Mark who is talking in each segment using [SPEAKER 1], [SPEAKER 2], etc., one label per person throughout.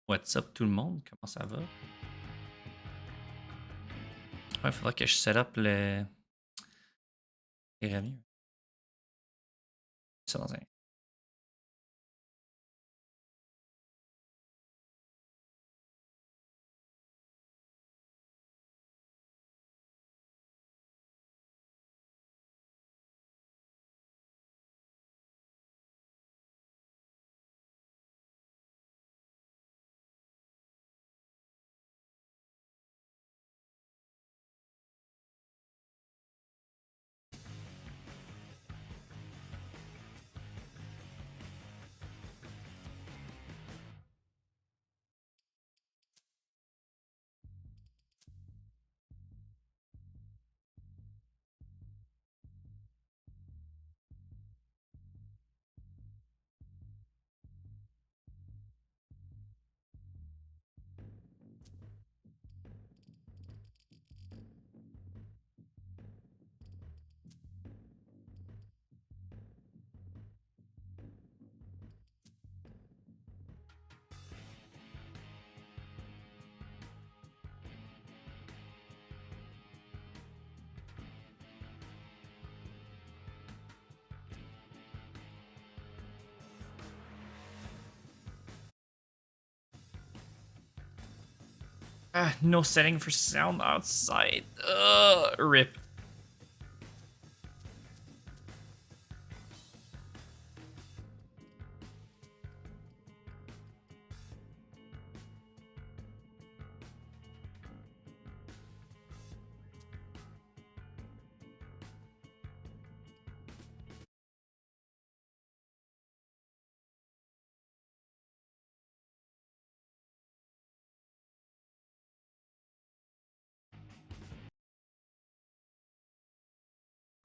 [SPEAKER 1] What's up tout le monde? Comment ça va? Ouais, faudrait que je set up les revenus. Ça dans un. No setting for sound outside. Rip.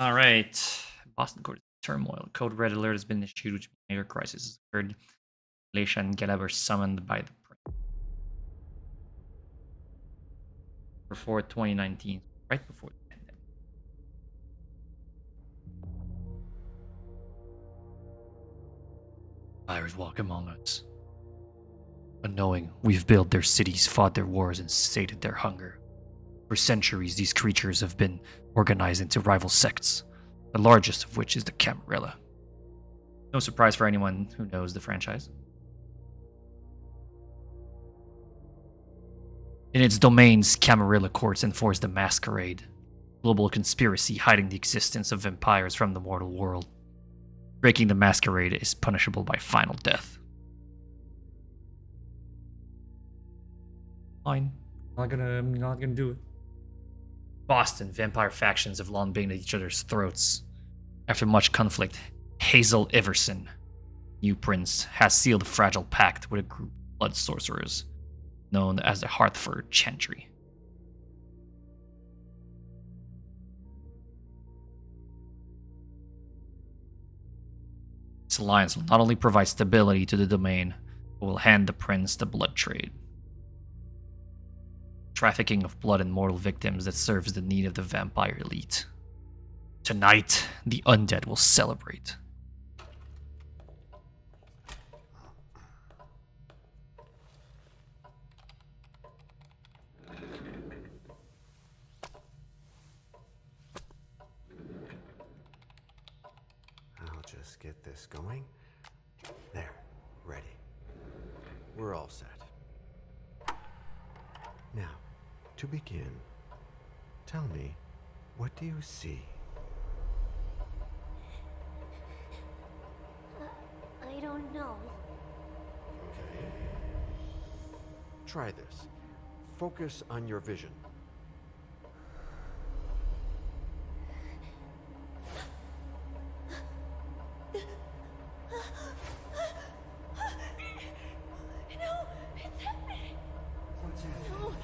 [SPEAKER 1] All right. Boston Court turmoil. Code red alert has been issued, which major crisis has occurred. Glacia and Gelab are summoned by the prince. Before 2019, right before the pandemic. Fires walk among us. Unknowing, we've built their cities, fought their wars, and sated their hunger. For centuries, these creatures have been organized into rival sects, the largest of which is the Camarilla. No surprise for anyone who knows the franchise. In its domains, Camarilla courts enforce the Masquerade, global conspiracy hiding the existence of vampires from the mortal world. Breaking the Masquerade is punishable by final death. Fine. I'm not gonna do it. Boston, vampire factions have long been at each other's throats. After much conflict, Hazel Iverson, new prince, has sealed a fragile pact with a group of blood sorcerers known as the Hartford Chantry. This alliance will not only provide stability to the domain, but will hand the prince the blood trade. Trafficking of blood and mortal victims that serves the need of the vampire elite. Tonight, the undead will celebrate.
[SPEAKER 2] I'll just get this going. There, ready. We're all set. Now, to begin, tell me, what do you see?
[SPEAKER 3] I don't know.
[SPEAKER 2] Okay. Try this. Focus on your vision.
[SPEAKER 3] No, it's happening.
[SPEAKER 2] What's happening?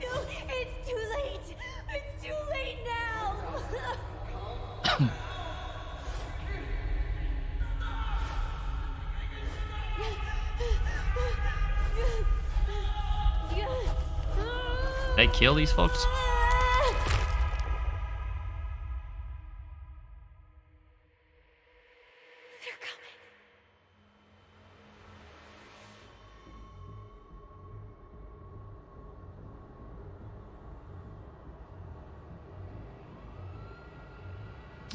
[SPEAKER 3] No, it's too late. It's too late now.
[SPEAKER 1] Did I kill these folks?
[SPEAKER 3] They're coming.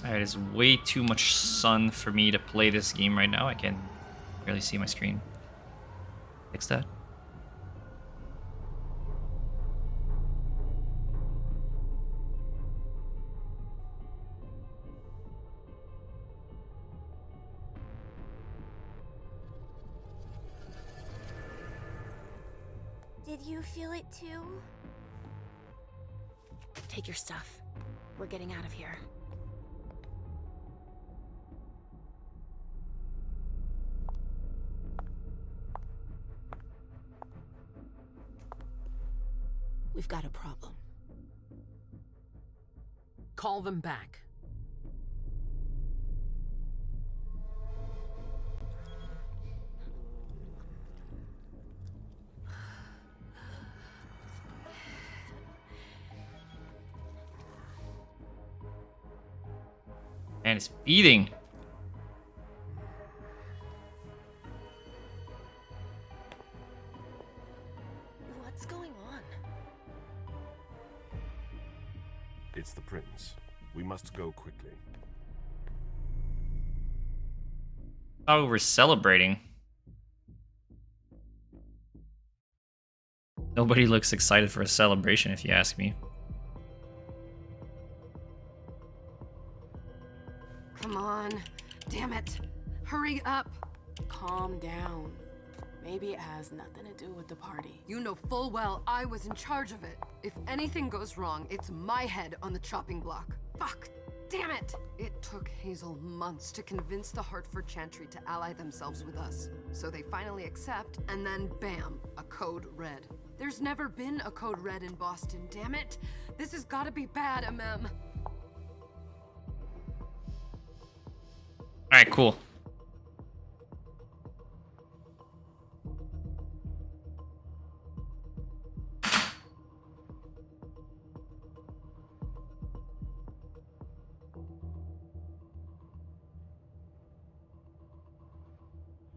[SPEAKER 1] Alright, it's way too much sun for me to play this game right now. I can barely see my screen. Fix that.
[SPEAKER 3] Did you feel it too?
[SPEAKER 4] Take your stuff. We're getting out of here. We've got a problem.
[SPEAKER 5] Call them back.
[SPEAKER 1] Man, it's feeding.
[SPEAKER 4] What's going on?
[SPEAKER 6] It's the prince. We must go quickly.
[SPEAKER 1] Oh, we're celebrating. Nobody looks excited for a celebration, if you ask me.
[SPEAKER 5] Come on. Damn it. Hurry up.
[SPEAKER 7] Calm down. Maybe it has nothing to do with the party.
[SPEAKER 5] You know full well I was in charge of it. If anything goes wrong, it's my head on the chopping block. Fuck. Damn it. It took Hazel months to convince the Hartford Chantry to ally themselves with us. So they finally accept, and then bam, a code red. There's never been a code red in Boston, damn it. This has gotta be bad, MM.
[SPEAKER 1] Alright, cool.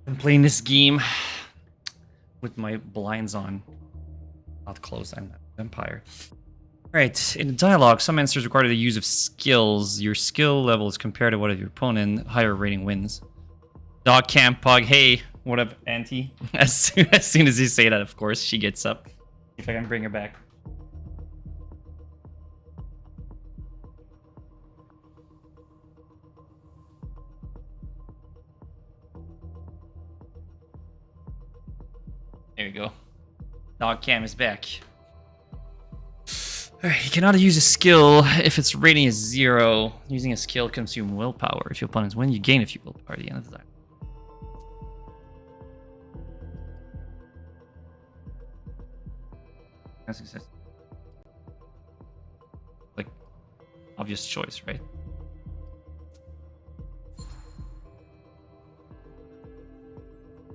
[SPEAKER 1] I'm playing this game with my blinds on. Not closed, I'm not a vampire. Right, in the dialogue, some answers require the use of skills. Your skill level is compared to what of your opponent. Higher rating wins. Dog camp pug. Hey, what up, Auntie? As soon as you say that, of course, she gets up. If I can bring her back. There we go. Dog cam is back. Alright, you cannot use a skill if its rating is 0. Using a skill consumes willpower. If your opponents win, you gain a few willpower at the end of the time. That's success. Like, obvious choice, right?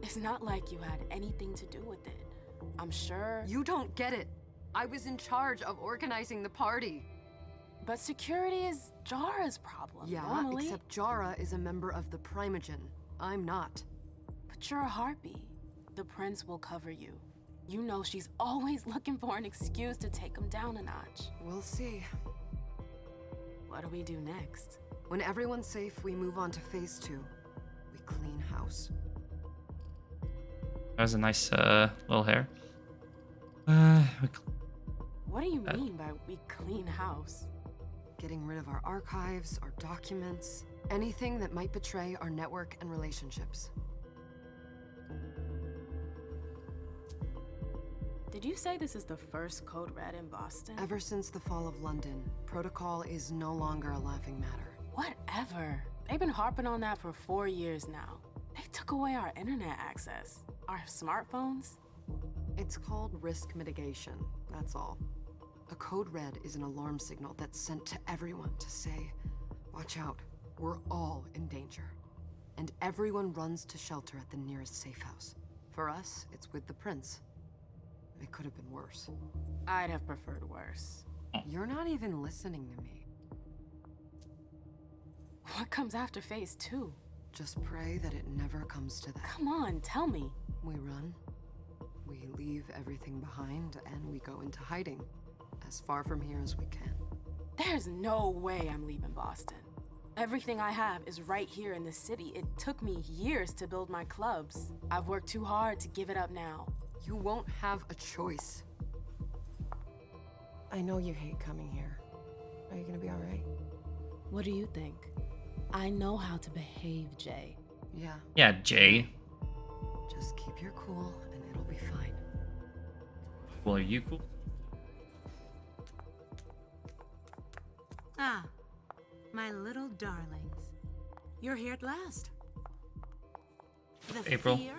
[SPEAKER 7] It's not like you had anything to do with it. I'm sure.
[SPEAKER 5] You don't get it. I was in charge of organizing the party.
[SPEAKER 7] But security is Jara's problem.
[SPEAKER 5] Yeah,
[SPEAKER 7] normally.
[SPEAKER 5] except Jara is a member of the Primogen. I'm not.
[SPEAKER 7] But you're a harpy. The prince will cover you. You know she's always looking for an excuse to take him down a notch.
[SPEAKER 5] We'll see.
[SPEAKER 7] What do we do next?
[SPEAKER 5] When everyone's safe, we move on to phase 2. We clean house.
[SPEAKER 1] That was a nice little hair.
[SPEAKER 7] What do you mean by we clean house?
[SPEAKER 5] Getting rid of our archives, our documents, anything that might betray our network and relationships.
[SPEAKER 7] Did you say this is the first code red in Boston?
[SPEAKER 5] Ever since the fall of London, protocol is no longer a laughing matter.
[SPEAKER 7] Whatever. They've been harping on that for 4 years now. They took away our internet access. Our smartphones.
[SPEAKER 5] It's called risk mitigation, that's all. A code red is an alarm signal that's sent to everyone to say, watch out, we're all in danger. And everyone runs to shelter at the nearest safe house. For us, it's with the prince. It could have been worse.
[SPEAKER 7] I'd have preferred worse.
[SPEAKER 5] You're not even listening to me.
[SPEAKER 7] What comes after phase 2?
[SPEAKER 5] Just pray that it never comes to that.
[SPEAKER 7] Come on, tell me.
[SPEAKER 5] We run. We leave everything behind and we go into hiding. As far from here as we can.
[SPEAKER 7] There's no way I'm leaving Boston. Everything I have is right here in the city. It took me years to build my clubs. I've worked too hard to give it up now.
[SPEAKER 5] You won't have a choice.
[SPEAKER 8] I know you hate coming here. Are you gonna be alright?
[SPEAKER 7] What do you think? I know how to behave, Jay.
[SPEAKER 8] Yeah.
[SPEAKER 1] Yeah, Jay.
[SPEAKER 8] Just keep your cool and it'll be fine.
[SPEAKER 1] Well, are you cool?
[SPEAKER 9] Ah, my little darlings. You're here at last. The
[SPEAKER 1] April.
[SPEAKER 9] fear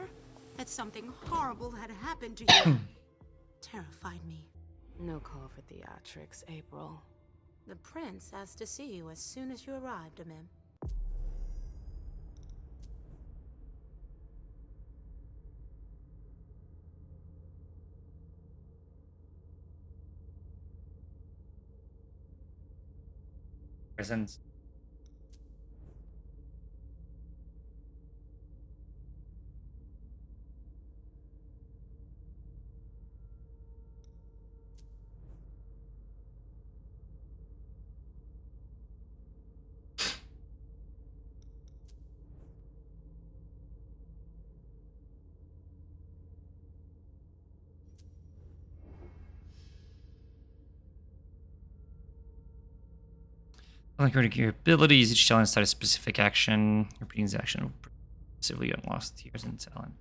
[SPEAKER 9] that something horrible had happened to you terrified me.
[SPEAKER 7] No call for theatrics, April.
[SPEAKER 9] The prince asked to see you as soon as you arrived, Amim.
[SPEAKER 1] Presents. According to your abilities, each talent start a specific action. Repeating this action will progressively unlock tiers in talent.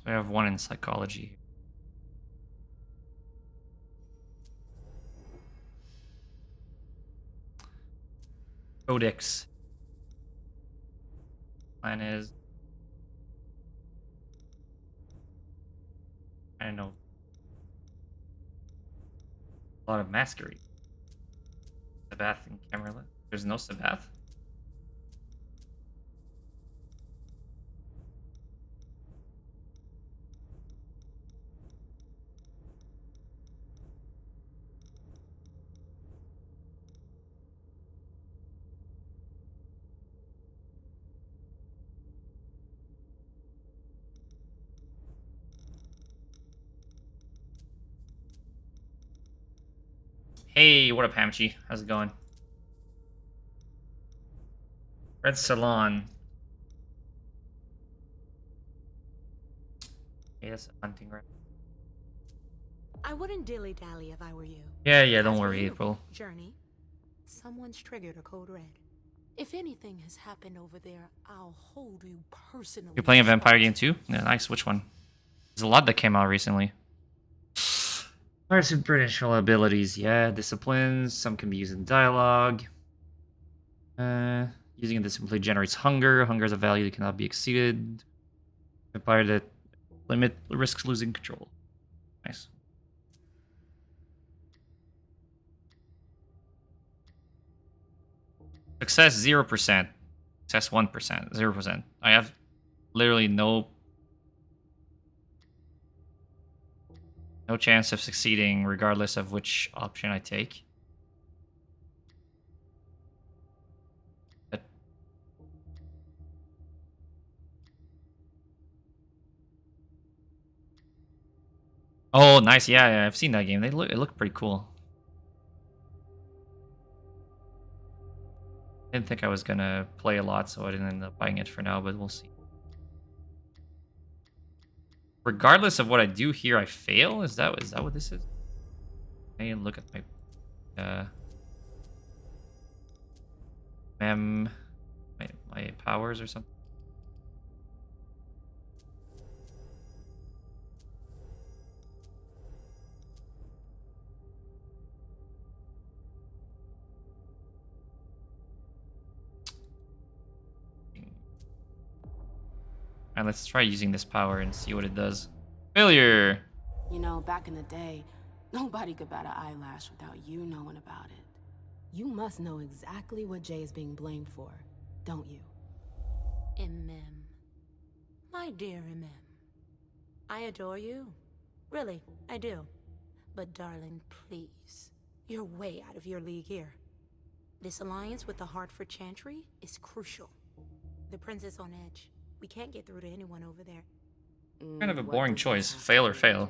[SPEAKER 1] So I have one in psychology. Codex. Mine is. I don't know. A lot of Masquerade. Sabath and Camerla. There's no Sabath? Hey, what up, Hamchi? How's it going? Red Salon. Hey, that's a hunting right.
[SPEAKER 9] I wouldn't dilly-dally if I were you.
[SPEAKER 1] Yeah,
[SPEAKER 9] As
[SPEAKER 1] don't
[SPEAKER 9] for
[SPEAKER 1] worry,
[SPEAKER 9] you,
[SPEAKER 1] April.
[SPEAKER 9] Journey, someone's triggered a code red. If anything has happened over there, I'll hold you personally.
[SPEAKER 1] You're playing a vampire game
[SPEAKER 9] responsible.
[SPEAKER 1] too? Yeah, nice. Which one? There's a lot that came out recently. Pirates with British abilities, yeah. Disciplines, some can be used in dialogue. Using it simply generates hunger. Hunger is a value that cannot be exceeded. Vampire that limit risks losing control. Nice. Success 0%. Success 1%. 0%. I have literally no chance of succeeding regardless of which option I take. Oh, nice. Yeah, I've seen that game. It looked pretty cool. Didn't think I was gonna play a lot, so I didn't end up buying it for now, but we'll see. Regardless of what I do here, I fail? Is that what this is? Hey, look at my my powers or something. Alright, let's try using this power and see what it does. Failure!
[SPEAKER 7] You know, back in the day, nobody could bat an eyelash without you knowing about it. You must know exactly what Jay is being blamed for, don't you?
[SPEAKER 9] Imem. My dear Imem. I adore you. Really, I do. But darling, please. You're way out of your league here. This alliance with the Hartford Chantry is crucial. The prince is on edge. We can't get through to anyone over there.
[SPEAKER 1] Kind of a boring choice. Fail or fail.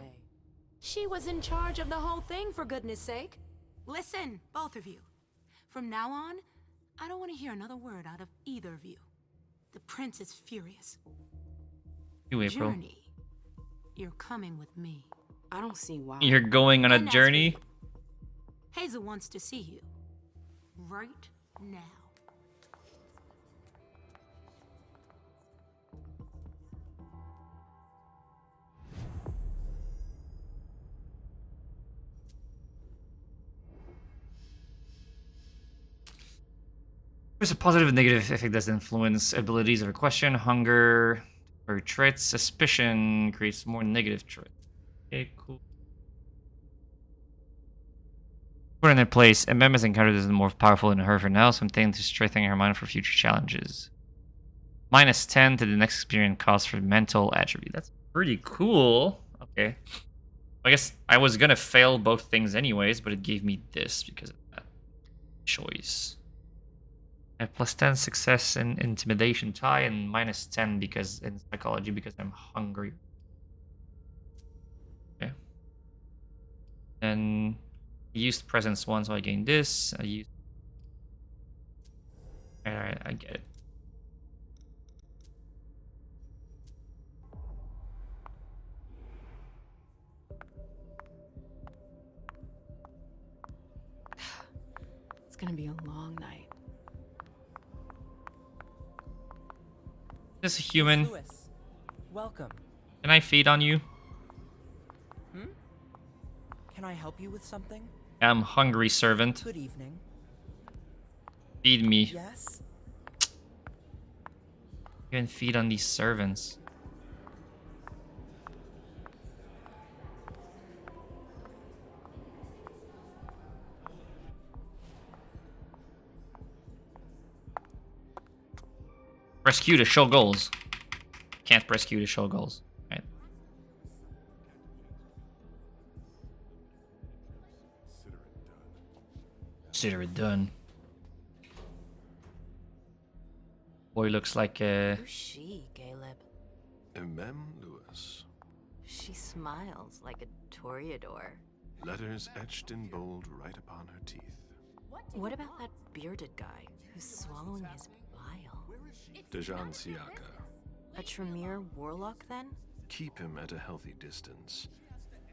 [SPEAKER 9] She was in charge of the whole thing, for goodness sake. Listen, both of you. From now on, I don't want to hear another word out of either of you. The prince is furious.
[SPEAKER 1] You, April.
[SPEAKER 9] Journey, you're coming with me.
[SPEAKER 7] I don't see why.
[SPEAKER 1] You're going on a
[SPEAKER 9] And as for
[SPEAKER 1] journey?
[SPEAKER 9] you, Hazel wants to see you. Right now.
[SPEAKER 1] There's a positive and negative effect that influence abilities of a question. Hunger or traits. Suspicion creates more negative traits. Okay, cool. Put in their place. MM has encountered as more powerful than her for now, something to strengthen her mind for future challenges. -10 to the next experience cost for mental attribute. That's pretty cool. Okay. I guess I was gonna fail both things anyways, but it gave me this because of that choice. I have +10 success in intimidation tie and -10 because in psychology because I'm hungry. Okay. And I used presence once, so I gained this. I used. Alright, I get it.
[SPEAKER 7] It's gonna be a long night.
[SPEAKER 1] This is human.
[SPEAKER 10] Lewis, welcome.
[SPEAKER 1] Can I feed on you?
[SPEAKER 10] Can I help you with something?
[SPEAKER 1] I'm hungry, servant.
[SPEAKER 10] Good evening.
[SPEAKER 1] Feed me.
[SPEAKER 10] Yes?
[SPEAKER 1] You can feed on these servants. Press Q to show goals. Can't press Q to show goals. Right. Consider it done. Boy looks like a.
[SPEAKER 4] Who's she, Caleb?
[SPEAKER 6] MM Lewis.
[SPEAKER 4] She smiles like a toreador.
[SPEAKER 6] Letters etched in bold right upon her teeth.
[SPEAKER 4] What about that bearded guy who's swallowing his bile?
[SPEAKER 6] Dejan Siaka.
[SPEAKER 4] A Tremere warlock, then?
[SPEAKER 6] Keep him at a healthy distance.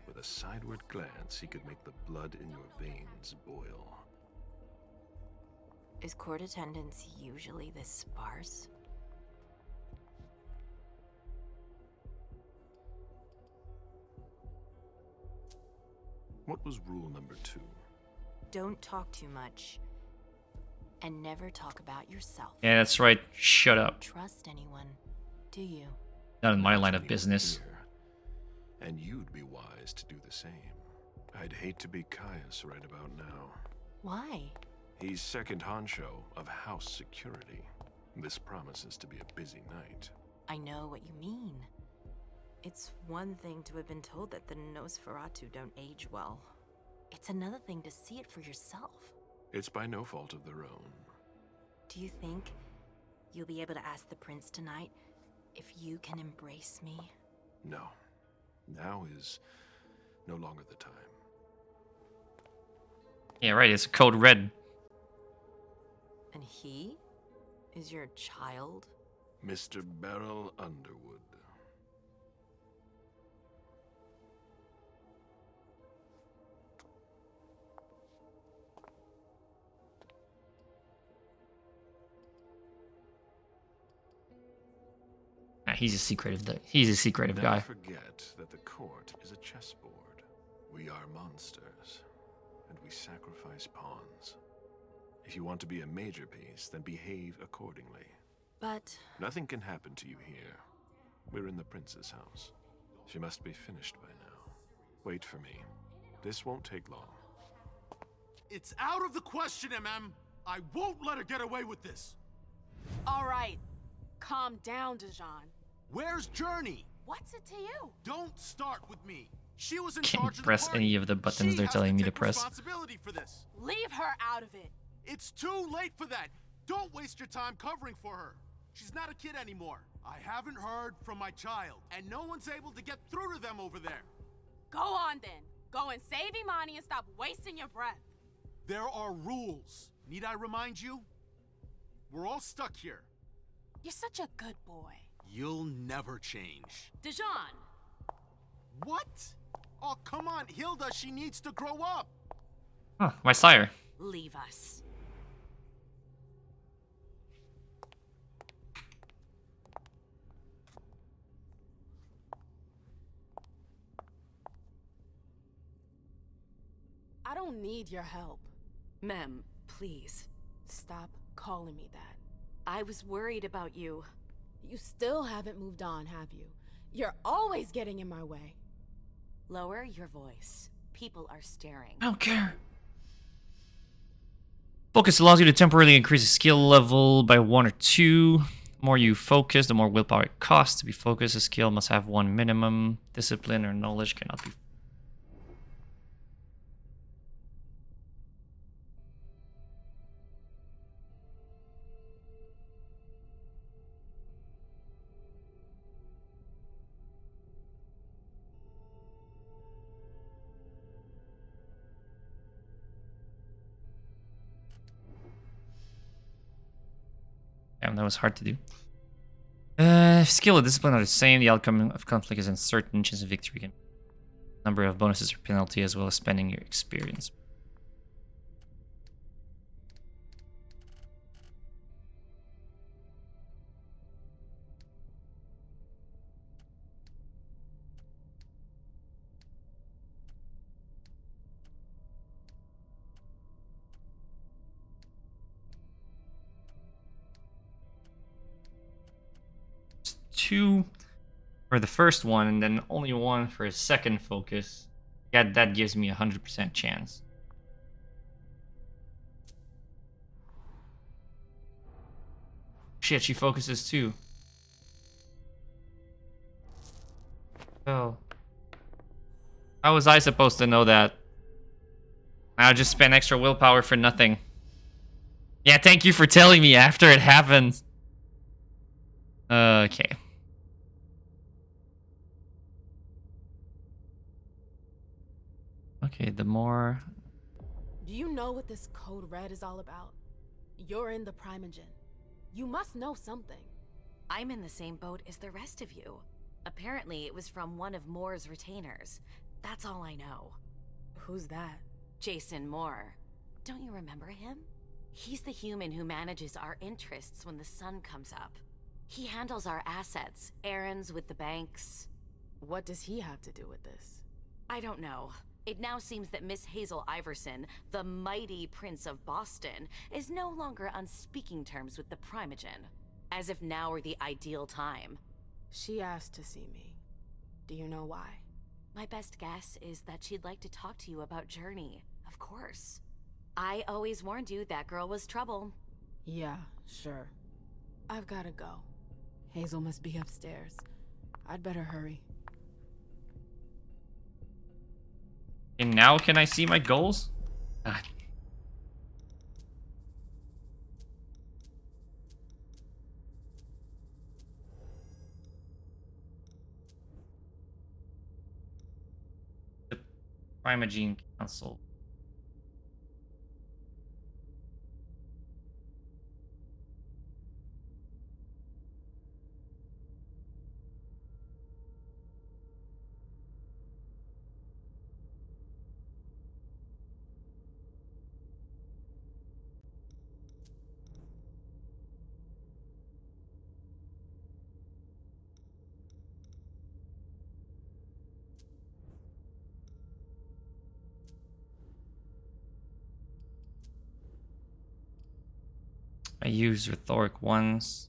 [SPEAKER 6] With a sideward glance, he could make the blood in your veins boil.
[SPEAKER 4] Is court attendance usually this sparse?
[SPEAKER 6] What was rule number 2?
[SPEAKER 4] Don't talk too much. And never talk about yourself.
[SPEAKER 1] Yeah, that's right. Shut up.
[SPEAKER 4] Trust anyone, do you?
[SPEAKER 1] Not in my line of
[SPEAKER 6] Anyone
[SPEAKER 1] business.
[SPEAKER 6] here. And you'd be wise to do the same. I'd hate to be Caius right about now.
[SPEAKER 4] Why?
[SPEAKER 6] He's second honcho of house security. This promises to be a busy night.
[SPEAKER 4] I know what you mean. It's one thing to have been told that the Nosferatu don't age well. It's another thing to see it for yourself.
[SPEAKER 6] It's by no fault of their own.
[SPEAKER 4] Do you think you'll be able to ask the prince tonight if you can embrace me?
[SPEAKER 6] No. Now is no longer the time.
[SPEAKER 1] Yeah, right. It's code red.
[SPEAKER 4] And he is your child?
[SPEAKER 6] Mr. Beryl Underwood.
[SPEAKER 1] Nah, he's a secretive. He's a secretive
[SPEAKER 6] Never
[SPEAKER 1] guy.
[SPEAKER 6] forget that the court is a chessboard. We are monsters, and we sacrifice pawns. If you want to be a major piece, then behave accordingly.
[SPEAKER 4] But
[SPEAKER 6] Nothing can happen to you here. We're in the prince's house. She must be finished by now. Wait for me. This won't take long.
[SPEAKER 11] It's out of the question, MM. I won't let her get away with this.
[SPEAKER 7] All right. Calm down, Dejan.
[SPEAKER 11] Where's Journey?
[SPEAKER 7] What's it to you?
[SPEAKER 11] Don't start with me. She was in
[SPEAKER 1] Can't
[SPEAKER 11] charge of the
[SPEAKER 1] press
[SPEAKER 11] party.
[SPEAKER 1] any of the buttons
[SPEAKER 11] She
[SPEAKER 1] they're
[SPEAKER 11] has
[SPEAKER 1] telling
[SPEAKER 11] to
[SPEAKER 1] me to
[SPEAKER 11] take
[SPEAKER 1] press.
[SPEAKER 11] responsibility for this.
[SPEAKER 9] Leave her out of it.
[SPEAKER 11] It's too late for that. Don't waste your time covering for her. She's not a kid anymore. I haven't heard from my child, and no one's able to get through to them over there.
[SPEAKER 9] Go on then. Go and save Imani and stop wasting your breath.
[SPEAKER 11] There are rules. Need I remind you? We're all stuck here.
[SPEAKER 9] You're such a good boy.
[SPEAKER 11] You'll never change.
[SPEAKER 9] Dijon.
[SPEAKER 11] What? Oh, come on, Hilda, she needs to grow up.
[SPEAKER 1] Huh, my sire.
[SPEAKER 9] Leave us.
[SPEAKER 7] I don't need your help.
[SPEAKER 4] Mem, please.
[SPEAKER 7] Stop calling me that.
[SPEAKER 4] I was worried about you.
[SPEAKER 7] You still haven't moved on, have you? You're always getting in my way.
[SPEAKER 4] Lower your voice. People are staring.
[SPEAKER 1] I don't care. Focus allows you to temporarily increase the skill level by 1 or 2. The more you focus, the more willpower it costs to be focused. A skill must have 1 minimum. Discipline or knowledge cannot be. Damn, that was hard to do. Skill and discipline are the same. The outcome of conflict is uncertain. Chance of victory can number of bonuses or penalty as well as spending your experience. Two for the first one, and then only 1 for a second focus. Yeah, that gives me 100% chance. Shit, she focuses too. Oh. How was I supposed to know that? I'll just spend extra willpower for nothing. Yeah, thank you for telling me after it happens. Okay. Okay, the more...
[SPEAKER 7] Do you know what this code red is all about? You're in the Primogen. You must know something.
[SPEAKER 4] I'm in the same boat as the rest of you. Apparently, it was from one of Moore's retainers. That's all I know.
[SPEAKER 7] Who's that?
[SPEAKER 4] Jason Moore. Don't you remember him? He's the human who manages our interests when the sun comes up. He handles our assets, errands with the banks.
[SPEAKER 7] What does he have to do with this?
[SPEAKER 4] I don't know. It now seems that Miss Hazel Iverson, the mighty Prince of Boston, is no longer on speaking terms with the Primogen. As if now were the ideal time.
[SPEAKER 7] She asked to see me. Do you know why?
[SPEAKER 4] My best guess is that she'd like to talk to you about Journey, of course. I always warned you that girl was trouble.
[SPEAKER 7] Yeah, sure. I've gotta go. Hazel must be upstairs. I'd better hurry.
[SPEAKER 1] And now can I see my goals? God. The Primogen Council. I use rhetoric once.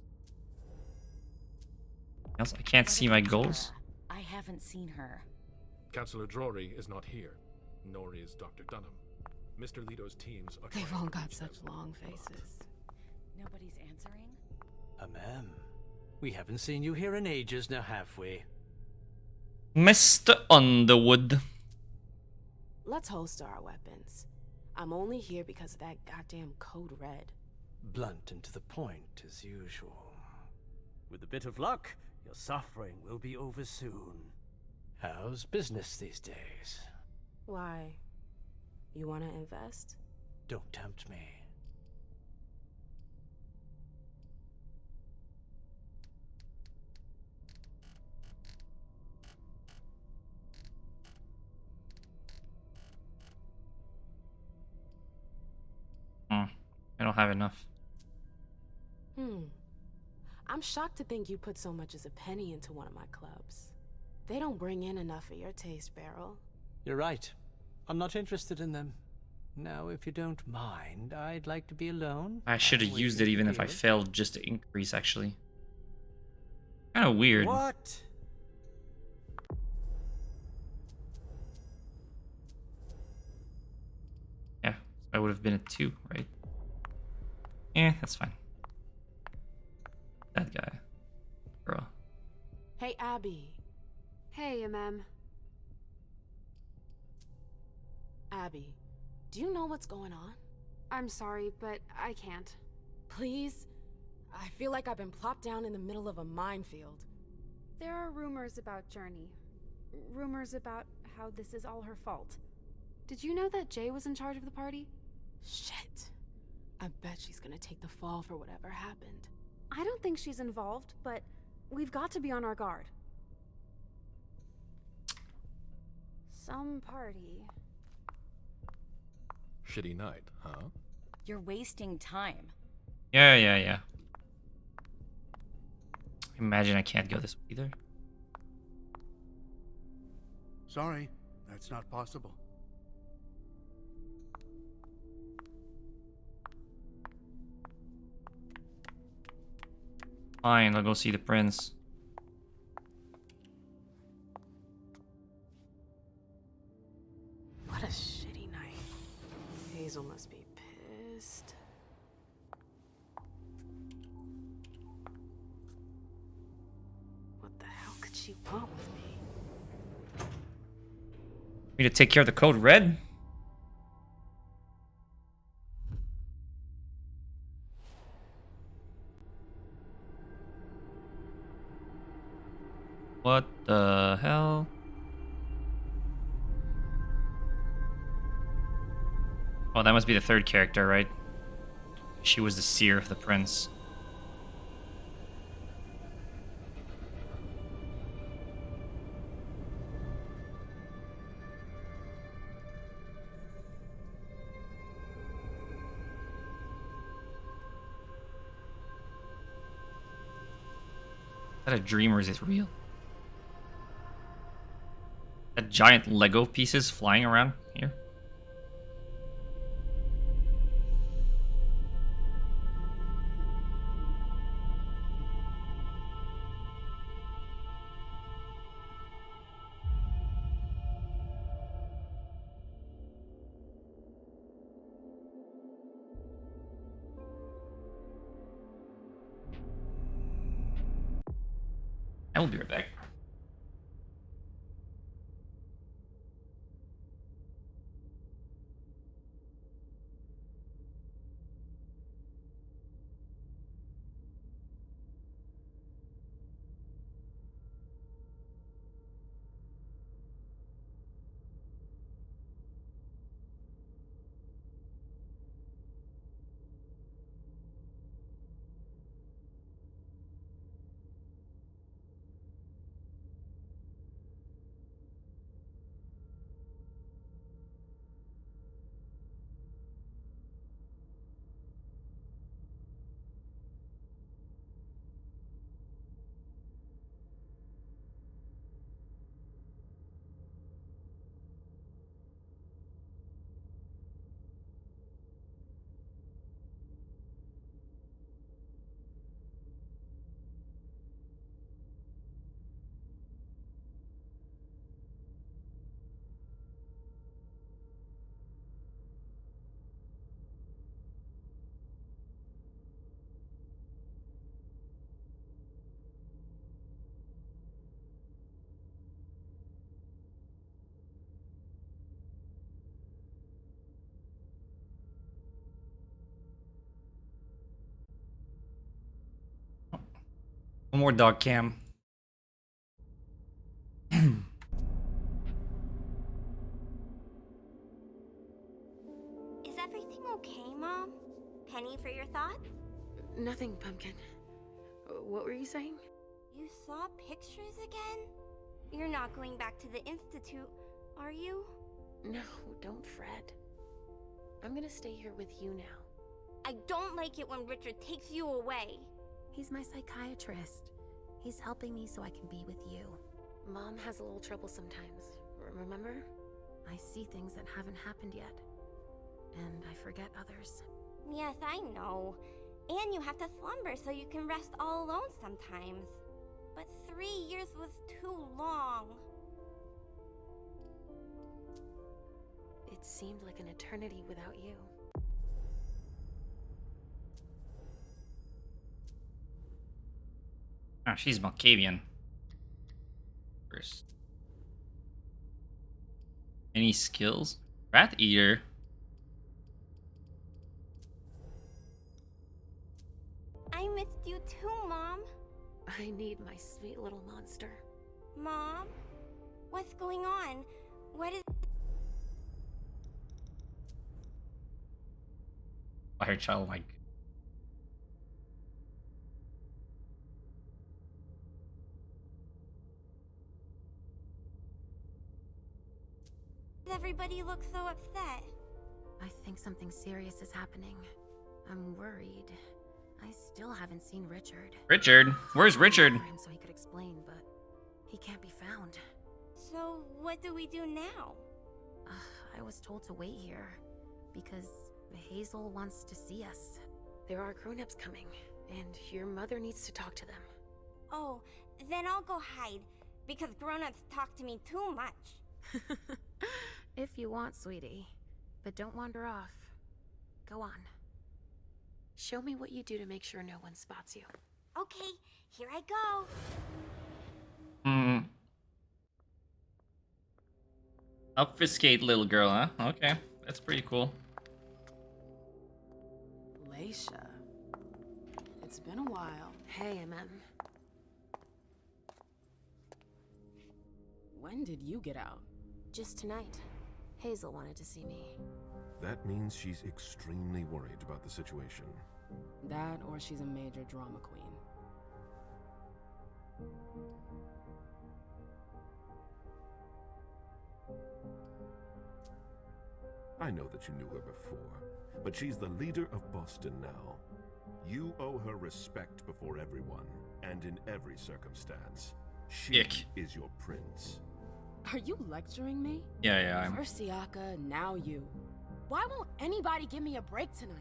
[SPEAKER 1] Else I can't see my goals.
[SPEAKER 4] I haven't seen her.
[SPEAKER 6] Councillor Drury is not here, nor is Dr. Dunham. Mr. Leto's teams are
[SPEAKER 7] They've
[SPEAKER 6] trying
[SPEAKER 7] all
[SPEAKER 6] to
[SPEAKER 7] got
[SPEAKER 6] reach
[SPEAKER 7] such
[SPEAKER 6] them.
[SPEAKER 7] long faces.
[SPEAKER 4] Nobody's answering?
[SPEAKER 12] Ma'am, we haven't seen you here in ages now, have we?
[SPEAKER 1] Mr. Underwood.
[SPEAKER 7] Let's holster our weapons. I'm only here because of that goddamn code red.
[SPEAKER 12] Blunt and to the point, as usual. With a bit of luck, your suffering will be over soon. How's business these days?
[SPEAKER 7] Why? You want to invest?
[SPEAKER 12] Don't tempt me.
[SPEAKER 1] I don't have enough.
[SPEAKER 7] I'm shocked to think you put so much as a penny into one of my clubs. They don't bring in enough for your taste, Beryl.
[SPEAKER 12] You're right. I'm not interested in them. Now, if you don't mind, I'd like to be alone.
[SPEAKER 1] I should have used it even if I failed, just to increase, actually. Kind of weird.
[SPEAKER 12] What?
[SPEAKER 1] Yeah, I would have been at 2, right? Yeah, that's fine. That guy. Girl.
[SPEAKER 7] Hey, Abby.
[SPEAKER 5] Hey, Mem.
[SPEAKER 7] Abby, do you know what's going on?
[SPEAKER 5] I'm sorry, but I can't.
[SPEAKER 7] Please? I feel like I've been plopped down in the middle of a minefield.
[SPEAKER 13] There are rumors about Journey. Rumors about how this is all her fault.
[SPEAKER 5] Did you know that Jay was in charge of the party?
[SPEAKER 7] Shit. I bet she's gonna take the fall for whatever happened.
[SPEAKER 13] I don't think she's involved, but we've got to be on our guard. Some party.
[SPEAKER 6] Shitty night, huh?
[SPEAKER 4] You're wasting time.
[SPEAKER 1] Yeah. Imagine I can't go this way either.
[SPEAKER 11] Sorry, that's not possible.
[SPEAKER 1] Fine, I'll go see the prince.
[SPEAKER 7] What a shitty night. Hazel must be pissed. What the hell could she want with me?
[SPEAKER 1] Me to take care of the code red? What the hell? Oh, that must be the third character, right? She was the seer of the prince. Is that a dream or is it real? That giant Lego pieces flying around here? I will be right back. more dog cam.
[SPEAKER 3] Is everything okay, Mom? Penny, for your thoughts?
[SPEAKER 7] Nothing, Pumpkin. What were you saying?
[SPEAKER 3] You saw pictures again? You're not going back to the Institute, are you?
[SPEAKER 7] No, don't fret. I'm gonna stay here with you now.
[SPEAKER 3] I don't like it when Richard takes you away.
[SPEAKER 7] He's my psychiatrist. He's helping me so I can be with you. Mom has a little trouble sometimes, remember? I see things that haven't happened yet. And I forget others.
[SPEAKER 3] Yes, I know. And you have to slumber so you can rest all alone sometimes. But 3 years was too long.
[SPEAKER 7] It seemed like an eternity without you.
[SPEAKER 1] Ah, she's Malkavian. First. Any skills? Rat Eater.
[SPEAKER 3] I missed you too, Mom.
[SPEAKER 7] I need my sweet little monster.
[SPEAKER 3] Mom? What's going on? What is...
[SPEAKER 1] Fire child, like.
[SPEAKER 3] Everybody looks so upset.
[SPEAKER 7] I think something serious is happening. I'm worried. I still haven't seen Richard.
[SPEAKER 1] Richard? Where's Richard?
[SPEAKER 7] For him so he could explain, but he can't be found.
[SPEAKER 3] So, what do we do now?
[SPEAKER 7] I was told to wait here because Hazel wants to see us. There are grown-ups coming, and your mother needs to talk to them.
[SPEAKER 3] Oh, then I'll go hide, because grown-ups talk to me too much.
[SPEAKER 7] If you want, sweetie. But don't wander off. Go on. Show me what you do to make sure no one spots you.
[SPEAKER 3] Okay, here I go.
[SPEAKER 1] Obfuscate little girl, huh? Okay, that's pretty cool.
[SPEAKER 7] Leisha. It's been a while. Hey, MM. When did you get out? Just tonight. Hazel wanted to see me.
[SPEAKER 6] That means she's extremely worried about the situation.
[SPEAKER 14] That, or she's a major drama queen.
[SPEAKER 6] I know that you knew her before, but she's the leader of Boston now. You owe her respect before everyone, and in every circumstance. She is your prince.
[SPEAKER 14] Are you lecturing me?
[SPEAKER 1] Yeah, I'm...
[SPEAKER 14] First Siaka, now you. Why won't anybody give me a break tonight?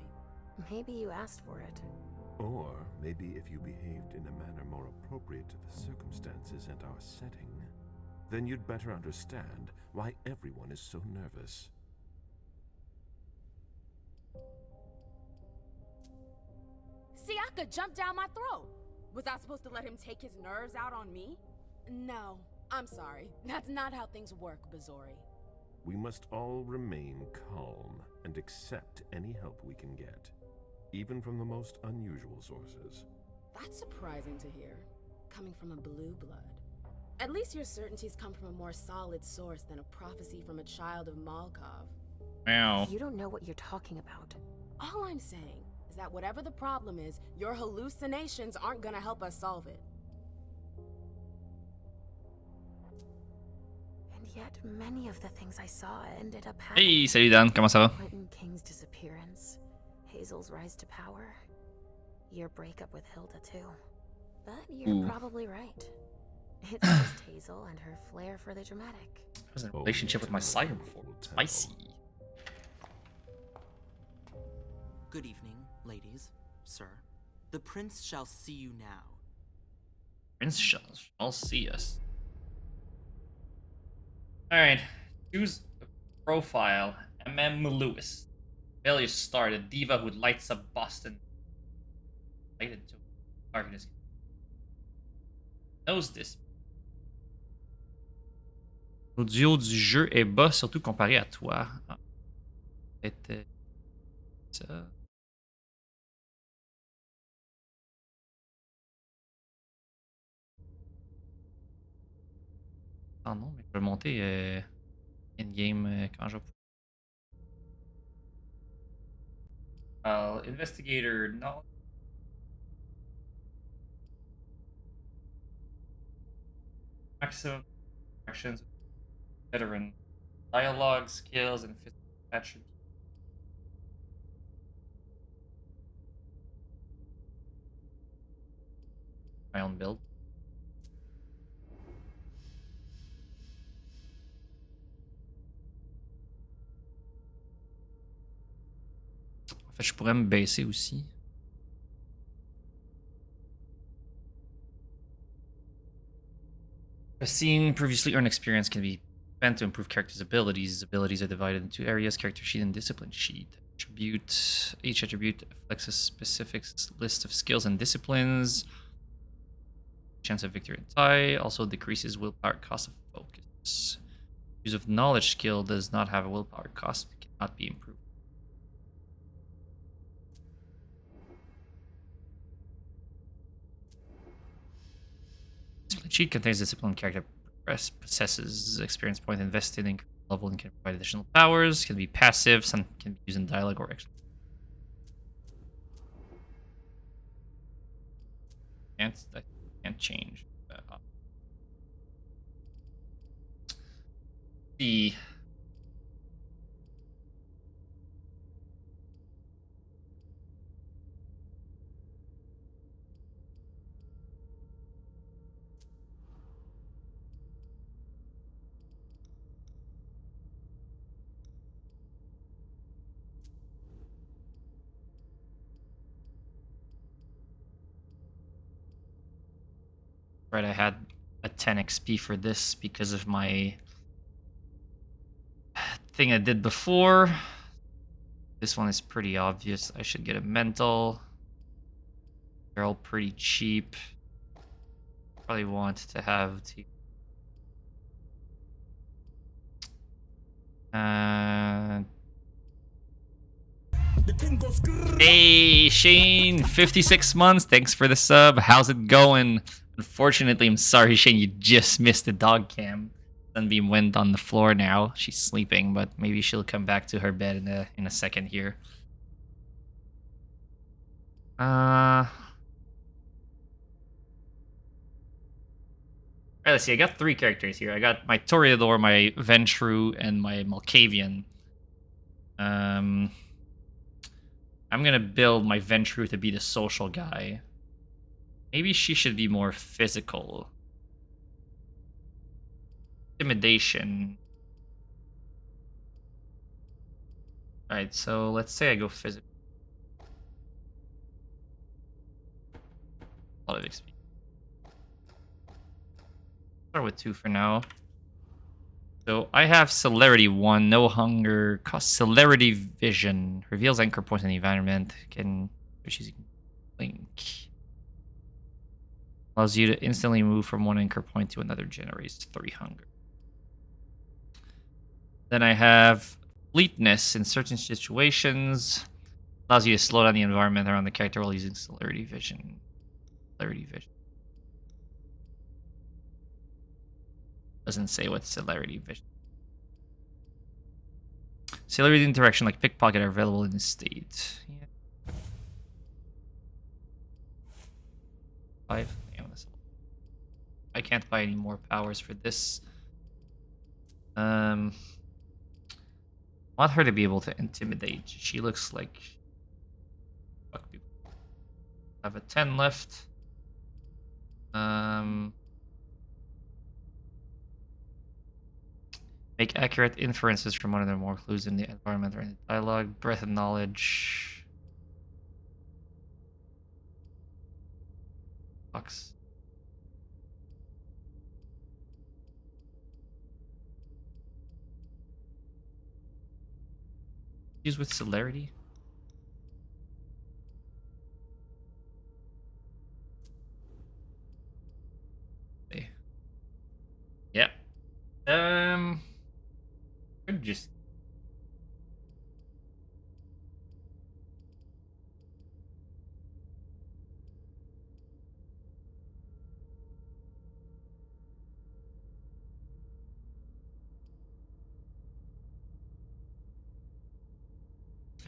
[SPEAKER 7] Maybe you asked for it.
[SPEAKER 6] Or maybe if you behaved in a manner more appropriate to the circumstances and our setting, then you'd better understand why everyone is so nervous.
[SPEAKER 14] Siaka jumped down my throat. Was I supposed to let him take his nerves out on me? No, I'm sorry. That's not how things work, Bazori.
[SPEAKER 6] We must all remain calm and accept any help we can get, even from the most unusual sources.
[SPEAKER 14] That's surprising to hear, coming from a blue blood. At least your certainties come from a more solid source than a prophecy from a child of Malkov.
[SPEAKER 1] Wow.
[SPEAKER 7] You don't know what you're talking about.
[SPEAKER 14] All I'm saying is that whatever the problem is, your hallucinations aren't gonna help us solve it.
[SPEAKER 7] And yet, many of the things I saw ended up happening.
[SPEAKER 1] Hey, salut Dan, comment ça va?
[SPEAKER 7] Quentin King's disappearance, Hazel's rise to power, your breakup with Hilda too. But you're probably right. It's just Hazel and her flair for the dramatic.
[SPEAKER 1] I was in a relationship with my sire before. Spicy.
[SPEAKER 10] Good evening, ladies, sir. The prince shall see you now.
[SPEAKER 1] Prince shall see us. Alright, choose a profile. MM Lewis. Failure star, the diva who lights up Boston. Lighted to darkness. Knows this. L'audio du jeu est bas, surtout comparé à toi. Ah. Peut-être ça. l'instant, non, mais je vais monter in-game quand je vais. Investigator, no. Maximum actions, veteran. Dialogue, skills, and physical attributes. My own build. En fait, je pourrais me baisser aussi. A scene previously earned experience can be spent to improve characters' abilities. Abilities are divided into areas: character sheet and discipline sheet. Attribute. Each attribute reflects a specific list of skills and disciplines. Chance of victory and tie. Also decreases willpower cost of focus. Use of knowledge skill does not have a willpower cost. It cannot be improved. Discipline sheet contains discipline character possesses experience point invested in level and can provide additional powers. Can be passive. Some can be used in dialogue or extra. Can't change. See. Right, I had a 10 XP for this because of my thing I did before. This one is pretty obvious. I should get a mental. They're all pretty cheap. Probably want to have to. Hey Shane, 56 months. Thanks for the sub. How's it going? Unfortunately, I'm sorry, Shane. You just missed the dog cam. Sunbeam went on the floor now. She's sleeping, but maybe she'll come back to her bed in a second here. Alright, let's see. I got 3 characters here. I got my Toreador, my Ventru, and my Malkavian. I'm gonna build my Ventru to be the social guy. Maybe she should be more physical. Intimidation. Alright, so let's say I go physical. A lot of XP. Start with 2 for now. So I have Celerity 1, no hunger, cost Celerity Vision, reveals anchor points in the environment, can blink. Allows you to instantly move from one anchor point to another, generates 3 hunger. Then I have Fleetness in certain situations, allows you to slow down the environment around the character while using Celerity Vision. Celerity Vision. Doesn't say what Celerity Vision. Celerity interaction like pickpocket are available in this state. Yeah. 5. I can't buy any more powers for this. I want her to be able to intimidate. She looks like. Fuck people. I have a 10 left. Make accurate inferences from one or more clues in the environment or in the dialogue. Breadth of knowledge. Box. Use with celerity. Okay. Yeah. Could just.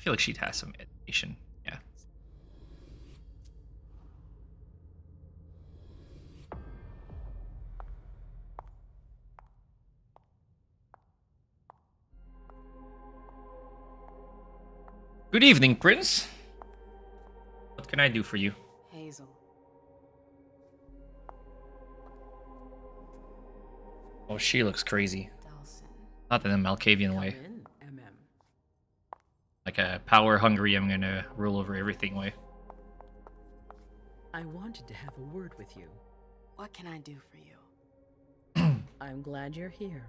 [SPEAKER 1] feel like she'd have some education. Yeah. Good evening, Prince. What can I do for you?
[SPEAKER 14] Hazel.
[SPEAKER 1] Oh, she looks crazy. Not in a Malkavian way. Like a power-hungry, I'm gonna rule over everything way.
[SPEAKER 15] I wanted to have a word with you.
[SPEAKER 14] What can I do for you?
[SPEAKER 15] I'm glad you're here.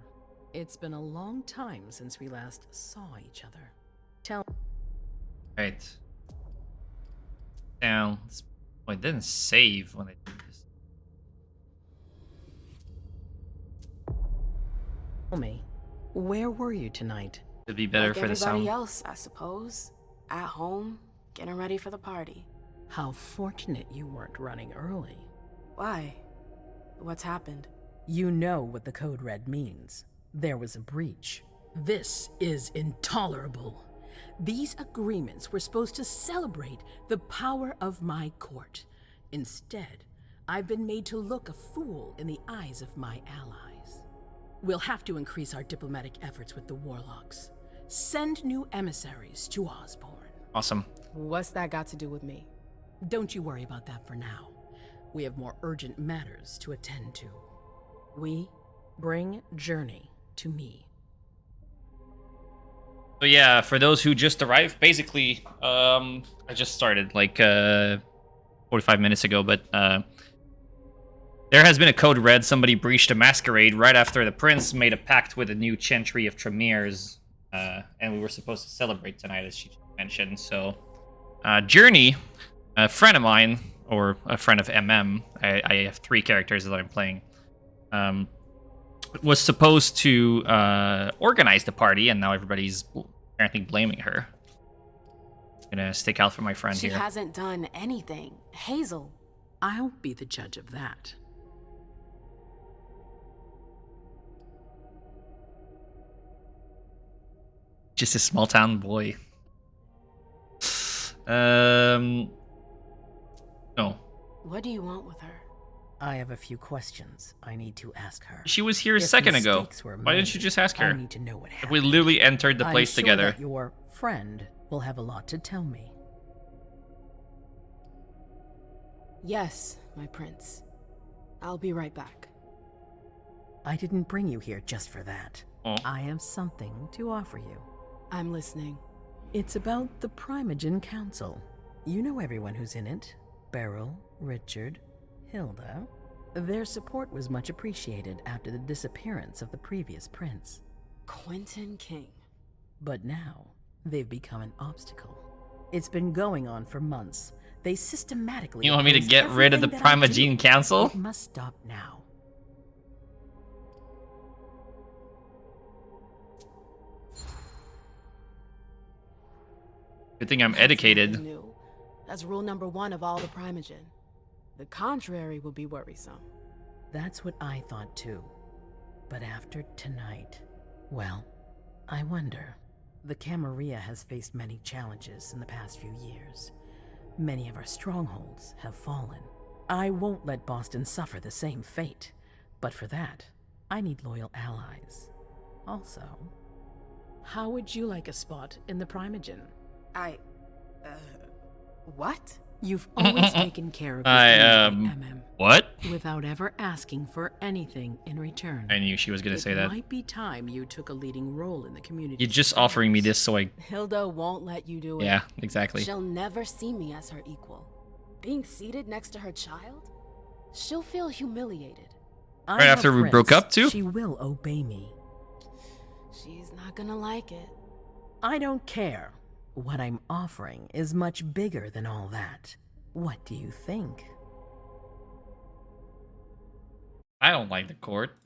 [SPEAKER 15] It's been a long time since we last saw each other. Tell.
[SPEAKER 1] Right. Down. Oh, it didn't save when I did this.
[SPEAKER 15] Tell me, where were you tonight?
[SPEAKER 1] It'd be better
[SPEAKER 14] like
[SPEAKER 1] for the sound.
[SPEAKER 14] everybody else, I suppose. At home, getting ready for the party.
[SPEAKER 15] How fortunate you weren't running early.
[SPEAKER 14] Why? What's happened?
[SPEAKER 15] You know what the code red means. There was a breach. This is intolerable. These agreements were supposed to celebrate the power of my court. Instead, I've been made to look a fool in the eyes of my allies. We'll have to increase our diplomatic efforts with the warlocks. Send new emissaries to Osborne.
[SPEAKER 1] Awesome.
[SPEAKER 14] What's that got to do with me?
[SPEAKER 15] Don't you worry about that for now. We have more urgent matters to attend to. We bring Journey to me.
[SPEAKER 1] So yeah, for those who just arrived, basically, I just started like 45 minutes ago, but there has been a code red. Somebody breached a masquerade right after the prince made a pact with a new Chantry of Tremors, and we were supposed to celebrate tonight, as she mentioned. So, Journey, a friend of mine, or a friend of MM, I have 3 characters that I'm playing, was supposed to organize the party, and now everybody's apparently blaming her. I'm gonna stick out for my friend
[SPEAKER 14] She
[SPEAKER 1] here.
[SPEAKER 14] hasn't done anything. Hazel.
[SPEAKER 15] I'll be the judge of that.
[SPEAKER 1] Just a small town boy. No.
[SPEAKER 14] What do you want with her?
[SPEAKER 15] I have a few questions I need to ask her.
[SPEAKER 1] She was here a
[SPEAKER 15] If
[SPEAKER 1] second ago.
[SPEAKER 15] mistakes were
[SPEAKER 1] Why didn't
[SPEAKER 15] made,
[SPEAKER 1] you just ask her?
[SPEAKER 15] I need to know what happened.
[SPEAKER 1] We literally entered the place
[SPEAKER 15] I'm sure
[SPEAKER 1] together.
[SPEAKER 15] that your friend will have a lot to tell me.
[SPEAKER 14] Yes, my prince. I'll be right back.
[SPEAKER 15] I didn't bring you here just for that.
[SPEAKER 1] Oh.
[SPEAKER 15] I have something to offer you.
[SPEAKER 14] I'm listening.
[SPEAKER 15] It's about the Primogen Council. You know everyone who's in it. Beryl, Richard, Hilda. Their support was much appreciated after the disappearance of the previous prince.
[SPEAKER 14] Quentin King.
[SPEAKER 15] But now, they've become an obstacle. It's been going on for months. They systematically...
[SPEAKER 1] You want me to
[SPEAKER 15] oppose
[SPEAKER 1] get rid of the
[SPEAKER 15] everything that I do.
[SPEAKER 1] Primogen Council?
[SPEAKER 15] It must stop now.
[SPEAKER 1] Good thing I'm educated.
[SPEAKER 14] Nothing new. That's rule number 1 of all the Primogen. The contrary would be worrisome.
[SPEAKER 15] That's what I thought too. But after tonight, well, I wonder. The Camarilla has faced many challenges in the past few years. Many of our strongholds have fallen. I won't let Boston suffer the same fate. But for that, I need loyal allies. Also, how would you like a spot in the Primogen?
[SPEAKER 14] What?
[SPEAKER 15] You've always taken care of your MM.
[SPEAKER 1] What?
[SPEAKER 15] Without ever asking for anything in return.
[SPEAKER 1] I knew she was gonna say
[SPEAKER 15] It
[SPEAKER 1] that.
[SPEAKER 15] might be time you took a leading role in the community.
[SPEAKER 1] You're just offering me this so I...
[SPEAKER 14] Hilda won't let you do it.
[SPEAKER 1] Yeah, exactly.
[SPEAKER 14] She'll never see me as her equal. Being seated next to her child? She'll feel humiliated.
[SPEAKER 15] I'm
[SPEAKER 1] Right after
[SPEAKER 15] a
[SPEAKER 1] we broke
[SPEAKER 15] prince.
[SPEAKER 1] up, too?
[SPEAKER 15] She will obey me.
[SPEAKER 14] She's not gonna like it.
[SPEAKER 15] I don't care. What I'm offering is much bigger than all that. What do you think?
[SPEAKER 1] I don't like the court.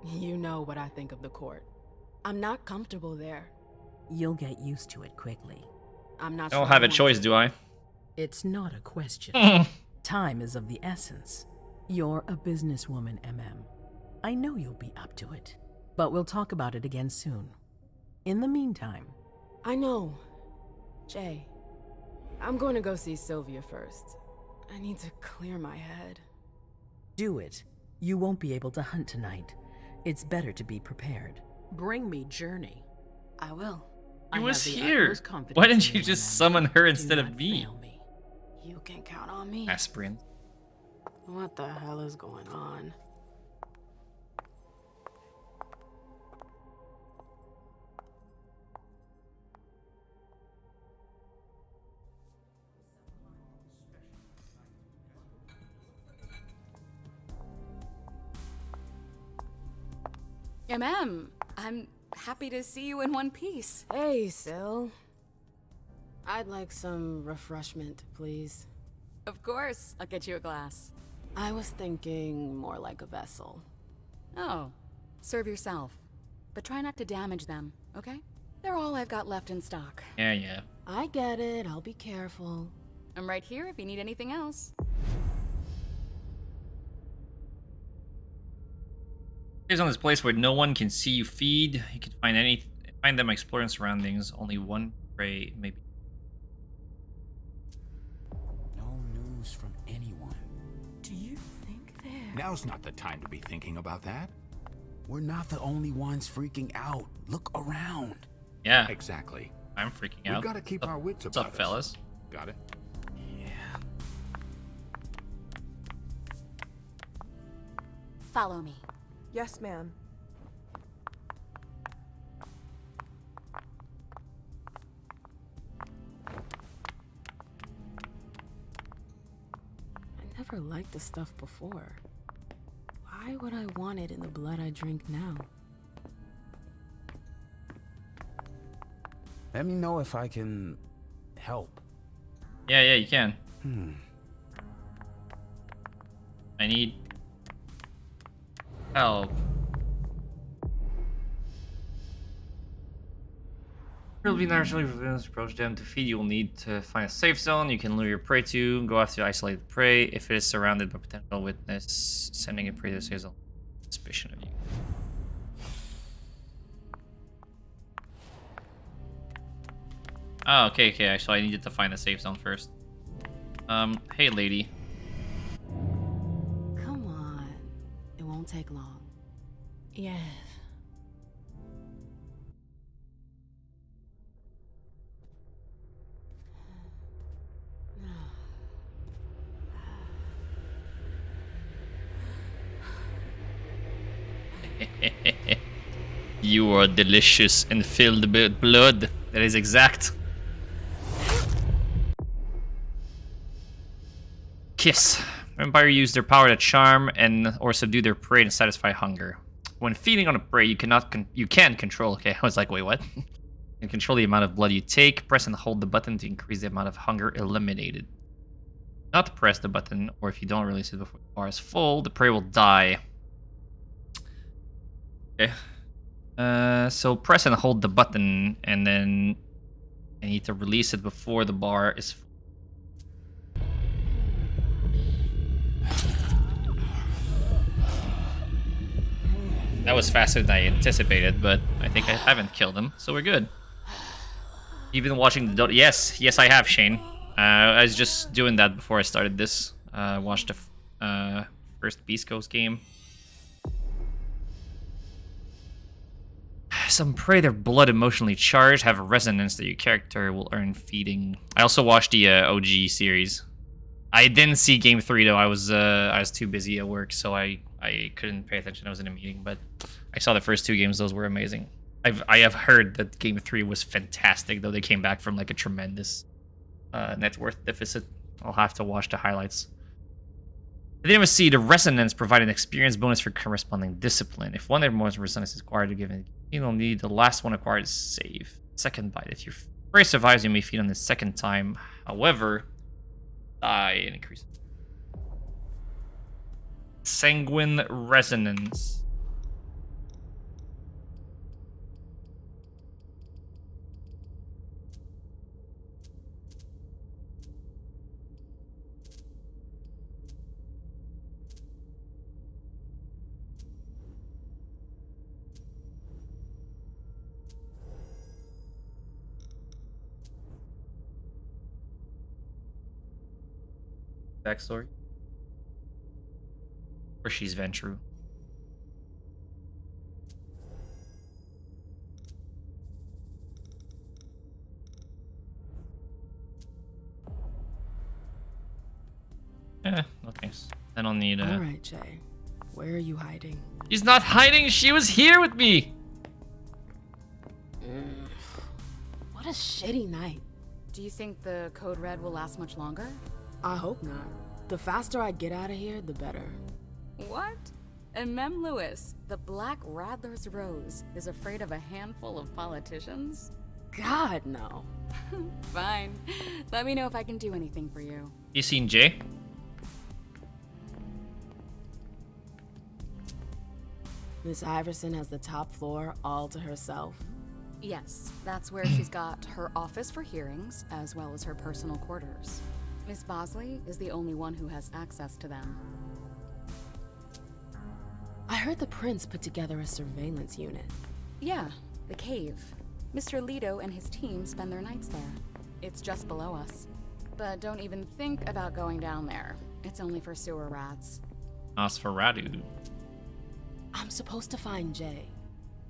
[SPEAKER 14] You know what I think of the court. I'm not comfortable there.
[SPEAKER 15] You'll get used to it quickly.
[SPEAKER 14] I'm not
[SPEAKER 1] I don't
[SPEAKER 14] sure
[SPEAKER 1] have a
[SPEAKER 14] want
[SPEAKER 1] choice,
[SPEAKER 14] to.
[SPEAKER 1] do I?
[SPEAKER 15] It's not a question. Time is of the essence. You're a businesswoman, MM. I know you'll be up to it, but we'll talk about it again soon. In the meantime...
[SPEAKER 14] I know. Jay, I'm going to go see Sylvia first. I need to clear my head.
[SPEAKER 15] Do it. You won't be able to hunt tonight. It's better to be prepared. Bring me Journey.
[SPEAKER 14] I will.
[SPEAKER 1] He was here. Why didn't you just summon her instead of me?
[SPEAKER 14] You can count on me.
[SPEAKER 1] Aspirin.
[SPEAKER 14] What the hell is going on?
[SPEAKER 16] I'm happy to see you in one piece.
[SPEAKER 14] Hey, Syl. I'd like some refreshment, please.
[SPEAKER 16] Of course, I'll get you a glass.
[SPEAKER 14] I was thinking more like a vessel.
[SPEAKER 16] Oh, serve yourself. But try not to damage them, okay? They're all I've got left in stock.
[SPEAKER 1] Yeah.
[SPEAKER 14] I get it, I'll be careful.
[SPEAKER 16] I'm right here if you need anything else.
[SPEAKER 1] Here's on this place where no one can see you feed. You can find them exploring surroundings. Only one prey, maybe.
[SPEAKER 17] No news from anyone.
[SPEAKER 14] Do you think they're...
[SPEAKER 17] Now's not the time to be thinking about that. We're not the only ones freaking out. Look around.
[SPEAKER 1] Yeah.
[SPEAKER 17] Exactly.
[SPEAKER 1] I'm freaking out.
[SPEAKER 17] We've got to keep our wits about us.
[SPEAKER 1] What's up, fellas?
[SPEAKER 17] Got it? Yeah.
[SPEAKER 16] Follow me.
[SPEAKER 18] Yes, ma'am.
[SPEAKER 14] I never liked the stuff before. Why would I want it in the blood I drink now?
[SPEAKER 17] Let me know if I can help.
[SPEAKER 1] Yeah, you can. I need help. It'll be naturally approach them. To feed, you will need to find a safe zone you can lure your prey to. Go after isolated prey. If it is surrounded by potential witness, sending a prey to the safe zone. Suspicion of you. Oh, okay. So I needed to find a safe zone first. Hey, lady.
[SPEAKER 14] Come on. It won't take long. Yes.
[SPEAKER 1] You are delicious and filled with blood. That is exact. Kiss. Vampire use their power to charm and or subdue their prey and satisfy hunger. When feeding on a prey, you can control. Okay, I was like, wait, what? You can control the amount of blood you take. Press and hold the button to increase the amount of hunger eliminated. Not press the button, or if you don't release it before the bar is full, the prey will die. Okay. So press and hold the button, and then I need to release it before the bar is full. That was faster than I anticipated, but I think I haven't killed him, so we're good. Even watching the... Yes, I have, Shane. I was just doing that before I started this. Watched the first Beast Coast game. Some prey, their blood emotionally charged, have a resonance that your character will earn feeding. I also watched the OG series. I didn't see Game 3 though. I was too busy at work, so I couldn't pay attention. I was in a meeting, but I saw the first two games. Those were amazing. I have heard that Game 3 was fantastic, though they came back from like a tremendous net worth deficit. I'll have to watch the highlights. I didn't even see the resonance provide an experience bonus for corresponding discipline. If one or more resonance is acquired, given you'll need the last one acquired to save. Second bite. If your prey survives, you may feed on the second time. However, die and increase. Sanguine resonance. backstory. Or she's Ventrue. No thanks. I don't need
[SPEAKER 14] All right, Jay. Where are you hiding?
[SPEAKER 1] She's not hiding. She was here with me.
[SPEAKER 14] What a shitty night.
[SPEAKER 16] Do you think the code red will last much longer?
[SPEAKER 14] I hope not. The faster I get out of here, the better.
[SPEAKER 16] What? And Mem Lewis, the Black Rattler's Rose, is afraid of a handful of politicians?
[SPEAKER 14] God, no.
[SPEAKER 16] Fine. Let me know if I can do anything for you.
[SPEAKER 1] You seen Jay?
[SPEAKER 14] Miss Iverson has the top floor all to herself.
[SPEAKER 16] Yes, that's where she's got her office for hearings, as well as her personal quarters. Miss Bosley is the only one who has access to them.
[SPEAKER 14] I heard the prince put together a surveillance unit.
[SPEAKER 16] Yeah, the cave. Mr. Leto and his team spend their nights there. It's just below us. But don't even think about going down there. It's only for sewer rats.
[SPEAKER 1] Nosferatu.
[SPEAKER 14] I'm supposed to find Jay.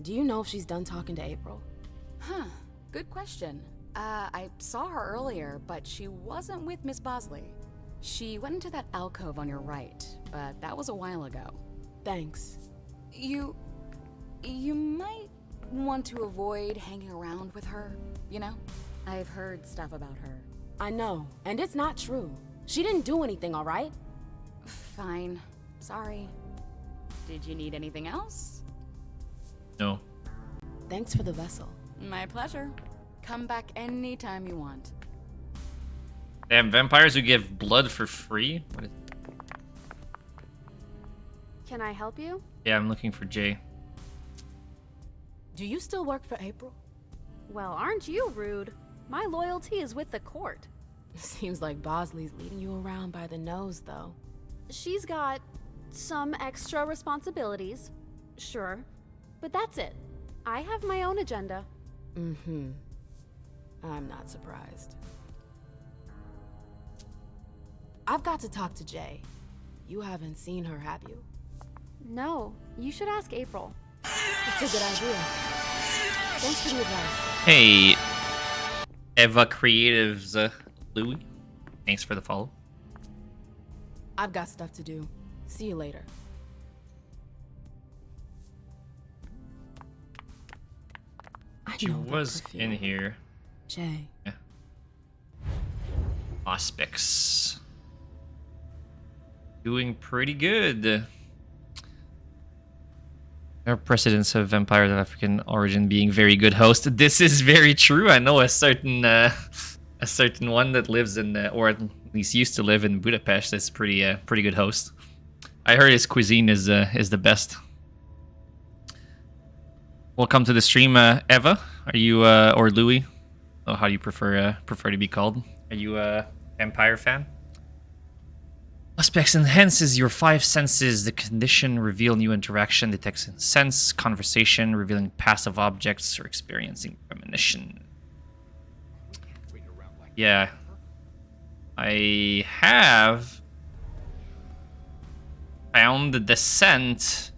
[SPEAKER 14] Do you know if she's done talking to April?
[SPEAKER 16] Huh, good question. I saw her earlier, but she wasn't with Miss Bosley. She went into that alcove on your right, but that was a while ago.
[SPEAKER 14] Thanks.
[SPEAKER 16] You might want to avoid hanging around with her, you know? I've heard stuff about her.
[SPEAKER 14] I know, and it's not true. She didn't do anything, all right?
[SPEAKER 16] Fine. Sorry. Did you need anything else?
[SPEAKER 1] No.
[SPEAKER 14] Thanks for the vessel.
[SPEAKER 16] My pleasure. Come back anytime you want.
[SPEAKER 1] They have vampires who give blood for free? What is...
[SPEAKER 13] Can I help you?
[SPEAKER 1] Yeah, I'm looking for Jay.
[SPEAKER 14] Do you still work for April?
[SPEAKER 13] Well, aren't you rude? My loyalty is with the court.
[SPEAKER 14] Seems like Bosley's leading you around by the nose, though.
[SPEAKER 13] She's got some extra responsibilities, sure, but that's it. I have my own agenda.
[SPEAKER 14] Mm-hmm. I'm not surprised. I've got to talk to Jay. You haven't seen her, have you?
[SPEAKER 13] No, you should ask April.
[SPEAKER 14] It's a good idea. Thanks for the advice.
[SPEAKER 1] Hey, Eva Creatives, Louis. Thanks for the follow.
[SPEAKER 14] I've got stuff to do. See you later.
[SPEAKER 1] She was in here.
[SPEAKER 14] Jay.
[SPEAKER 1] Yeah. Aspects. Doing pretty good. There are precedents of vampires of African origin being very good hosts. This is very true. I know a certain one that lives in, or at least used to live in Budapest. That's pretty good host. I heard his cuisine is the best. Welcome to the stream, Eva. Are you or Louis? Oh, how do you prefer to be called? Are you a vampire fan? Aspects enhances your 5 senses. The condition reveal new interaction, detects sense, conversation, revealing passive objects, or experiencing premonition. Yeah. I have found the descent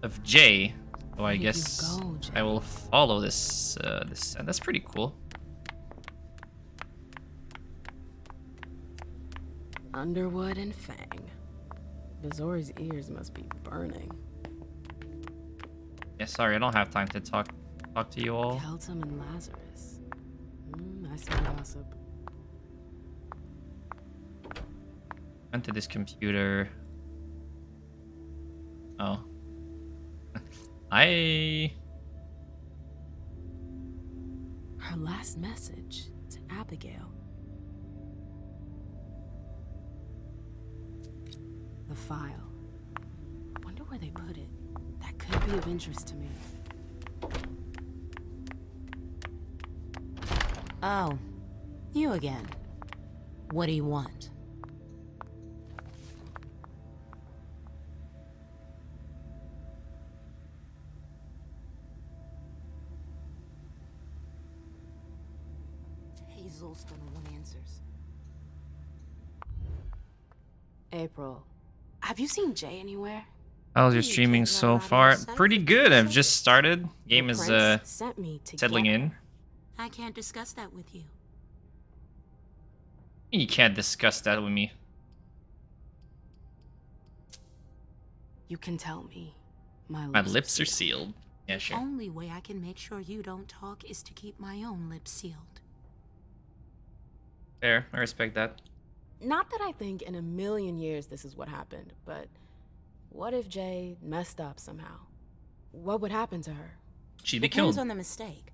[SPEAKER 1] of Jay. So I guess I will follow this, and that's pretty cool.
[SPEAKER 14] Underwood and Fang. Bazori's ears must be burning.
[SPEAKER 1] Yeah, sorry, I don't have time to talk to you all.
[SPEAKER 14] Keltum and Lazarus. I smell gossip.
[SPEAKER 1] Went to this computer. Oh.
[SPEAKER 14] Her last message to Abigail. The file. Wonder where they put it. That could be of interest to me.
[SPEAKER 18] Oh, you again. What do you want?
[SPEAKER 14] Hazel's gonna want answers. April, have you seen Jay anywhere?
[SPEAKER 1] How's your streaming so far? Pretty good. I've just started. Game is
[SPEAKER 14] sent me to
[SPEAKER 1] settling in.
[SPEAKER 9] I can't discuss that with you.
[SPEAKER 1] You can't discuss that with me.
[SPEAKER 14] You can tell me.
[SPEAKER 1] My lips are sealed. Yeah, sure.
[SPEAKER 9] The only way I can make sure you don't talk is to keep my own lips sealed.
[SPEAKER 1] Fair. I respect that.
[SPEAKER 14] Not that I think in a million years this is what happened, but what if Jay messed up somehow? What would happen to her?
[SPEAKER 1] She'd be
[SPEAKER 9] Depends
[SPEAKER 1] killed.
[SPEAKER 9] on the mistake.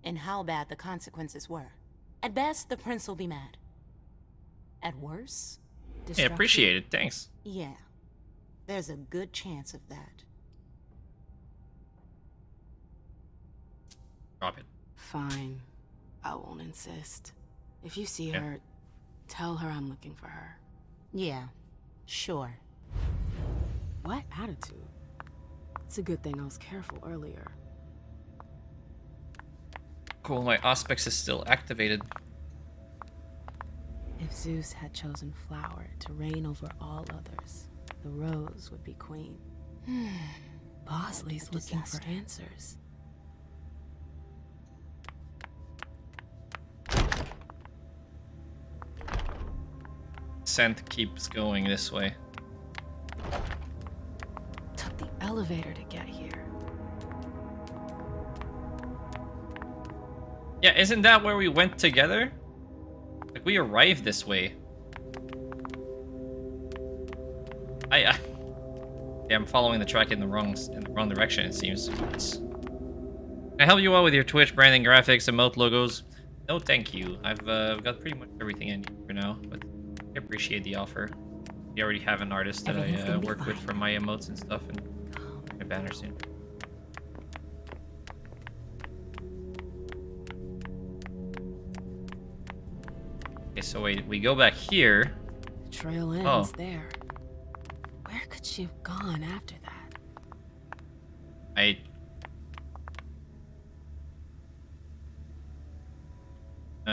[SPEAKER 9] And how bad the consequences were. At best, the prince will be mad. At worst,
[SPEAKER 1] Yeah, appreciate it. Thanks.
[SPEAKER 9] yeah. There's a good chance of that.
[SPEAKER 1] Drop it.
[SPEAKER 14] Fine. I won't insist. If you see her, tell her I'm looking for her.
[SPEAKER 9] Yeah, sure.
[SPEAKER 14] What attitude? It's a good thing I was careful earlier.
[SPEAKER 1] Cool, my Auspex is still activated.
[SPEAKER 14] If Zeus had chosen Flower to reign over all others, the Rose would be queen. Bosley's looking for answers.
[SPEAKER 1] Scent keeps going this way.
[SPEAKER 14] Took the elevator to get here.
[SPEAKER 1] Yeah, isn't that where we went together? Like, we arrived this way. Yeah, I'm following the track in the wrong direction, it seems. Can I help you out with your Twitch branding, graphics, emote logos? No, thank you. I've got pretty much everything I need for now, but I appreciate the offer. We already have an artist that I work with for my emotes and stuff, and my banner soon. Okay, so wait, we go back here.
[SPEAKER 14] The trail ends there. Where could she have gone after that?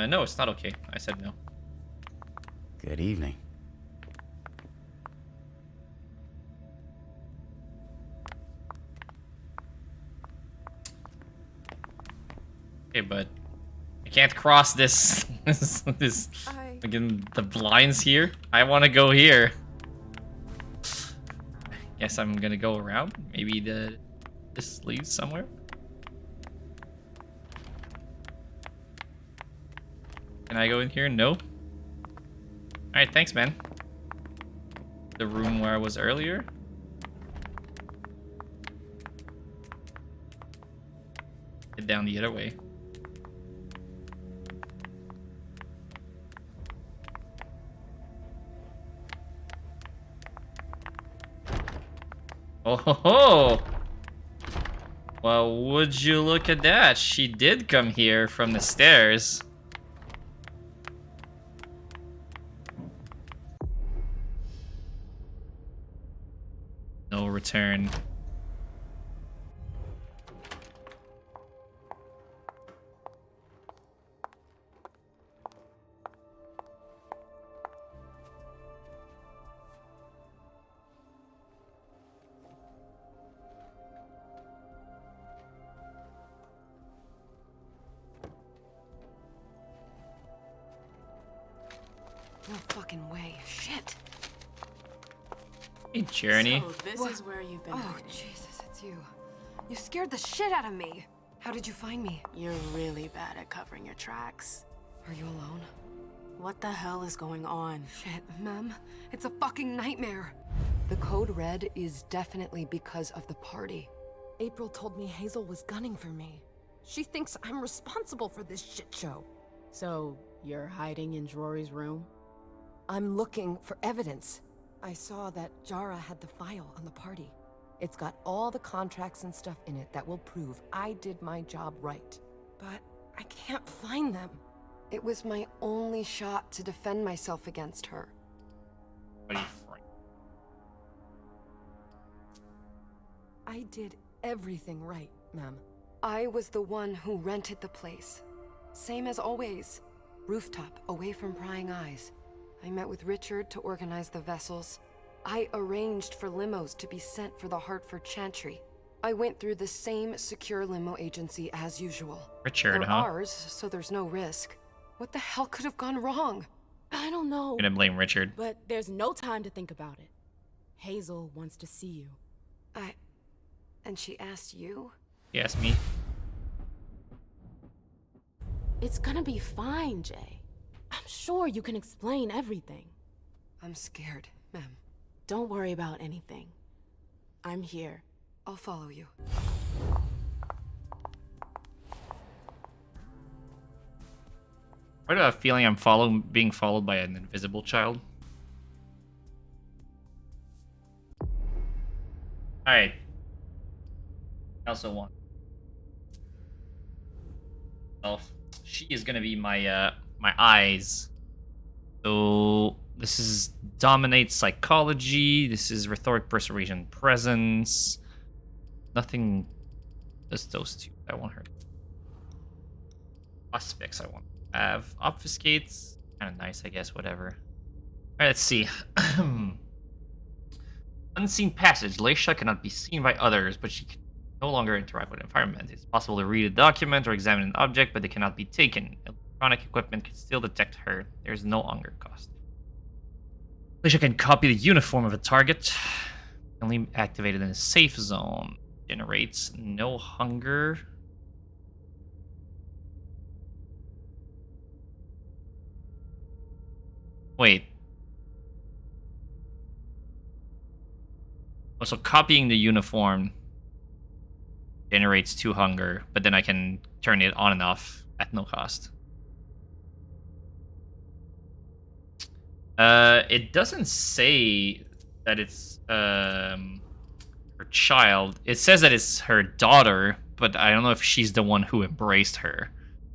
[SPEAKER 1] No, it's not okay. I said no.
[SPEAKER 17] Good evening.
[SPEAKER 1] Okay, but I can't cross this. Again, the blinds here. I want to go here. Guess I'm gonna go around. Maybe this leads somewhere. Can I go in here? No. Alright, thanks, man. The room where I was earlier. Head down the other way. Oh ho ho! Well, would you look at that? She did come here from the stairs. No return.
[SPEAKER 5] No fucking way. Shit.
[SPEAKER 1] Hey, Journey.
[SPEAKER 14] So this is where you've been hiding.
[SPEAKER 5] Jesus, it's you. You scared the shit out of me. How did you find me?
[SPEAKER 14] You're really bad at covering your tracks.
[SPEAKER 5] Are you alone?
[SPEAKER 14] What the hell is going on?
[SPEAKER 5] Shit, Mem. It's a fucking nightmare. The code red is definitely because of the party. April told me Hazel was gunning for me. She thinks I'm responsible for this shit show.
[SPEAKER 14] So, you're hiding in Rory's room?
[SPEAKER 5] I'm looking for evidence. I saw that Jara had the file on the party. It's got all the contracts and stuff in it that will prove I did my job right. But I can't find them. It was my only shot to defend myself against her.
[SPEAKER 1] What are you afraid?
[SPEAKER 5] I did everything right, Mem. I was the one who rented the place. Same as always. Rooftop, away from prying eyes. I met with Richard to organize the vessels. I arranged for limos to be sent for the Hartford Chantry. I went through the same secure limo agency as usual.
[SPEAKER 1] Richard,
[SPEAKER 5] They're
[SPEAKER 1] huh?
[SPEAKER 5] ours, so there's no risk. What the hell could have gone wrong?
[SPEAKER 14] I don't know.
[SPEAKER 1] I'm gonna blame Richard.
[SPEAKER 14] But there's no time to think about it. Hazel wants to see you.
[SPEAKER 5] And she asked you?
[SPEAKER 1] He asked me.
[SPEAKER 14] It's gonna be fine, Jay. I'm sure you can explain everything.
[SPEAKER 5] I'm scared, ma'am.
[SPEAKER 14] Don't worry about anything. I'm here.
[SPEAKER 5] I'll follow you.
[SPEAKER 1] I have a feeling I'm being followed by an invisible child. Alright. I also want she is gonna be my my eyes. So this is dominate psychology. This is rhetoric, persuasion, presence. Nothing. Just those two. I want her. Aspects I want to have. Obfuscates. Kind of nice, I guess. Whatever. Alright, let's see. Unseen passage. Leisha cannot be seen by others, but she can no longer interact with the environment. It's possible to read a document or examine an object, but they cannot be taken. Electronic equipment can still detect her. There's no hunger cost. Leisha can copy the uniform of a target. Only activated in a safe zone. Generates no hunger. Wait. Oh, so copying the uniform generates 2 hunger, but then I can turn it on and off at no cost. It doesn't say that it's her child. It says that it's her daughter, but I don't know if she's the one who embraced her.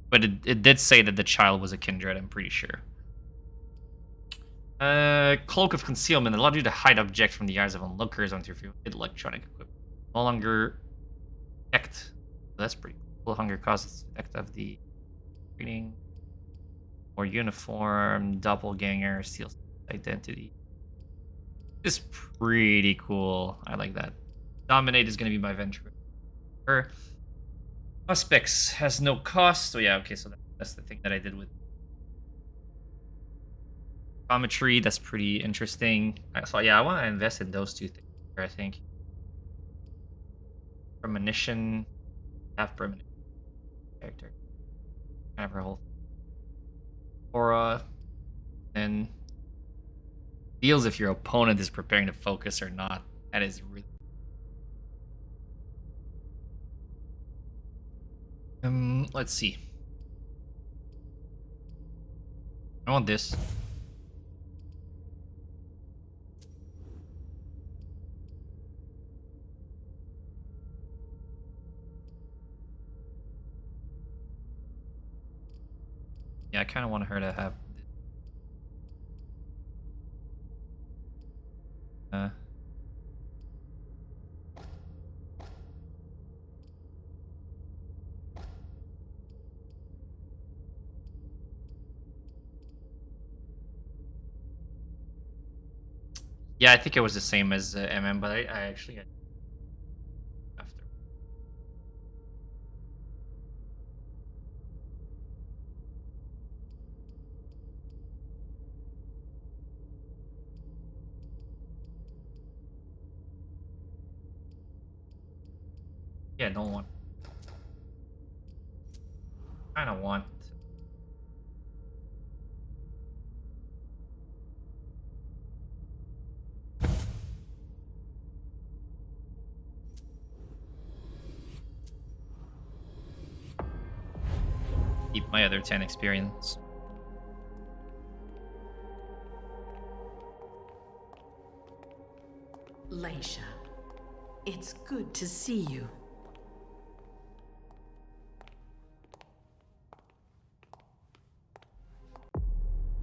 [SPEAKER 1] But it did say that the child was a kindred, I'm pretty sure. Cloak of concealment allowed you to hide objects from the eyes of onlookers onto your electronic equipment. No longer detect. That's pretty cool. Hunger causes detect of the reading. More uniform, doppelganger, steals identity. This is pretty cool. I like that. Dominate is going to be my venture. Aspects has no cost. So yeah, okay, so that's the thing that I did with Geometry. That's pretty interesting. So yeah, I want to invest in those two things here, I think. Premonition. Half premonition. Character. Kind of her whole aura. Then feels if your opponent is preparing to focus or not. That is really let's see. I want this. Yeah, I kind of want her to have yeah, I think it was the same as MM, but I actually after. Yeah, don't want. Kind of want. Keep my other 10 experience.
[SPEAKER 15] Leisha, it's good to see you.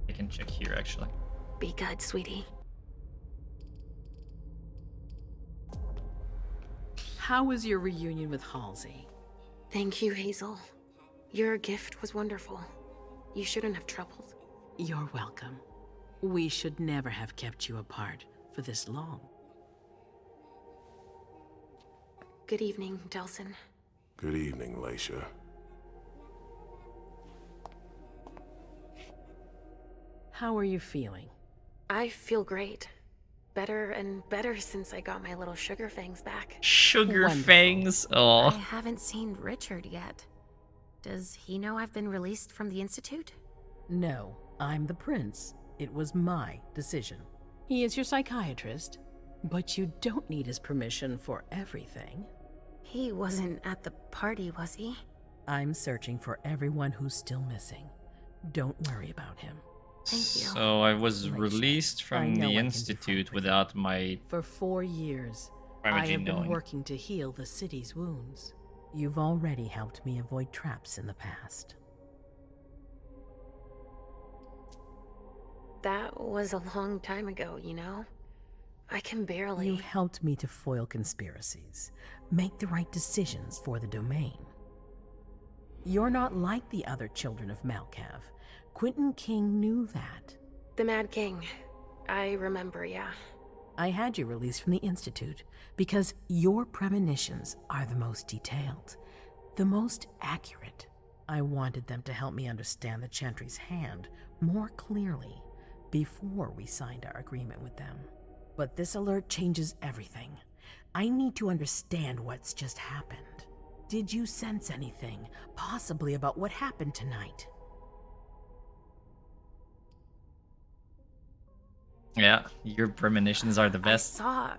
[SPEAKER 1] I can check here, actually.
[SPEAKER 7] Be good, sweetie.
[SPEAKER 15] How was your reunion with Halsey?
[SPEAKER 7] Thank you, Hazel. Your gift was wonderful. You shouldn't have troubled.
[SPEAKER 15] You're welcome. We should never have kept you apart for this long.
[SPEAKER 7] Good evening, Delsin.
[SPEAKER 6] Good evening, Laisha.
[SPEAKER 15] How are you feeling?
[SPEAKER 7] I feel great. Better and better since I got my little sugar fangs back.
[SPEAKER 1] Sugar fangs? Oh.
[SPEAKER 7] I haven't seen Richard yet. Does he know I've been released from the Institute?
[SPEAKER 15] No, I'm the prince. It was my decision. He is your psychiatrist, but you don't need his permission for everything.
[SPEAKER 7] He wasn't at the party, was he?
[SPEAKER 15] I'm searching for everyone who's still missing. Don't worry about him.
[SPEAKER 7] Thank you.
[SPEAKER 1] So I was
[SPEAKER 15] Laisha,
[SPEAKER 1] released
[SPEAKER 15] I
[SPEAKER 1] from
[SPEAKER 15] know
[SPEAKER 1] the
[SPEAKER 15] I can
[SPEAKER 1] Institute without my
[SPEAKER 15] For 4 years, I
[SPEAKER 1] Primogen
[SPEAKER 15] have been
[SPEAKER 1] knowing.
[SPEAKER 15] working to heal the city's wounds. You've already helped me avoid traps in the past.
[SPEAKER 7] That was a long time ago, you know? I can barely...
[SPEAKER 15] You've helped me to foil conspiracies, make the right decisions for the domain. You're not like the other children of Malkav. Quentin King knew that.
[SPEAKER 7] The Mad King. I remember, yeah.
[SPEAKER 15] I had you released from the Institute because your premonitions are the most detailed, the most accurate. I wanted them to help me understand the Chantry's hand more clearly before we signed our agreement with them. But this alert changes everything. I need to understand what's just happened. Did you sense anything, possibly about what happened tonight?
[SPEAKER 1] Yeah, your premonitions are the best.
[SPEAKER 7] I saw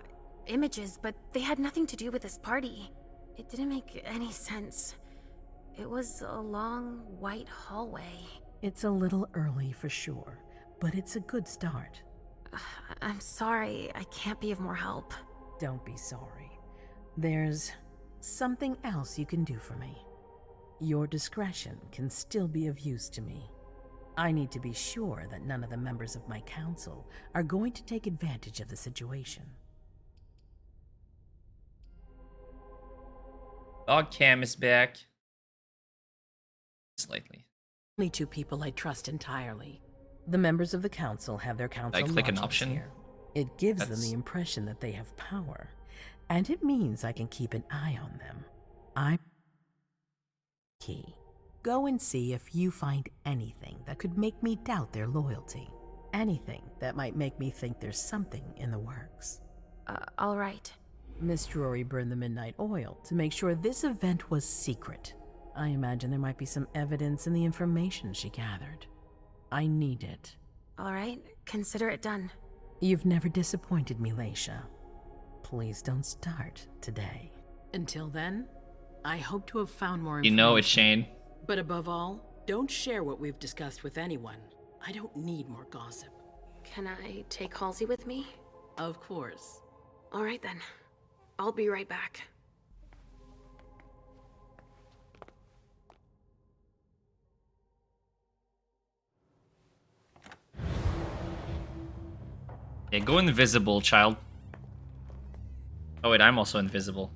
[SPEAKER 7] images, but they had nothing to do with this party. It didn't make any sense. It was a long, white hallway.
[SPEAKER 15] It's a little early for sure, but it's a good start.
[SPEAKER 7] I'm sorry, I can't be of more help.
[SPEAKER 15] Don't be sorry. There's something else you can do for me. Your discretion can still be of use to me. I need to be sure that none of the members of my council are going to take advantage of the situation.
[SPEAKER 1] Dog cam is back. Slightly.
[SPEAKER 15] Only 2 people I trust entirely. The members of the council have their council
[SPEAKER 1] I click an
[SPEAKER 15] lodgings
[SPEAKER 1] option?
[SPEAKER 15] here. It gives them
[SPEAKER 1] That's-
[SPEAKER 15] the impression that they have power, and it means I can keep an eye on them. I'm key. Go and see if you find anything that could make me doubt their loyalty. Anything that might make me think there's something in the works.
[SPEAKER 7] All right.
[SPEAKER 15] Miss Drury burned the midnight oil to make sure this event was secret. I imagine there might be some evidence in the information she gathered. I need it.
[SPEAKER 7] All right, consider it done.
[SPEAKER 15] You've never disappointed me, Laisha. Please don't start today. Until then, I hope to have found more
[SPEAKER 1] You
[SPEAKER 15] information.
[SPEAKER 1] know it, Shane.
[SPEAKER 15] But above all, don't share what we've discussed with anyone. I don't need more gossip.
[SPEAKER 7] Can I take Halsey with me?
[SPEAKER 15] Of course.
[SPEAKER 7] All right then. I'll be right back.
[SPEAKER 1] Yeah, go invisible, child. Oh wait, I'm also invisible.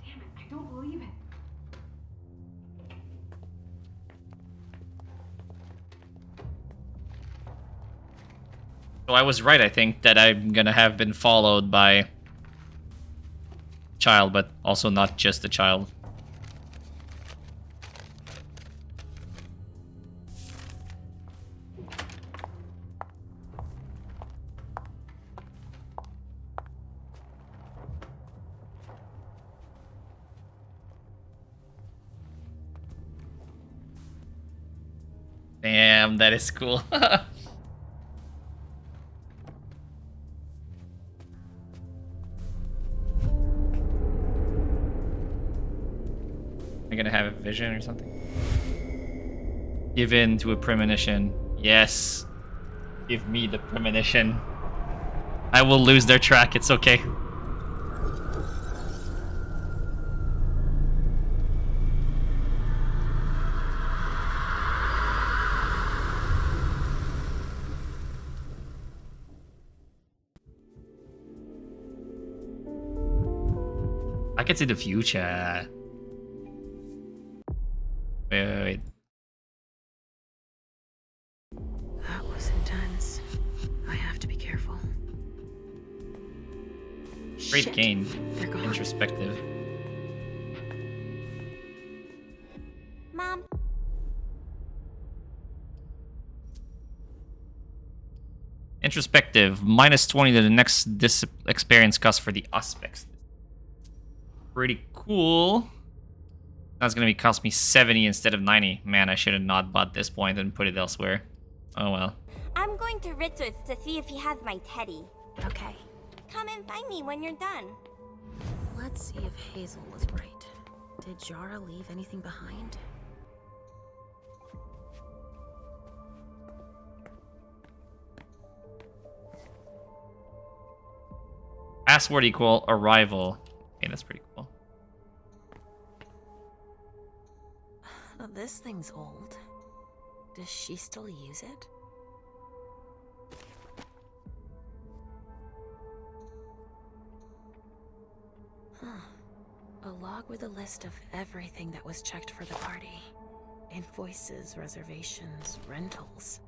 [SPEAKER 7] Damn it, I don't believe it.
[SPEAKER 1] So I was right, I think, that I'm gonna have been followed by child, but also not just a child. Damn, that is cool. Am I gonna have a vision or something? Give in to a premonition. Yes. Give me the premonition. I will lose their track, it's okay. I can see the future. Wait. Great
[SPEAKER 7] Shit.
[SPEAKER 1] gain.
[SPEAKER 7] They're gone.
[SPEAKER 1] Introspective.
[SPEAKER 3] Mom,
[SPEAKER 1] Introspective. -20 to the next experience cost for the aspects. Pretty cool. That's gonna cost me 70 instead of 90. Man, I should have not bought this point and put it elsewhere. Oh well.
[SPEAKER 3] I'm going to Richard's to see if he has my teddy.
[SPEAKER 7] Okay.
[SPEAKER 3] Come and find me when you're done.
[SPEAKER 7] Let's see if Hazel was right. Did Jara leave anything behind?
[SPEAKER 1] Password equal arrival. Okay, that's pretty cool.
[SPEAKER 7] This thing's old. Does she still use it? Huh. A log with a list of everything that was checked for the party. Invoices, reservations, rentals.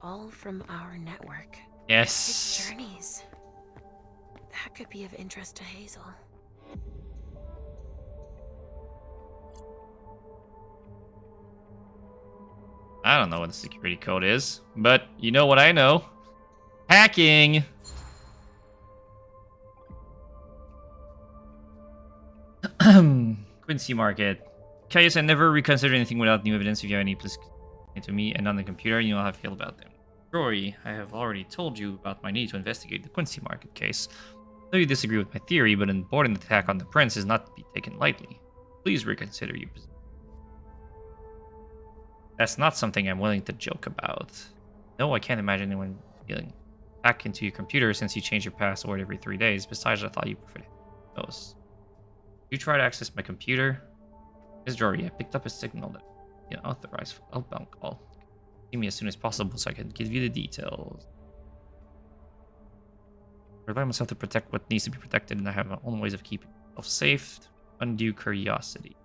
[SPEAKER 7] All from our network.
[SPEAKER 1] Yes.
[SPEAKER 7] It's journeys. That could be of interest to Hazel.
[SPEAKER 1] I don't know what the security code is, but you know what I know. Hacking! Quincy Market. Caius, I never reconsider anything without new evidence. If you have any, please communicate to me and on the computer, you know how I feel about them. Rory, I have already told you about my need to investigate the Quincy Market case. I know you disagree with my theory, but an important attack on the prince is not to be taken lightly. Please reconsider your position. That's not something I'm willing to joke about. No, I can't imagine anyone feeling hack into your computer since you change your password every 3 days. Besides, I thought you preferred those. You try to access my computer? Miss Jory, I picked up a signal that you authorized for outbound call. See me as soon as possible so I can give you the details. I rely on myself to protect what needs to be protected, and I have my own ways of keeping myself safe. Undue curiosity.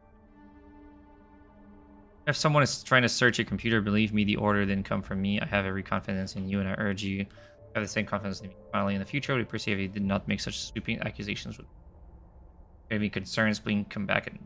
[SPEAKER 1] If someone is trying to search your computer, believe me, the order didn't come from me. I have every confidence in you, and I urge you to have the same confidence in me. Finally, in the future, I would appreciate if you did not make such sweeping accusations. With any concerns, please come back and.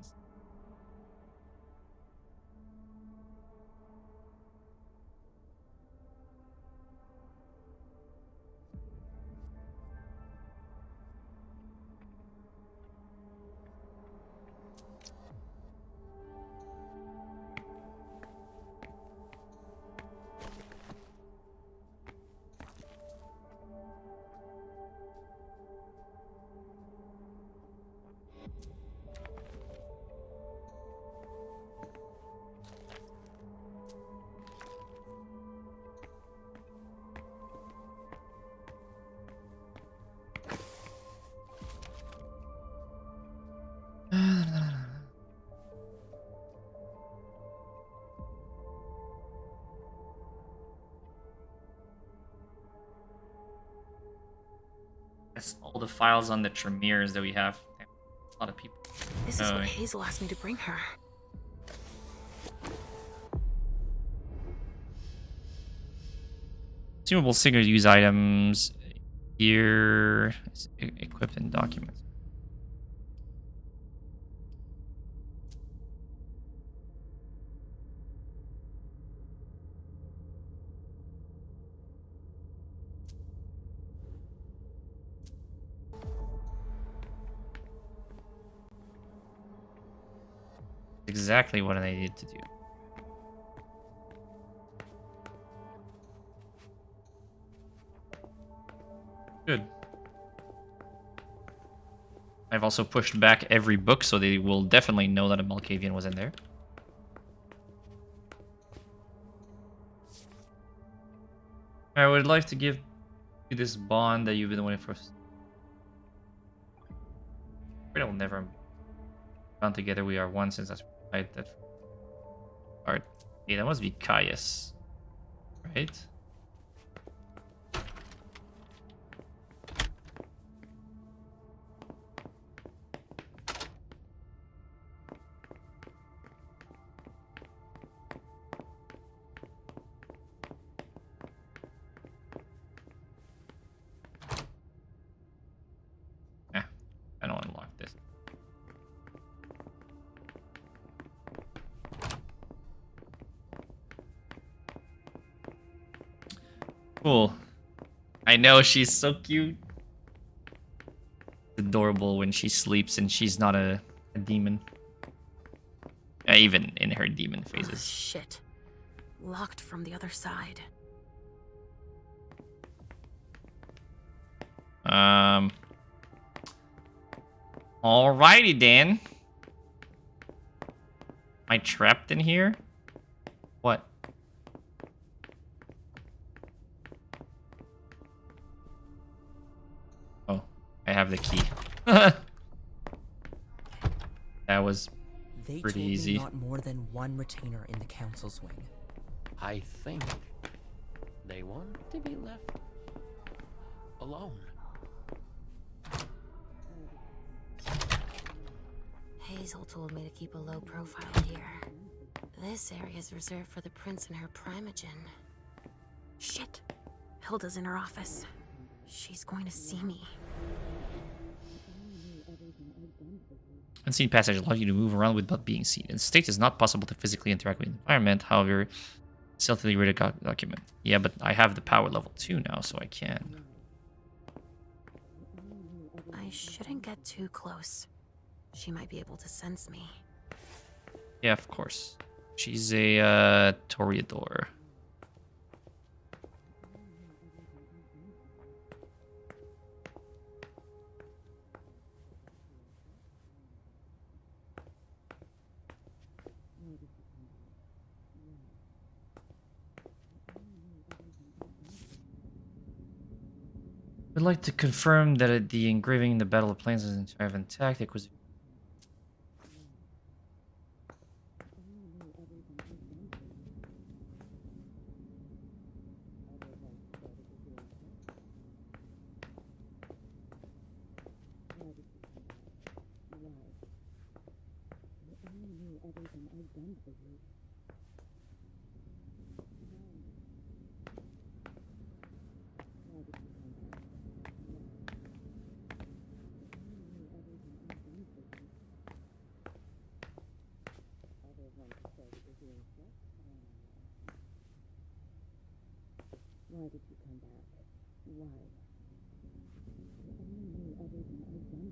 [SPEAKER 1] That's all the files on the Tremors that we have. A lot of people.
[SPEAKER 7] This is what Hazel asked me to bring her.
[SPEAKER 1] Consumable single-use items. Gear. Equipped and documents. Exactly what I needed to do. Good. I've also pushed back every book, so they will definitely know that a Malkavian was in there. I would like to give you this bond that you've been waiting for. We'll never bound together. We are one since that's right. That part. Yeah, that must be Caius, right? Cool. I know, she's so cute. Adorable when she sleeps and she's not a demon. Even in her demon phases.
[SPEAKER 7] Oh, shit. Locked from the other side.
[SPEAKER 1] Alrighty then. Am I trapped in here? What? Oh, I have the key. That was
[SPEAKER 19] They
[SPEAKER 1] pretty
[SPEAKER 19] told
[SPEAKER 1] easy.
[SPEAKER 19] me not more than one retainer in the council's wing.
[SPEAKER 12] I think they want to be left alone.
[SPEAKER 7] Hazel told me to keep a low profile here. This area is reserved for the prince and her primogen. Shit. Hilda's in her office. She's going to see me.
[SPEAKER 1] Unseen passage allows you to move around without being seen. In state, it's not possible to physically interact with the environment. However, stealthily read a document. Yeah, but I have the power level 2 now, so I can.
[SPEAKER 7] I shouldn't get too close. She might be able to sense me.
[SPEAKER 1] Yeah, of course. She's a Toreador. We'd like to confirm that the engraving in the Battle of Plains is entirely intact. It was
[SPEAKER 20] Why did you come back? Why?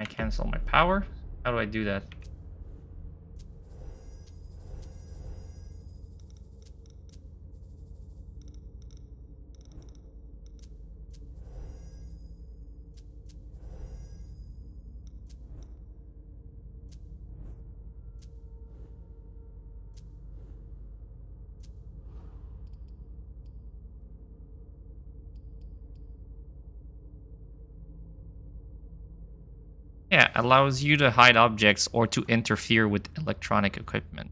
[SPEAKER 1] I cancel my power? How do I do that? Yeah, allows you to hide objects or to interfere with electronic equipment.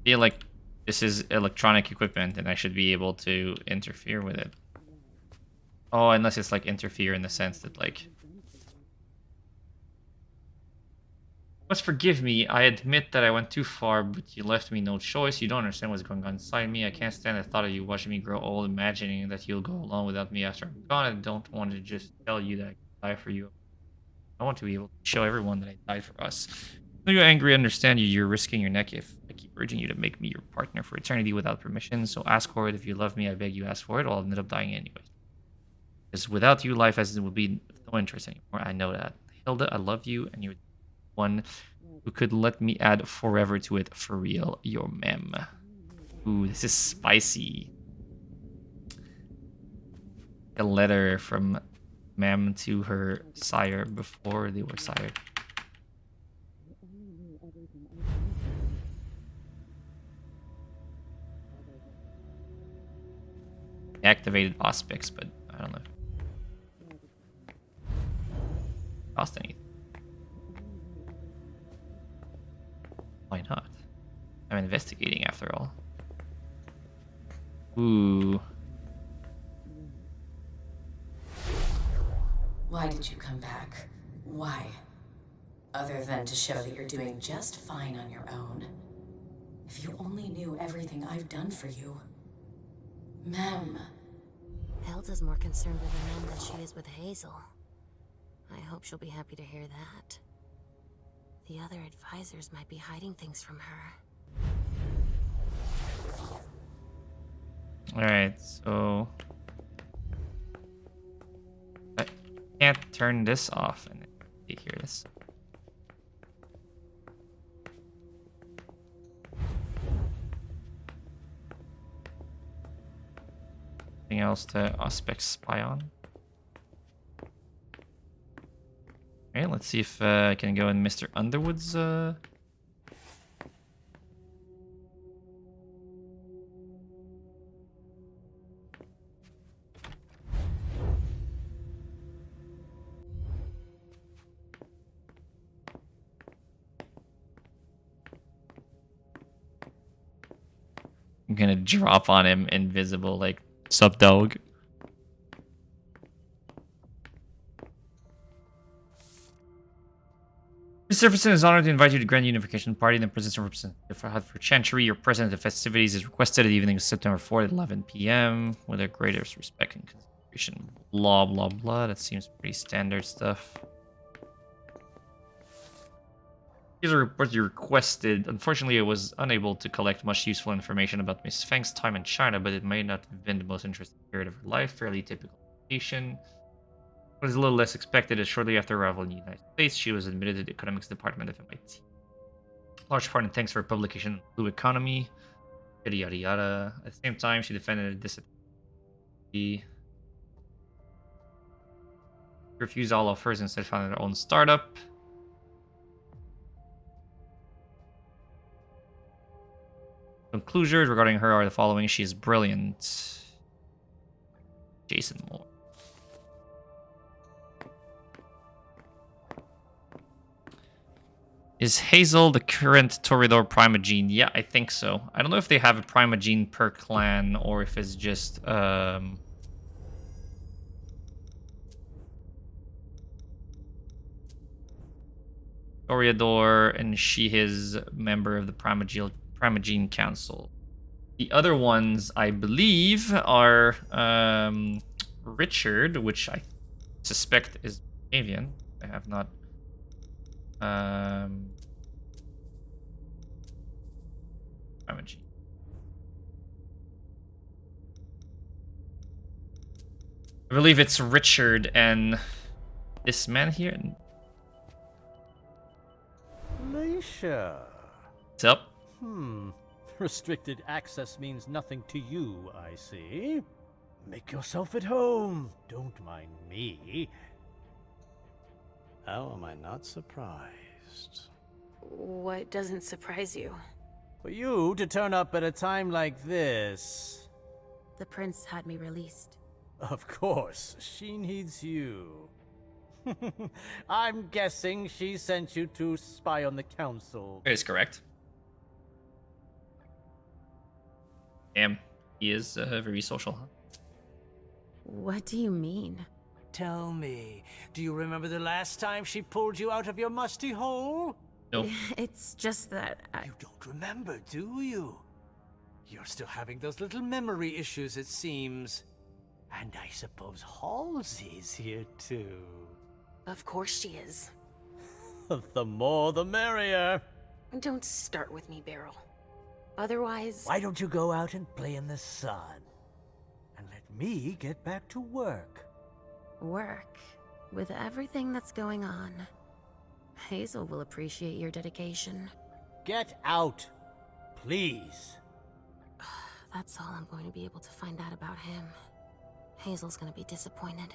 [SPEAKER 1] Feel like this is electronic equipment and I should be able to interfere with it. Oh, unless it's like interfere in the sense that like... Must forgive me, I admit that I went too far, but you left me no choice. You don't understand what's going on inside me. I can't stand the thought of you watching me grow old, imagining that you'll go along without me after I'm gone. I don't want to just tell you that I die for you. I want to be able to show everyone that I died for us. Though you're angry, I understand you. You're risking your neck if I keep urging you to make me your partner for eternity without permission. So ask for it. If you love me, I beg you ask for it, or I'll end up dying anyway. Because without you, life as it would be no interest anymore. I know that. Hilda, I love you, and you're one who could let me add forever to it for real. Your mem. Ooh, this is spicy. A letter from mem to her sire before they were sired. Activated aspects, but I don't know. Cost anything. Why not? I'm investigating after all. Ooh.
[SPEAKER 15] Why did you come back? Why? Other than to show that you're doing just fine on your own. If you only knew everything I've done for you. Mem.
[SPEAKER 7] Hilda's more concerned with the men than she is with Hazel. I hope she'll be happy to hear that. The other advisors might be hiding things from her.
[SPEAKER 1] Alright, so I can't turn this off and hear this. Anything else to Auspex spy on? Okay, let's see if I can go in Mr. Underwood's I'm gonna drop on him invisible, like, sup dog. Mr. Jefferson is honored to invite you to Grand Unification Party in the presence of Representative for Chantry. Your presence at the festivities is requested at the evening of September 4th at 11 p.m. with the greatest respect and consideration. Blah, blah, blah. That seems pretty standard stuff. Here's a report you requested. Unfortunately, I was unable to collect much useful information about Miss Feng's time in China, but it may not have been the most interesting period of her life. Fairly typical nation. What is a little less expected is shortly after arrival in the United States, she was admitted to the economics department of MIT. Large part in thanks for her publication on Blue Economy, yada yada yada. At the same time, she defended this. She refused all offers and instead founded her own startup. Conclusions regarding her are the following: she is brilliant. Jason Moore. Is Hazel the current Toreador Primogene? Yeah, I think so. I don't know if they have a Primogene per clan or if it's just Toreador, and she is a member of the Primogene Council. The other ones, I believe, are Richard, which I suspect is avian. I have not. Primogene. I believe it's Richard and this man here.
[SPEAKER 12] Leisha.
[SPEAKER 1] What's up?
[SPEAKER 12] Restricted access means nothing to you, I see. Make yourself at home. Don't mind me. How am I not surprised?
[SPEAKER 7] What doesn't surprise you?
[SPEAKER 12] For you to turn up at a time like this.
[SPEAKER 7] The prince had me released.
[SPEAKER 12] Of course, she needs you. I'm guessing she sent you to spy on the council.
[SPEAKER 1] That is correct. Damn, he is very social, huh?
[SPEAKER 7] What do you mean?
[SPEAKER 12] Tell me, do you remember the last time she pulled you out of your musty hole?
[SPEAKER 1] No.
[SPEAKER 7] It's just that
[SPEAKER 12] You don't remember, do you? You're still having those little memory issues, it seems. And I suppose Halsey's here too.
[SPEAKER 7] Of course she is.
[SPEAKER 12] The more the merrier.
[SPEAKER 7] Don't start with me, Beryl. Otherwise...
[SPEAKER 12] Why don't you go out and play in the sun? And let me get back to work.
[SPEAKER 7] Work? With everything that's going on. Hazel will appreciate your dedication.
[SPEAKER 12] Get out, please.
[SPEAKER 7] That's all I'm going to be able to find out about him. Hazel's gonna be disappointed.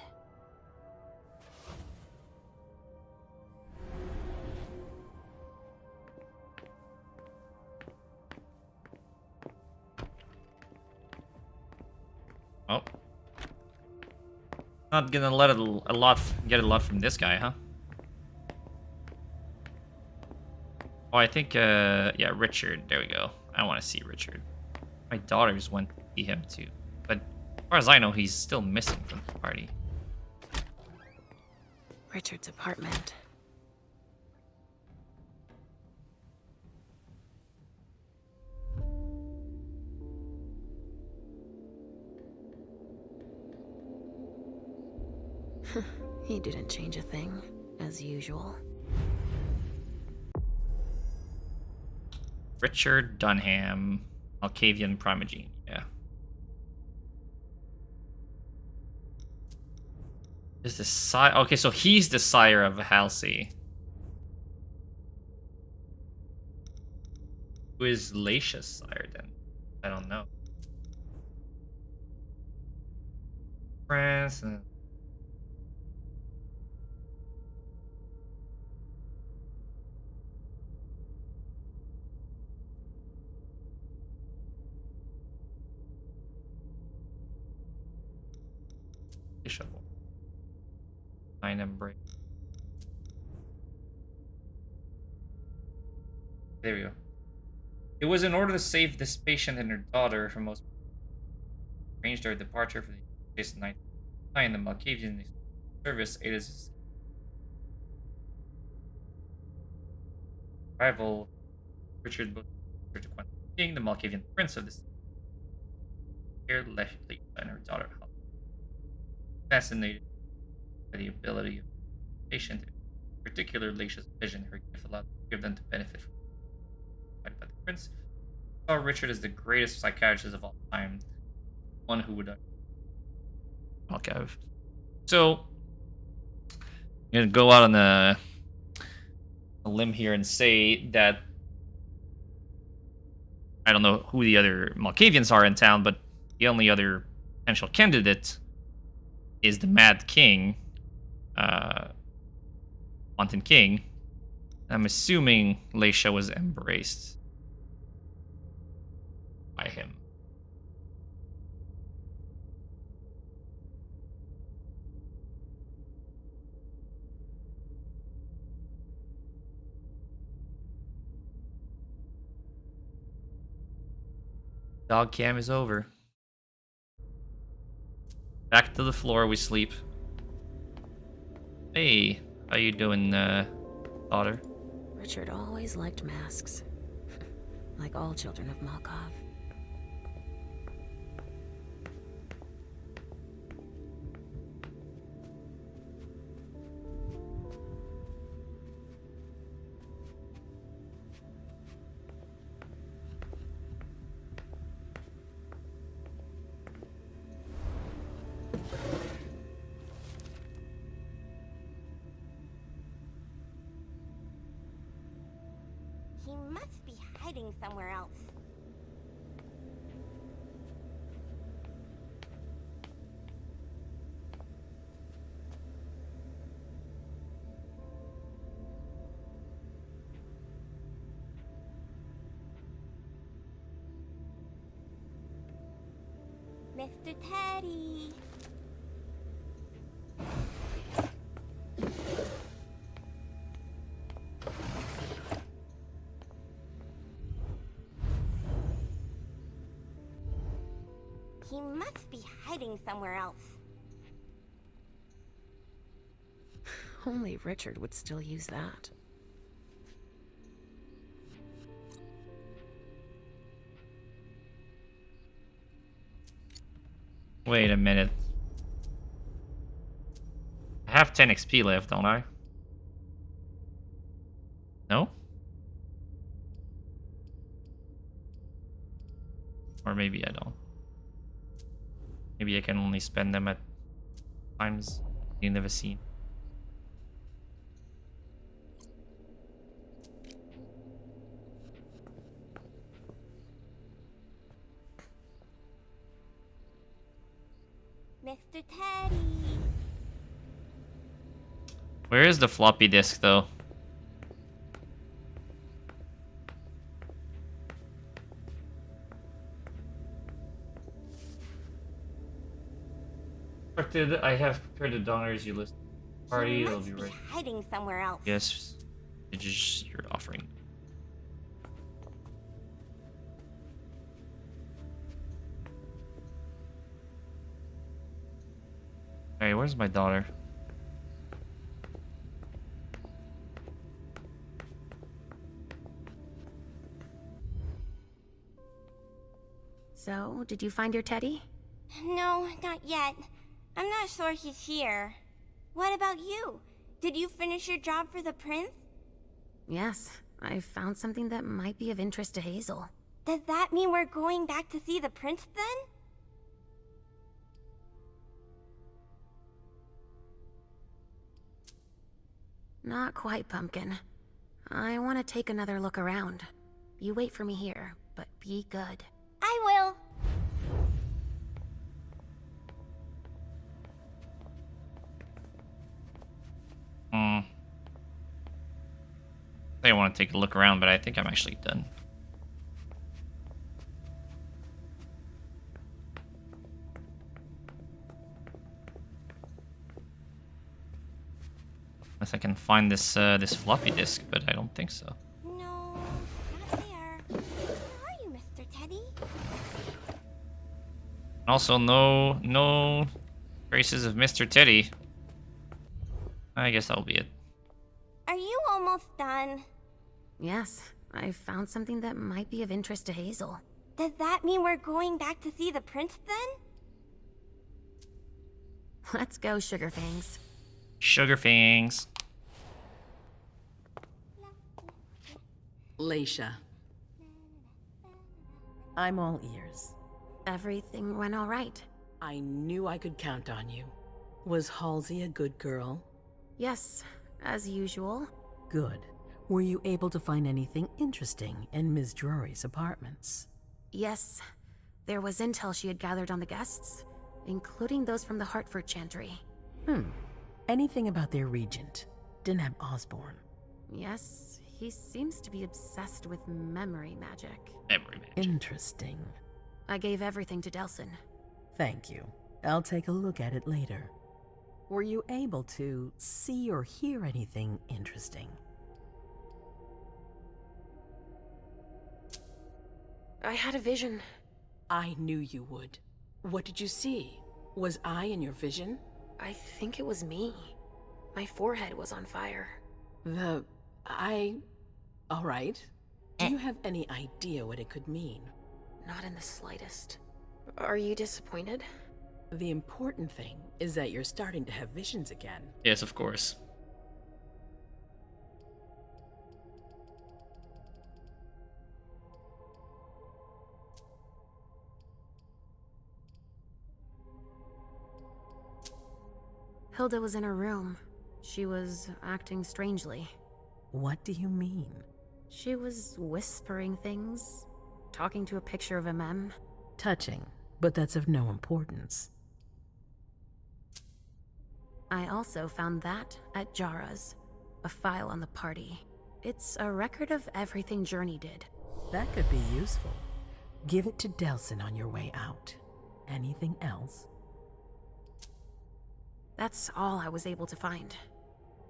[SPEAKER 1] Oh. Not gonna let get a lot from this guy, huh? Oh, I think, yeah, Richard. There we go. I want to see Richard. My daughters went to see him too. But as far as I know, he's still missing from the party.
[SPEAKER 7] Richard's apartment. He didn't change a thing, as usual.
[SPEAKER 1] Richard Dunham, Alcavian Primogene, yeah. Is the sire? Okay, so he's the sire of Halsey. Who is Laisha's sire then? I don't know. France and shovel. Nine and break. There we go. It was in order to save this patient and her daughter from most arranged their departure for the case in 1909. The Malkavian service aided his rival Richard to King, the Malkavian prince of this here left and her daughter fascinated by the ability of the patient, particularly Laisha's vision. Her gift allowed them to benefit from by the prince. Saw Richard as the greatest psychiatrist of all time, one who would Malkav. So I'm gonna go out on a limb here and say that I don't know who the other Malkavians are in town, but the only other potential candidate is the Mad King, Wanton King. I'm assuming Laisha was embraced by him. Dog cam is over. Back to the floor we sleep. Hey, how you doing, daughter?
[SPEAKER 7] Richard always liked masks. Like all children of Malkav.
[SPEAKER 3] He must be hiding somewhere else. Mr. Teddy. He must be hiding somewhere else.
[SPEAKER 7] Only Richard would still use that.
[SPEAKER 1] Wait a minute. I have 10 XP left, don't I? No? Or maybe I don't. Maybe I can only spend them at times in the scene.
[SPEAKER 3] Mr. Teddy.
[SPEAKER 1] Where is the floppy disk, though? I have prepared the donors you list. Party, it'll be right.
[SPEAKER 3] Hiding somewhere else.
[SPEAKER 1] Yes, it's just your offering. Hey, where's my daughter?
[SPEAKER 7] So, did you find your Teddy?
[SPEAKER 3] No, not yet. I'm not sure he's here. What about you? Did you finish your job for the prince?
[SPEAKER 7] Yes, I found something that might be of interest to Hazel.
[SPEAKER 3] Does that mean we're going back to see the prince then?
[SPEAKER 7] Not quite, Pumpkin. I want to take another look around. You wait for me here, but be good.
[SPEAKER 3] I will.
[SPEAKER 1] I want to take a look around, but I think I'm actually done. Unless I can find this this floppy disk, but I don't think so.
[SPEAKER 3] No, not there. Where are you, Mr. Teddy?
[SPEAKER 1] Also, no traces of Mr. Teddy. I guess that'll be it.
[SPEAKER 3] Are you almost done?
[SPEAKER 7] Yes, I found something that might be of interest to Hazel.
[SPEAKER 3] Does that mean we're going back to see the prince then?
[SPEAKER 7] Let's go, Sugarfangs.
[SPEAKER 1] Sugarfangs.
[SPEAKER 15] Leisha. I'm all ears.
[SPEAKER 7] Everything went all right.
[SPEAKER 15] I knew I could count on you. Was Halsey a good girl?
[SPEAKER 7] Yes, as usual.
[SPEAKER 15] Good. Were you able to find anything interesting in Ms. Drury's apartments?
[SPEAKER 7] Yes, there was intel she had gathered on the guests, including those from the Hartford Chantry.
[SPEAKER 15] Anything about their regent, Deneb Osborne?
[SPEAKER 7] Yes, he seems to be obsessed with memory magic.
[SPEAKER 1] Memory magic.
[SPEAKER 15] Interesting.
[SPEAKER 7] I gave everything to Delsin.
[SPEAKER 15] Thank you. I'll take a look at it later. Were you able to see or hear anything interesting?
[SPEAKER 7] I had a vision.
[SPEAKER 15] I knew you would. What did you see? Was I in your vision?
[SPEAKER 7] I think it was me. My forehead was on fire.
[SPEAKER 15] All right. Do you have any idea what it could mean?
[SPEAKER 7] Not in the slightest. Are you disappointed?
[SPEAKER 15] The important thing is that you're starting to have visions again.
[SPEAKER 1] Yes, of course.
[SPEAKER 7] Hilda was in her room. She was acting strangely.
[SPEAKER 15] What do you mean?
[SPEAKER 7] She was whispering things, talking to a picture of a mem.
[SPEAKER 15] Touching, but that's of no importance.
[SPEAKER 7] I also found that at Jara's, a file on the party. It's a record of everything Journey did.
[SPEAKER 15] That could be useful. Give it to Delsin on your way out. Anything else?
[SPEAKER 7] That's all I was able to find.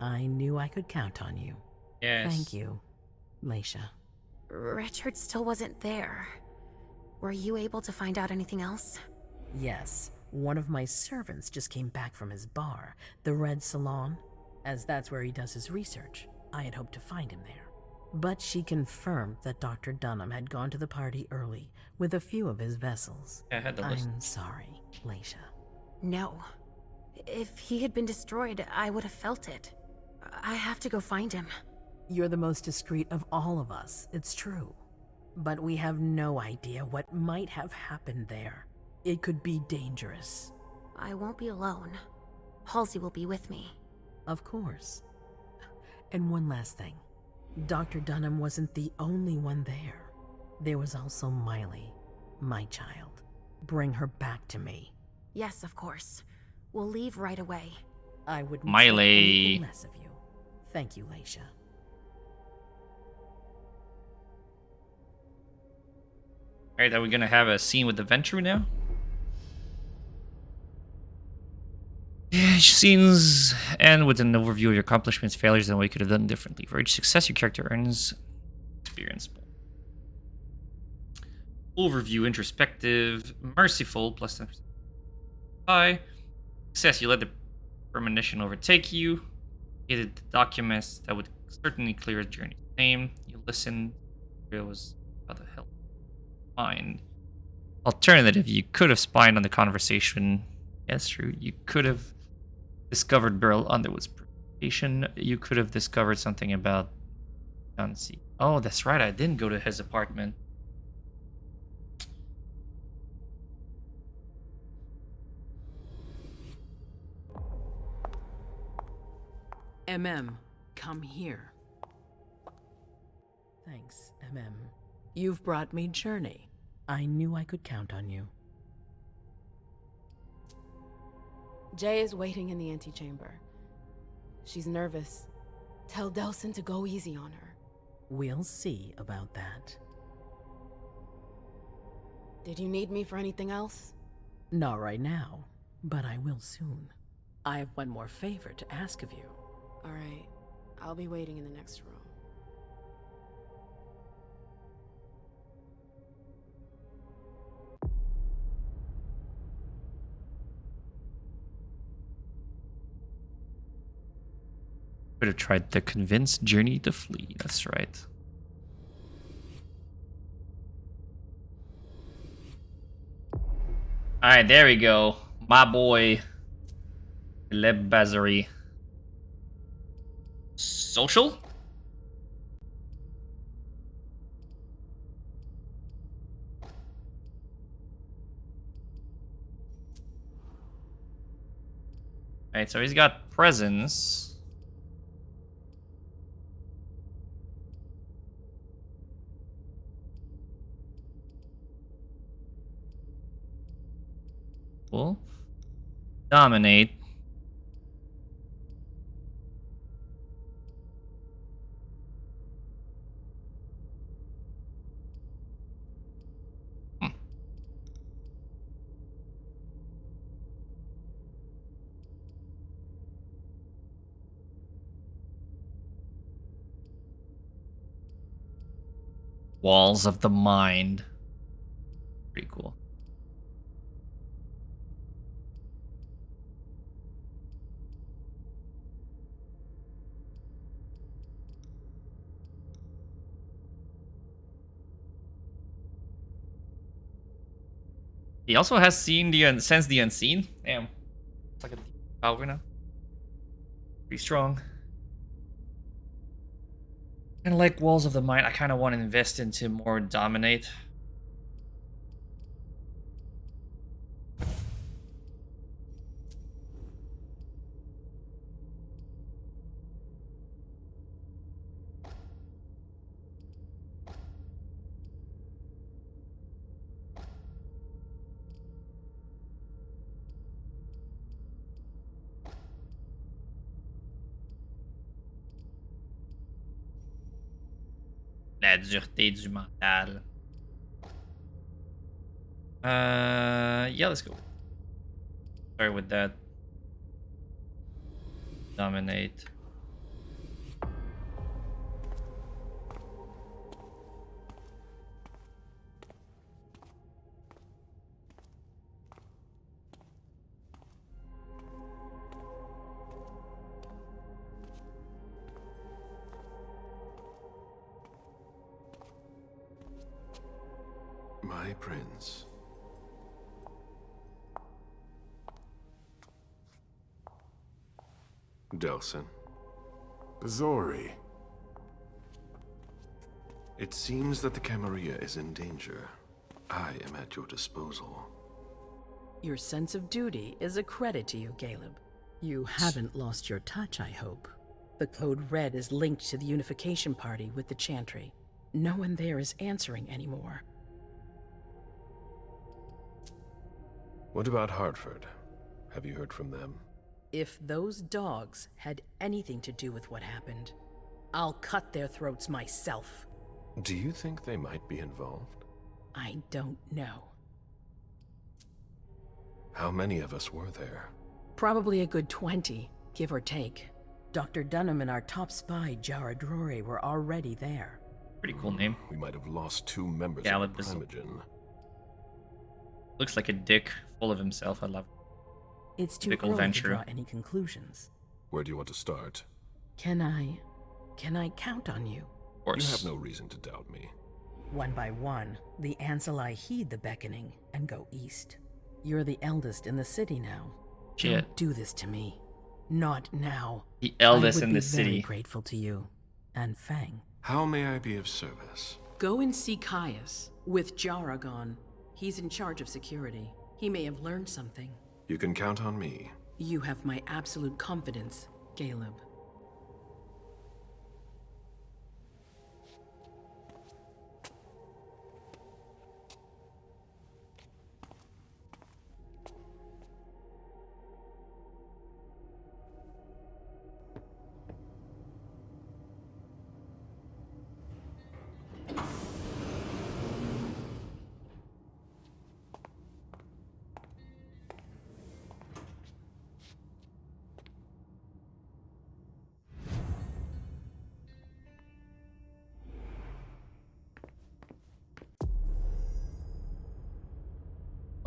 [SPEAKER 15] I knew I could count on you.
[SPEAKER 1] Yes.
[SPEAKER 15] Thank you, Leisha.
[SPEAKER 7] Richard still wasn't there. Were you able to find out anything else?
[SPEAKER 15] Yes. One of my servants just came back from his bar, the Red Salon. As that's where he does his research, I had hoped to find him there. But she confirmed that Dr. Dunham had gone to the party early with a few of his vessels.
[SPEAKER 1] I had the list.
[SPEAKER 15] I'm sorry, Leisha.
[SPEAKER 7] No. If he had been destroyed, I would have felt it. I have to go find him.
[SPEAKER 15] You're the most discreet of all of us, it's true. But we have no idea what might have happened there. It could be dangerous.
[SPEAKER 7] I won't be alone. Halsey will be with me.
[SPEAKER 15] Of course. And one last thing. Dr. Dunham wasn't the only one there. There was also Miley, my child. Bring her back to me.
[SPEAKER 7] Yes, of course. We'll leave right away.
[SPEAKER 15] I wouldn't
[SPEAKER 1] Miley.
[SPEAKER 15] expect anything less of you. Thank you, Leisha.
[SPEAKER 1] Alright, are we gonna have a scene with the Ventru now? Scenes end with an overview of your accomplishments, failures, and what you could have done differently. For each success, your character earns experience. Overview, introspective, merciful, plus 10%. High. Success, you let the premonition overtake you. Created the documents that would certainly clear a journey's name. You listen. It was how the hell. Fine. Alternative, you could have spied on the conversation. Yes, true. You could have discovered Beryl Underwood's presentation. You could have discovered something about Nancy. Oh, that's right. I didn't go to his apartment.
[SPEAKER 15] Come here. Thanks, MM. You've brought me Journey. I knew I could count on you.
[SPEAKER 14] Jay is waiting in the antechamber. She's nervous. Tell Delsin to go easy on her.
[SPEAKER 15] We'll see about that.
[SPEAKER 14] Did you need me for anything else?
[SPEAKER 15] Not right now, but I will soon. I have one more favor to ask of you.
[SPEAKER 14] All right. I'll be waiting in the next room.
[SPEAKER 1] Could have tried the convince Journey to flee. That's right. Alright, there we go. My boy, Leb Bazari. Social? Alright, so he's got presents. Cool. Dominate. Walls of the Mind. Pretty cool. He also has seen the sensed the unseen. Damn, it's like a power now. Pretty strong. Kind of like Walls of the Mind. I kind of want to invest into more Dominate. La dureté du mental. Yeah, let's go. Start with that. Dominate.
[SPEAKER 6] My prince. Delsin.
[SPEAKER 21] Bazori.
[SPEAKER 6] It seems that the Camarilla is in danger. I am at your disposal.
[SPEAKER 15] Your sense of duty is a credit to you, Caleb. You haven't lost your touch, I hope. The Code Red is linked to the Unification Party with the Chantry. No one there is answering anymore.
[SPEAKER 6] What about Hartford? Have you heard from them?
[SPEAKER 15] If those dogs had anything to do with what happened, I'll cut their throats myself.
[SPEAKER 6] Do you think they might be involved?
[SPEAKER 15] I don't know.
[SPEAKER 6] How many of us were there?
[SPEAKER 15] Probably a good 20, give or take. Dr. Dunham and our top spy, Jara Drory, were already there.
[SPEAKER 1] Pretty cool name.
[SPEAKER 6] We might have lost 2 members
[SPEAKER 1] Yeah,
[SPEAKER 6] of the Primogen.
[SPEAKER 1] Looks like a dick full of himself. I love it.
[SPEAKER 15] It's too
[SPEAKER 1] Typical
[SPEAKER 15] early
[SPEAKER 1] venture.
[SPEAKER 15] to draw any conclusions.
[SPEAKER 6] Where do you want to start?
[SPEAKER 15] Can I count on you?
[SPEAKER 1] Of course.
[SPEAKER 6] You have no reason to doubt me.
[SPEAKER 15] One by one, the Ancilai heed the beckoning and go east. You're the eldest in the city now.
[SPEAKER 1] Shit.
[SPEAKER 15] Don't do this to me. Not now.
[SPEAKER 1] The eldest
[SPEAKER 15] I would
[SPEAKER 1] in the
[SPEAKER 15] be very
[SPEAKER 1] city.
[SPEAKER 15] grateful to you. And Fang.
[SPEAKER 6] How may I be of service?
[SPEAKER 15] Go and see Caius with Jaragon. He's in charge of security. He may have learned something.
[SPEAKER 6] You can count on me.
[SPEAKER 15] You have my absolute confidence, Caleb.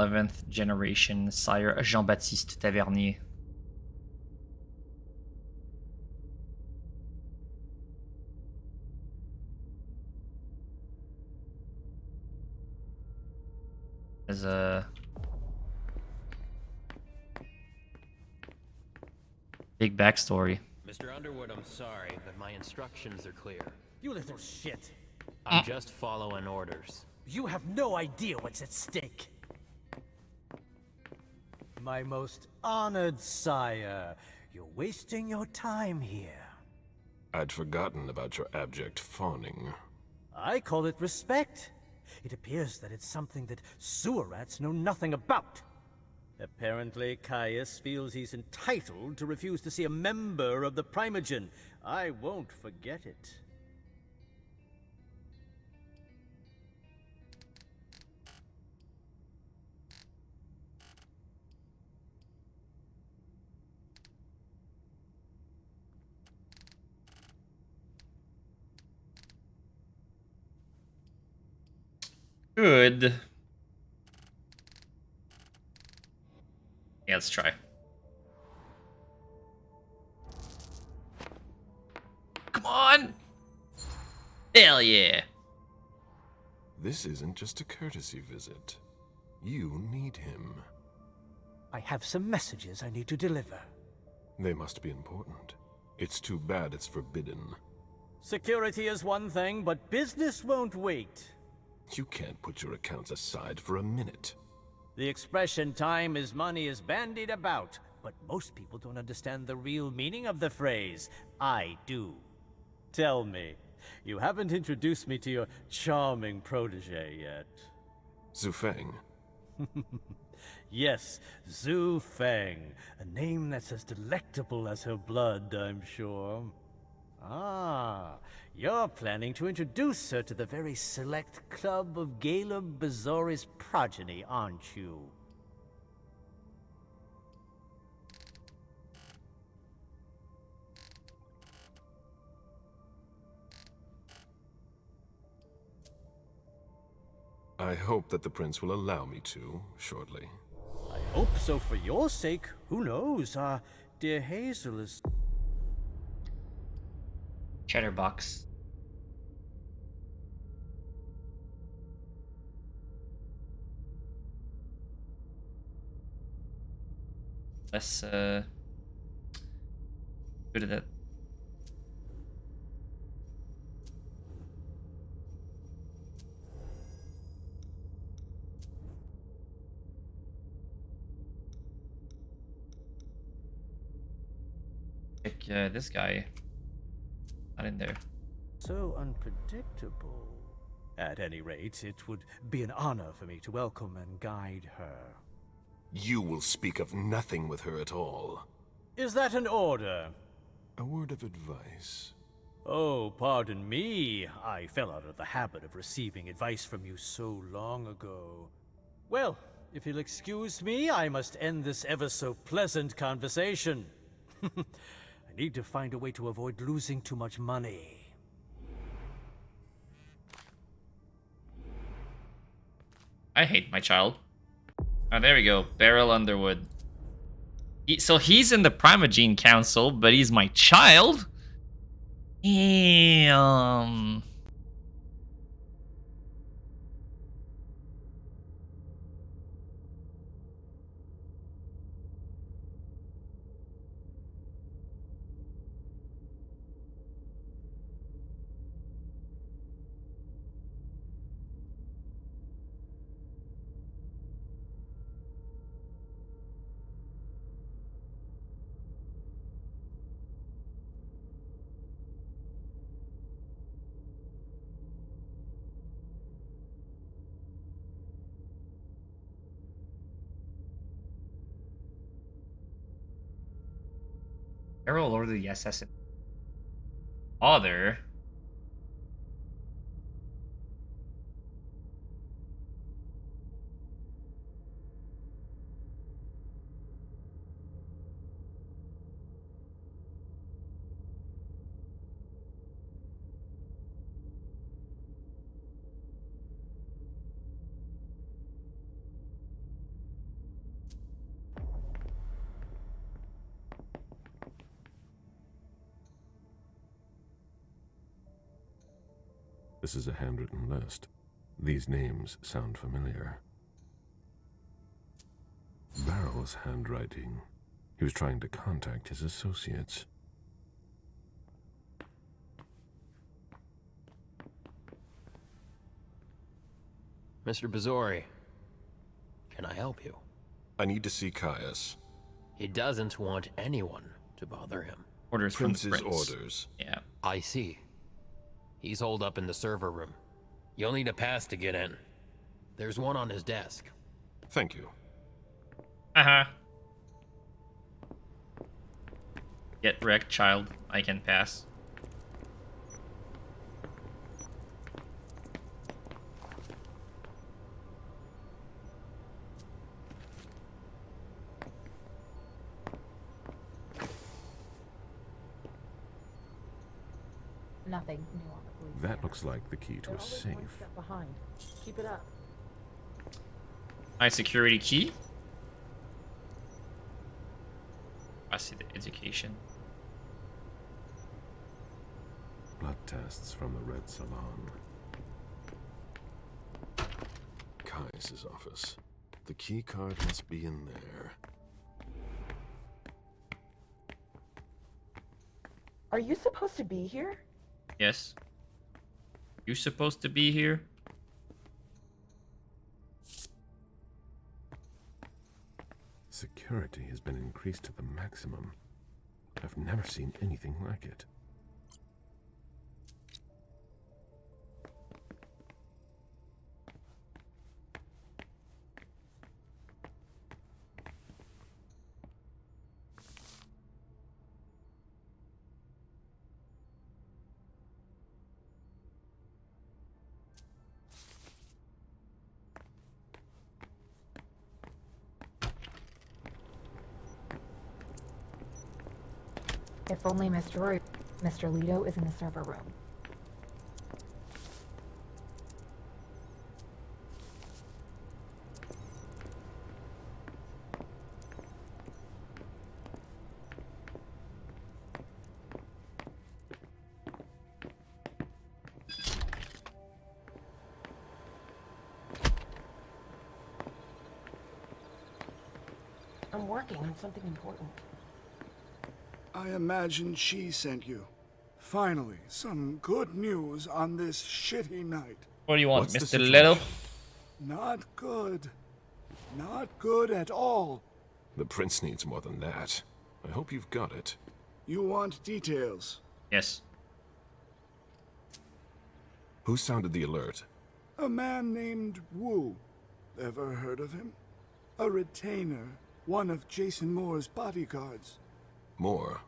[SPEAKER 1] 11th generation, Sire Jean-Baptiste Tavernier. As a big backstory.
[SPEAKER 2] Mr. Underwood, I'm sorry, but my instructions are clear.
[SPEAKER 12] You little shit.
[SPEAKER 2] I'm just following orders.
[SPEAKER 12] You have no idea what's at stake. My most honored sire, you're wasting your time here.
[SPEAKER 6] I'd forgotten about your abject fawning.
[SPEAKER 12] I call it respect. It appears that it's something that sewer rats know nothing about. Apparently, Caius feels he's entitled to refuse to see a member of the Primogen. I won't forget it.
[SPEAKER 1] Good. Yeah, let's try. Come on! Hell yeah!
[SPEAKER 6] This isn't just a courtesy visit. You need him.
[SPEAKER 12] I have some messages I need to deliver.
[SPEAKER 6] They must be important. It's too bad it's forbidden.
[SPEAKER 12] Security is one thing, but business won't wait.
[SPEAKER 6] You can't put your accounts aside for a minute.
[SPEAKER 12] The expression time is money is bandied about, but most people don't understand the real meaning of the phrase. I do. Tell me, you haven't introduced me to your charming protege yet.
[SPEAKER 6] Zhu Feng.
[SPEAKER 12] Yes, Zhu Feng, a name that's as delectable as her blood, I'm sure. Ah, you're planning to introduce her to the very select club of Caleb Bazori's progeny, aren't you?
[SPEAKER 6] I hope that the prince will allow me to, shortly.
[SPEAKER 12] I hope so for your sake. Who knows? Dear Hazel is...
[SPEAKER 1] Chatterbox. Let's go to that. Check this guy. Not in there.
[SPEAKER 12] So unpredictable. At any rate, it would be an honor for me to welcome and guide her.
[SPEAKER 6] You will speak of nothing with her at all.
[SPEAKER 12] Is that an order?
[SPEAKER 6] A word of advice.
[SPEAKER 12] Oh, pardon me. I fell out of the habit of receiving advice from you so long ago. Well, if you'll excuse me, I must end this ever so pleasant conversation. I need to find a way to avoid losing too much money.
[SPEAKER 1] I hate my child. Oh, there we go. Beryl Underwood. So he's in the Primogene Council, but he's my child? Damn. Errol Lord of the Assassin. Father.
[SPEAKER 6] This is a handwritten list. These names sound familiar. Barrow's handwriting. He was trying to contact his associates.
[SPEAKER 2] Mr. Bazori, can I help you?
[SPEAKER 6] I need to see Caius.
[SPEAKER 2] He doesn't want anyone to bother him.
[SPEAKER 1] Orders from the
[SPEAKER 6] Prince's
[SPEAKER 1] prince.
[SPEAKER 6] orders.
[SPEAKER 1] Yeah.
[SPEAKER 2] I see. He's holed up in the server room. You'll need a pass to get in. There's one on his desk.
[SPEAKER 6] Thank you.
[SPEAKER 1] Get wrecked, child. I can pass.
[SPEAKER 8] Nothing new on the police.
[SPEAKER 6] That looks like the key to a safe.
[SPEAKER 8] One step behind. Keep it up.
[SPEAKER 1] High security key. I see the education.
[SPEAKER 6] Blood tests from the Red Salon. Caius's office. The key card must be in there.
[SPEAKER 8] Are you supposed to be here?
[SPEAKER 1] Yes. You supposed to be here?
[SPEAKER 6] Security has been increased to the maximum. I've never seen anything like it.
[SPEAKER 8] If only Mr. Lido is in the server room. I'm working on something important.
[SPEAKER 22] I imagine she sent you. Finally, some good news on this shitty night.
[SPEAKER 1] What do you want, Mr. Little?
[SPEAKER 22] Not good. Not good at all.
[SPEAKER 6] The prince needs more than that. I hope you've got it.
[SPEAKER 22] You want details?
[SPEAKER 1] Yes.
[SPEAKER 6] Who sounded the alert?
[SPEAKER 22] A man named Wu. Ever heard of him? A retainer, one of Jason Moore's bodyguards.
[SPEAKER 6] Moore,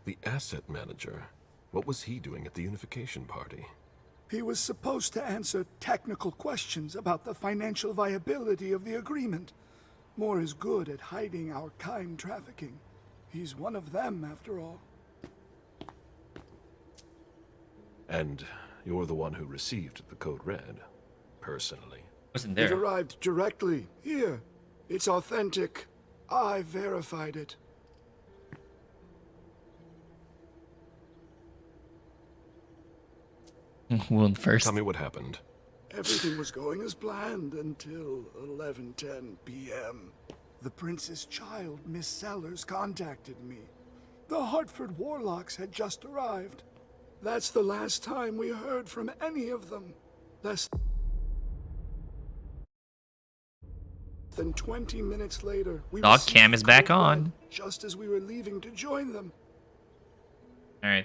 [SPEAKER 6] the asset manager. What was he doing at the unification party?
[SPEAKER 22] He was supposed to answer technical questions about the financial viability of the agreement. Moore is good at hiding our kind trafficking. He's one of them, after all.
[SPEAKER 6] And you're the one who received the code red, personally.
[SPEAKER 1] Wasn't
[SPEAKER 22] It
[SPEAKER 1] there?
[SPEAKER 22] arrived directly here. It's authentic. I verified it.
[SPEAKER 1] Wound first.
[SPEAKER 6] Tell me what happened.
[SPEAKER 22] Everything was going as planned until 11:10 p.m. The prince's child, Miss Sellers, contacted me. The Hartford Warlocks had just arrived. That's the last time we heard from any of them. Less than 20 minutes later, we
[SPEAKER 1] Dog
[SPEAKER 22] received
[SPEAKER 1] cam is back
[SPEAKER 22] code
[SPEAKER 1] on.
[SPEAKER 22] red, just as we were leaving to join them.
[SPEAKER 1] All right.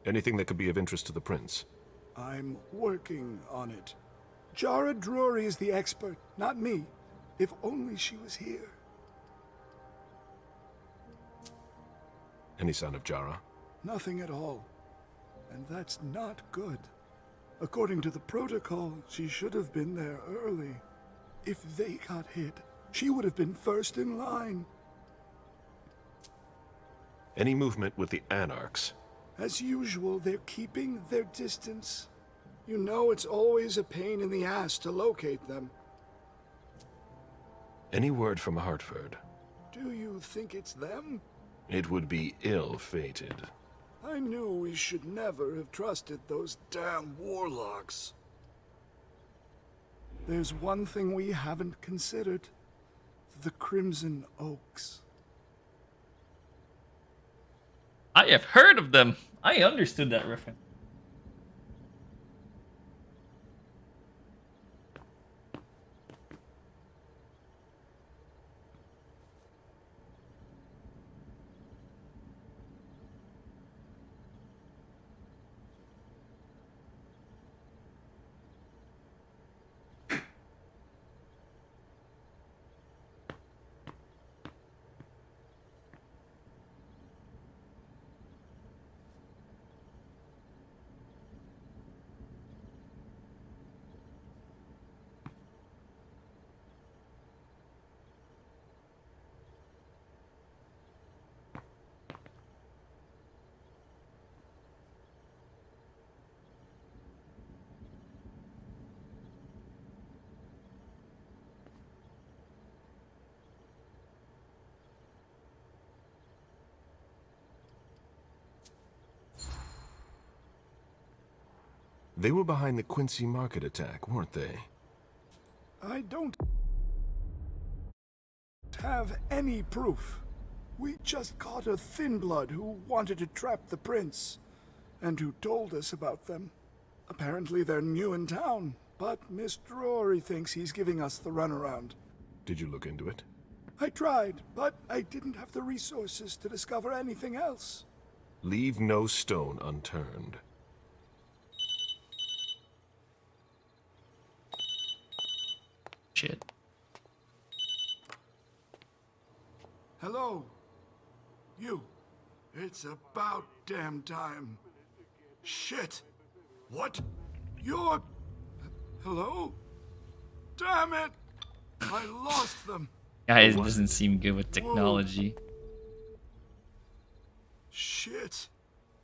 [SPEAKER 6] Anything that could be of interest to the prince?
[SPEAKER 22] I'm working on it. Jara Drury is the expert, not me. If only she was here.
[SPEAKER 6] Any sign of Jara?
[SPEAKER 22] Nothing at all. And that's not good. According to the protocol, she should have been there early. If they got hit, she would have been first in line.
[SPEAKER 6] Any movement with the Anarchs?
[SPEAKER 22] As usual, they're keeping their distance. You know it's always a pain in the ass to locate them.
[SPEAKER 6] Any word from Hartford?
[SPEAKER 22] Do you think it's them?
[SPEAKER 6] It would be ill-fated.
[SPEAKER 22] I knew we should never have trusted those damn warlocks. There's one thing we haven't considered. The Crimson Oaks.
[SPEAKER 1] I have heard of them. I understood that reference.
[SPEAKER 6] They were behind the Quincy Market attack, weren't they?
[SPEAKER 22] I don't have any proof. We just caught a thin blood who wanted to trap the prince, and who told us about them. Apparently they're new in town, but Mr. Rory thinks he's giving us the runaround.
[SPEAKER 6] Did you look into it?
[SPEAKER 22] I tried, but I didn't have the resources to discover anything else.
[SPEAKER 6] Leave no stone unturned.
[SPEAKER 1] Shit.
[SPEAKER 22] Hello? You. It's about damn time. Shit. What? You're... Hello? Damn it! I lost them.
[SPEAKER 1] Guy doesn't seem good with technology.
[SPEAKER 22] Shit.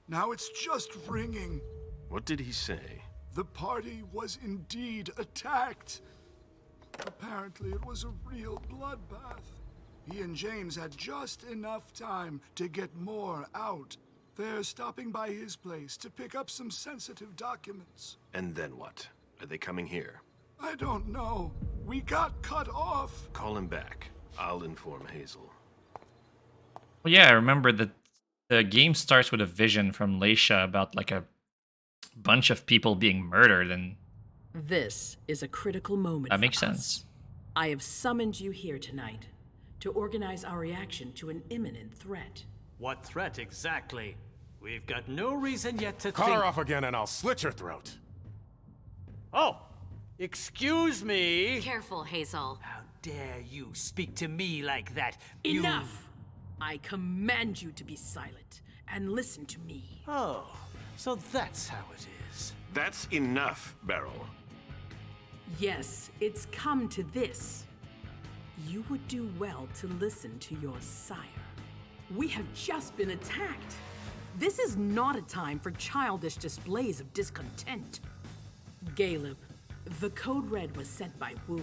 [SPEAKER 22] Now it's just ringing.
[SPEAKER 6] What did he say?
[SPEAKER 22] The party was indeed attacked. Apparently it was a real bloodbath. He and James had just enough time to get more out. They're stopping by his place to pick up some sensitive documents.
[SPEAKER 6] And then what? Are they coming here?
[SPEAKER 22] I don't know. We got cut off.
[SPEAKER 6] Call him back. I'll inform Hazel.
[SPEAKER 1] Well, yeah, I remember that the game starts with a vision from Leisha about like a bunch of people being murdered, and
[SPEAKER 15] this is a critical moment.
[SPEAKER 1] That makes
[SPEAKER 15] for us.
[SPEAKER 1] sense.
[SPEAKER 15] I have summoned you here tonight to organize our reaction to an imminent threat.
[SPEAKER 12] What threat exactly? We've got no reason yet to
[SPEAKER 21] Call
[SPEAKER 12] think...
[SPEAKER 21] her off again and I'll slit your throat.
[SPEAKER 12] Oh, excuse me.
[SPEAKER 18] Careful, Hazel.
[SPEAKER 4] How dare you speak to me like that?
[SPEAKER 15] Enough! I command you to be silent and listen to me.
[SPEAKER 12] Oh, so that's how it is.
[SPEAKER 6] That's enough, Beryl.
[SPEAKER 15] Yes, it's come to this. You would do well to listen to your sire. We have just been attacked. This is not a time for childish displays of discontent. Caleb, the code red was sent by Wu.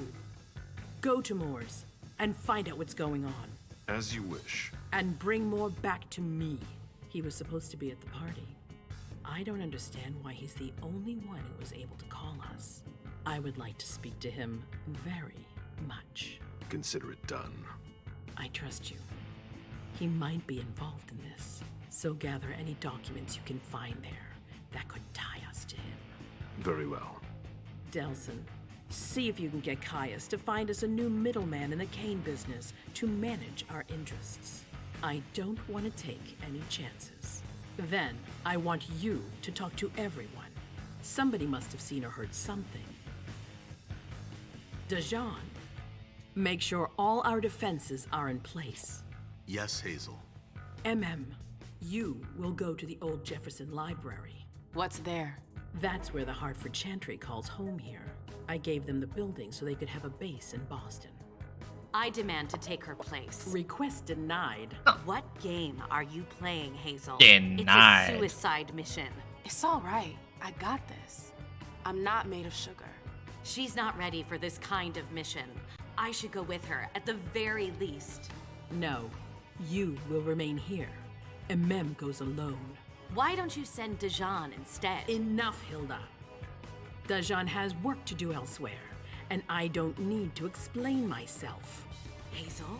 [SPEAKER 15] Go to Moores and find out what's going on.
[SPEAKER 6] As you wish.
[SPEAKER 15] And bring Moore back to me. He was supposed to be at the party. I don't understand why he's the only one who was able to call us. I would like to speak to him very much.
[SPEAKER 6] Consider it done.
[SPEAKER 15] I trust you. He might be involved in this, so gather any documents you can find there that could tie us to him.
[SPEAKER 6] Very well.
[SPEAKER 15] Delson, see if you can get Caius to find us a new middleman in the cane business to manage our interests. I don't want to take any chances. Then, I want you to talk to everyone. Somebody must have seen or heard something. Dejan, make sure all our defenses are in place.
[SPEAKER 11] Yes, Hazel.
[SPEAKER 15] You will go to the old Jefferson Library.
[SPEAKER 16] What's there?
[SPEAKER 15] That's where the Hartford Chantry calls home here. I gave them the building so they could have a base in Boston.
[SPEAKER 18] I demand to take her place.
[SPEAKER 15] Request denied.
[SPEAKER 18] What game are you playing, Hazel?
[SPEAKER 1] Denied.
[SPEAKER 18] It's a suicide mission.
[SPEAKER 14] It's all right. I got this. I'm not made of sugar.
[SPEAKER 18] She's not ready for this kind of mission. I should go with her, at the very least.
[SPEAKER 15] No, you will remain here. Goes alone.
[SPEAKER 10] Why don't you send Dijon instead?
[SPEAKER 11] Enough, Hilda. Dijon has work to do elsewhere, and I don't need to explain myself.
[SPEAKER 10] Hazel,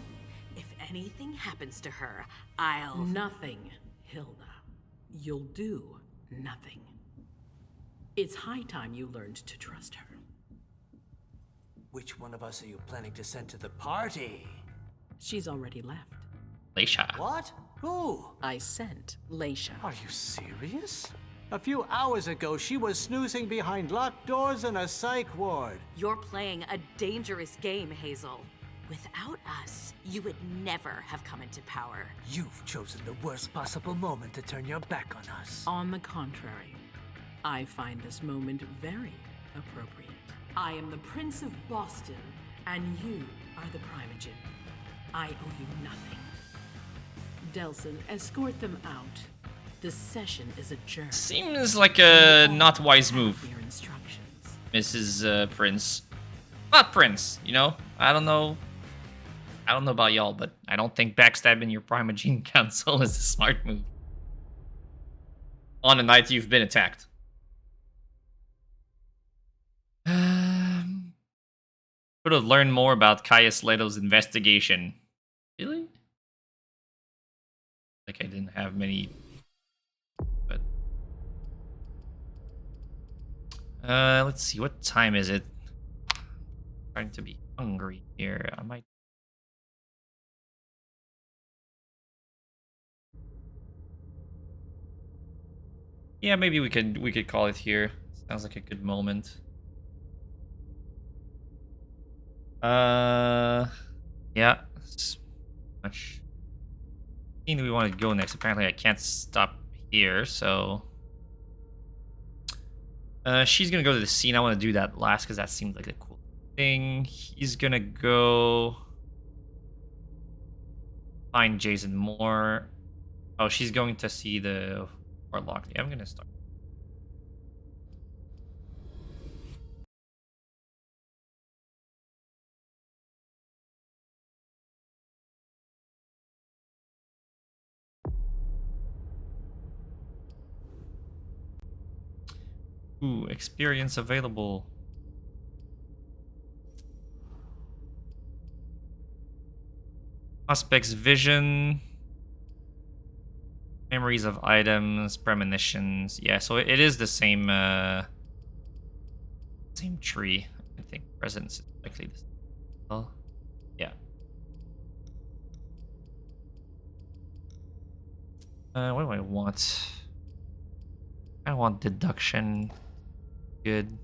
[SPEAKER 10] if anything happens to her, I'll...
[SPEAKER 11] Nothing, Hilda. You'll do nothing. It's high time you learned to trust her.
[SPEAKER 4] Which one of us are you planning to send to the party?
[SPEAKER 11] She's already left.
[SPEAKER 1] Leisha.
[SPEAKER 4] What? Who?
[SPEAKER 11] I sent Leisha.
[SPEAKER 4] Are you serious? A few hours ago, she was snoozing behind locked doors in a psych ward.
[SPEAKER 10] You're playing a dangerous game, Hazel. Without us, you would never have come into power.
[SPEAKER 4] You've chosen the worst possible moment to turn your back on us.
[SPEAKER 11] On the contrary, I find this moment very appropriate. I am the Prince of Boston, and you are the Primogen. I owe you nothing. Delson, escort them out. The session is adjourned.
[SPEAKER 1] Seems like a not wise move,
[SPEAKER 11] Your instructions.
[SPEAKER 1] Mrs. Prince. Not Prince, you know? I don't know about y'all, but I don't think backstabbing your Primogen Council is a smart move. On the night you've been attacked. Could have learned more about Caius Leto's investigation. Really? Like I didn't have many, but let's see, what time is it? Starting to be hungry here. I might. Yeah, maybe we could call it here. Sounds like a good moment. Yeah. Much. Do we want to go next? Apparently, I can't stop here, so she's gonna go to the scene. I want to do that last because that seems like a cool thing. He's gonna go find Jason Moore. Oh, she's going to see the Warlock. Yeah, I'm gonna start. Ooh, experience available. Suspect's vision. Memories of items, premonitions. Yeah, so it is the same same tree. I think presence is likely the same. Oh, yeah. What do I want? I want deduction. Good.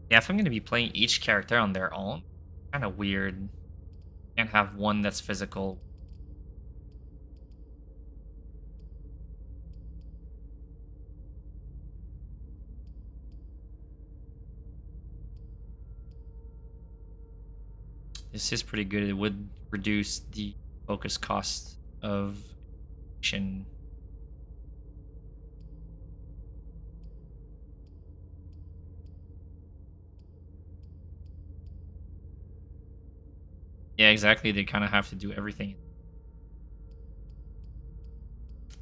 [SPEAKER 1] Yeah, if I'm going to be playing each character on their own, kind of weird. Can't have one that's physical. This is pretty good. It would reduce the focus cost of action. Yeah, exactly. They kind of have to do everything.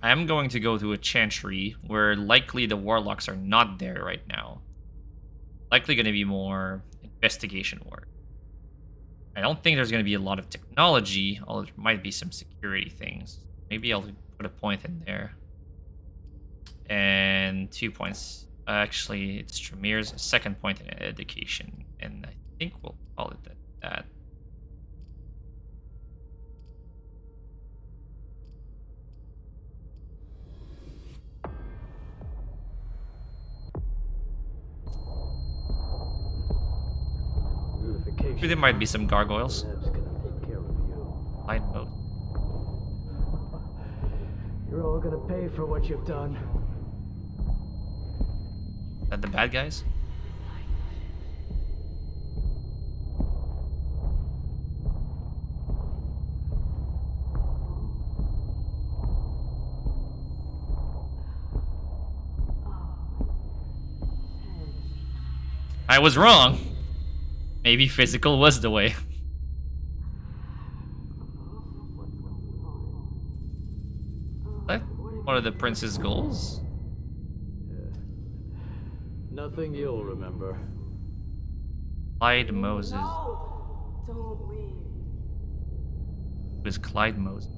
[SPEAKER 1] I am going to go to a chantry where likely the warlocks are not there right now. Likely going to be more investigation work. I don't think there's going to be a lot of technology, although there might be some security things. Maybe I'll put a point in there. And 2 points. Actually, it's Tremere's second point in education. And I think we'll call it that. There might be some gargoyles. Light boat.
[SPEAKER 23] You're all gonna pay for what you've done.
[SPEAKER 1] Is that the bad guys? I was wrong. Maybe physical was the way. What are the prince's goals?
[SPEAKER 23] Nothing you'll remember.
[SPEAKER 1] Clyde Moses.
[SPEAKER 14] No! Don't leave.
[SPEAKER 1] Who is Clyde Moses?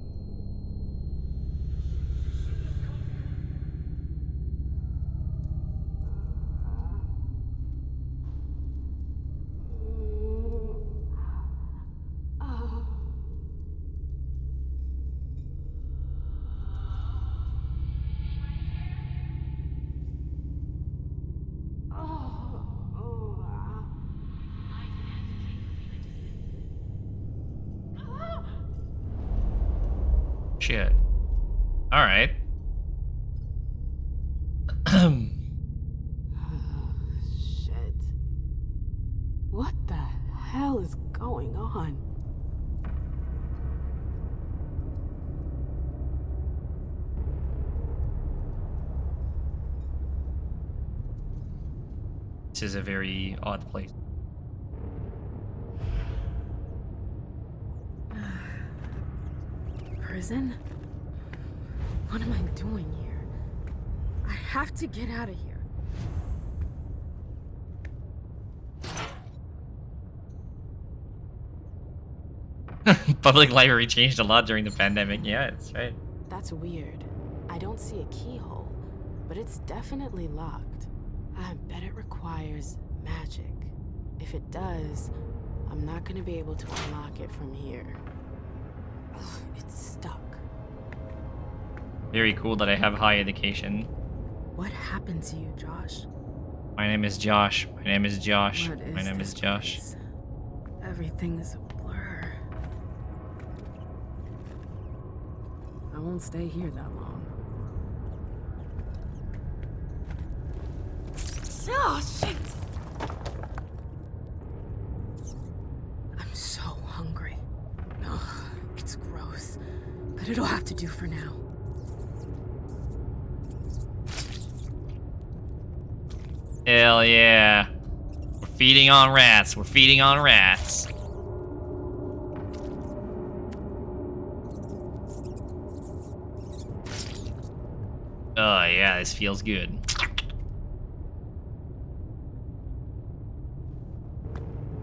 [SPEAKER 1] Shit. Alright.
[SPEAKER 14] Shit. What the hell is going on?
[SPEAKER 1] This is a very odd place.
[SPEAKER 14] Prison? What am I doing here? I have to get out of here.
[SPEAKER 1] Public library changed a lot during the pandemic. Yeah, that's right.
[SPEAKER 14] That's weird. I don't see a keyhole, but it's definitely locked. I bet it requires magic. If it does, I'm not gonna be able to unlock it from here. Ugh, it's stuck.
[SPEAKER 1] Very cool that I have high education.
[SPEAKER 14] What happened to you, Josh?
[SPEAKER 1] My name is Josh. My name is Josh.
[SPEAKER 14] What
[SPEAKER 1] My
[SPEAKER 14] is
[SPEAKER 1] name is
[SPEAKER 14] this
[SPEAKER 1] Josh.
[SPEAKER 14] place? Everything's a blur. I won't stay here that long. Oh, shit! I'm so hungry. Ugh, it's gross, but it'll have to do for now.
[SPEAKER 1] Hell yeah. We're feeding on rats. We're feeding on rats. Oh yeah, this feels good.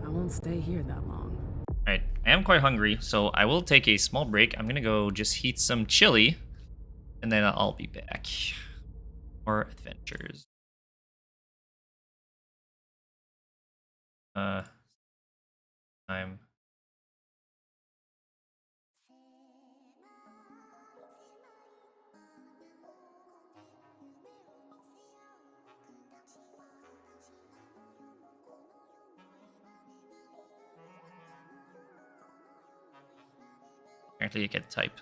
[SPEAKER 14] I won't stay here that long.
[SPEAKER 1] Alright, I am quite hungry, so I will take a small break. I'm gonna go just heat some chili, and then I'll be back. More adventures. Time. Apparently you get type.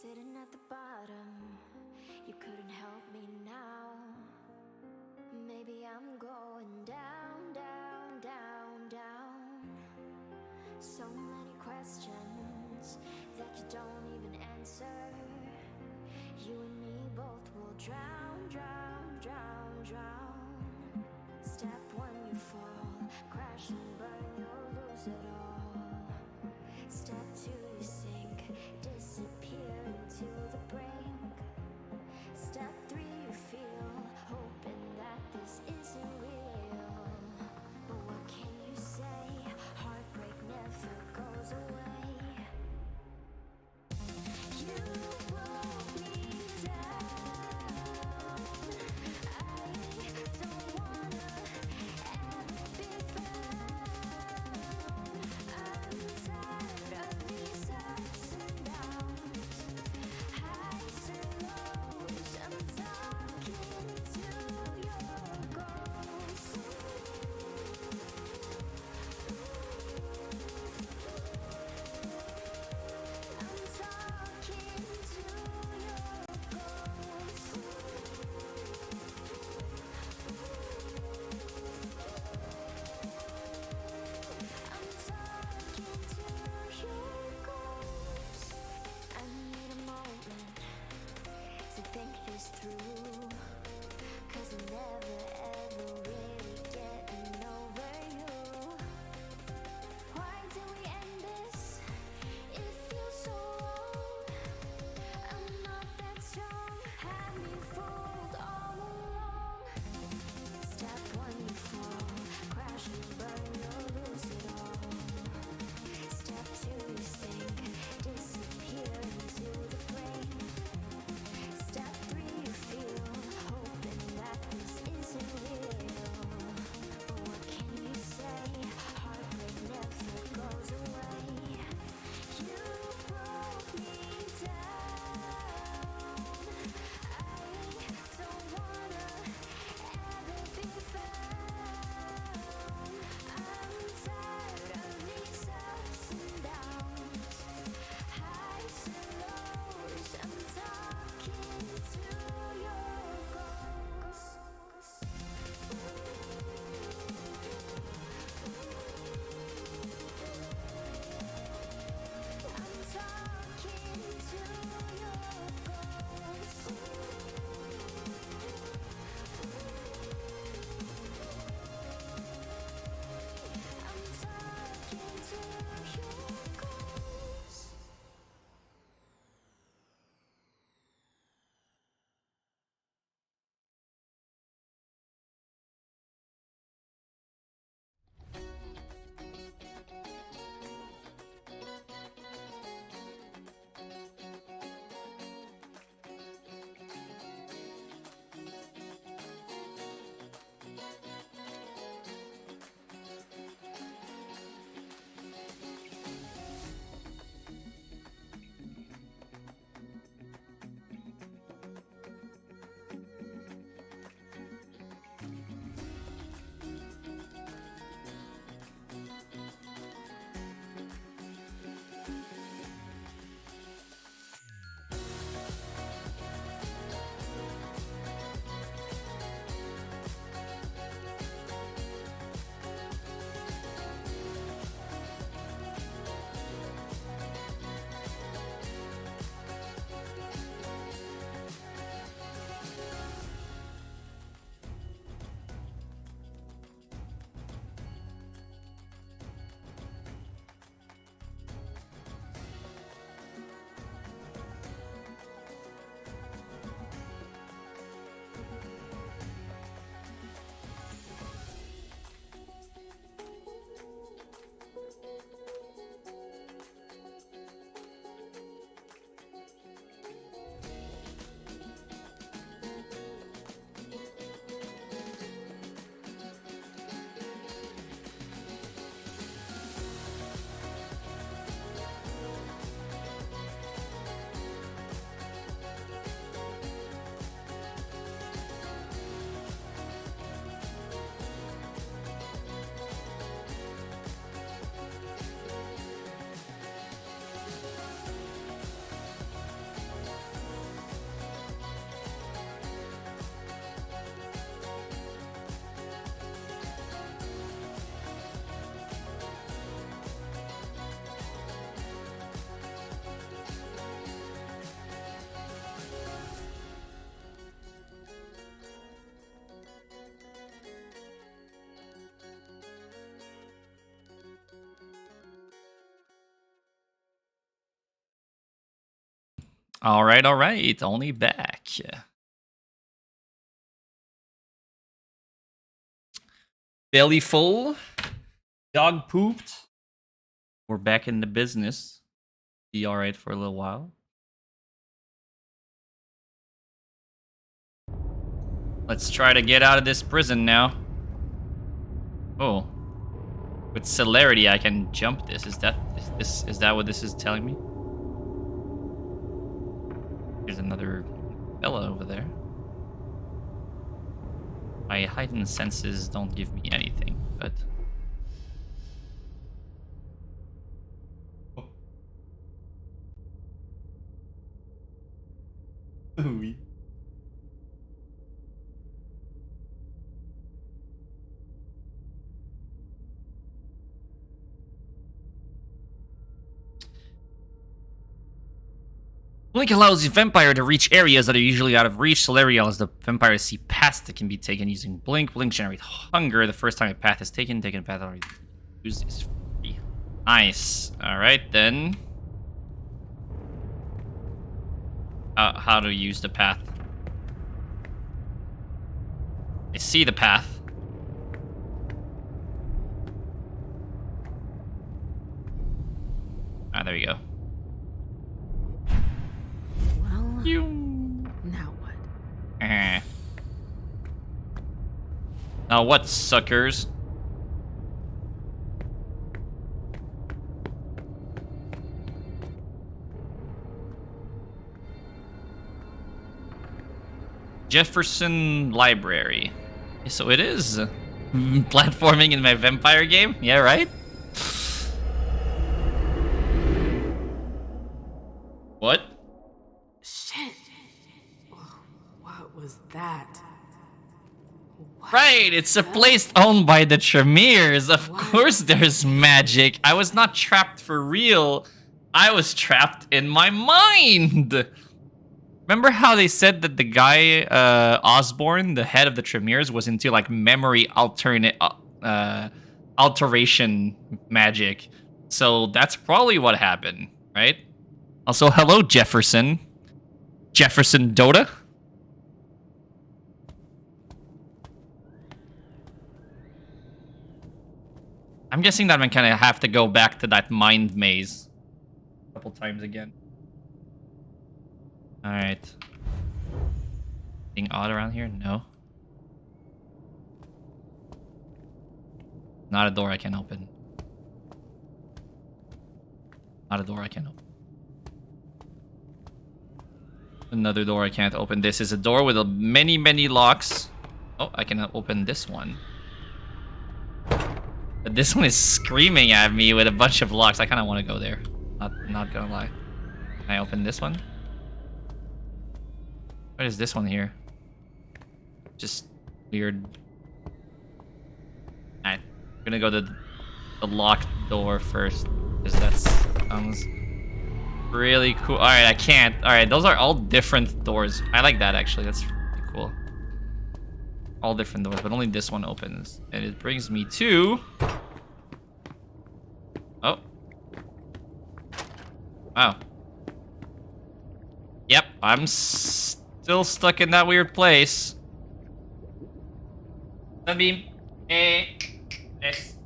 [SPEAKER 9] Sitting at the bottom, you couldn't help me now. Maybe I'm going down, down, down, down. So many questions that you don't even answer. You and me both will drown, drown, drown, drown. Step one, you fall, crash and burn, you'll lose it all. Step two, you sink, disappear into the brink. Step three, you feel, hoping that this isn't real. But what can you say? Heartbreak never goes away. You broke me down.
[SPEAKER 1] All right. Only back. Belly full. Dog pooped. We're back in the business. Be all right for a little while. Let's try to get out of this prison now. Oh. With celerity, I can jump this. Is that what this is telling me? There's another fella over there. My heightened senses don't give me anything, but... Oui. Blink allows the vampire to reach areas that are usually out of reach. Celerity allows the vampire to see paths that can be taken using Blink. Blink generates hunger. The first time a path is taken a path already used is free. Nice. Alright then. How to use the path. I see the path. Ah, there we go.
[SPEAKER 14] Now what?
[SPEAKER 1] Now what, suckers? Jefferson Library. So it is platforming in my vampire game? Yeah, right? What?
[SPEAKER 14] Shit. What was that?
[SPEAKER 1] Right, it's a place owned by the Tremere. Of course there's magic. I was not trapped for real. I was trapped in my mind. Remember how they said that the guy, Osborne, the head of the Tremere, was into like memory alteration magic. So that's probably what happened, right? Also, hello, Jefferson. Jefferson Dota. I'm guessing that I'm gonna have to go back to that mind maze a couple times again. Alright. Anything odd around here? No. Not a door I can open. Not a door I can open. Another door I can't open. This is a door with many, many locks. Oh, I can open this one. But this one is screaming at me with a bunch of locks. I kind of want to go there. Not gonna lie. Can I open this one? What is this one here? Just weird. Alright. I'm gonna go to the locked door first. Because that sounds really cool. Alright, I can't. Alright, those are all different doors. I like that actually. That's pretty cool. All different doors, but only this one opens. And it brings me to... Oh. Wow. Yep, I'm still stuck in that weird place. Sunbeam. Yes.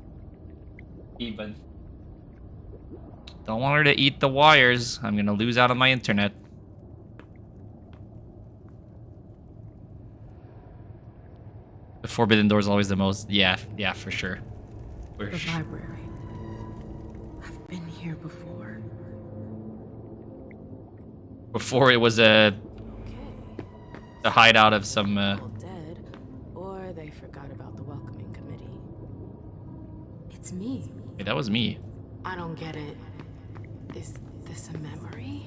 [SPEAKER 1] Even. Don't want her to eat the wires. I'm gonna lose out on my internet. The forbidden door is always the most... Yeah, for sure.
[SPEAKER 14] The library. I've been here before.
[SPEAKER 1] Before it was a hideout of some...
[SPEAKER 14] Dead, or they forgot about the welcoming committee. It's me.
[SPEAKER 1] Hey, that was me.
[SPEAKER 14] I don't get it. Is this a memory?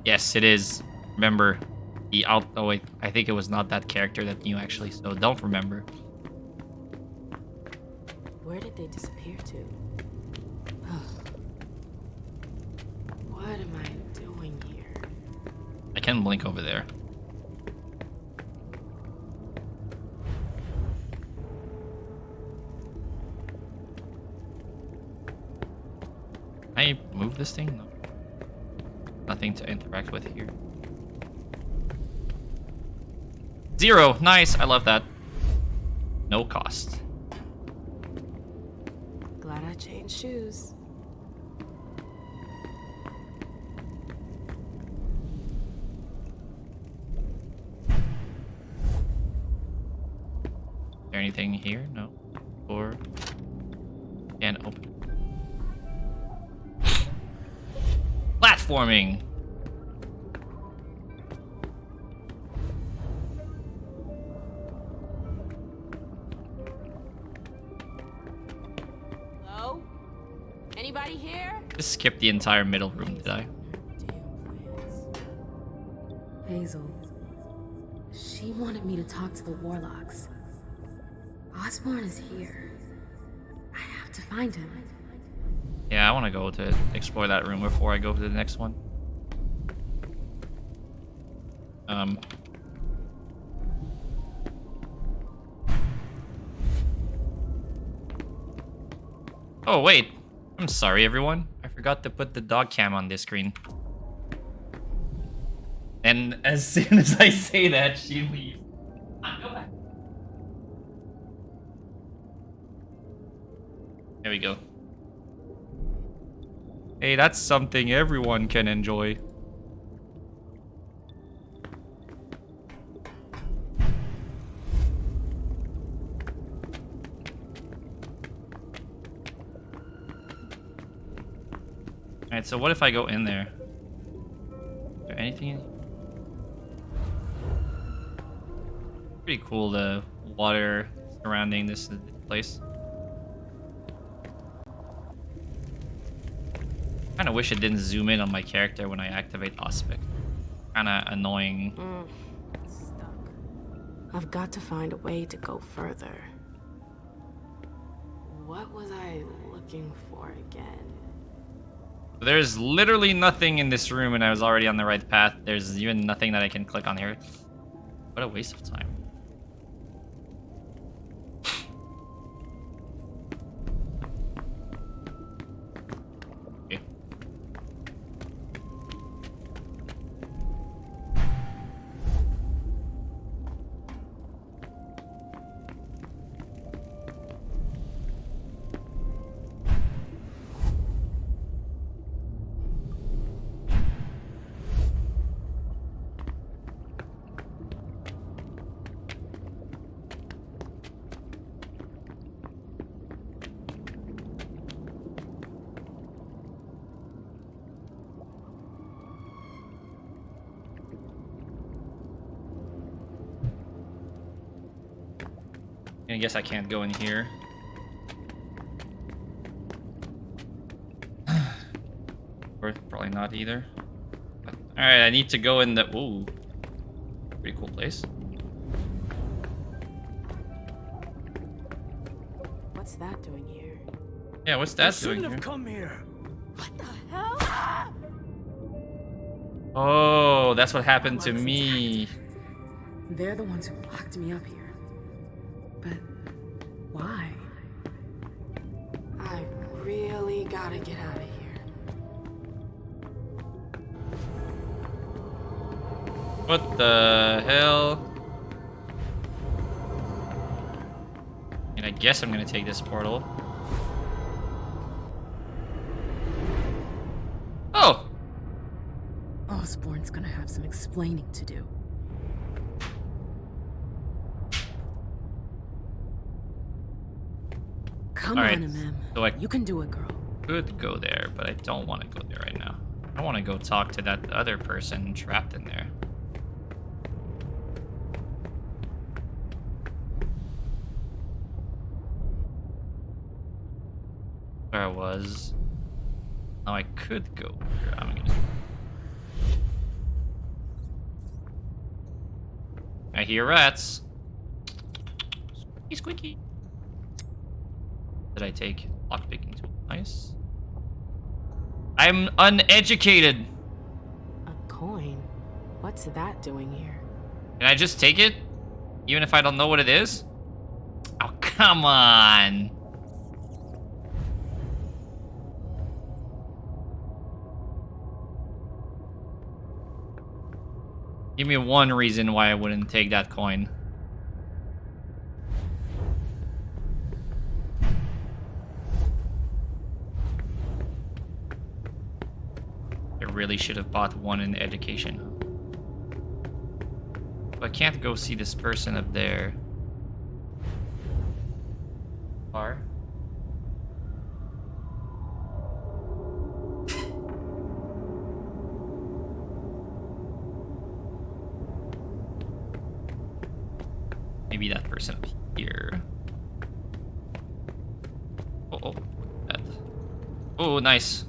[SPEAKER 1] Yes, it is. Remember, oh wait, I think it was not that character that knew actually, so don't remember.
[SPEAKER 14] Where did they disappear to? What am I doing here?
[SPEAKER 1] I can blink over there. Can I move this thing? No. Nothing to interact with here. 0. Nice. I love that. No cost.
[SPEAKER 14] Glad I changed shoes.
[SPEAKER 1] Is there anything here? No. Or can't open. Platforming.
[SPEAKER 14] Hello? Anybody here?
[SPEAKER 1] Just skip the entire middle room, did I?
[SPEAKER 7] Hazel. She wanted me to talk to the Warlocks. Osborn is here. I have to find him.
[SPEAKER 1] Yeah, I want to go to explore that room before I go to the next one. Oh, wait. I'm sorry, everyone. I forgot to put the dog cam on this screen. And as soon as I say that, she leaves. Go back. There we go. Hey, that's something everyone can enjoy. Alright, so what if I go in there? Is there anything in here? Pretty cool, the water surrounding this place. Kinda wish it didn't zoom in on my character when I activate Aspect. Kinda annoying.
[SPEAKER 14] Stuck. I've got to find a way to go further. What was I looking for again?
[SPEAKER 1] There's literally nothing in this room and I was already on the right path. There's even nothing that I can click on here. What a waste of time. Okay. I guess I can't go in here. Or probably not either. Alright, I need to go in the... Ooh. Pretty cool place.
[SPEAKER 14] What's that doing here?
[SPEAKER 1] Yeah, what's that doing
[SPEAKER 12] Shouldn't
[SPEAKER 1] here?
[SPEAKER 12] have come here.
[SPEAKER 14] What the hell?
[SPEAKER 1] Oh, that's what happened to me.
[SPEAKER 7] They're the ones who locked me up here. But why?
[SPEAKER 14] I really gotta get out of here.
[SPEAKER 1] What the hell? And I guess I'm gonna take this portal. Oh!
[SPEAKER 7] Osborn's gonna have some explaining to do. Come
[SPEAKER 1] All right,
[SPEAKER 7] on, Mem.
[SPEAKER 1] so I
[SPEAKER 7] You can do it, girl.
[SPEAKER 1] could go there, but I don't want to go there right now. I want to go talk to that other person trapped in there. Where I was. Now I could go here. I'm gonna. I hear rats. Squeaky, squeaky. Did I take lockpicking tool? Nice. I'm uneducated.
[SPEAKER 14] A coin? What's that doing here?
[SPEAKER 1] Can I just take it? Even if I don't know what it is? Oh, come on. Give me one reason why I wouldn't take that coin. I really should have bought one in education. I can't go see this person up there. Far. Maybe that person up here. Oh, that. Oh, nice.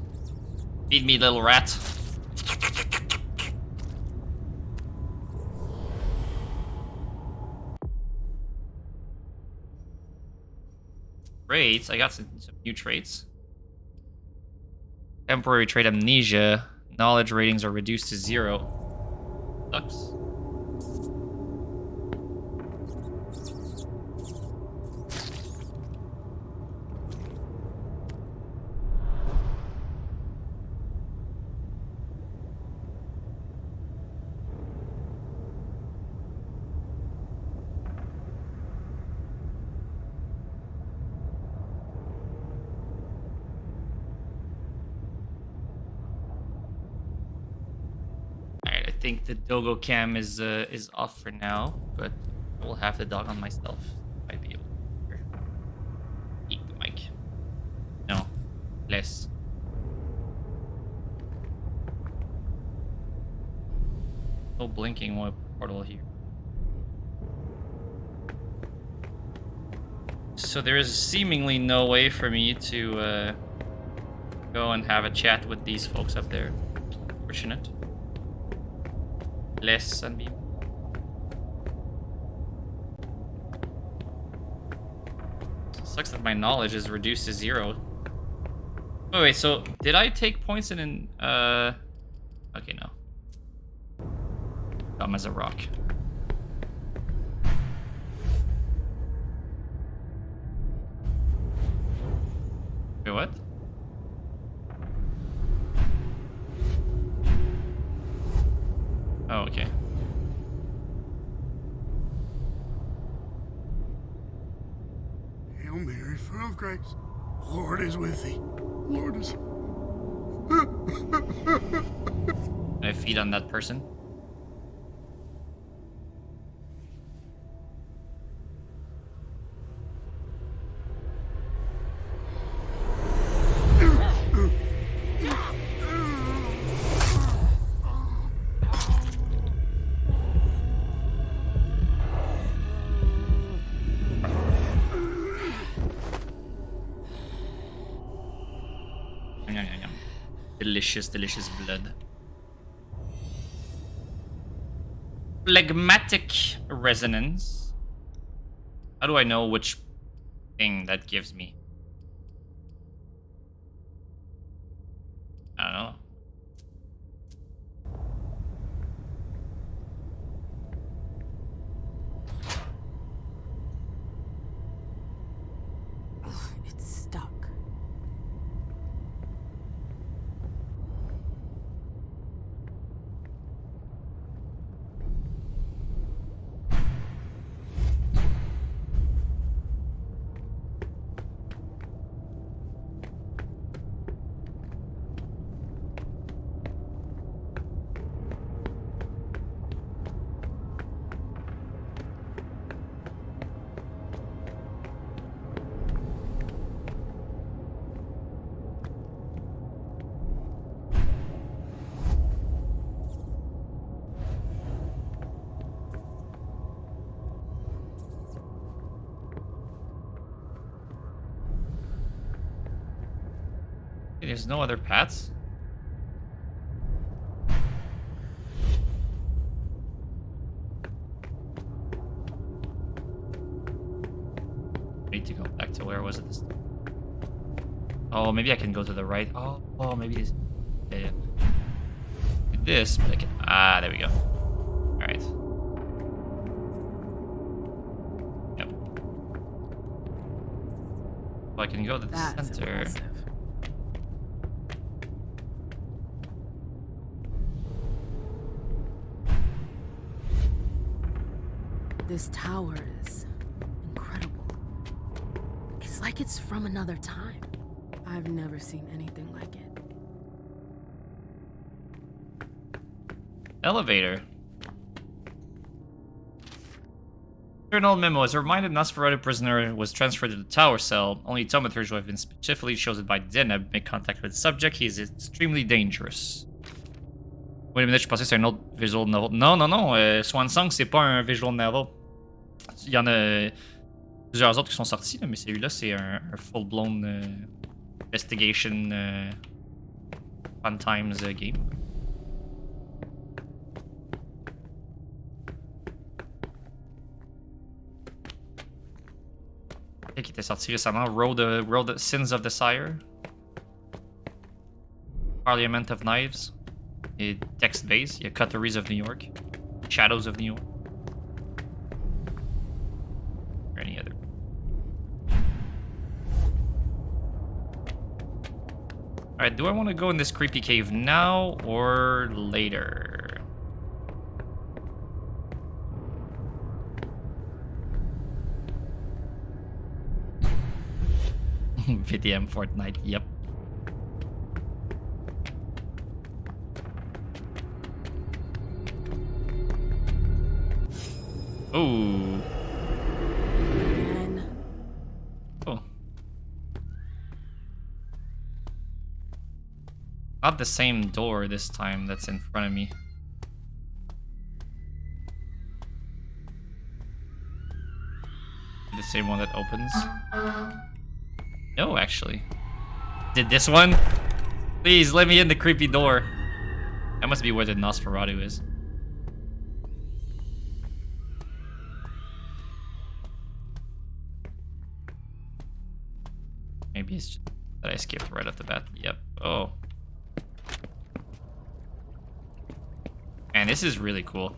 [SPEAKER 1] Feed me, little rat. Traits. I got some new traits. Temporary trait amnesia. Knowledge ratings are reduced to 0. Sucks. I think the doggo cam is off for now, but I will have the dog on myself. Might be able to eat the mic. No, less. No blinking portal here. So there is seemingly no way for me to go and have a chat with these folks up there. Fortunate. Less Sunbeam. Sucks that my knowledge is reduced to 0. Oh, wait, so did I take points in okay, no. Dumb as a rock. Wait, what? Oh, okay.
[SPEAKER 22] Hail Mary, full of grace. The Lord is with thee. The Lord is.
[SPEAKER 1] Can I feed on that person? Delicious, delicious blood. Phlegmatic resonance. How do I know which thing that gives me? I don't know.
[SPEAKER 14] It's stuck.
[SPEAKER 1] There's no other paths? I need to go back to where was it this time? Oh, maybe I can go to the right. Oh, maybe this. Yeah. This, but I can. Ah, there we go. All right. Yep. Well, I can go to the center.
[SPEAKER 15] Impressive.
[SPEAKER 14] This tower is incredible. It's like it's from another time. I've never seen anything like it.
[SPEAKER 1] Elevator. Internal memo. As a reminder, Nosferatu prisoner was transferred to the tower cell. Only Tomaturge who have been specifically chosen by Deneb make contact with the subject. He is extremely dangerous. Wait a minute, je pensais que c'est un autre visual novel. Non, non, non. Swansong, c'est pas un visual novel. Il y en a plusieurs autres qui sont sortis, là, mais celui-là, c'est un full-blown investigation fun times game. Qui était sorti récemment, Road Sins of the Sire, Parliament of Knives, et text-based, il y a Cutleries of New York, Shadows of New York, or any other. Alright, do I want to go in this creepy cave now or later? VDM Fortnite, yep. Ooh.
[SPEAKER 14] Again.
[SPEAKER 1] Oh. Not the same door this time that's in front of me. The same one that opens. No, actually. Did this one? Please, let me in the creepy door. That must be where the Nosferatu is. Maybe it's just that I skipped right off the bat. Yep. Oh. Man, this is really cool.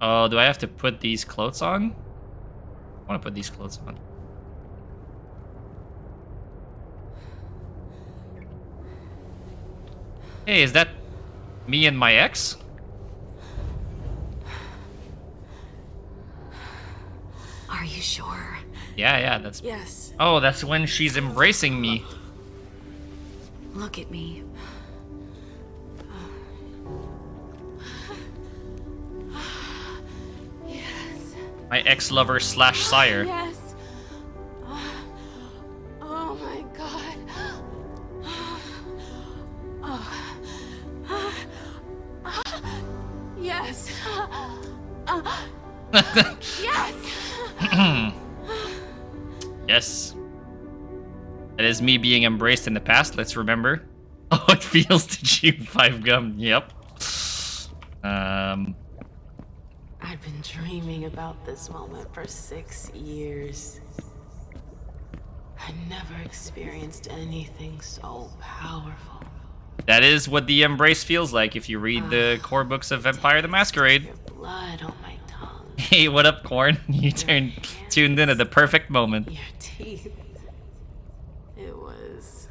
[SPEAKER 1] Oh, do I have to put these clothes on? I want to put these clothes on. Hey, is that me and my ex?
[SPEAKER 10] Are you sure?
[SPEAKER 1] Yeah, that's...
[SPEAKER 14] Yes.
[SPEAKER 1] Oh, that's when she's embracing me.
[SPEAKER 10] Look at me.
[SPEAKER 14] Yes.
[SPEAKER 1] My ex-lover slash sire.
[SPEAKER 14] Yes. Oh my god. Yes. Yes.
[SPEAKER 1] Yes. That is me being embraced in the past, let's remember. Oh, it feels to chew 5 gum. Yep.
[SPEAKER 14] I've been dreaming about this moment for 6 years. I never experienced anything so powerful.
[SPEAKER 1] That is what the embrace feels like if you read the core books of Vampire the Masquerade.
[SPEAKER 14] Blood on my tongue.
[SPEAKER 1] Hey, what up, Corn? You tuned in at the perfect moment.
[SPEAKER 14] Your teeth. It was...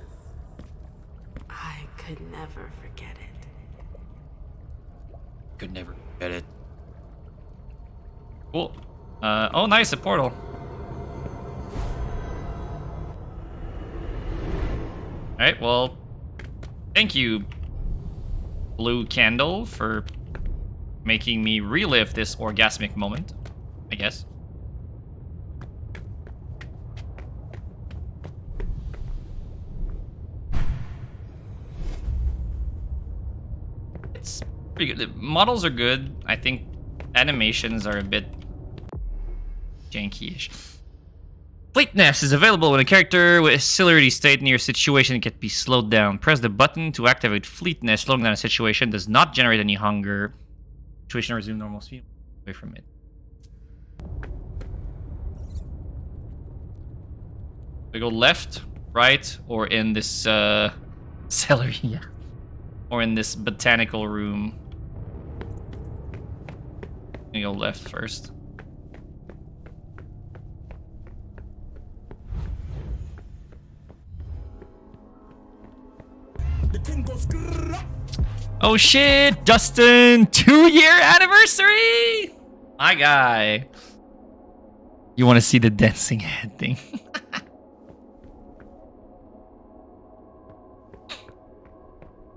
[SPEAKER 14] I could never forget it.
[SPEAKER 1] Could never forget it. Cool. Oh, nice, a portal. Alright, well, thank you, Blue Candle, for making me relive this orgasmic moment, I guess. It's pretty good. The models are good. I think animations are a bit janky-ish. Fleetness is available when a character with a celerity state near a situation can be slowed down. Press the button to activate Fleetness. Slowing down a situation does not generate any hunger. Situation resume normal speed. Away from it. We go left, right, or in this celery, yeah. Or in this botanical room. We go left first.
[SPEAKER 5] The thing goes grrrr.
[SPEAKER 1] Oh shit, Justin, 2-year anniversary! My guy. You want to see the dancing head thing?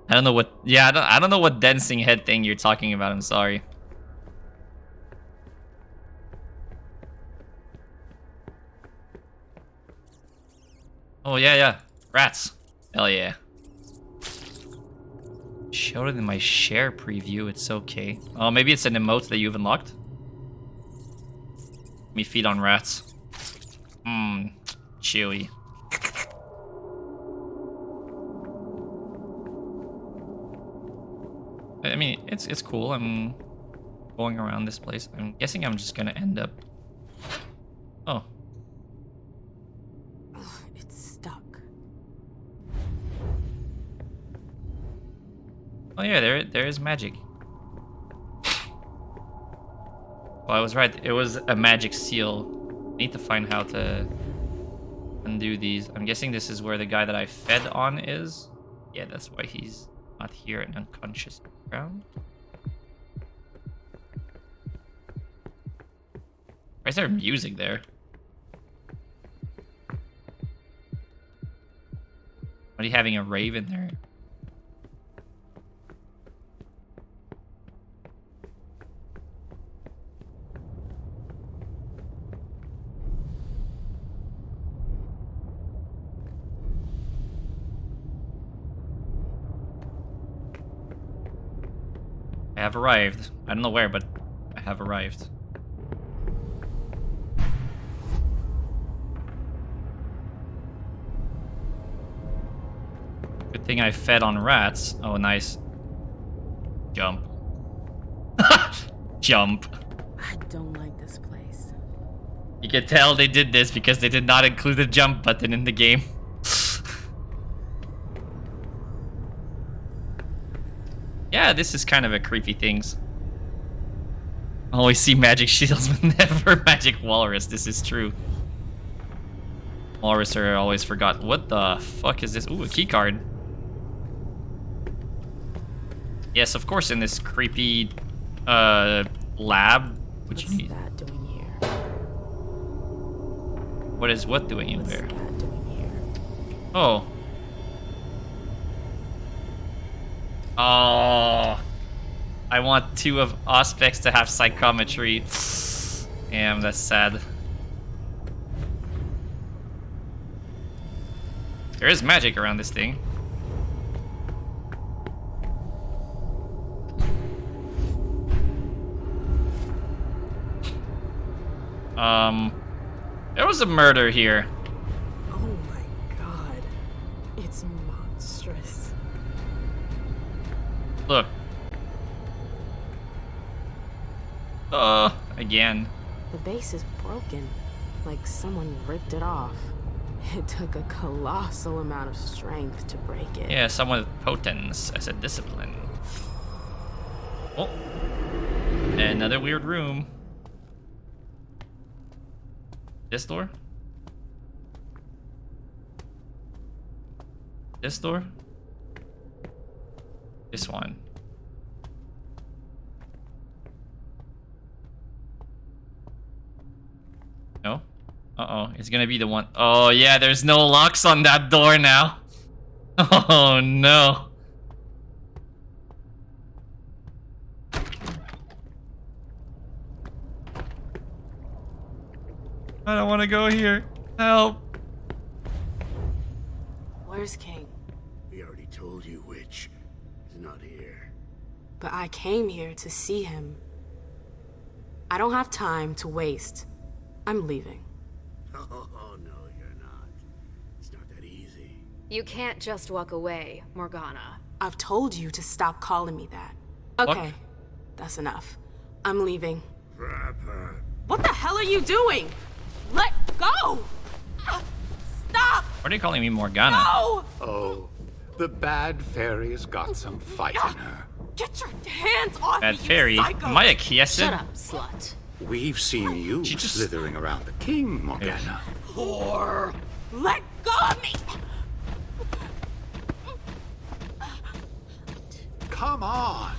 [SPEAKER 1] I don't know what. Yeah, I don't know what dancing head thing you're talking about. I'm sorry. Oh yeah. Rats. Hell yeah. Showed it in my share preview. It's okay. Oh, maybe it's an emote that you've unlocked. Let me feed on rats. Chewy. I mean, it's cool. I'm going around this place. I'm guessing I'm just gonna end up. Oh.
[SPEAKER 14] It's stuck.
[SPEAKER 1] Oh yeah, there is magic. Well, I was right. It was a magic seal. I need to find how to undo these. I'm guessing this is where the guy that I fed on is. Yeah, that's why he's not here and unconscious on the ground. Why is there music there? Are you having a rave in there? I have arrived. I don't know where, but I have arrived. Good thing I fed on rats. Oh, nice. Jump. Jump.
[SPEAKER 14] I don't like this place.
[SPEAKER 1] You can tell they did this because they did not include the jump button in the game. Yeah, this is kind of a creepy things. Always see magic shields, but never magic walrus. This is true. Walrus are always forgot. What the fuck is this? Ooh, a key card. Yes, of course, in this creepy lab. What you need?
[SPEAKER 14] What's that doing here?
[SPEAKER 1] What is what doing in there?
[SPEAKER 14] What's that doing here?
[SPEAKER 1] Oh. Oh. I want 2 of Auspex to have psychometry. Damn, that's sad. There is magic around this thing. There was a murder here.
[SPEAKER 14] Oh my god. It's monstrous.
[SPEAKER 1] Look. Again.
[SPEAKER 14] The base is broken. Like someone ripped it off. It took a colossal amount of strength to break it.
[SPEAKER 1] Yeah, someone with potence as a discipline. Oh. Another weird room. This door? This door? This one. No? Uh-oh, it's gonna be the one. Oh yeah, there's no locks on that door now. Oh no. I don't want to go here. Help.
[SPEAKER 14] Where's King?
[SPEAKER 22] We already told you which is not here.
[SPEAKER 14] But I came here to see him. I don't have time to waste. I'm leaving.
[SPEAKER 22] Oh, no, you're not. It's not that easy.
[SPEAKER 16] You can't just walk away, Morgana.
[SPEAKER 14] I've told you to stop calling me that. Okay, that's enough. I'm leaving.
[SPEAKER 22] Grab her.
[SPEAKER 14] What the hell are you doing? Let go! Stop!
[SPEAKER 1] Why are you calling me Morgana?
[SPEAKER 14] No!
[SPEAKER 5] Oh, the bad fairy's got some fight in her.
[SPEAKER 14] Get your hands off
[SPEAKER 1] Bad
[SPEAKER 14] me, you
[SPEAKER 1] fairy?
[SPEAKER 14] psycho!
[SPEAKER 1] Am I a Kiessin?
[SPEAKER 18] Shut up, slut.
[SPEAKER 5] We've seen you slithering around the king, Morgana.
[SPEAKER 14] Whore! Let go of me!
[SPEAKER 5] Come on.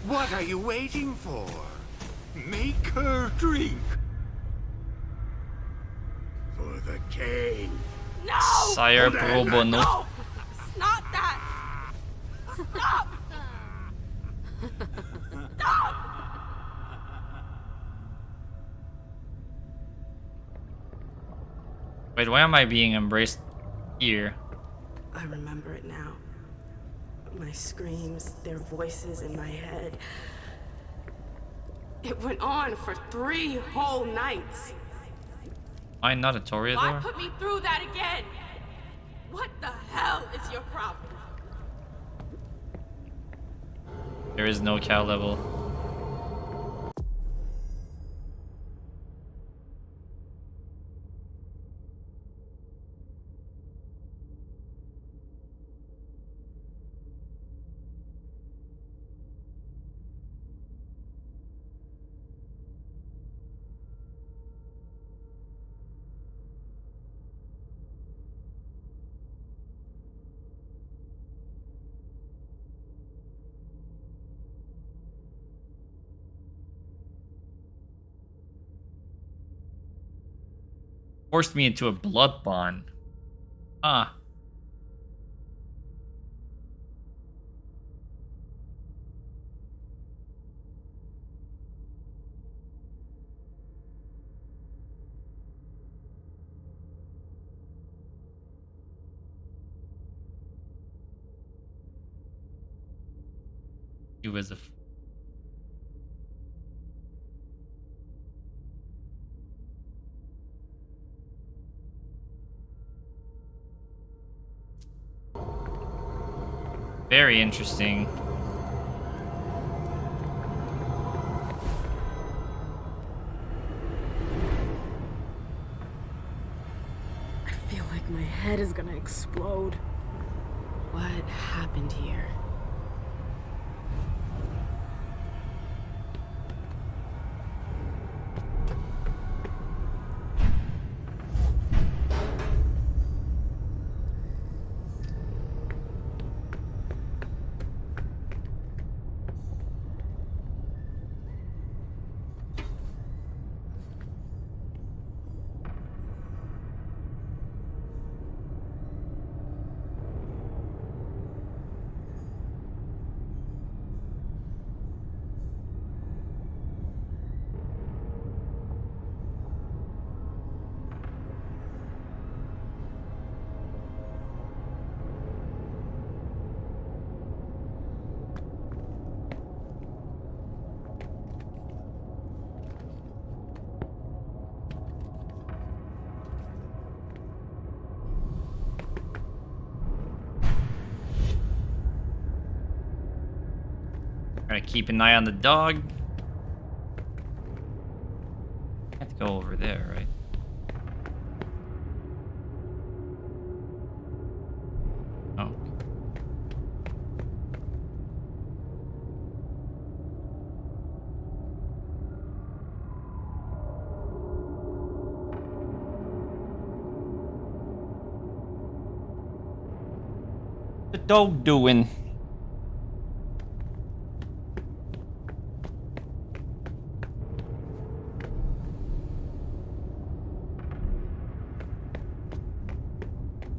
[SPEAKER 5] What are you waiting for? Make her drink. For the king.
[SPEAKER 3] No!
[SPEAKER 1] Sire pro bono.
[SPEAKER 3] No! It's not that! Stop! Stop!
[SPEAKER 1] Wait, why am I being embraced here?
[SPEAKER 14] I remember it now. My screams, their voices in my head. It went on for 3 whole nights.
[SPEAKER 1] Am I not a Toreador?
[SPEAKER 14] Why put me through that again? What the hell is your problem?
[SPEAKER 1] There is no cow level. Forced me into a blood bond. Ah. He was a very interesting.
[SPEAKER 14] I feel like my head is gonna explode. What happened here?
[SPEAKER 1] Gotta keep an eye on the dog. I have to go over there, right? Oh. The dog doing?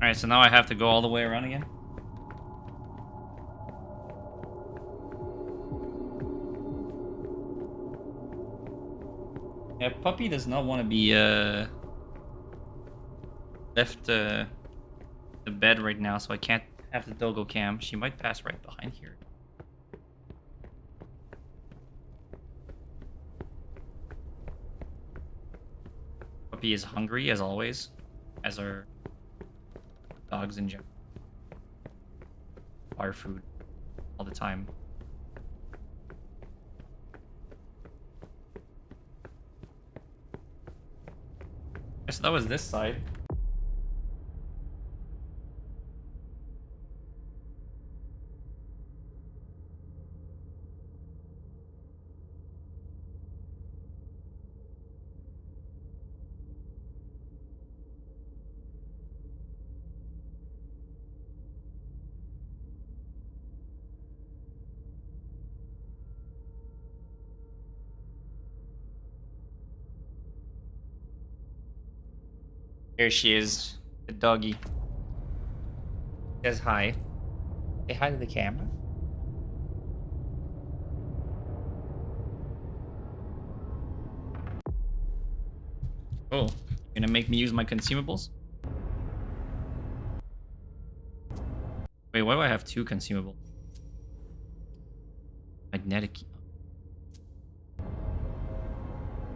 [SPEAKER 1] Alright, so now I have to go all the way around again? Yeah, Puppy does not want to be left the bed right now, so I can't have the doggo cam. She might pass right behind here. Puppy is hungry, as always, as are dogs in general. Fire food all the time. So that was this side. There she is, the doggy. Says hi. Say hi to the camera. Oh, you're gonna make me use my consumables? Wait, why do I have 2 consumables? Magnetic key.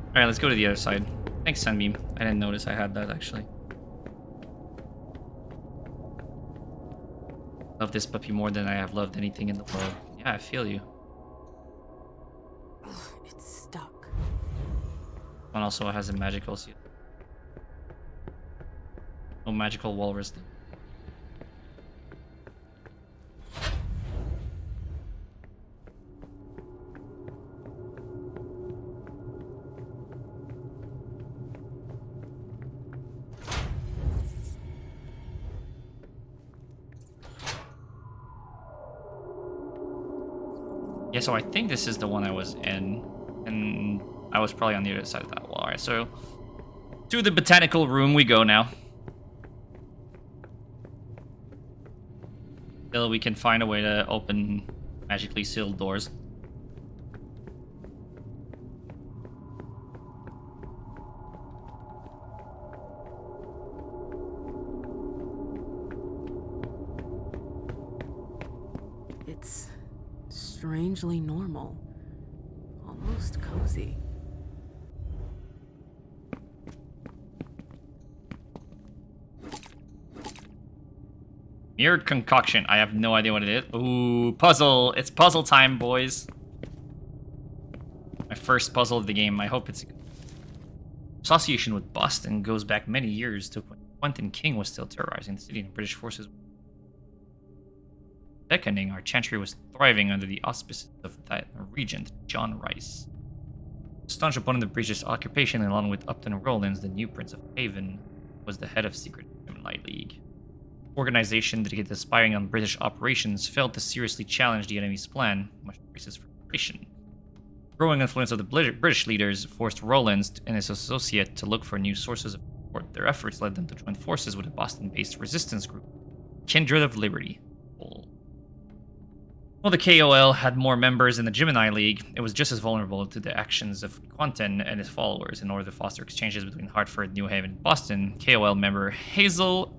[SPEAKER 1] Alright, let's go to the other side. Thanks, Sunbeam. I didn't notice I had that, actually. Love this puppy more than I have loved anything in the world. Yeah, I feel you.
[SPEAKER 14] Ugh, it's stuck.
[SPEAKER 1] One also has a magical seal. No magical walrus. Yeah, so I think this is the one I was in, and I was probably on the other side of that wall. Alright, so to the botanical room we go now. Till we can find a way to open magically sealed doors.
[SPEAKER 14] It's strangely normal. Almost cozy.
[SPEAKER 1] Mirrored concoction. I have no idea what it is. Ooh, puzzle. It's puzzle time, boys. My first puzzle of the game. I hope it's... Association with Boston goes back many years to when Quentin King was still terrorizing the city and British forces beckoning. Our chantry was thriving under the auspices of that regent, John Rice. Staunch opponent of British occupation, along with Upton Rollins, the new Prince of Haven, was the head of secret Gemini League. Organization dedicated to spying on British operations failed to seriously challenge the enemy's plan, much to Rice's frustration. Growing influence of the British leaders forced Rollins and his associate to look for new sources of support. Their efforts led them to join forces with a Boston-based resistance group, Kindred of Liberty. While the KOL had more members in the Gemini League, it was just as vulnerable to the actions of Quentin and his followers. In order to foster exchanges between Hartford, New Haven, and Boston, KOL member Hazel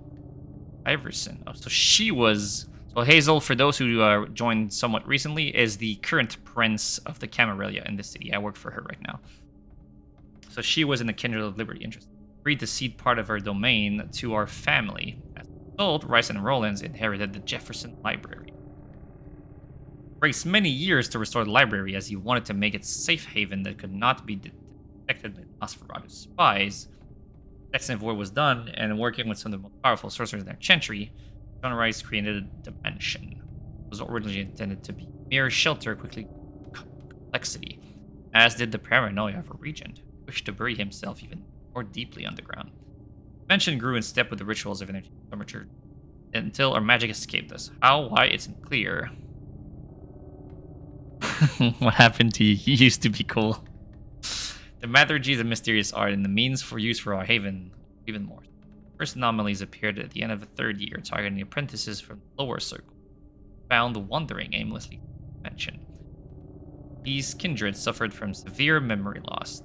[SPEAKER 1] Iverson. Oh, so she was... So Hazel, for those who joined somewhat recently, is the current prince of the Camarilla in the city. I work for her right now. So she was in the Kindred of Liberty interest. Agreed to cede part of her domain to our family. As a result, Rice and Rollins inherited the Jefferson Library. It takes many years to restore the library, as he wanted to make it safe haven that could not be detected by Nosferatu's spies. Extensive work was done, and working with some of the most powerful sorcerers in their chantry, John Rice created a dimension. It was originally intended to be a mere shelter, quickly complexity, as did the paranoia of a regent, who wished to bury himself even more deeply underground. The dimension grew in step with the rituals of energy temperature until our magic escaped us. How? Why? It's unclear. What happened to you? You used to be cool. The Mathurgy is a mysterious art, and the means for use for our haven even more. First anomalies appeared at the end of the 3rd year, targeting apprentices from the lower circle, found wandering aimlessly through the dimension. These kindred suffered from severe memory loss.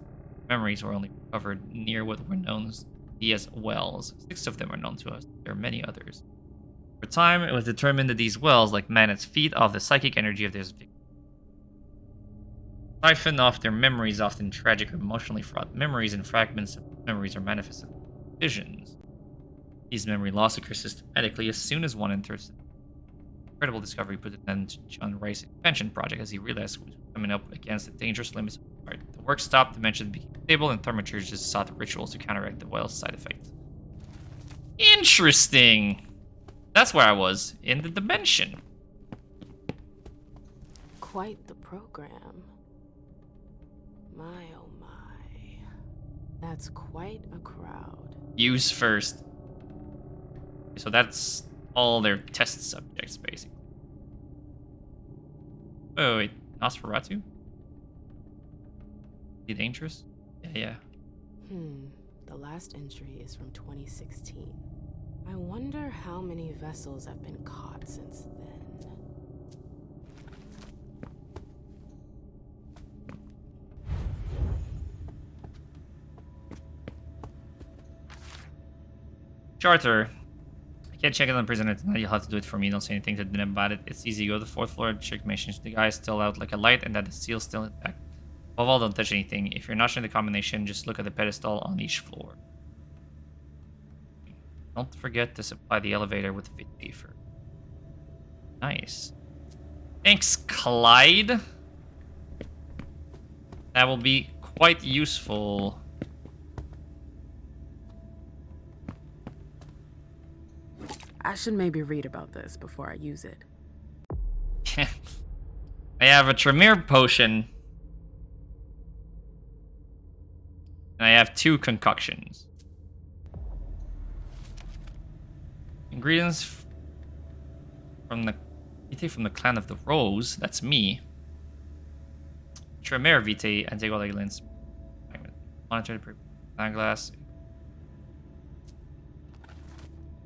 [SPEAKER 1] Memories were only recovered near what were known as wells. 6 of them are known to us. There are many others. For time, it was determined that these wells, like manets, feed off the psychic energy of their victims. Siphon off their memories, often tragic or emotionally fraught memories, and fragments of memories are manifested in visions. These memory loss occurs systematically as soon as one enters. Incredible discovery put an end to John Rice's expansion project as he realized he was coming up against the dangerous limits of art. The work stopped, dimensions became stable, and thaumaturgists sought rituals to counteract the well's side effects. Interesting! That's where I was, in the dimension.
[SPEAKER 14] Quite the program. My oh my. That's quite a crowd.
[SPEAKER 1] Use first. So that's all their test subjects, basically. Oh, wait. Nosferatu? Is he dangerous? Yeah.
[SPEAKER 14] The last entry is from 2016. I wonder how many vessels have been caught since then.
[SPEAKER 1] Charter. I can't check it on prisoner tonight. You'll have to do it for me. Don't say anything to them about it. It's easy. Go to the 4th floor, check machines. The guy is still out like a light and that the seal's still intact. Above all, don't touch anything. If you're not sure the combination, just look at the pedestal on each floor. Don't forget to supply the elevator with Viti for. Nice. Thanks, Clyde. That will be quite useful.
[SPEAKER 14] I should maybe read about this before I use it.
[SPEAKER 1] I have a Tremere potion. And I have 2 concoctions. Ingredients from the clan of the Rose. That's me. Tremere Vitae, anticoagulants. Monitor the glass.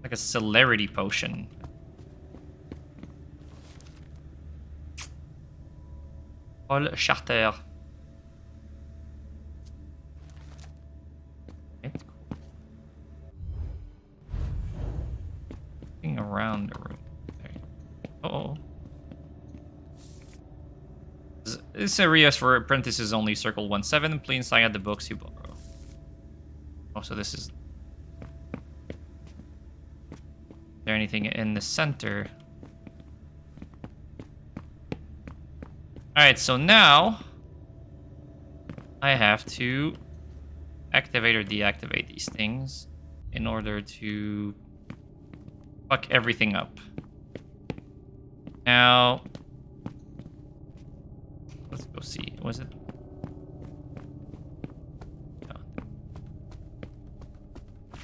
[SPEAKER 1] Like a celerity potion. Paul Charter. Looking around the room. Uh-oh. This area is for apprentices only. Circle 17. Please sign out the books you borrow. Oh, so this is... Is there anything in the center? Alright, so now I have to activate or deactivate these things in order to fuck everything up. Now, let's go see. Was it? No. If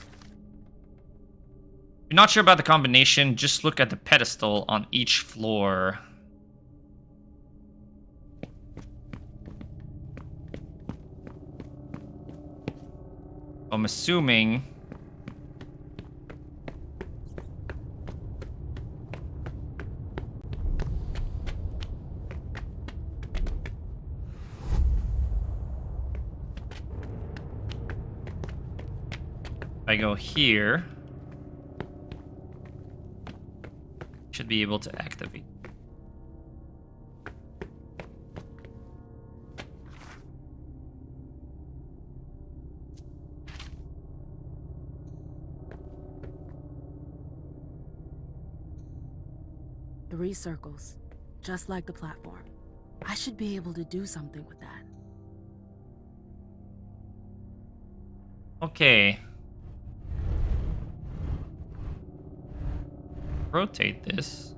[SPEAKER 1] you're not sure about the combination, just look at the pedestal on each floor. I'm assuming I go here, should be able to activate.
[SPEAKER 14] Three circles, just like the platform. I should be able to do something with that.
[SPEAKER 1] Okay. Rotate this.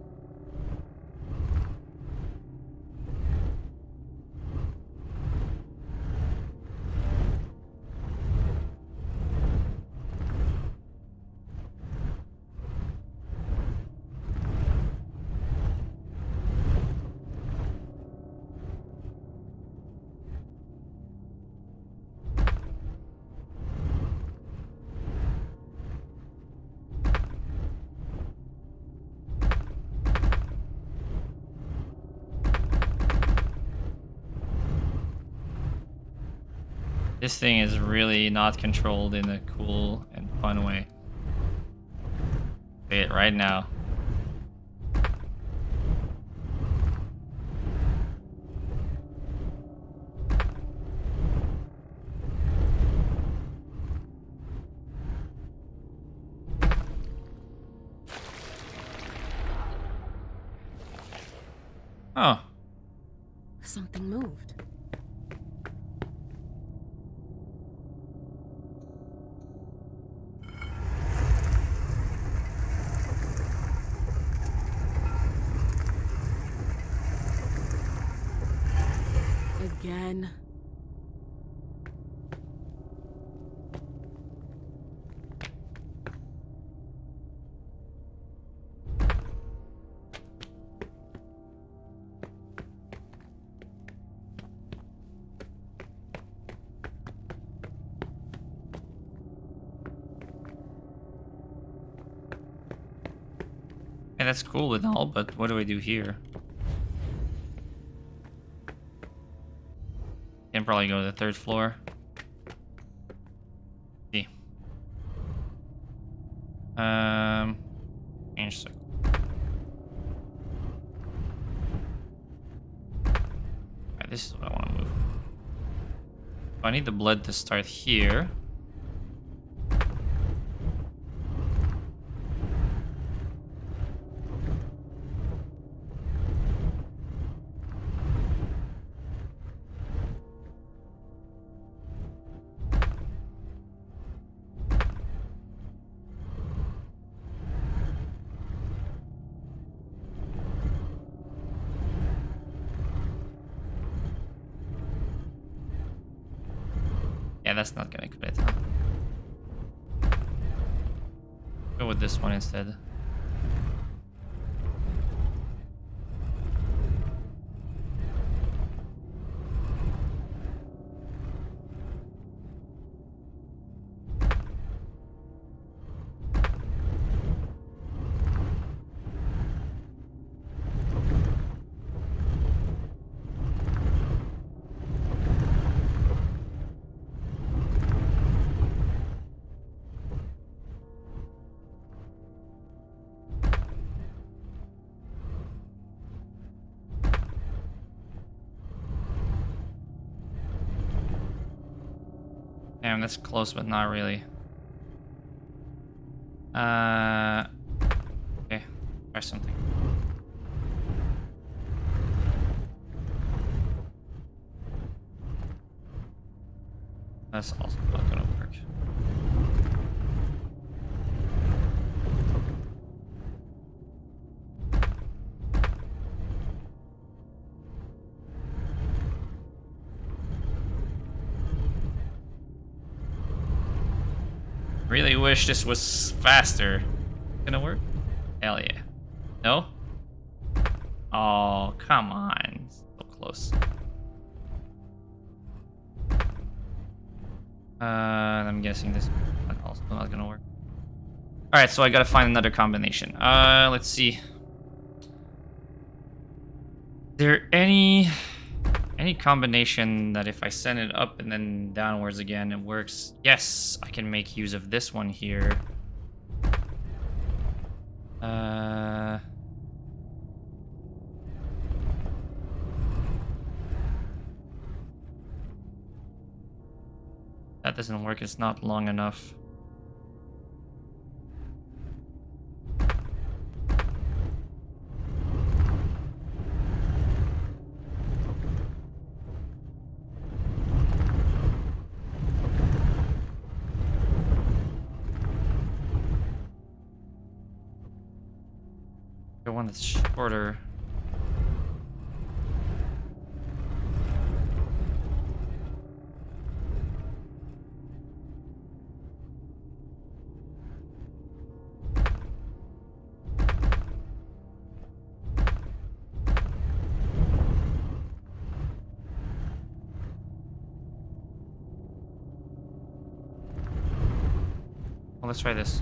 [SPEAKER 1] This thing is really not controlled in a cool and fun way. Say it right now. Oh.
[SPEAKER 14] Something moved. Again.
[SPEAKER 1] Yeah, that's cool and all, but what do I do here? Can probably go to the 3rd floor. See. Change circle. Alright, this is what I want to move. So I need the blood to start here. Yeah, that's not gonna quit. Go with this one instead. Damn, that's close, but not really. Okay, try something. That's also not gonna work. Really wish this was faster. Gonna work? Hell yeah. No? Oh, come on. So close. I'm guessing this is also not gonna work. Alright, so I gotta find another combination. Let's see. Is there any combination that if I send it up and then downwards again, it works? Yes, I can make use of this one here. That doesn't work, it's not long enough. The one that's shorter. Well, let's try this.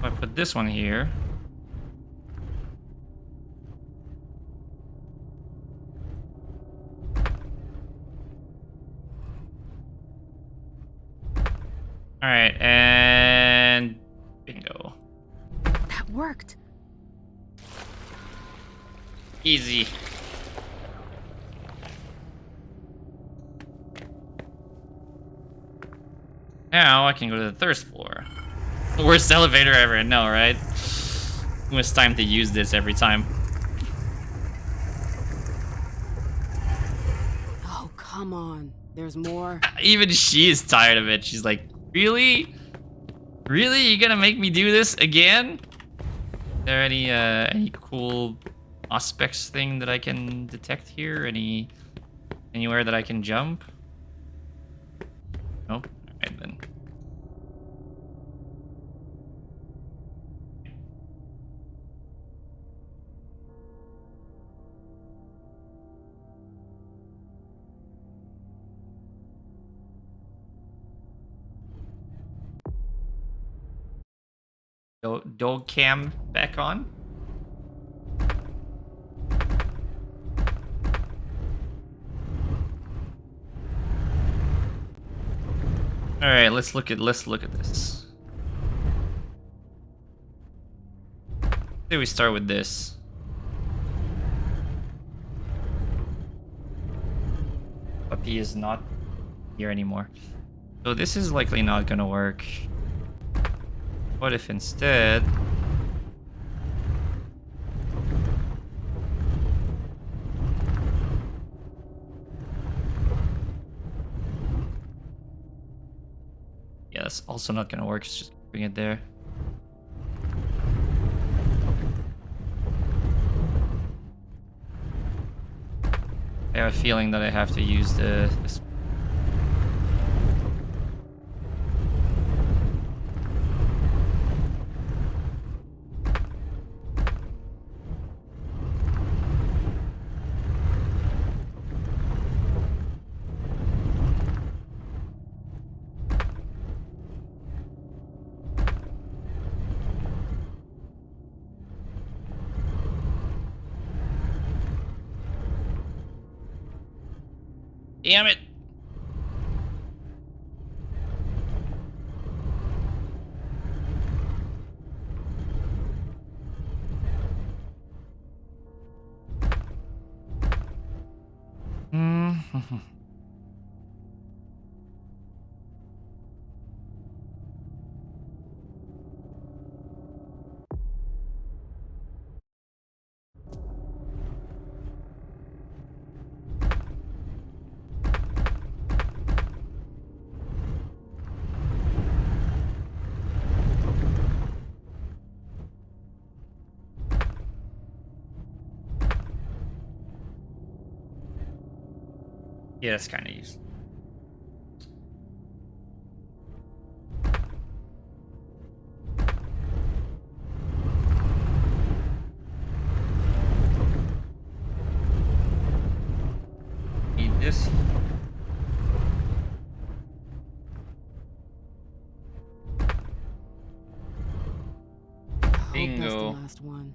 [SPEAKER 1] I put this one here. All right, and bingo.
[SPEAKER 16] That worked.
[SPEAKER 1] Easy. Now I can go to the 3rd floor. The worst elevator ever, no, right? It was time to use this every time.
[SPEAKER 14] Oh, come on. There's more.
[SPEAKER 1] Even she is tired of it. She's like, really? Really? You gonna make me do this again? Is there any cool aspects thing that I can detect here? Anywhere that I can jump? Nope. Alright then. dog cam back on. All right, let's look at this. Say we start with this. Puppy is not here anymore. So this is likely not gonna work. What if instead... Yeah, that's also not gonna work. It's just bring it there. I have a feeling that I have to use this. Damn it. Yeah, that's kind of useful. Need this. Bingo.
[SPEAKER 14] That's the last one.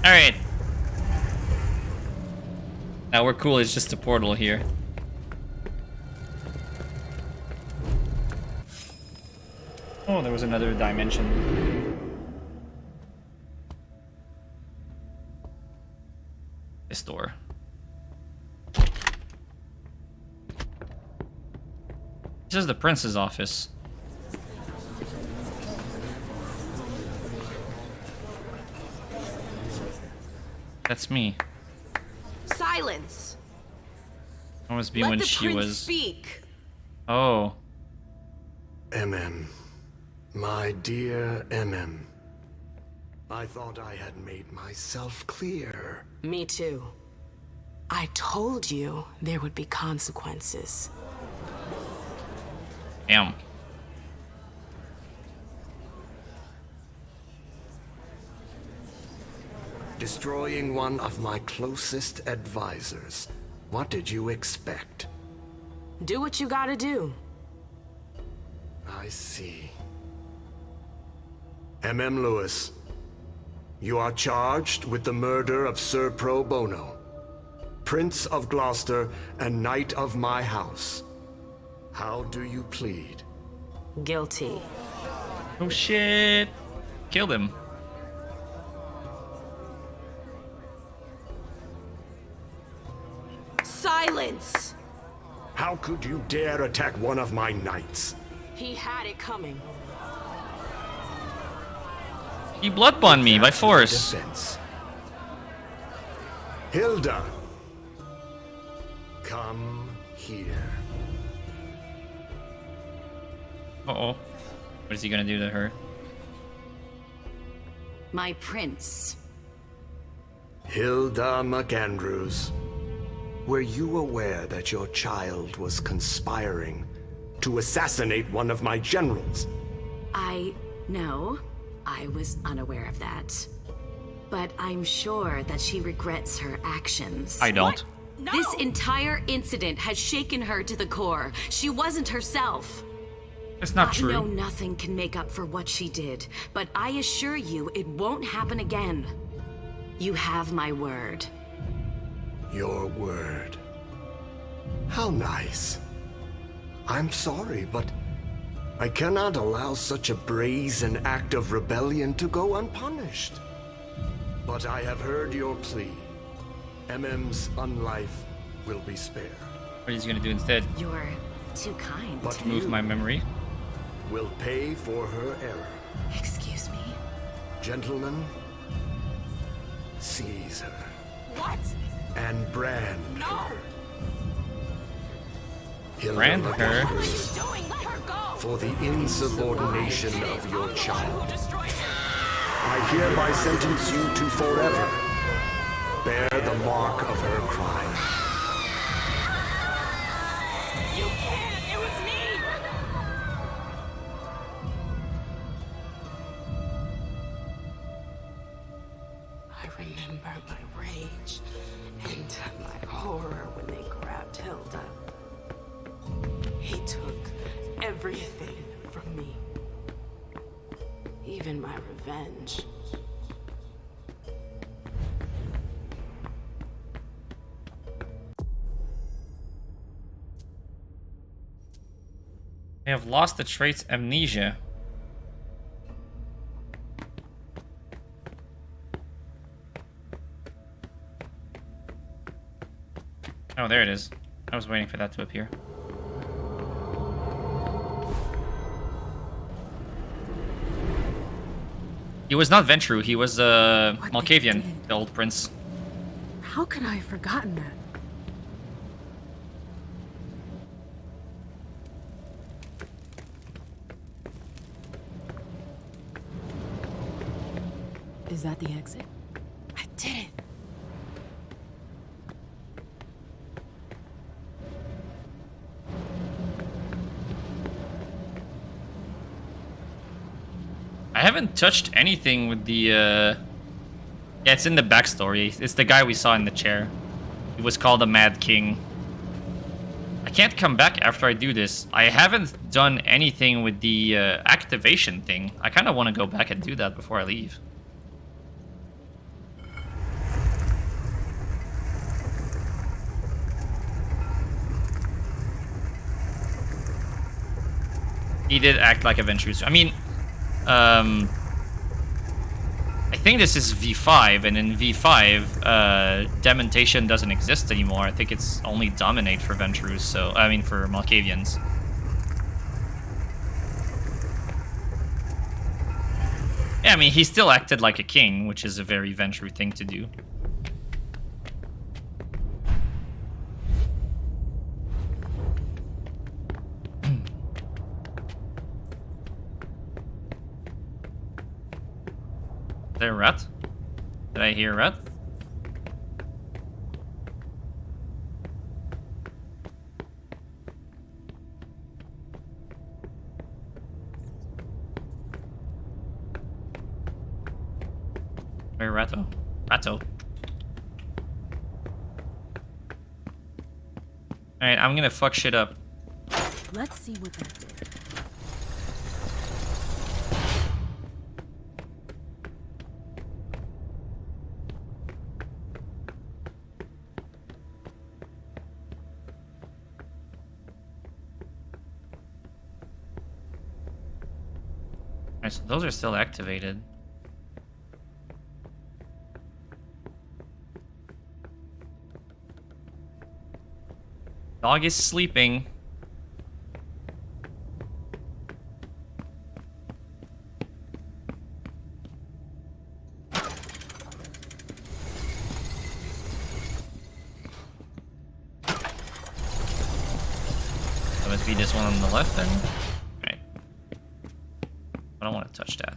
[SPEAKER 1] Alright. Now we're cool, it's just a portal here. Oh, there was another dimension. This door. This is the prince's office. That's me.
[SPEAKER 10] Silence.
[SPEAKER 1] That must be
[SPEAKER 10] Let
[SPEAKER 1] when
[SPEAKER 10] the
[SPEAKER 1] she
[SPEAKER 10] prince
[SPEAKER 1] was.
[SPEAKER 10] speak.
[SPEAKER 1] Oh.
[SPEAKER 13] My dear I thought I had made myself clear.
[SPEAKER 14] Me too. I told you there would be consequences.
[SPEAKER 1] Damn.
[SPEAKER 13] Destroying one of my closest advisors. What did you expect?
[SPEAKER 14] Do what you gotta do.
[SPEAKER 13] I see. Lewis, you are charged with the murder of Sir Pro Bono, Prince of Gloucester and Knight of my house. How do you plead?
[SPEAKER 14] Guilty.
[SPEAKER 1] Oh shit. Killed him.
[SPEAKER 10] Silence!
[SPEAKER 13] How could you dare attack one of my knights?
[SPEAKER 14] He had it coming.
[SPEAKER 1] He bloodbond me by force.
[SPEAKER 13] Defense. Hilda, come here.
[SPEAKER 1] Uh-oh. What is he gonna do to her?
[SPEAKER 18] My prince.
[SPEAKER 13] Hilda McAndrews, were you aware that your child was conspiring to assassinate one of my generals.
[SPEAKER 10] No, I was unaware of that. But I'm sure that she regrets her actions.
[SPEAKER 1] I don't.
[SPEAKER 10] No. This entire incident has shaken her to the core. She wasn't herself.
[SPEAKER 1] It's not true.
[SPEAKER 10] I know nothing can make up for what she did, but I assure you it won't happen again. You have my word.
[SPEAKER 13] Your word. How nice. I'm sorry, but I cannot allow such a brazen act of rebellion to go unpunished. But I have heard your plea. MM's unlife will be spared.
[SPEAKER 1] What he's gonna do instead?
[SPEAKER 10] You're too kind.
[SPEAKER 13] But
[SPEAKER 1] Move my memory.
[SPEAKER 13] Will pay for her error.
[SPEAKER 10] Excuse me?
[SPEAKER 13] Gentlemen, seize her.
[SPEAKER 10] What?
[SPEAKER 13] And brand her.
[SPEAKER 1] Brand her?
[SPEAKER 13] For the insubordination of your child. I hereby sentence you to forever bear the mark of her crime.
[SPEAKER 10] You can't! It was me!
[SPEAKER 14] I remember my rage and my horror when they grabbed Hilda. He took everything from me. Even my revenge.
[SPEAKER 1] I have lost the traits amnesia. Oh, there it is. I was waiting for that to appear. He was not Ventru, he was Malkavian, the old prince.
[SPEAKER 14] How could I have forgotten that? Is that the exit? I did it!
[SPEAKER 1] I haven't touched anything with the, Yeah, it's in the backstory. It's the guy we saw in the chair. He was called a Mad King. I can't come back after I do this. I haven't done anything with the activation thing. I kind of want to go back and do that before I leave. He did act like a Ventrue. I mean, I think this is V5, and in V5, Dementation doesn't exist anymore. I think it's only Dominate for Ventrus, so, I mean, for Malkavians. Yeah, I mean, he still acted like a king, which is a very Ventrue thing to do. Is there a rat? Did I hear a rat? Where Ratto? Ratto. Alright, I'm gonna fuck shit up.
[SPEAKER 14] Let's see what that did.
[SPEAKER 1] Alright, so those are still activated. Dog is sleeping. So must be this one on the left then? Alright. I don't want to touch that.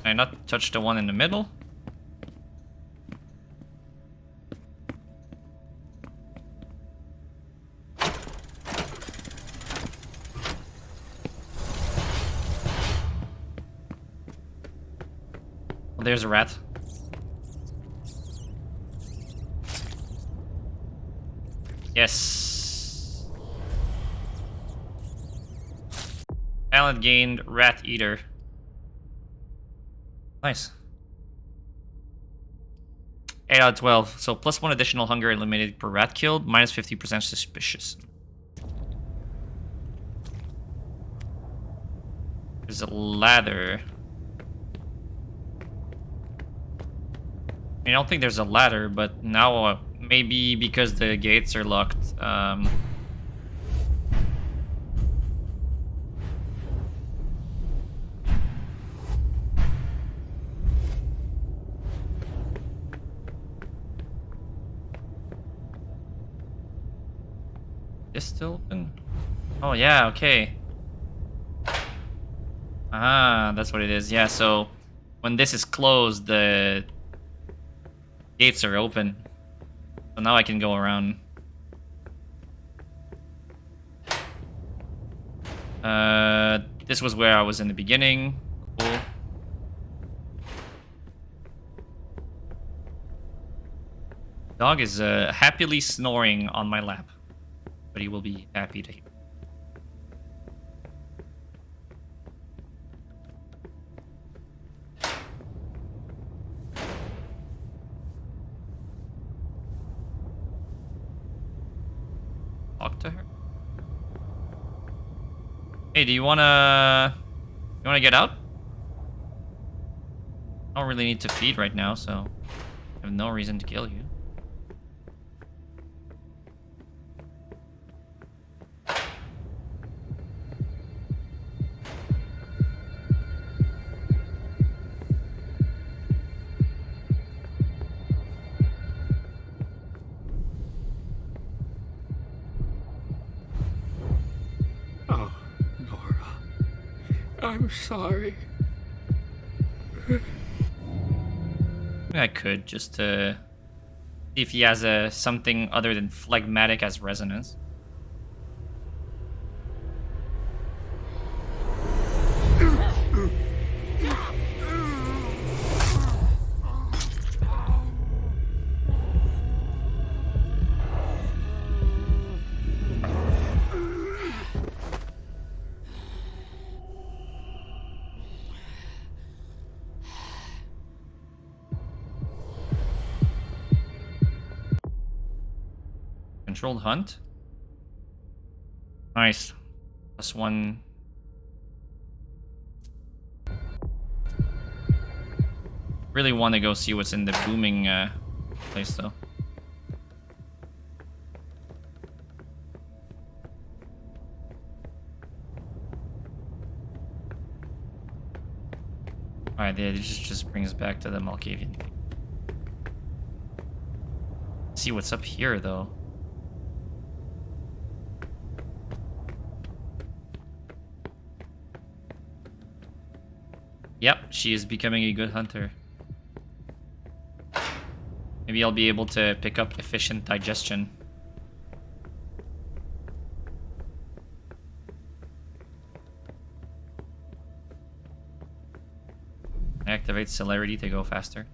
[SPEAKER 1] Can I not touch the one in the middle? Oh, there's a rat. Yes. Talent gained, rat eater. Nice. 8 out of 12. So plus 1 additional hunger eliminated per rat killed, minus 50% suspicious. There's a ladder. I don't think there's a ladder, but now maybe because the gates are locked. Is still open? Oh yeah, okay. Ah, that's what it is. Yeah, so when this is closed, the gates are open. So now I can go around. This was where I was in the beginning. Cool. Dog is happily snoring on my lap. But he will be happy to hear. Talk to her. Hey, do you wanna get out? I don't really need to feed right now, so I have no reason to kill you.
[SPEAKER 5] Oh, Nora. I'm sorry.
[SPEAKER 1] I could just see if he has something other than phlegmatic as resonance. Controlled hunt. Nice. +1. Really want to go see what's in the booming place though. Alright, yeah, this just brings back to the Malkavian. See what's up here though. Yep, she is becoming a good hunter. Maybe I'll be able to pick up efficient digestion. Activate celerity to go faster.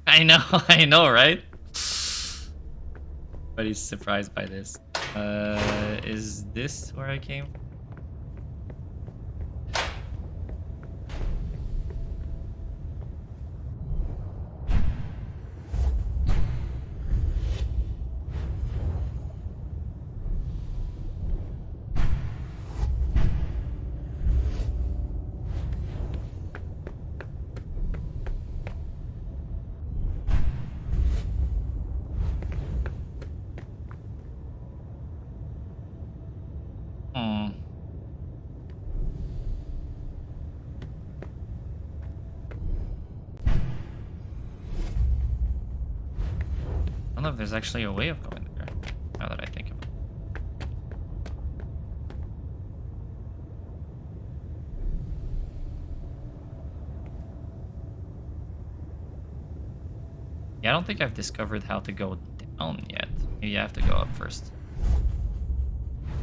[SPEAKER 1] I know, right? But he's surprised by this. Is this where I came? I don't know if there's actually a way of going there, now that I think about it. Yeah, I don't think I've discovered how to go down. yet. Maybe I have to go up first.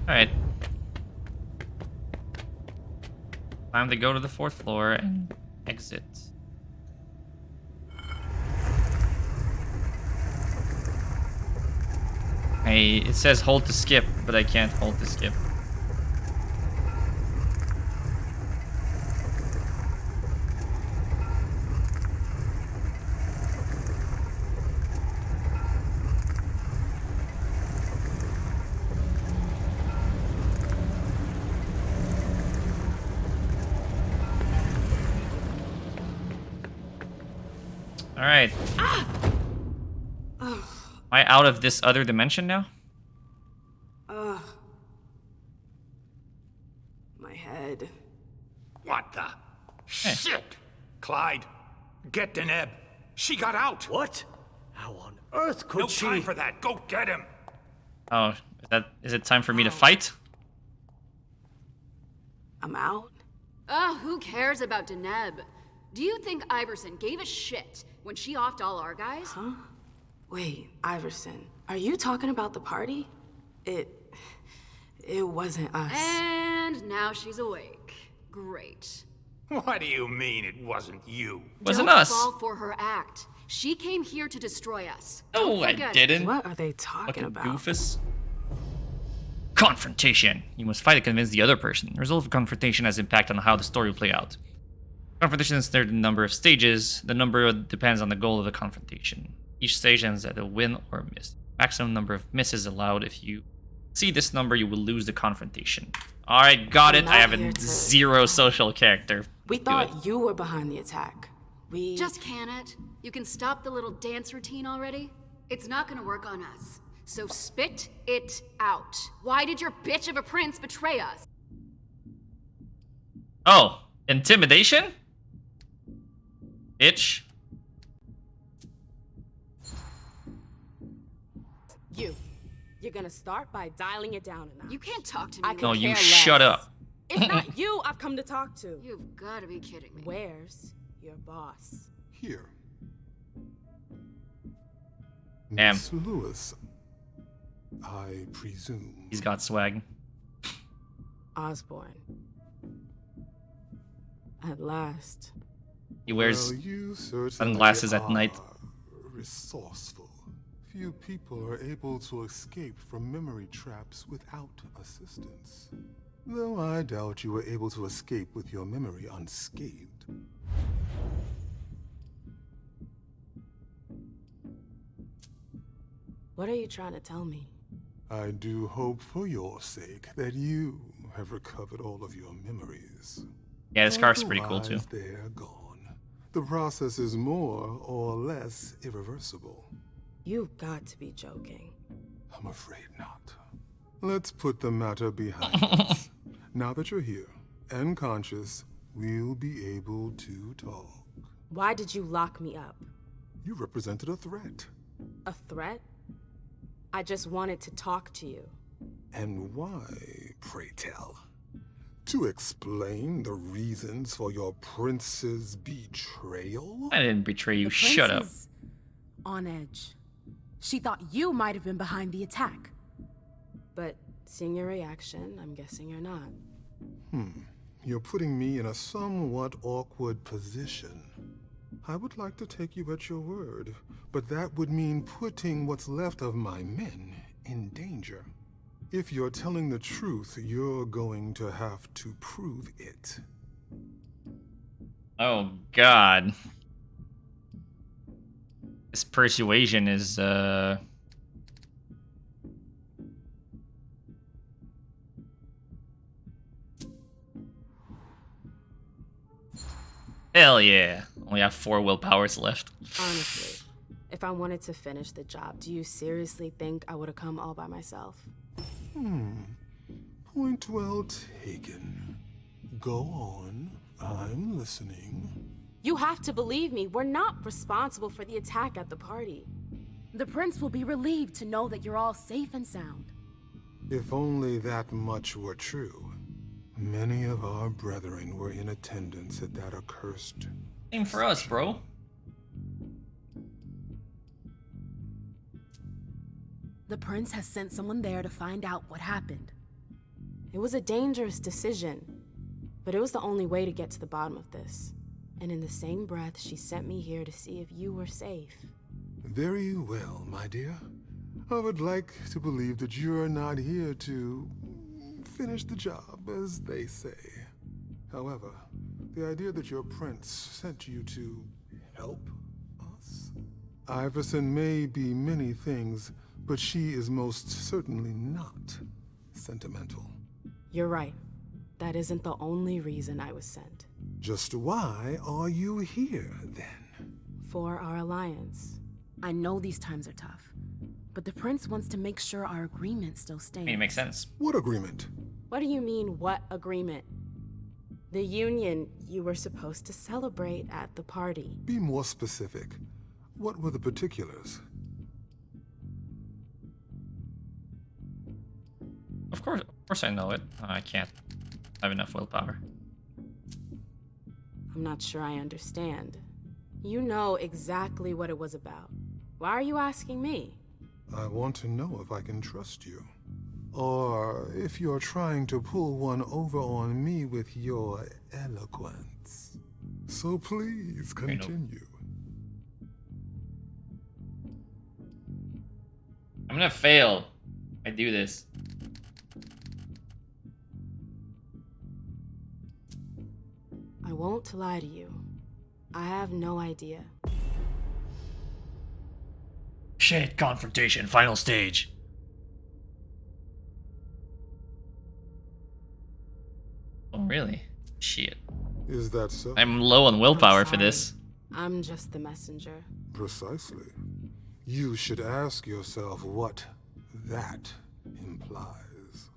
[SPEAKER 1] Alright. Time to go to the 4th floor and exit. It says hold to skip, but I can't hold to skip. Alright. Am I out of this other dimension now?
[SPEAKER 14] My head.
[SPEAKER 5] What the? Shit! Clyde, get Deneb. She got out.
[SPEAKER 12] What? How on earth could she?
[SPEAKER 5] No time for that. Go get him.
[SPEAKER 1] Oh, is it time for me to fight?
[SPEAKER 14] I'm out?
[SPEAKER 16] Who cares about Deneb? Do you think Iverson gave a shit when she offed all our guys?
[SPEAKER 14] Huh? Wait, Iverson, are you talking about the party? It wasn't us.
[SPEAKER 16] And now she's awake. Great.
[SPEAKER 5] What do you mean it wasn't you?
[SPEAKER 1] Wasn't
[SPEAKER 16] Don't
[SPEAKER 1] us.
[SPEAKER 16] fall for her act. She came here to destroy us.
[SPEAKER 1] No,
[SPEAKER 16] Don't
[SPEAKER 1] I
[SPEAKER 16] forget
[SPEAKER 1] didn't.
[SPEAKER 16] it.
[SPEAKER 14] What are they talking
[SPEAKER 1] Fucking
[SPEAKER 14] about?
[SPEAKER 1] doofus. Confrontation. You must fight to convince the other person. The result of confrontation has impact on how the story will play out. Confrontation is there the number of stages. The number depends on the goal of the confrontation. Each stage ends at a win or a miss. Maximum number of misses allowed. If you see this number, you will lose the confrontation. Alright, got it. I have a zero social character.
[SPEAKER 14] We thought you were behind the attack.
[SPEAKER 16] Just can it? You can stop the little dance routine already? It's not gonna work on us. So spit it out. Why did your bitch of a prince betray us?
[SPEAKER 1] Oh, intimidation? Bitch.
[SPEAKER 14] You're gonna start by dialing it down a notch.
[SPEAKER 16] You can't talk to me.
[SPEAKER 1] No, you shut up.
[SPEAKER 14] It's not you I've come to talk to.
[SPEAKER 16] You've gotta be kidding me.
[SPEAKER 14] Where's your boss?
[SPEAKER 6] Here.
[SPEAKER 1] Damn.
[SPEAKER 6] Miss Lewis, I presume.
[SPEAKER 1] He's got swag.
[SPEAKER 14] Osborne. At last.
[SPEAKER 1] He wears
[SPEAKER 6] Well, you
[SPEAKER 1] sunglasses at night.
[SPEAKER 6] Resourceful. Few people are able to escape from memory traps without assistance. Though I doubt you were able to escape with your memory unscathed.
[SPEAKER 14] What are you trying to tell me?
[SPEAKER 6] I do hope for your sake that you have recovered all of your memories.
[SPEAKER 1] Yeah, this car's pretty cool too.
[SPEAKER 6] Otherwise, they're gone. The process is more or less irreversible.
[SPEAKER 14] You've got to be joking.
[SPEAKER 6] I'm afraid not. Let's put the matter behind us. Now that you're here and conscious, we'll be able to talk.
[SPEAKER 14] Why did you lock me up?
[SPEAKER 6] You represented a threat.
[SPEAKER 14] A threat? I just wanted to talk to you.
[SPEAKER 6] And why, pray tell? To explain the reasons for your prince's betrayal?
[SPEAKER 1] I didn't betray you. Shut up.
[SPEAKER 14] On edge. She thought you might have been behind the attack. But seeing your reaction, I'm guessing you're not.
[SPEAKER 6] You're putting me in a somewhat awkward position. I would like to take you at your word, but that would mean putting what's left of my men in danger. If you're telling the truth, you're going to have to prove it.
[SPEAKER 1] Oh, God. This persuasion is, Hell yeah. Only have 4 willpowers left.
[SPEAKER 14] Honestly, if I wanted to finish the job, do you seriously think I would have come all by myself?
[SPEAKER 6] Point well taken. Go on. I'm listening.
[SPEAKER 14] You have to believe me. We're not responsible for the attack at the party. The prince will be relieved to know that you're all safe and sound.
[SPEAKER 6] If only that much were true. Many of our brethren were in attendance at that accursed...
[SPEAKER 1] Same for us, bro.
[SPEAKER 14] The prince has sent someone there to find out what happened. It was a dangerous decision, but it was the only way to get to the bottom of this. And in the same breath, she sent me here to see if you were safe.
[SPEAKER 17] Very well, my dear. I would like to believe that you're not here to finish the job, as they say. However, the idea that your prince sent you to help us? Iverson may be many things, but she is most certainly not sentimental.
[SPEAKER 14] You're right. That isn't the only reason I was sent.
[SPEAKER 17] Just why are you here, then?
[SPEAKER 14] For our alliance. I know these times are tough, but the prince wants to make sure our agreement still stands.
[SPEAKER 1] I mean, it makes sense.
[SPEAKER 17] What agreement?
[SPEAKER 14] What do you mean, what agreement? The union you were supposed to celebrate at the party.
[SPEAKER 17] Be more specific. What were the particulars?
[SPEAKER 1] Of course I know it. I can't have enough willpower.
[SPEAKER 14] I'm not sure I understand. You know exactly what it was about. Why are you asking me?
[SPEAKER 17] I want to know if I can trust you. Or if you're trying to pull one over on me with your eloquence. So please continue.
[SPEAKER 1] I'm gonna fail. I do this.
[SPEAKER 14] I won't lie to you. I have no idea.
[SPEAKER 1] Shit, confrontation, final stage. Oh, really? Shit.
[SPEAKER 17] Is that so?
[SPEAKER 1] I'm low on willpower for this.
[SPEAKER 14] I'm just the messenger.
[SPEAKER 17] Precisely. You should ask yourself what that implies.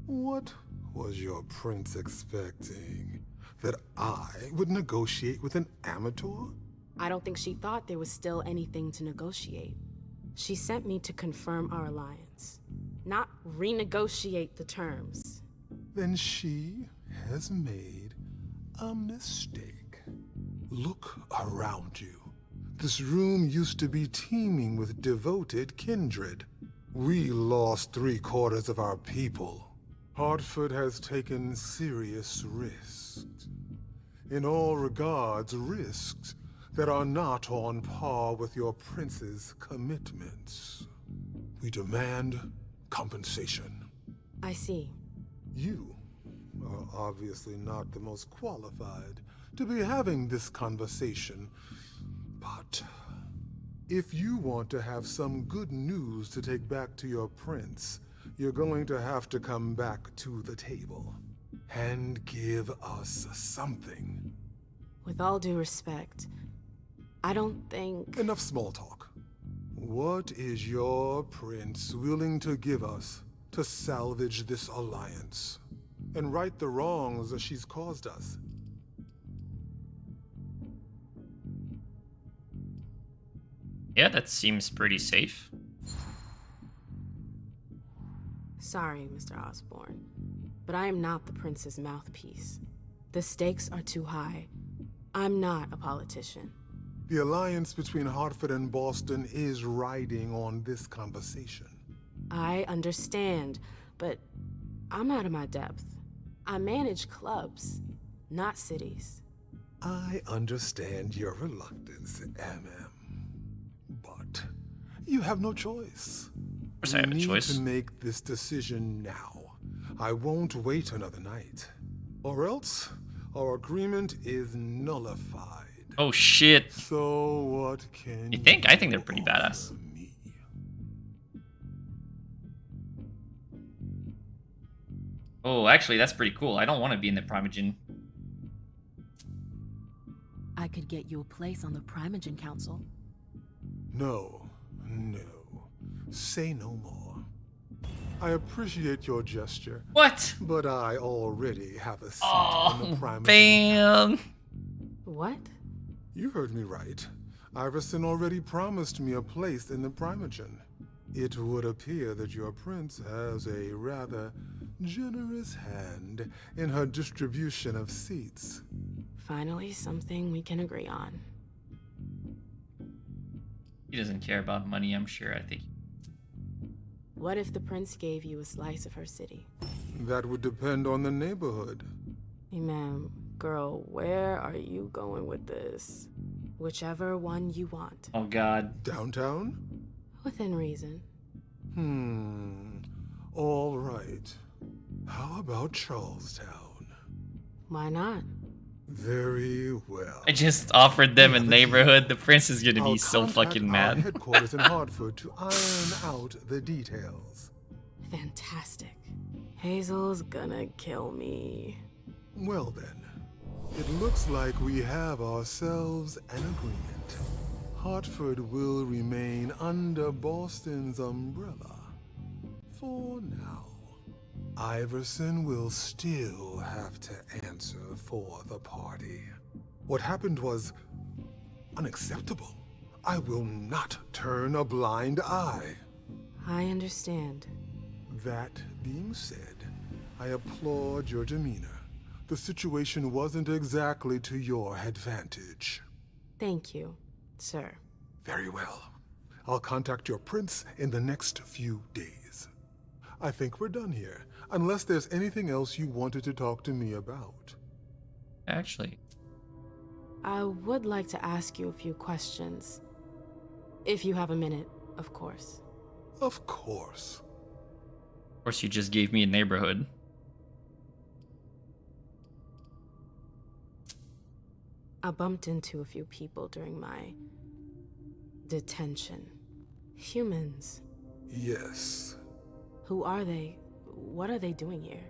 [SPEAKER 17] What was your prince expecting? That I would negotiate with an amateur?
[SPEAKER 14] I don't think she thought there was still anything to negotiate. She sent me to confirm our alliance, not renegotiate the terms.
[SPEAKER 17] Then she has made a mistake. Look around you. This room used to be teeming with devoted kindred. We lost 3/4 of our people. Hartford has taken serious risks. In all regards, risks that are not on par with your prince's commitments. We demand compensation.
[SPEAKER 14] I see.
[SPEAKER 17] You are obviously not the most qualified to be having this conversation, but if you want to have some good news to take back to your prince, you're going to have to come back to the table and give us something.
[SPEAKER 14] With all due respect, I don't think...
[SPEAKER 17] Enough small talk. What is your prince willing to give us to salvage this alliance and right the wrongs that she's caused us?
[SPEAKER 1] Yeah, that seems pretty safe.
[SPEAKER 14] Sorry, Mr. Osborne, but I am not the prince's mouthpiece. The stakes are too high. I'm not a politician.
[SPEAKER 17] The alliance between Hartford and Boston is riding on this conversation.
[SPEAKER 14] I understand, but I'm out of my depth. I manage clubs, not cities.
[SPEAKER 17] I understand your reluctance, but you have no choice.
[SPEAKER 1] Of course I have a choice.
[SPEAKER 17] You need to make this decision now. I won't wait another night, or else our agreement is nullified.
[SPEAKER 1] Oh shit.
[SPEAKER 17] So what can
[SPEAKER 1] you think? I think they're pretty badass. Oh, actually, that's pretty cool. I don't want to be in the Primogen.
[SPEAKER 14] I could get you a place on the Primogen Council.
[SPEAKER 17] No. Say no more. I appreciate your gesture.
[SPEAKER 1] What?
[SPEAKER 17] But I already have a seat on the Primogen.
[SPEAKER 1] Bam.
[SPEAKER 14] What?
[SPEAKER 17] You heard me right. Iverson already promised me a place in the Primogen. It would appear that your prince has a rather generous hand in her distribution of seats.
[SPEAKER 14] Finally, something we can agree on.
[SPEAKER 1] He doesn't care about money, I'm sure. I think
[SPEAKER 14] What if the prince gave you a slice of her city?
[SPEAKER 17] That would depend on the neighborhood.
[SPEAKER 14] Hey, ma'am, girl, where are you going with this? Whichever one you want.
[SPEAKER 1] Oh, God.
[SPEAKER 17] Downtown?
[SPEAKER 14] Within reason.
[SPEAKER 17] All right. How about Charlestown?
[SPEAKER 14] Why not?
[SPEAKER 17] Very well.
[SPEAKER 1] I just offered them a neighborhood. The prince is gonna be so fucking
[SPEAKER 17] Our
[SPEAKER 1] mad.
[SPEAKER 17] headquarters in Hartford to iron out the details.
[SPEAKER 14] Fantastic. Hazel's gonna kill me.
[SPEAKER 17] Well then, it looks like we have ourselves an agreement. Hartford will remain under Boston's umbrella. For now. Iverson will still have to answer for the party. What happened was unacceptable. I will not turn a blind eye.
[SPEAKER 14] I understand.
[SPEAKER 17] That being said, I applaud your demeanor. The situation wasn't exactly to your advantage.
[SPEAKER 14] Thank you, sir.
[SPEAKER 17] Very well. I'll contact your prince in the next few days. I think we're done here, unless there's anything else you wanted to talk to me about.
[SPEAKER 1] Actually,
[SPEAKER 14] I would like to ask you a few questions. If you have a minute, of course.
[SPEAKER 17] Of course.
[SPEAKER 1] Of course, you just gave me a neighborhood.
[SPEAKER 14] I bumped into a few people during my detention. Humans.
[SPEAKER 17] Yes.
[SPEAKER 14] Who are they? What are they doing here?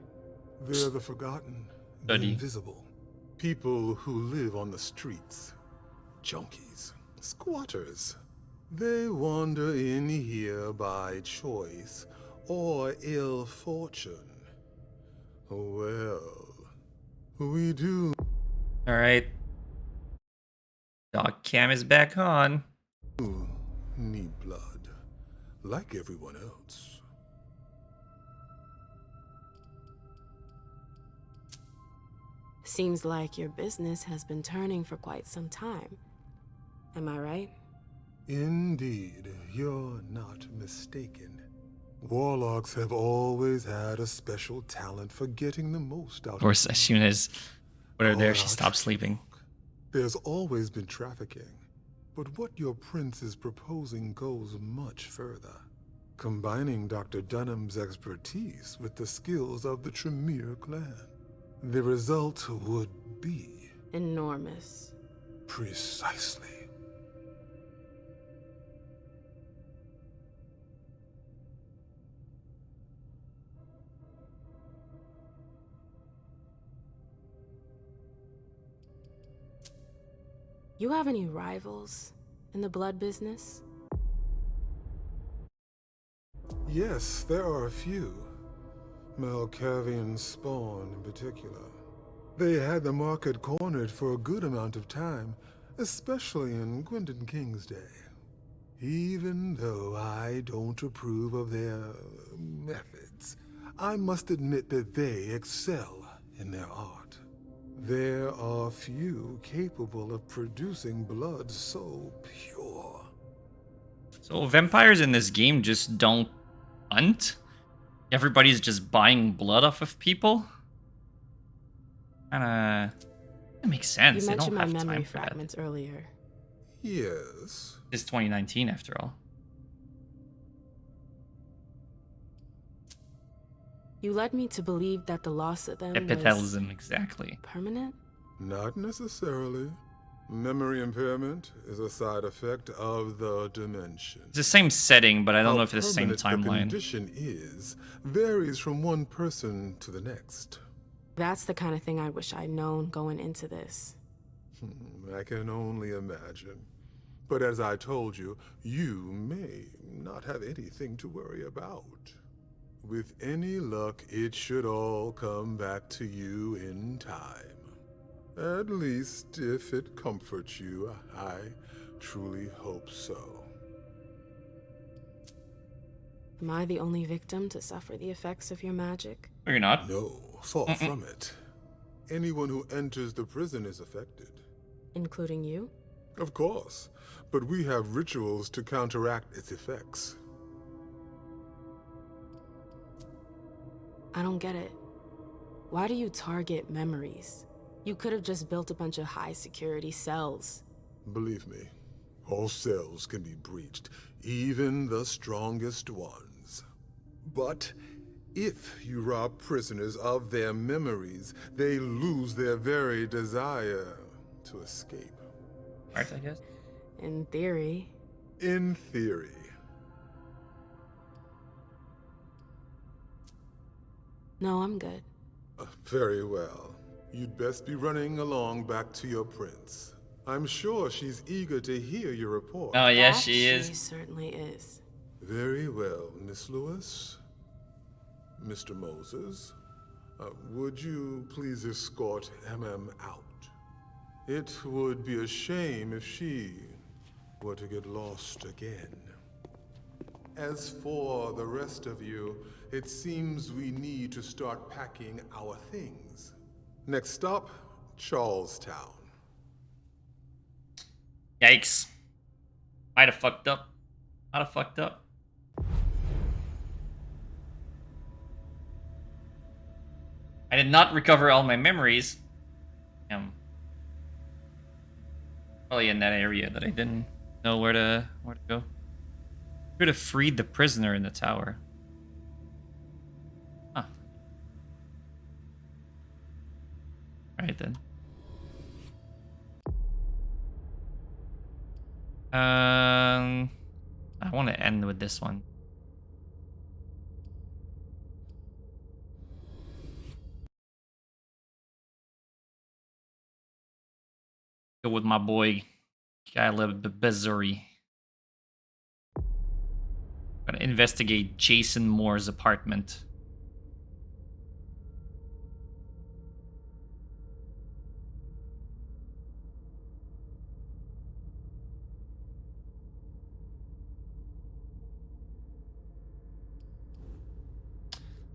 [SPEAKER 17] They're the forgotten, the invisible. People who live on the streets. Junkies. Squatters. They wander in here by choice or ill fortune. Well, we do.
[SPEAKER 1] Alright. Dog cam is back on.
[SPEAKER 17] Need blood, like everyone else.
[SPEAKER 14] Seems like your business has been turning for quite some time. Am I right?
[SPEAKER 17] Indeed, you're not mistaken. Warlocks have always had a special talent for getting the most out of
[SPEAKER 1] Of course, as soon as we're there, she stops sleeping.
[SPEAKER 17] There's always been trafficking, but what your prince is proposing goes much further. Combining Dr. Dunham's expertise with the skills of the Tremere clan. The result would be...
[SPEAKER 14] enormous.
[SPEAKER 17] Precisely.
[SPEAKER 14] You have any rivals in the blood business?
[SPEAKER 17] Yes, there are a few. Malkavian Spawn in particular. They had the market cornered for a good amount of time, especially in Gwendon King's day. Even though I don't approve of their methods, I must admit that they excel in their art. There are few capable of producing blood so pure.
[SPEAKER 1] So vampires in this game just don't hunt? Everybody's just buying blood off of people? That makes sense.
[SPEAKER 14] You
[SPEAKER 1] They
[SPEAKER 14] mentioned
[SPEAKER 1] don't
[SPEAKER 14] my
[SPEAKER 1] have
[SPEAKER 14] memory
[SPEAKER 1] time for that.
[SPEAKER 14] fragments earlier.
[SPEAKER 17] Yes.
[SPEAKER 1] It's 2019 after all.
[SPEAKER 14] You led me to believe that the loss of them
[SPEAKER 1] Epithelium, exactly.
[SPEAKER 14] permanent?
[SPEAKER 17] Not necessarily. Memory impairment is a side effect of the dimension.
[SPEAKER 1] It's the same setting, but I don't know if it's the same
[SPEAKER 17] How permanent the
[SPEAKER 1] timeline.
[SPEAKER 17] condition is varies from one person to the next.
[SPEAKER 14] That's the kind of thing I wish I'd known going into this.
[SPEAKER 17] I can only imagine. But as I told you, you may not have anything to worry about. With any luck, it should all come back to you in time. At least, if it comforts you, I truly hope so.
[SPEAKER 14] Am I the only victim to suffer the effects of your magic?
[SPEAKER 1] No, you're not.
[SPEAKER 17] No, far from it. Anyone who enters the prison is affected.
[SPEAKER 14] Including you?
[SPEAKER 17] Of course, but we have rituals to counteract its effects.
[SPEAKER 14] I don't get it. Why do you target memories? You could have just built a bunch of high-security cells.
[SPEAKER 17] Believe me, all cells can be breached, even the strongest ones. But if you rob prisoners of their memories, they lose their very desire to escape.
[SPEAKER 1] Alright, I guess.
[SPEAKER 14] In theory.
[SPEAKER 17] In theory.
[SPEAKER 14] No, I'm good.
[SPEAKER 17] Very well. You'd best be running along back to your prince. I'm sure she's eager to hear your report.
[SPEAKER 1] Oh, yeah, she is.
[SPEAKER 14] She certainly is.
[SPEAKER 17] Very well, Miss Lewis. Mr. Moses, would you please escort MM out? It would be a shame if she were to get lost again. As for the rest of you, it seems we need to start packing our things. Next stop, Charlestown.
[SPEAKER 1] Yikes. Might have fucked up. Might have fucked up. I did not recover all my memories. Probably in that area that I didn't know where to go. Could have freed the prisoner in the tower. Huh. Alright then. I want to end with this one. Go with my boy, Caleb Bezuri. Gonna investigate Jason Moore's apartment.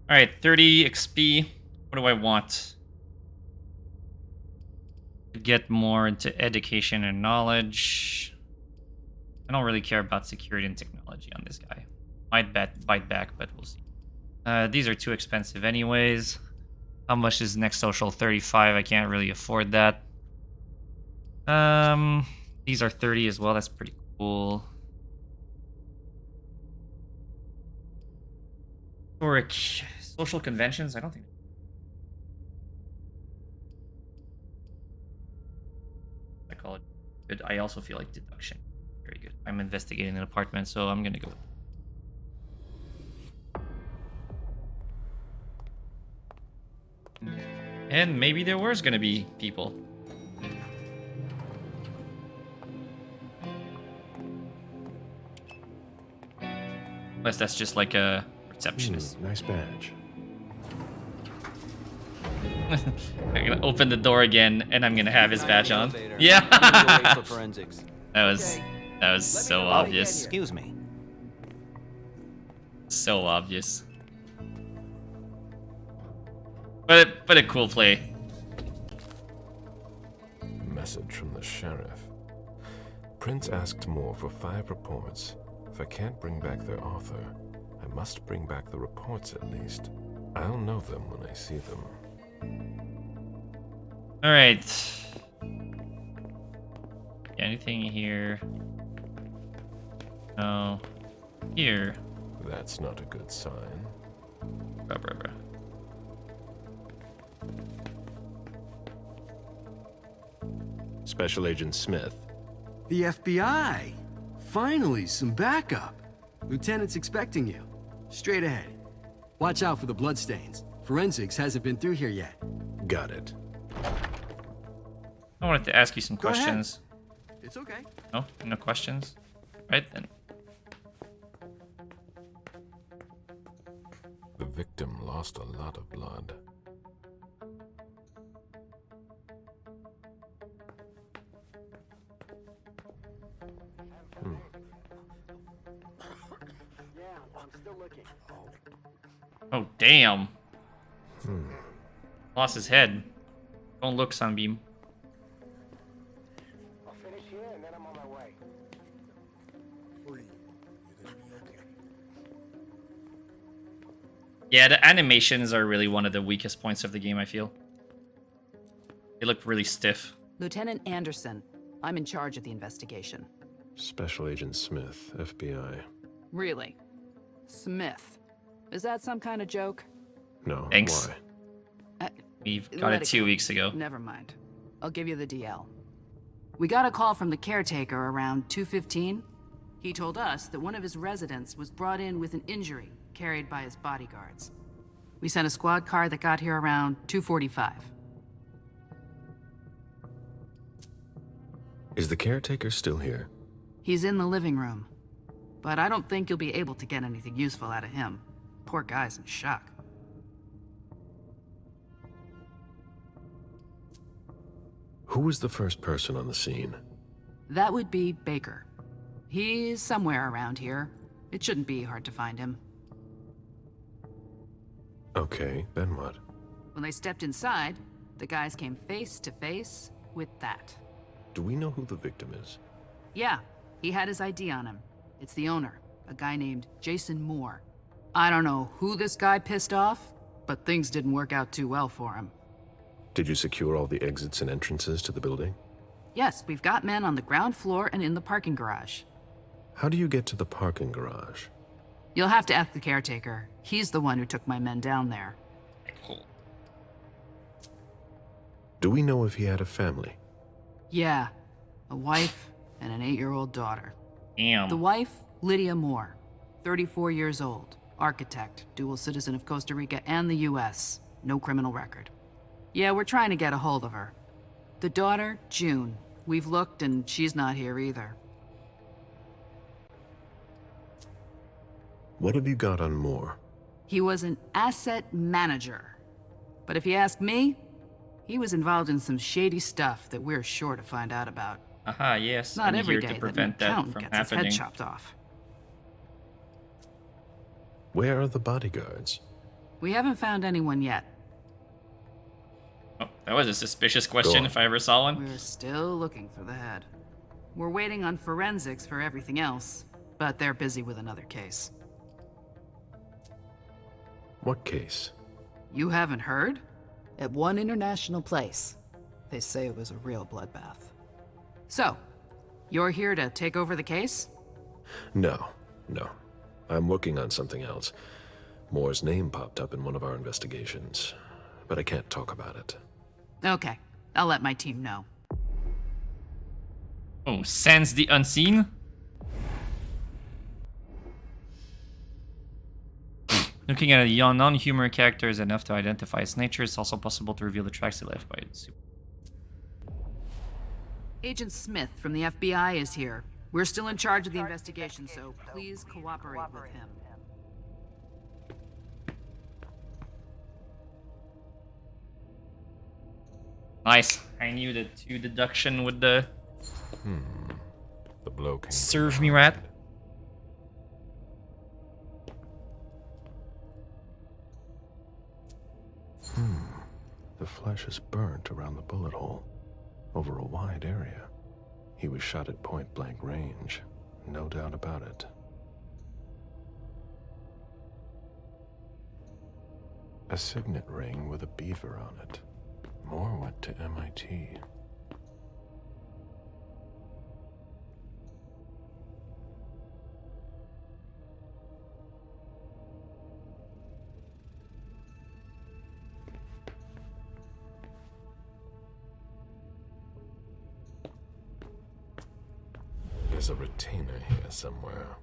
[SPEAKER 1] Alright, 30 XP. What do I want? Get more into education and knowledge. I don't really care about security and technology on this guy. Might bite back, but we'll see. These are too expensive anyways. How much is next social? 35. I can't really afford that. These are 30 as well. That's pretty cool. Historic social conventions. I don't think. Psychology. Good. I also feel like deduction. Very good. I'm investigating an apartment, so I'm gonna go with. And maybe there was gonna be people. Unless that's just like a receptionist.
[SPEAKER 6] Nice badge.
[SPEAKER 1] I'm gonna open the door again, and I'm gonna have his badge on. Yeah. That was so obvious.
[SPEAKER 2] Excuse me.
[SPEAKER 1] So obvious. But a cool play.
[SPEAKER 6] Message from the sheriff. Prince asked Moore for 5 reports. If I can't bring back their author, I must bring back the reports at least. I'll know them when I see them.
[SPEAKER 1] Alright. Anything here? No. Here.
[SPEAKER 6] That's not a good sign.
[SPEAKER 1] Bruh.
[SPEAKER 19] Special Agent Smith.
[SPEAKER 20] The FBI! Finally, some backup. Lieutenant's expecting you. Straight ahead. Watch out for the bloodstains. Forensics hasn't been through here yet.
[SPEAKER 19] Got it.
[SPEAKER 1] I wanted to ask you some
[SPEAKER 20] Go ahead.
[SPEAKER 1] questions.
[SPEAKER 20] It's okay.
[SPEAKER 1] No? No questions? Right then.
[SPEAKER 6] The victim lost a lot of blood.
[SPEAKER 1] Oh, damn. Lost his head. Don't look, Sunbeam.
[SPEAKER 22] I'll finish here and then I'm on my way. You're gonna be okay.
[SPEAKER 1] Yeah, the animations are really one of the weakest points of the game, I feel. They look really stiff.
[SPEAKER 2] Lieutenant Anderson, I'm in charge of the investigation.
[SPEAKER 8] Special Agent Smith, FBI.
[SPEAKER 2] Really? Smith. Is that some kind of joke?
[SPEAKER 8] No,
[SPEAKER 1] Thanks.
[SPEAKER 8] why?
[SPEAKER 1] We've got it 2 weeks ago.
[SPEAKER 2] Never mind. I'll give you the DL. We got a call from the caretaker around 2:15. He told us that one of his residents was brought in with an injury carried by his bodyguards. We sent a squad car that got here around 2:45.
[SPEAKER 8] Is the caretaker still here?
[SPEAKER 2] He's in the living room, but I don't think you'll be able to get anything useful out of him. Poor guy's in shock.
[SPEAKER 8] Who was the first person on the scene?
[SPEAKER 2] That would be Baker. He's somewhere around here. It shouldn't be hard to find him.
[SPEAKER 8] Okay, then what?
[SPEAKER 2] When they stepped inside, the guys came face to face with that.
[SPEAKER 8] Do we know who the victim is?
[SPEAKER 2] Yeah, he had his ID on him. It's the owner, a guy named Jason Moore. I don't know who this guy pissed off, but things didn't work out too well for him.
[SPEAKER 8] Did you secure all the exits and entrances to the building?
[SPEAKER 2] Yes, we've got men on the ground floor and in the parking garage.
[SPEAKER 8] How do you get to the parking garage?
[SPEAKER 2] You'll have to ask the caretaker. He's the one who took my men down there.
[SPEAKER 8] Do we know if he had a family?
[SPEAKER 2] Yeah, a wife and an 8-year-old daughter.
[SPEAKER 1] Damn.
[SPEAKER 2] The wife, Lydia Moore, 34 years old, architect, dual citizen of Costa Rica and the US, no criminal record. Yeah, we're trying to get a hold of her. The daughter, June. We've looked and she's not here either.
[SPEAKER 8] What have you got on Moore?
[SPEAKER 2] He was an asset manager. But if you ask me, he was involved in some shady stuff that we're sure to find out about.
[SPEAKER 1] Aha, yes.
[SPEAKER 2] It's not
[SPEAKER 1] I'm
[SPEAKER 2] every
[SPEAKER 1] here
[SPEAKER 2] day
[SPEAKER 1] to
[SPEAKER 2] that
[SPEAKER 1] prevent
[SPEAKER 2] an
[SPEAKER 1] that
[SPEAKER 2] accountant
[SPEAKER 1] from
[SPEAKER 2] gets his
[SPEAKER 1] happening.
[SPEAKER 2] head chopped off.
[SPEAKER 8] Where are the bodyguards?
[SPEAKER 2] We haven't found anyone yet.
[SPEAKER 1] Oh, that was a suspicious question if I ever saw one.
[SPEAKER 2] We're still looking for the head. We're waiting on forensics for everything else, but they're busy with another case.
[SPEAKER 8] What case?
[SPEAKER 2] You haven't heard? At one international place. They say it was a real bloodbath. So, you're here to take over the case?
[SPEAKER 8] No. I'm working on something else. Moore's name popped up in one of our investigations, but I can't talk about it.
[SPEAKER 2] Okay, I'll let my team know.
[SPEAKER 1] Oh, sense the unseen? Looking at a non-humor character is enough to identify its nature. It's also possible to reveal the tracks he left by it.
[SPEAKER 2] Agent Smith from the FBI is here. We're still in charge of the investigation, so please cooperate with him.
[SPEAKER 1] Nice. I knew the 2 deduction would
[SPEAKER 8] The blow came
[SPEAKER 1] serve me right.
[SPEAKER 8] The flesh is burnt around the bullet hole, over a wide area. He was shot at point-blank range, no doubt about it. A signet ring with a beaver on it. Moore went to MIT. There's a retainer here somewhere.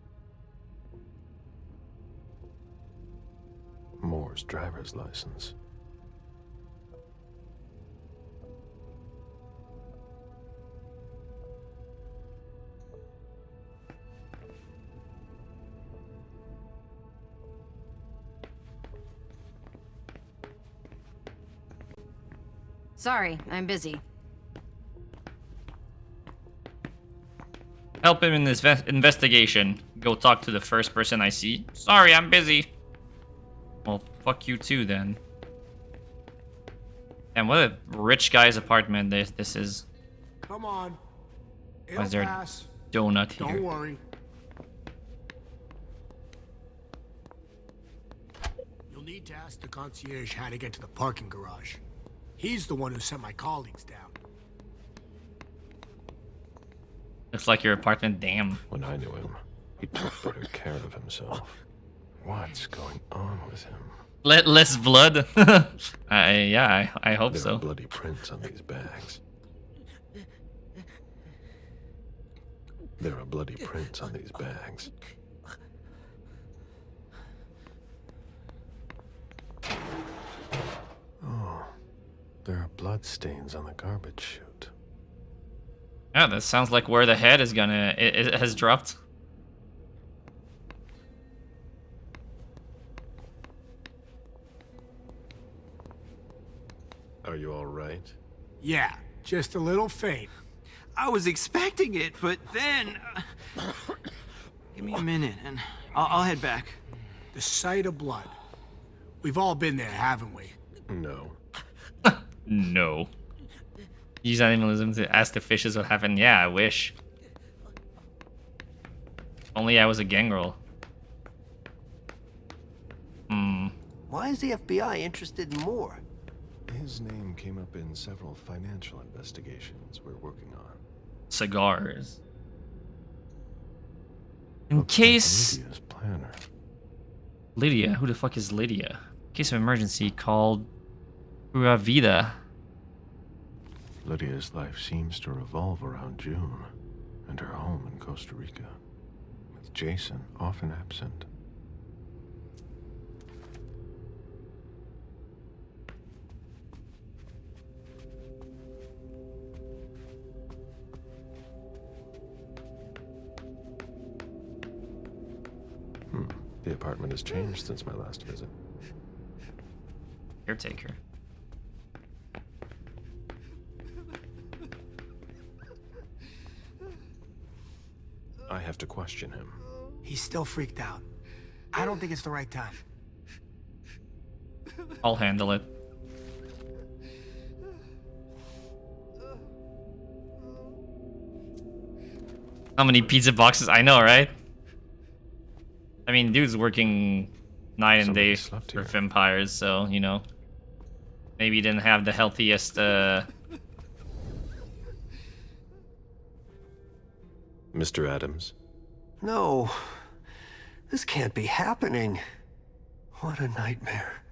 [SPEAKER 8] Moore's driver's license.
[SPEAKER 19] Sorry, I'm busy.
[SPEAKER 1] Help him in this investigation. Go talk to the first person I see. Sorry, I'm busy. Well, fuck you too then. And what a rich guy's apartment this is.
[SPEAKER 22] Come on.
[SPEAKER 1] Why is there a donut here?
[SPEAKER 22] Don't worry. You'll need
[SPEAKER 4] need to ask the concierge how to get to the parking garage. He's the one who sent my colleagues down.
[SPEAKER 1] Looks like your apartment, damn.
[SPEAKER 8] When I knew him, he took better care of himself. What's going on with him?
[SPEAKER 1] Less blood? I hope
[SPEAKER 8] There
[SPEAKER 1] so.
[SPEAKER 8] are bloody prints on these bags. There are bloody prints on these bags. Oh, there are blood stains on the garbage chute.
[SPEAKER 1] Yeah, that sounds like where the head is gonna... It has dropped.
[SPEAKER 8] Are you all right?
[SPEAKER 4] Yeah, just a little faint.
[SPEAKER 11] I was expecting it, but then... Give me a minute, and I'll head back.
[SPEAKER 4] The sight of blood. We've all been there, haven't we?
[SPEAKER 8] No.
[SPEAKER 1] No. Use animalism to ask the fishes what happened. Yeah, I wish. Only I was a gangrel.
[SPEAKER 21] Why is the FBI interested in Moore?
[SPEAKER 8] His name came up in several financial investigations we're working on.
[SPEAKER 1] Cigars. In case...
[SPEAKER 8] Lydia's planner.
[SPEAKER 1] Lydia? Who the fuck is Lydia? In case of emergency, called Pura Vida.
[SPEAKER 8] Lydia's life seems to revolve around June and her home in Costa Rica, with Jason often absent. The apartment has changed since my last visit.
[SPEAKER 1] Caretaker.
[SPEAKER 8] I have to question him.
[SPEAKER 4] He's still freaked out. I don't think it's the right time.
[SPEAKER 1] I'll handle it. How many pizza boxes? I know, right? I mean, dude's working night and day for vampires, so, you know. Maybe he didn't have the healthiest,
[SPEAKER 8] Mr. Adams?
[SPEAKER 21] No. This can't be happening. What a nightmare.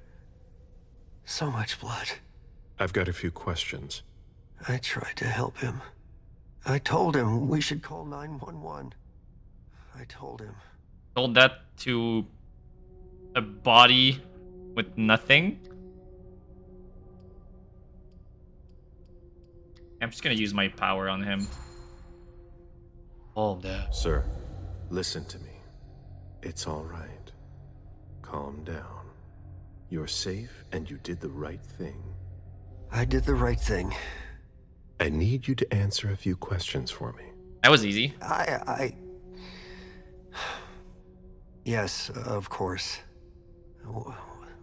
[SPEAKER 21] So much blood.
[SPEAKER 8] I've got a few questions.
[SPEAKER 21] I tried to help him. I told him we should call 911. I told him.
[SPEAKER 1] Told that to a body with nothing? I'm just gonna use my power on him. Oh, that.
[SPEAKER 8] Sir, listen to me. It's all right. Calm down. You're safe and you did the right thing.
[SPEAKER 21] I did the right thing.
[SPEAKER 8] I need you to answer a few questions for me.
[SPEAKER 1] That was easy.
[SPEAKER 21] Yes, of course.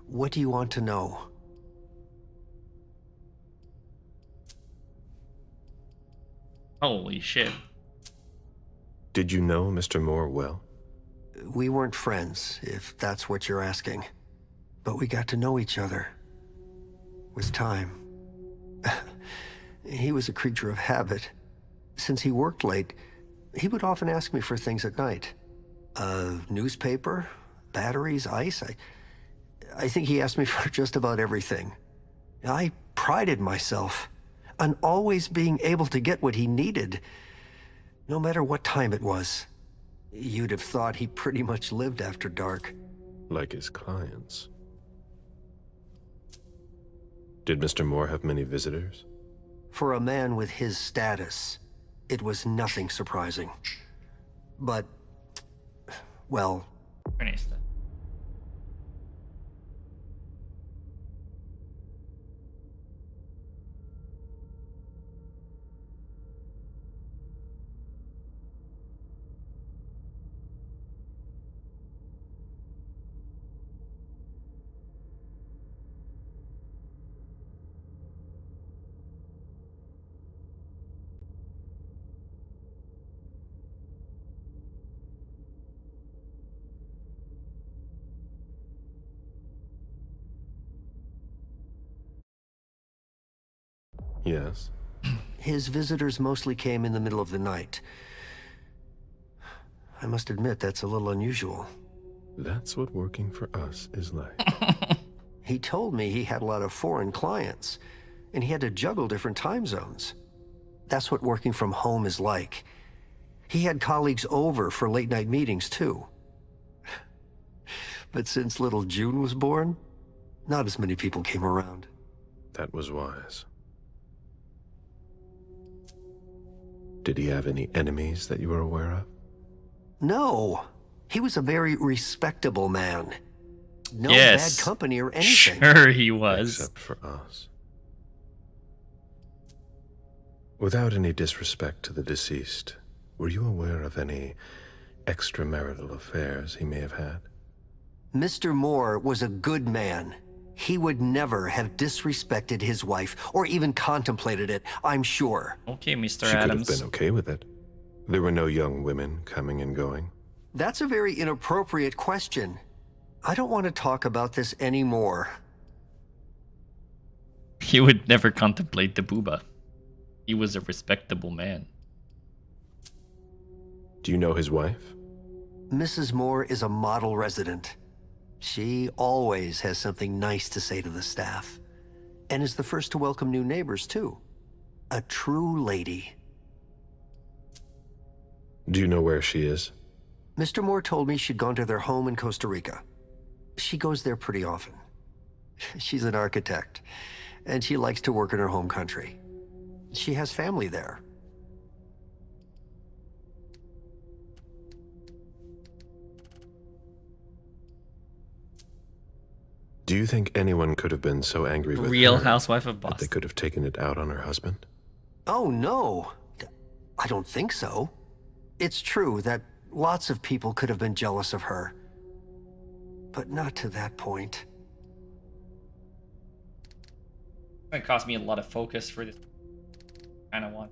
[SPEAKER 21] What do you want to know?
[SPEAKER 1] Holy shit.
[SPEAKER 8] Did you know Mr. Moore well?
[SPEAKER 21] We weren't friends, if that's what you're asking. But we got to know each other. With time. He was a creature of habit. Since he worked late, he would often ask me for things at night. A newspaper, batteries, ice. I think he asked me for just about everything. I prided myself on always being able to get what he needed, no matter what time it was. You'd have thought he pretty much lived after dark.
[SPEAKER 8] Like his clients. Did Mr. Moore have many visitors?
[SPEAKER 21] For a man with his status, it was nothing surprising. But, well...
[SPEAKER 8] Yes?
[SPEAKER 21] His visitors mostly came in the middle of the night. I must admit, that's a little unusual.
[SPEAKER 8] That's what working for us is like.
[SPEAKER 21] He told me he had a lot of foreign clients, and he had to juggle different time zones. That's what working from home is like. He had colleagues over for late-night meetings, too. But since little June was born, not as many people came around.
[SPEAKER 8] That was wise. Did he have any enemies that you were aware of?
[SPEAKER 21] No. He was a very respectable man. No
[SPEAKER 1] Yes.
[SPEAKER 21] bad company or anything.
[SPEAKER 1] Sure he was.
[SPEAKER 8] Except for us. Without any disrespect to the deceased, were you aware of any extramarital affairs he may have had?
[SPEAKER 21] Mr. Moore was a good man. He would never have disrespected his wife or even contemplated it, I'm sure.
[SPEAKER 1] Okay, Mr.
[SPEAKER 8] She could have
[SPEAKER 1] Adams.
[SPEAKER 8] been okay with it. There were no young women coming and going.
[SPEAKER 21] That's a very inappropriate question. I don't want to talk about this anymore.
[SPEAKER 1] He would never contemplate the booba. He was a respectable man.
[SPEAKER 8] Do you know his wife?
[SPEAKER 21] Mrs. Moore is a model resident. She always has something nice to say to the staff, and is the first to welcome new neighbors, too. A true lady.
[SPEAKER 8] Do you know where she is?
[SPEAKER 21] Mr. Moore told me she'd gone to their home in Costa Rica. She goes there pretty often. She's an architect, and she likes to work in her home country. She has family there.
[SPEAKER 8] Do you think anyone could have been so angry with
[SPEAKER 1] Real
[SPEAKER 8] her
[SPEAKER 1] Housewife of
[SPEAKER 8] that they
[SPEAKER 1] Boston.
[SPEAKER 8] could have taken it out on her husband?
[SPEAKER 21] Oh, no. I don't think so. It's true that lots of people could have been jealous of her. But not to that point.
[SPEAKER 1] It's gonna cost me a lot of focus for this kind of one.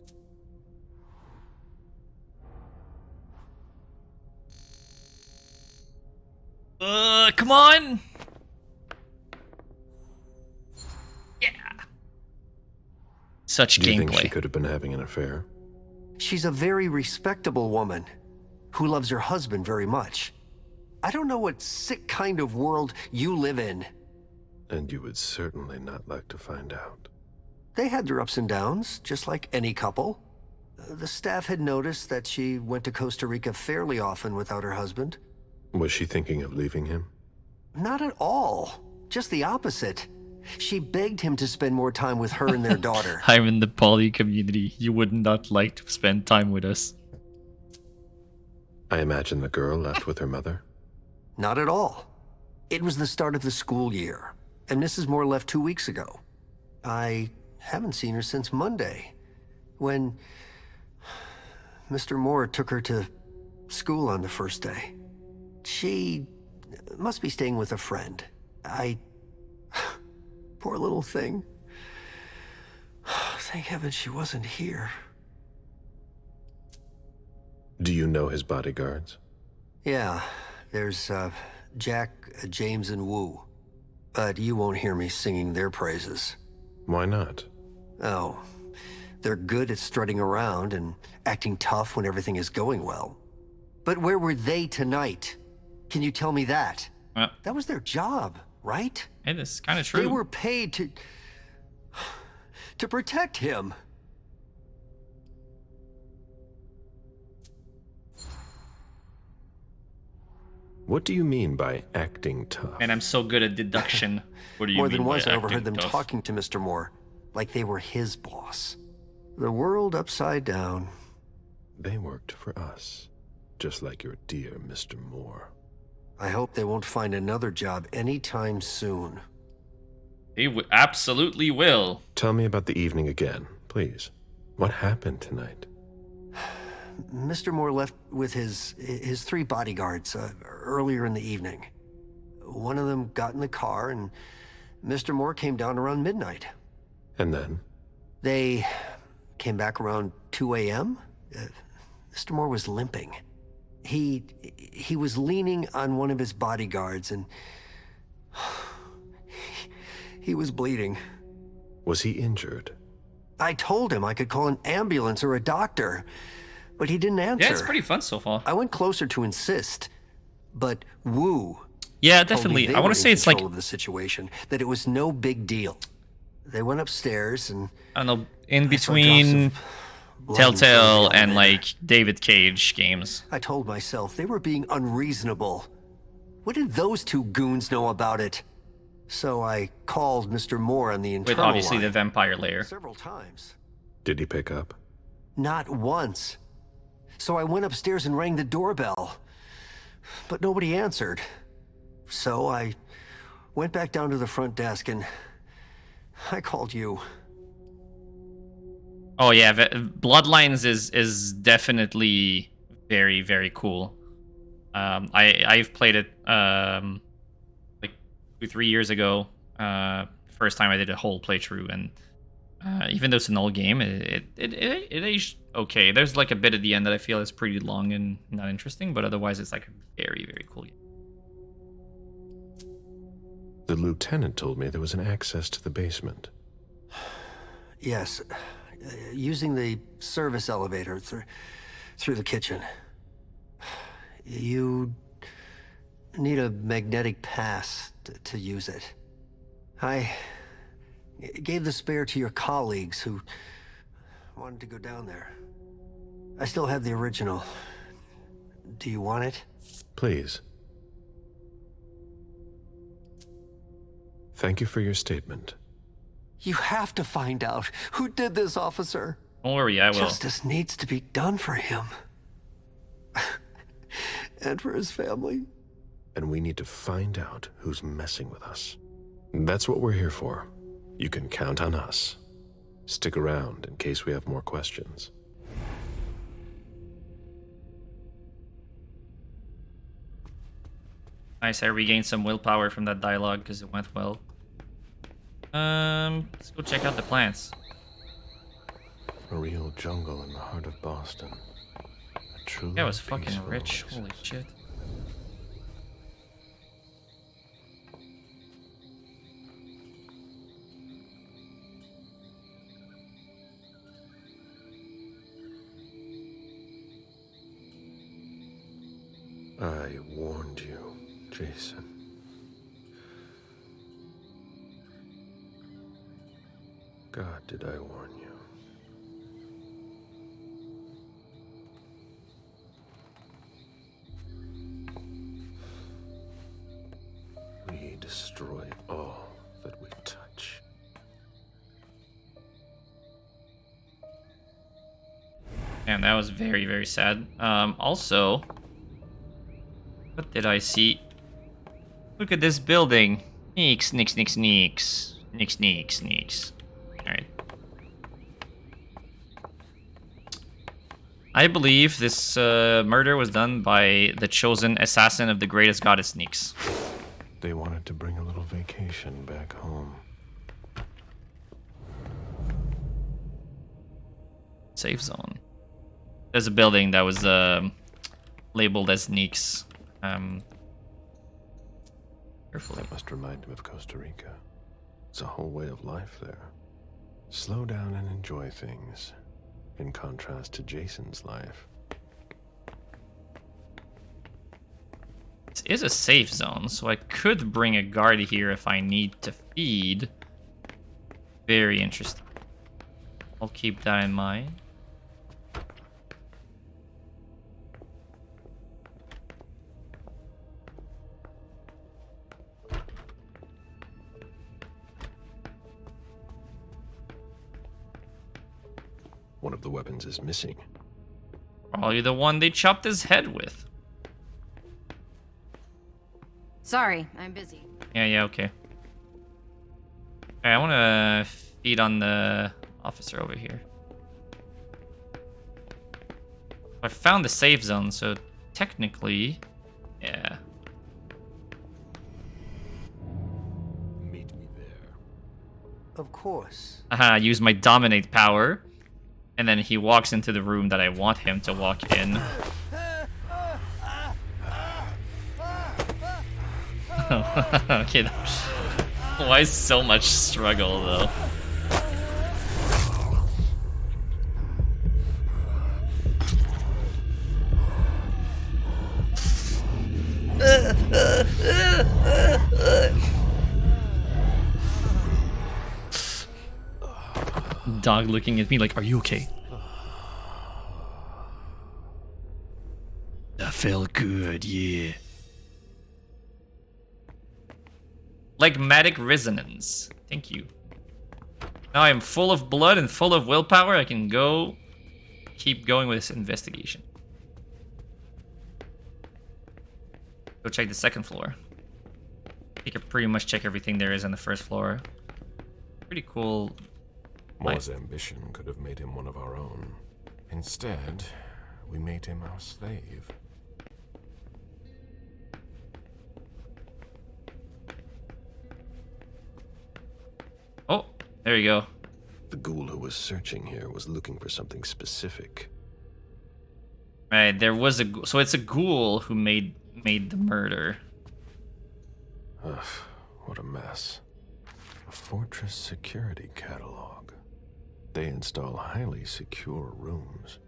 [SPEAKER 1] Come on! Yeah. Such
[SPEAKER 8] Do you think she
[SPEAKER 1] gameplay.
[SPEAKER 8] could have been having an affair?
[SPEAKER 21] She's a very respectable woman who loves her husband very much. I don't know what sick kind of world you live in.
[SPEAKER 8] And you would certainly not like to find out.
[SPEAKER 21] They had their ups and downs, just like any couple. The staff had noticed that she went to Costa Rica fairly often without her husband.
[SPEAKER 8] Was she thinking of leaving him?
[SPEAKER 21] Not at all. Just the opposite. She begged him to spend more time with her and their daughter.
[SPEAKER 1] I'm in the poly community. You would not like to spend time with us.
[SPEAKER 8] I imagine the girl left with her mother.
[SPEAKER 21] Not at all. It was the start of the school year, and Mrs. Moore left 2 weeks ago. I haven't seen her since Monday, when Mr. Moore took her to school on the first day. She must be staying with a friend. Poor little thing. Thank heaven she wasn't here.
[SPEAKER 8] Do you know his bodyguards?
[SPEAKER 21] Yeah, there's Jack, James, and Wu. But you won't hear me singing their praises.
[SPEAKER 8] Why not?
[SPEAKER 21] Oh, they're good at strutting around and acting tough when everything is going well. But where were they tonight? Can you tell me that? That was their job, right?
[SPEAKER 1] It is kind of true.
[SPEAKER 21] They were paid to protect him.
[SPEAKER 8] What do you mean by acting tough?
[SPEAKER 1] And I'm so good at deduction. What do you
[SPEAKER 21] More
[SPEAKER 1] mean
[SPEAKER 21] than
[SPEAKER 1] by
[SPEAKER 21] once I
[SPEAKER 1] acting
[SPEAKER 21] overheard them
[SPEAKER 1] tough?
[SPEAKER 21] talking to Mr. Moore, like they were his boss. The world upside down.
[SPEAKER 8] They worked for us, just like your dear Mr. Moore.
[SPEAKER 21] I hope they won't find another job anytime soon.
[SPEAKER 1] They absolutely will.
[SPEAKER 8] Tell me about the evening again, please. What happened tonight?
[SPEAKER 21] Mr. Moore left with his 3 bodyguards earlier in the evening. One of them got in the car, and Mr. Moore came down around midnight.
[SPEAKER 8] And then?
[SPEAKER 21] They came back around 2 a.m. Mr. Moore was limping. He was leaning on one of his bodyguards, and he was bleeding.
[SPEAKER 8] Was he injured?
[SPEAKER 21] I told him I could call an ambulance or a doctor, but he didn't answer.
[SPEAKER 1] Yeah, it's pretty fun so far.
[SPEAKER 21] I went closer to insist, but Wu.
[SPEAKER 1] Yeah, definitely. I want to say it's like
[SPEAKER 21] of the situation, that it was no big deal. They went upstairs and
[SPEAKER 1] I don't know, in between Telltale and like David Cage games.
[SPEAKER 21] I told myself they were being unreasonable. What did those two goons know about it? So I called Mr. Moore on the internal
[SPEAKER 1] With obviously
[SPEAKER 21] line
[SPEAKER 1] the vampire lair.
[SPEAKER 21] several times.
[SPEAKER 8] Did he pick up?
[SPEAKER 21] Not once. So I went upstairs and rang the doorbell, but nobody answered. So I went back down to the front desk and I called you.
[SPEAKER 1] Oh yeah, Bloodlines is definitely very, very cool. I've played it like 2-3 years ago. First time I did a whole playthrough, and even though it's an old game, it aged okay. There's like a bit at the end that I feel is pretty long and not interesting, but otherwise it's like a very, very cool game.
[SPEAKER 8] The lieutenant told me there was an access to the basement.
[SPEAKER 21] Yes, using the service elevator through the kitchen. You need a magnetic pass to use it. I gave the spare to your colleagues who wanted to go down there. I still have the original. Do you want it?
[SPEAKER 8] Please. Thank you for your statement.
[SPEAKER 21] You have to find out who did this, officer.
[SPEAKER 1] Don't worry, I will.
[SPEAKER 21] Justice needs to be done for him. And for his family.
[SPEAKER 8] And we need to find out who's messing with us. That's what we're here for. You can count on us. Stick around in case we have more questions.
[SPEAKER 1] Nice, I regained some willpower from that dialogue because it went well. Let's go check out the plants.
[SPEAKER 8] A real jungle in the heart of Boston. A truly
[SPEAKER 1] That was fucking
[SPEAKER 8] peaceful
[SPEAKER 1] rich.
[SPEAKER 8] oasis.
[SPEAKER 1] Holy shit.
[SPEAKER 8] I warned you, Jason. God, did I warn you? We destroy all that we touch.
[SPEAKER 1] Man, that was very, very sad. Also, what did I see? Look at this building. Sneaks, sneaks, sneaks, sneaks. Sneaks, sneaks, sneaks. Alright. I believe this murder was done by the chosen assassin of the greatest goddess Sneaks.
[SPEAKER 8] They wanted to bring a little vacation back home.
[SPEAKER 1] Safe zone. There's a building that was labeled as Sneaks. Carefully.
[SPEAKER 8] That must remind him of Costa Rica. It's a whole way of life there. Slow down and enjoy things, in contrast to Jason's life.
[SPEAKER 1] This is a safe zone, so I could bring a guard here if I need to feed. Very interesting. I'll keep that in mind.
[SPEAKER 8] One of the weapons is missing.
[SPEAKER 1] Probably the one they chopped his head with.
[SPEAKER 19] Sorry, I'm busy.
[SPEAKER 1] Yeah, okay. Alright, I want to feed on the officer over here. I found the safe zone, so technically, yeah.
[SPEAKER 6] Meet me there.
[SPEAKER 21] Of course.
[SPEAKER 1] Use my dominate power. And then he walks into the room that I want him to walk in. Okay. Why so much struggle, though? dog looking at me like, are you okay? That felt good, yeah. Phlegmatic resonance. Thank you. Now I am full of blood and full of willpower. I can go keep going with this investigation. Go check the second floor. You can pretty much check everything there is on the first floor. Pretty cool.
[SPEAKER 6] Moore's ambition could have made him one of our own. Instead, we made him our slave.
[SPEAKER 1] Oh, there you go.
[SPEAKER 8] The ghoul who was searching here was looking for something specific.
[SPEAKER 1] Right, there was a... So it's a ghoul who made the murder.
[SPEAKER 8] Ugh, what a mess. A fortress security catalog. They install highly secure rooms.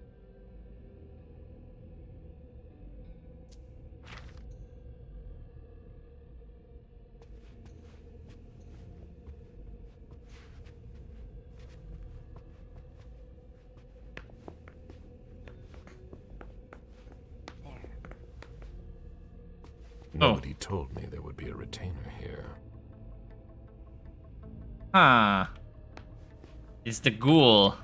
[SPEAKER 6] Nobody told me there would be a retainer here.
[SPEAKER 1] Huh. It's the ghoul.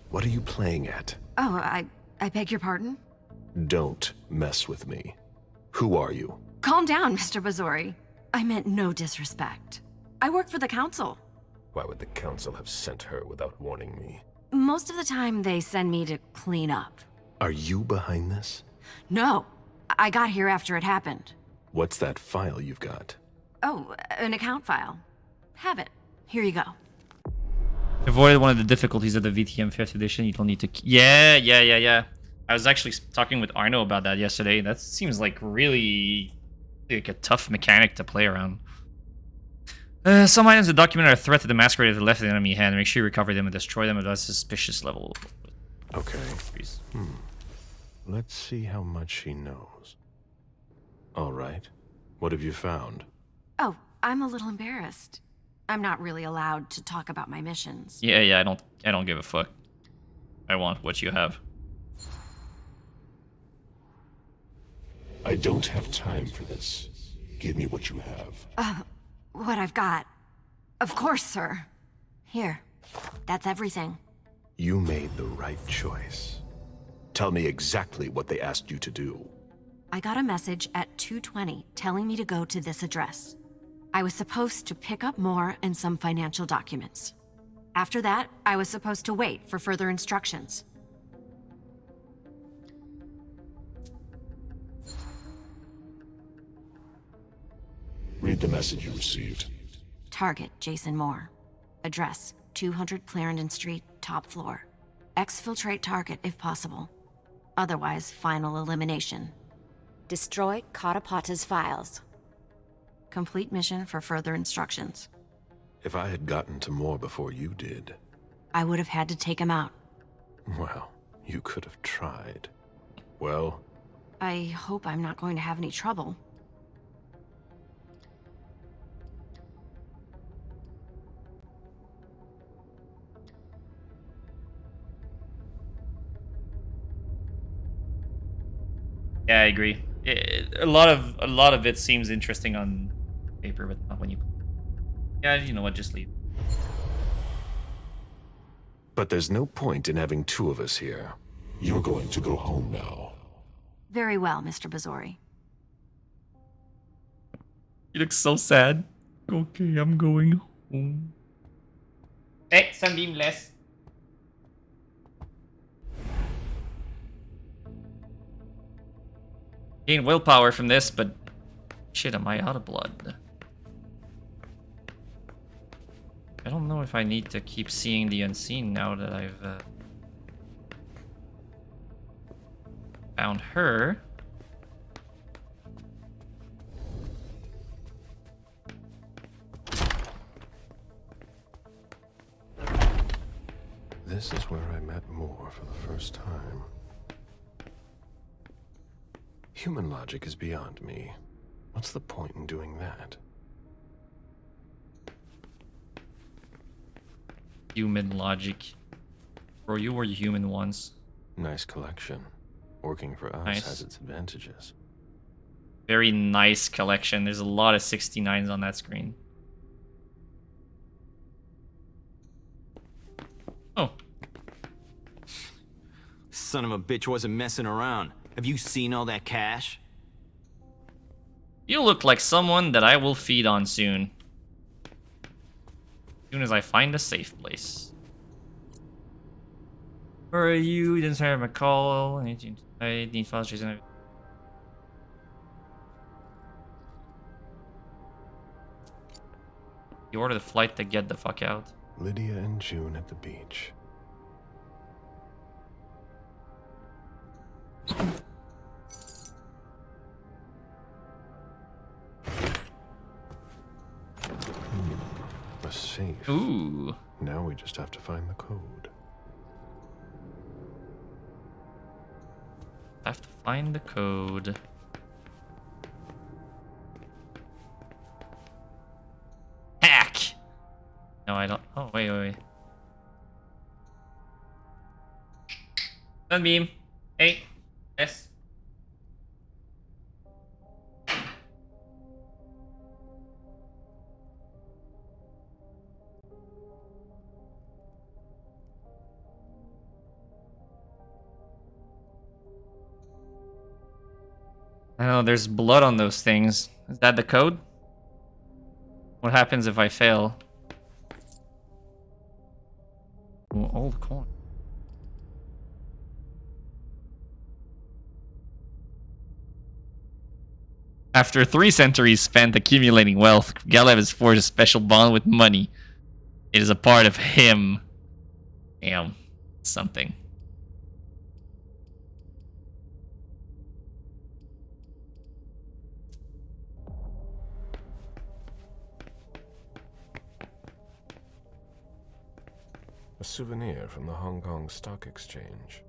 [SPEAKER 8] What are you playing at?
[SPEAKER 19] Oh, I beg your pardon?
[SPEAKER 8] Don't mess with me. Who are you?
[SPEAKER 19] Calm down, Mr. Bazori. I meant no disrespect. I work for the council.
[SPEAKER 6] Why would the council have sent her without warning me?
[SPEAKER 19] Most of the time, they send me to clean up.
[SPEAKER 8] Are you behind this?
[SPEAKER 19] No, I got here after it happened.
[SPEAKER 8] What's that file you've got?
[SPEAKER 19] Oh, an account file. Have it. Here you go.
[SPEAKER 1] Avoid one of the difficulties of the VTM 5th edition. You don't need to... Yeah. I was actually talking with Arno about that yesterday. That seems like really like a tough mechanic to play around. Some items that document are a threat to the Masquerade if they're left in the enemy hand. Make sure you recover them and destroy them at a suspicious level.
[SPEAKER 8] Okay. Let's see how much she knows. All right. What have you found?
[SPEAKER 19] Oh, I'm a little embarrassed. I'm not really allowed to talk about my missions.
[SPEAKER 1] Yeah, I don't give a fuck. I want what you have.
[SPEAKER 6] I don't have time for this. Give me what you have.
[SPEAKER 19] What I've got. Of course, sir. Here. That's everything.
[SPEAKER 8] You made the right choice. Tell me exactly what they asked you to do.
[SPEAKER 19] I got a message at 2:20 telling me to go to this address. I was supposed to pick up more and some financial documents. After that, I was supposed to wait for further instructions.
[SPEAKER 6] Read the message you received.
[SPEAKER 19] Target, Jason Moore. Address, 200 Clarendon Street, top floor. Exfiltrate target if possible. Otherwise, final elimination.
[SPEAKER 10] Destroy Carapata's files.
[SPEAKER 19] Complete mission for further instructions.
[SPEAKER 8] If I had gotten to Moore before you did...
[SPEAKER 19] I would have had to take him out.
[SPEAKER 8] Well, you could have tried. Well...
[SPEAKER 19] I hope I'm not going to have any trouble.
[SPEAKER 1] Yeah, I agree. A lot of it seems interesting on paper, but not when you... Yeah, you know what, just leave.
[SPEAKER 8] But there's no point in having two of us here.
[SPEAKER 6] You're going to go home now.
[SPEAKER 19] Very well, Mr. Bazori.
[SPEAKER 1] You look so sad. Okay, I'm going home. Hey, Sunbeam less. Gain willpower from this, but shit, am I out of blood? I don't know if I need to keep seeing the unseen now that I've found her.
[SPEAKER 8] This is where I met Moore for the first time. Human logic is beyond me. What's the point in doing that?
[SPEAKER 1] human logic. Bro, you were human once.
[SPEAKER 8] Nice collection. Working for us
[SPEAKER 1] Nice.
[SPEAKER 8] has its advantages.
[SPEAKER 1] Very nice collection. There's a lot of 69s on that screen. Oh.
[SPEAKER 11] Son of a bitch wasn't messing around. Have you seen all that cash?
[SPEAKER 1] You look like someone that I will feed on soon. As soon as I find a safe place. Where are you? Didn't have a call. I need files chasing. You ordered the flight to get the fuck out.
[SPEAKER 8] Lydia and June at the beach. A safe.
[SPEAKER 1] Ooh.
[SPEAKER 8] Now we just have to find the code.
[SPEAKER 1] I have to find the code. Hack! No, I don't. Oh, wait. Sunbeam. Hey. Yes. I know there's blood on those things. Is that the code? What happens if I fail? Ooh, old coin. After 3 centuries spent accumulating wealth, Galev has forged a special bond with money. It is a part of him. Damn. Something.
[SPEAKER 8] A souvenir from the Hong Kong Stock Exchange.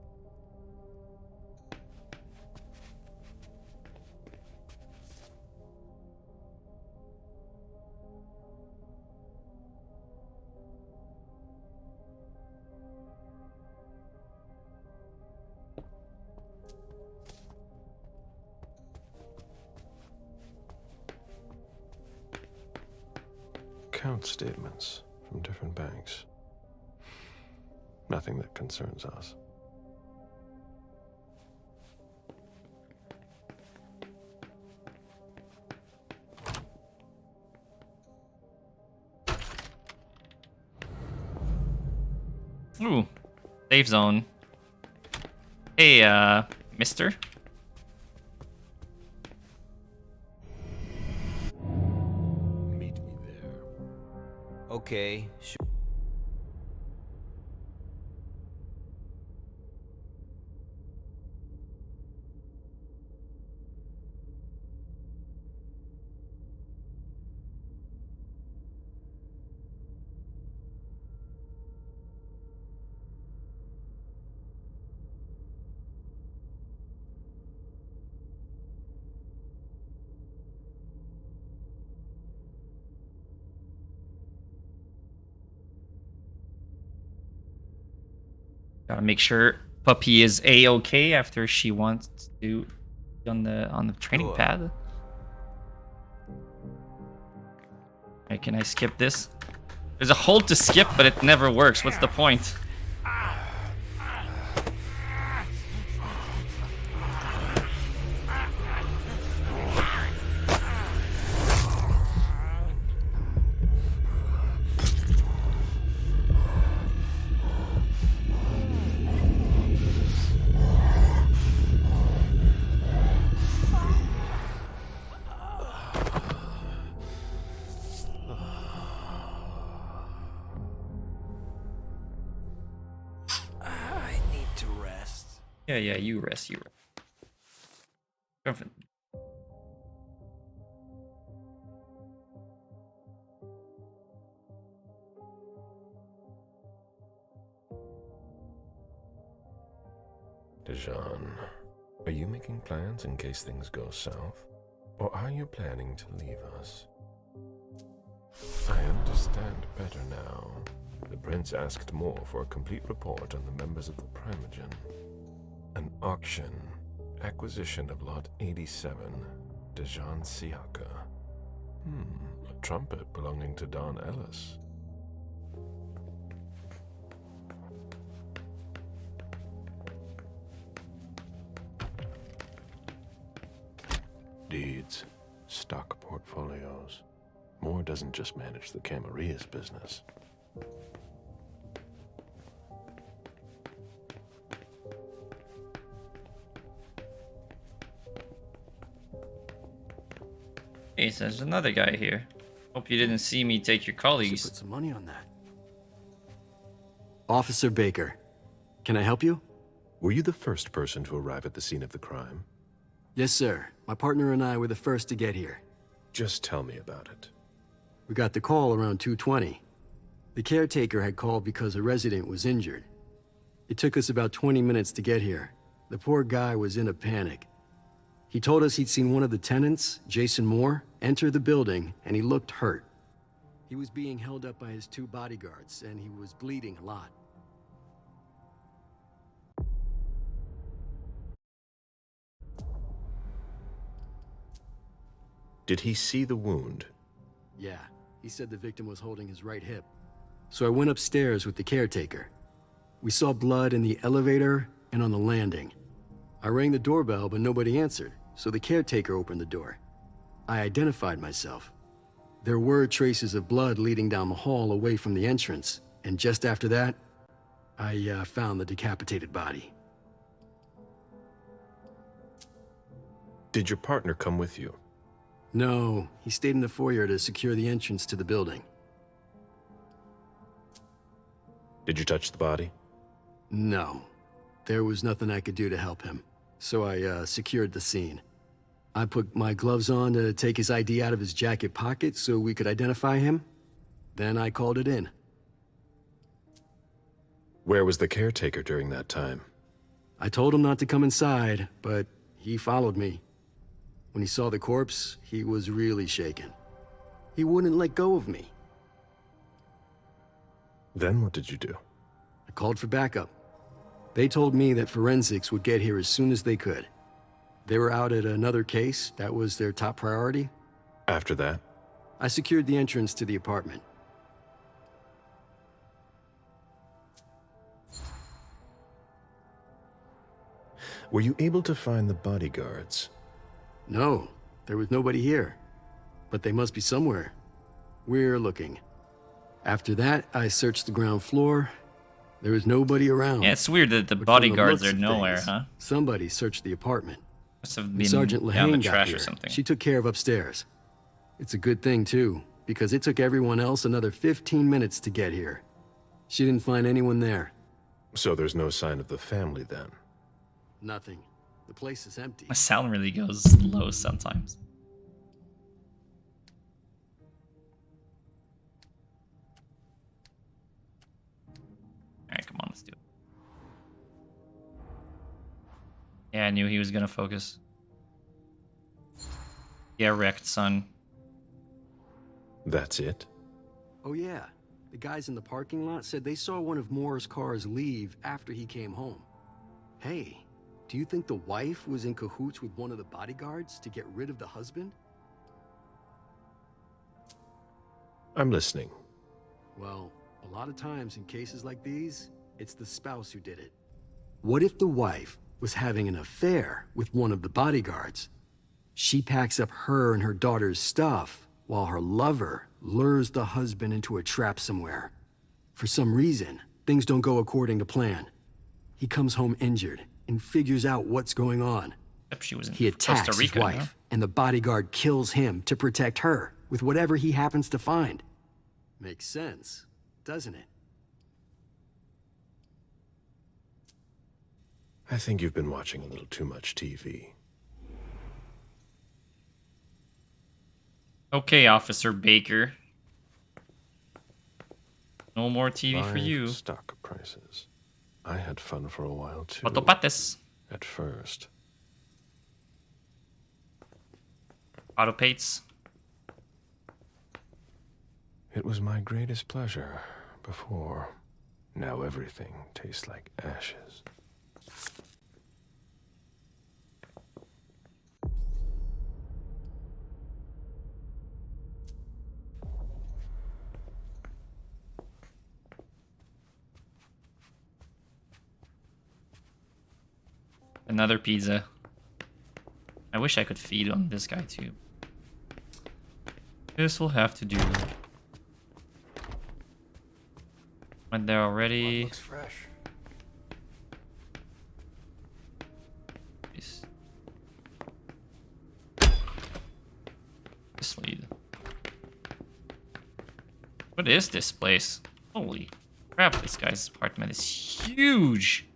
[SPEAKER 8] Account statements from different banks. Nothing that concerns us.
[SPEAKER 1] Ooh. Safe zone. Hey, mister?
[SPEAKER 11] Meet me there. Okay, sure.
[SPEAKER 1] Gotta make sure Puppy is A-okay after she wants to be on the training pad. Alright, can I skip this? There's a hold to skip, but it never works. What's the point? Yeah, you rest, Perfect.
[SPEAKER 8] Dijon, are you making plans in case things go south? Or are you planning to leave us? I understand better now.
[SPEAKER 6] The prince asked more for a complete report on the members of the Primogen. An auction. Acquisition of Lot 87. Dejan Siaka. A trumpet belonging to Don Ellis.
[SPEAKER 8] Deeds, stock portfolios. Moore doesn't just manage the Camaria's business.
[SPEAKER 1] Hey, so there's another guy here. Hope you didn't see me take your colleagues.
[SPEAKER 20] Put some money on that. Officer Baker, can I help you?
[SPEAKER 8] Were you the first person to arrive at the scene of the crime?
[SPEAKER 20] Yes, sir. My partner and I were the first to get here.
[SPEAKER 8] Just tell me about it.
[SPEAKER 20] We got the call around 2:20. The caretaker had called because a resident was injured. It took us about 20 minutes to get here. The poor guy was in a panic. He told us he'd seen one of the tenants, Jason Moore, enter the building, and he looked hurt. He was being held up by his 2 bodyguards, and he was bleeding a lot.
[SPEAKER 8] Did he see the wound?
[SPEAKER 20] Yeah, he said the victim was holding his right hip. So I went upstairs with the caretaker. We saw blood in the elevator and on the landing. I rang the doorbell, but nobody answered, so the caretaker opened the door. I identified myself. There were traces of blood leading down the hall away from the entrance, and just after that, I found the decapitated body.
[SPEAKER 8] Did your partner come with you?
[SPEAKER 20] No, he stayed in the foyer to secure the entrance to the building.
[SPEAKER 8] Did you touch the body?
[SPEAKER 20] No. There was nothing I could do to help him, so I secured the scene. I put my gloves on to take his ID out of his jacket pocket so we could identify him. Then I called it in.
[SPEAKER 8] Where was the caretaker during that time?
[SPEAKER 20] I told him not to come inside, but he followed me. When he saw the corpse, he was really shaken. He wouldn't let go of me.
[SPEAKER 8] Then what did you do?
[SPEAKER 20] I called for backup. They told me that forensics would get here as soon as they could. They were out at another case. That was their top priority.
[SPEAKER 8] After that?
[SPEAKER 20] I secured the entrance to the apartment.
[SPEAKER 8] Were you able to find the bodyguards?
[SPEAKER 20] No, there was nobody here. But they must be somewhere. We're looking. After that, I searched the ground floor. There was nobody around.
[SPEAKER 1] Yeah, it's weird that the
[SPEAKER 20] But from
[SPEAKER 1] bodyguards
[SPEAKER 20] looks
[SPEAKER 1] are
[SPEAKER 20] of
[SPEAKER 1] nowhere,
[SPEAKER 20] things,
[SPEAKER 1] huh?
[SPEAKER 20] Somebody searched the apartment.
[SPEAKER 1] Must have
[SPEAKER 20] When
[SPEAKER 1] been
[SPEAKER 20] Sergeant
[SPEAKER 1] down the
[SPEAKER 20] Lehane got
[SPEAKER 1] trash
[SPEAKER 20] here,
[SPEAKER 1] or something.
[SPEAKER 20] she took care of upstairs. It's a good thing, too, because it took everyone else another 15 minutes to get here. She didn't find anyone there.
[SPEAKER 8] So there's no sign of the family then?
[SPEAKER 20] Nothing. The place is empty.
[SPEAKER 1] My sound really goes low sometimes. Alright, come on, let's do it. Yeah, I knew he was gonna focus. Yeah, wrecked, son.
[SPEAKER 8] That's it?
[SPEAKER 20] Oh, yeah. The guys in the parking lot said they saw one of Moore's cars leave after he came home. Hey, do you think the wife was in cahoots with one of the bodyguards to get rid of the husband?
[SPEAKER 8] I'm listening.
[SPEAKER 20] Well, a lot of times in cases like these, it's the spouse who did it. What if the wife was having an affair with one of the bodyguards? She packs up her and her daughter's stuff, while her lover lures the husband into a trap somewhere. For some reason, things don't go according to plan. He comes home injured and figures out what's going on.
[SPEAKER 1] She was in
[SPEAKER 20] He attacks
[SPEAKER 1] Costa Rica,
[SPEAKER 20] his wife,
[SPEAKER 1] huh?
[SPEAKER 20] and the bodyguard kills him to protect her with whatever he happens to find. Makes sense, doesn't it?
[SPEAKER 8] I think you've been watching a little too much TV.
[SPEAKER 1] Okay, Officer Baker. No more TV for
[SPEAKER 8] Live
[SPEAKER 1] you.
[SPEAKER 8] Stock prices. I had fun for a while too.
[SPEAKER 1] Autopates.
[SPEAKER 8] At first.
[SPEAKER 1] Autopates.
[SPEAKER 8] It was my greatest pleasure, before. Now everything tastes like ashes.
[SPEAKER 1] Another pizza. I wish I could feed on this guy too. This will have to do. Went there already.
[SPEAKER 20] Looks fresh.
[SPEAKER 1] This lead. What is this place? Holy crap, this guy's apartment is huge.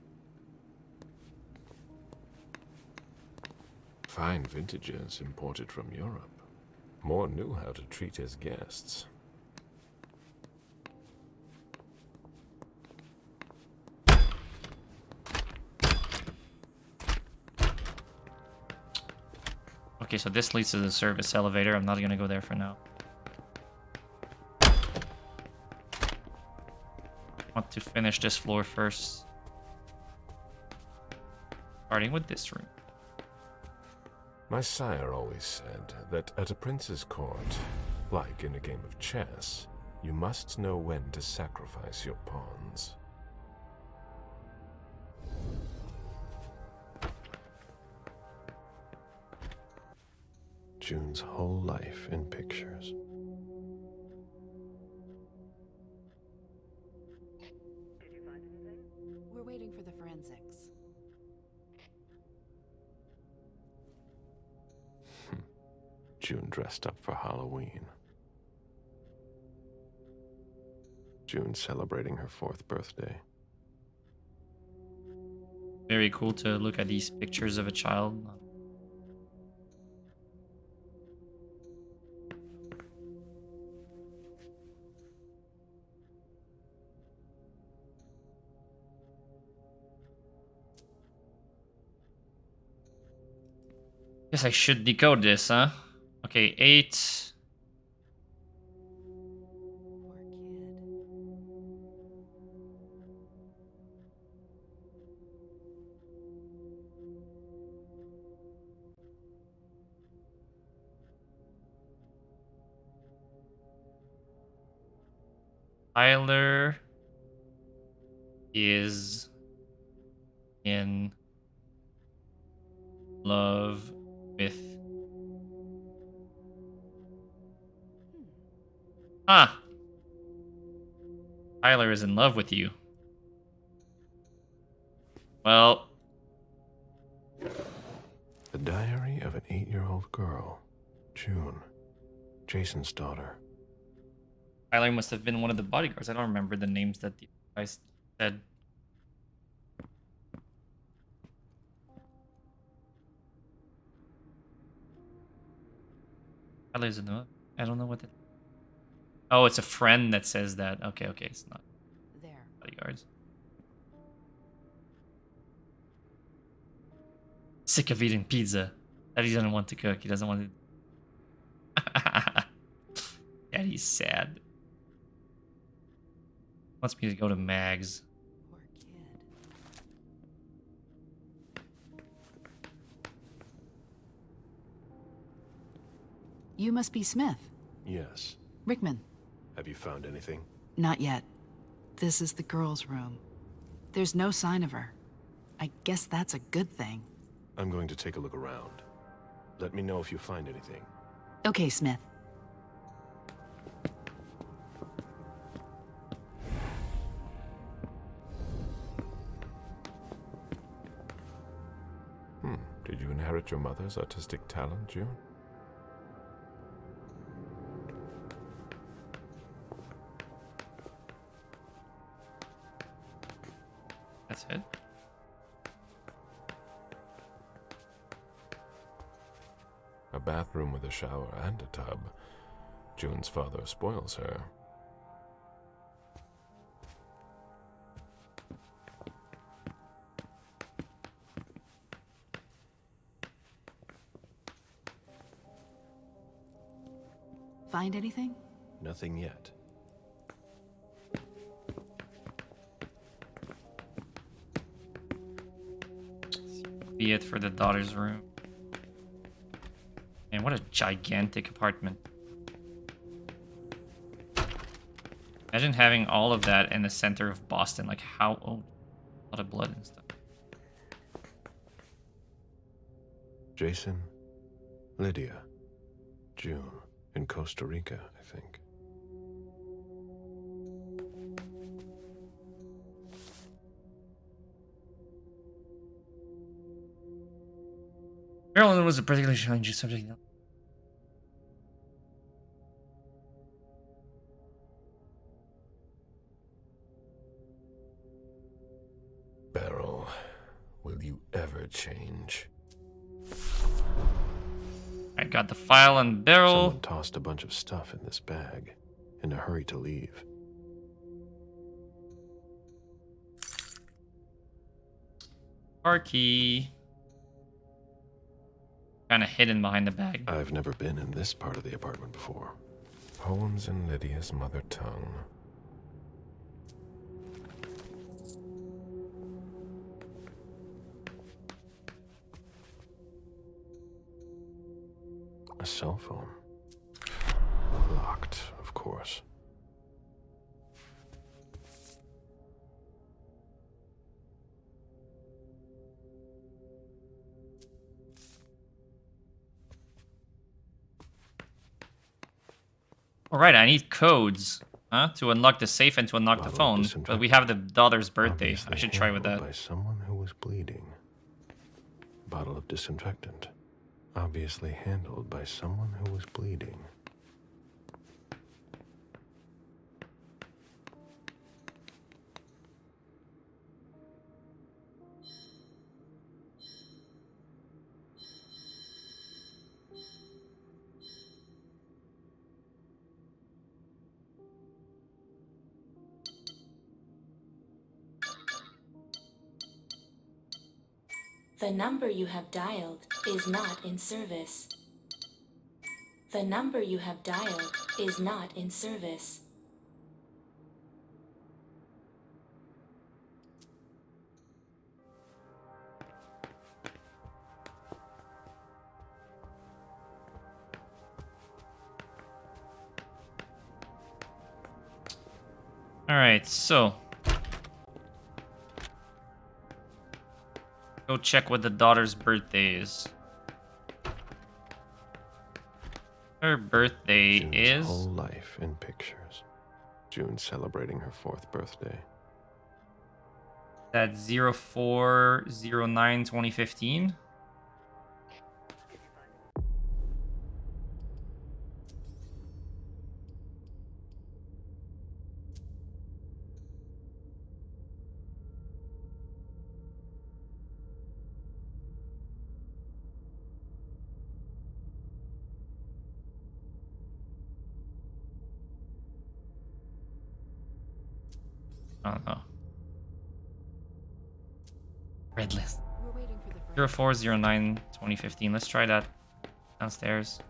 [SPEAKER 6] Fine vintages imported from Europe. Moore knew how to treat his guests.
[SPEAKER 1] Okay, so this leads to the service elevator. I'm not gonna go there for now. Want to finish this floor first. Starting with this room.
[SPEAKER 6] My sire always said that at a prince's court, like in a game of chess, you must know when to sacrifice your pawns.
[SPEAKER 8] June's whole life in pictures.
[SPEAKER 2] We're waiting for the forensics.
[SPEAKER 8] June dressed up for Halloween. June celebrating her 4th birthday.
[SPEAKER 1] Very cool to look at these pictures of a child. Guess I should decode this, huh? Okay, 8. Tyler is in love with Tyler is in love with you. Well,
[SPEAKER 8] The diary of an 8-year-old girl, June, Jason's daughter.
[SPEAKER 1] Tyler must have been one of the bodyguards. I don't remember the names that the guys said. Tyler's in love. I don't know what that. Oh, it's a friend that says that. Okay, it's not
[SPEAKER 2] There.
[SPEAKER 1] bodyguards. Sick of eating pizza. Daddy doesn't want to cook. He doesn't want to. Daddy's sad. Wants me to go to Mag's.
[SPEAKER 2] Poor kid. You must be Smith.
[SPEAKER 8] Yes.
[SPEAKER 2] Rickman.
[SPEAKER 8] Have you found anything?
[SPEAKER 2] Not yet. This is the girl's room. There's no sign of her. I guess that's a good thing.
[SPEAKER 8] I'm going to take a look around. Let me know if you find anything.
[SPEAKER 2] Okay, Smith.
[SPEAKER 6] Did you inherit your mother's artistic talent, June?
[SPEAKER 1] That's it.
[SPEAKER 6] A bathroom with a shower and a tub. June's father spoils her.
[SPEAKER 2] Find anything?
[SPEAKER 8] Nothing yet.
[SPEAKER 1] for the daughter's room. Man, what a gigantic apartment. Imagine having all of that in the center of Boston. Like how... Oh, a lot of blood and stuff.
[SPEAKER 8] Jason, Lydia, June, in Costa Rica, I think.
[SPEAKER 1] Maryland was a particularly challenging subject.
[SPEAKER 8] Beryl, will you ever change?
[SPEAKER 1] I got the file on Beryl.
[SPEAKER 8] Someone tossed a bunch of stuff in this bag, in a hurry to leave.
[SPEAKER 1] Car key. Kind of hidden behind the bag.
[SPEAKER 8] I've never been in this part of the apartment before. Poems in Lydia's mother tongue. A cell phone. Locked, of course.
[SPEAKER 1] Alright, I need codes, to unlock the safe and to unlock the phone. But we have the daughter's birthday. I should try with that.
[SPEAKER 8] By someone who was bleeding. Bottle of disinfectant. Obviously handled by someone who was bleeding.
[SPEAKER 10] The number you have dialed is not in service. The number you have dialed is not in service.
[SPEAKER 1] Alright, so go check what the daughter's birthday is. Her birthday
[SPEAKER 8] June's
[SPEAKER 1] is...
[SPEAKER 8] whole life in pictures. June celebrating her 4th birthday.
[SPEAKER 1] At 04/09/2015. I don't know. Red list. 04/09/2015. Let's try that downstairs.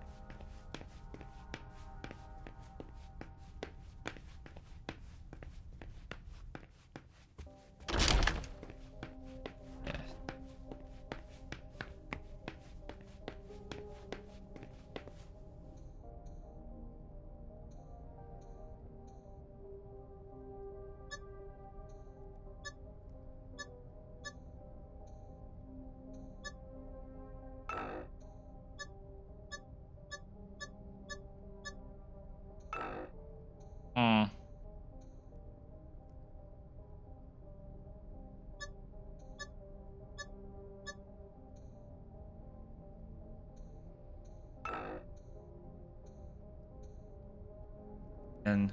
[SPEAKER 1] And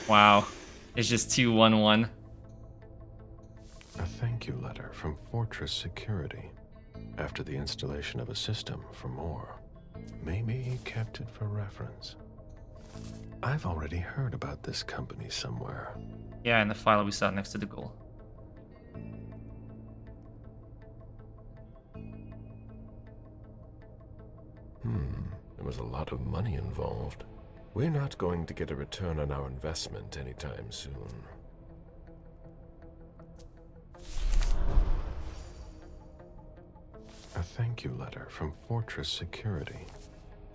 [SPEAKER 1] wow, it's just 211.
[SPEAKER 8] A thank you letter from Fortress Security after the installation of a system for more. Maybe he kept it for reference. I've already heard about this company somewhere.
[SPEAKER 1] Yeah, in the file we saw next to the goal.
[SPEAKER 8] There was a lot of money involved. We're not going to get a return on our investment anytime soon. A thank you letter from Fortress Security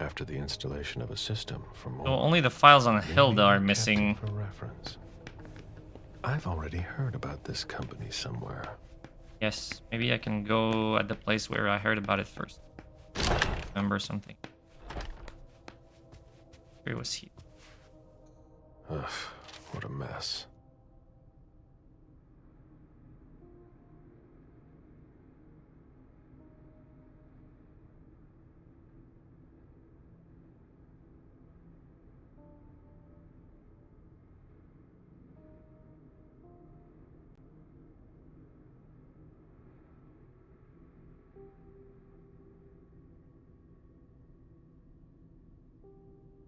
[SPEAKER 8] after the installation of a system for more.
[SPEAKER 1] So only the files on Hilda are
[SPEAKER 8] Maybe
[SPEAKER 1] missing.
[SPEAKER 8] kept it for reference. I've already heard about this company somewhere.
[SPEAKER 1] Yes, maybe I can go at the place where I heard about it first. Remember something. Where was he?
[SPEAKER 8] Ugh, what a mess.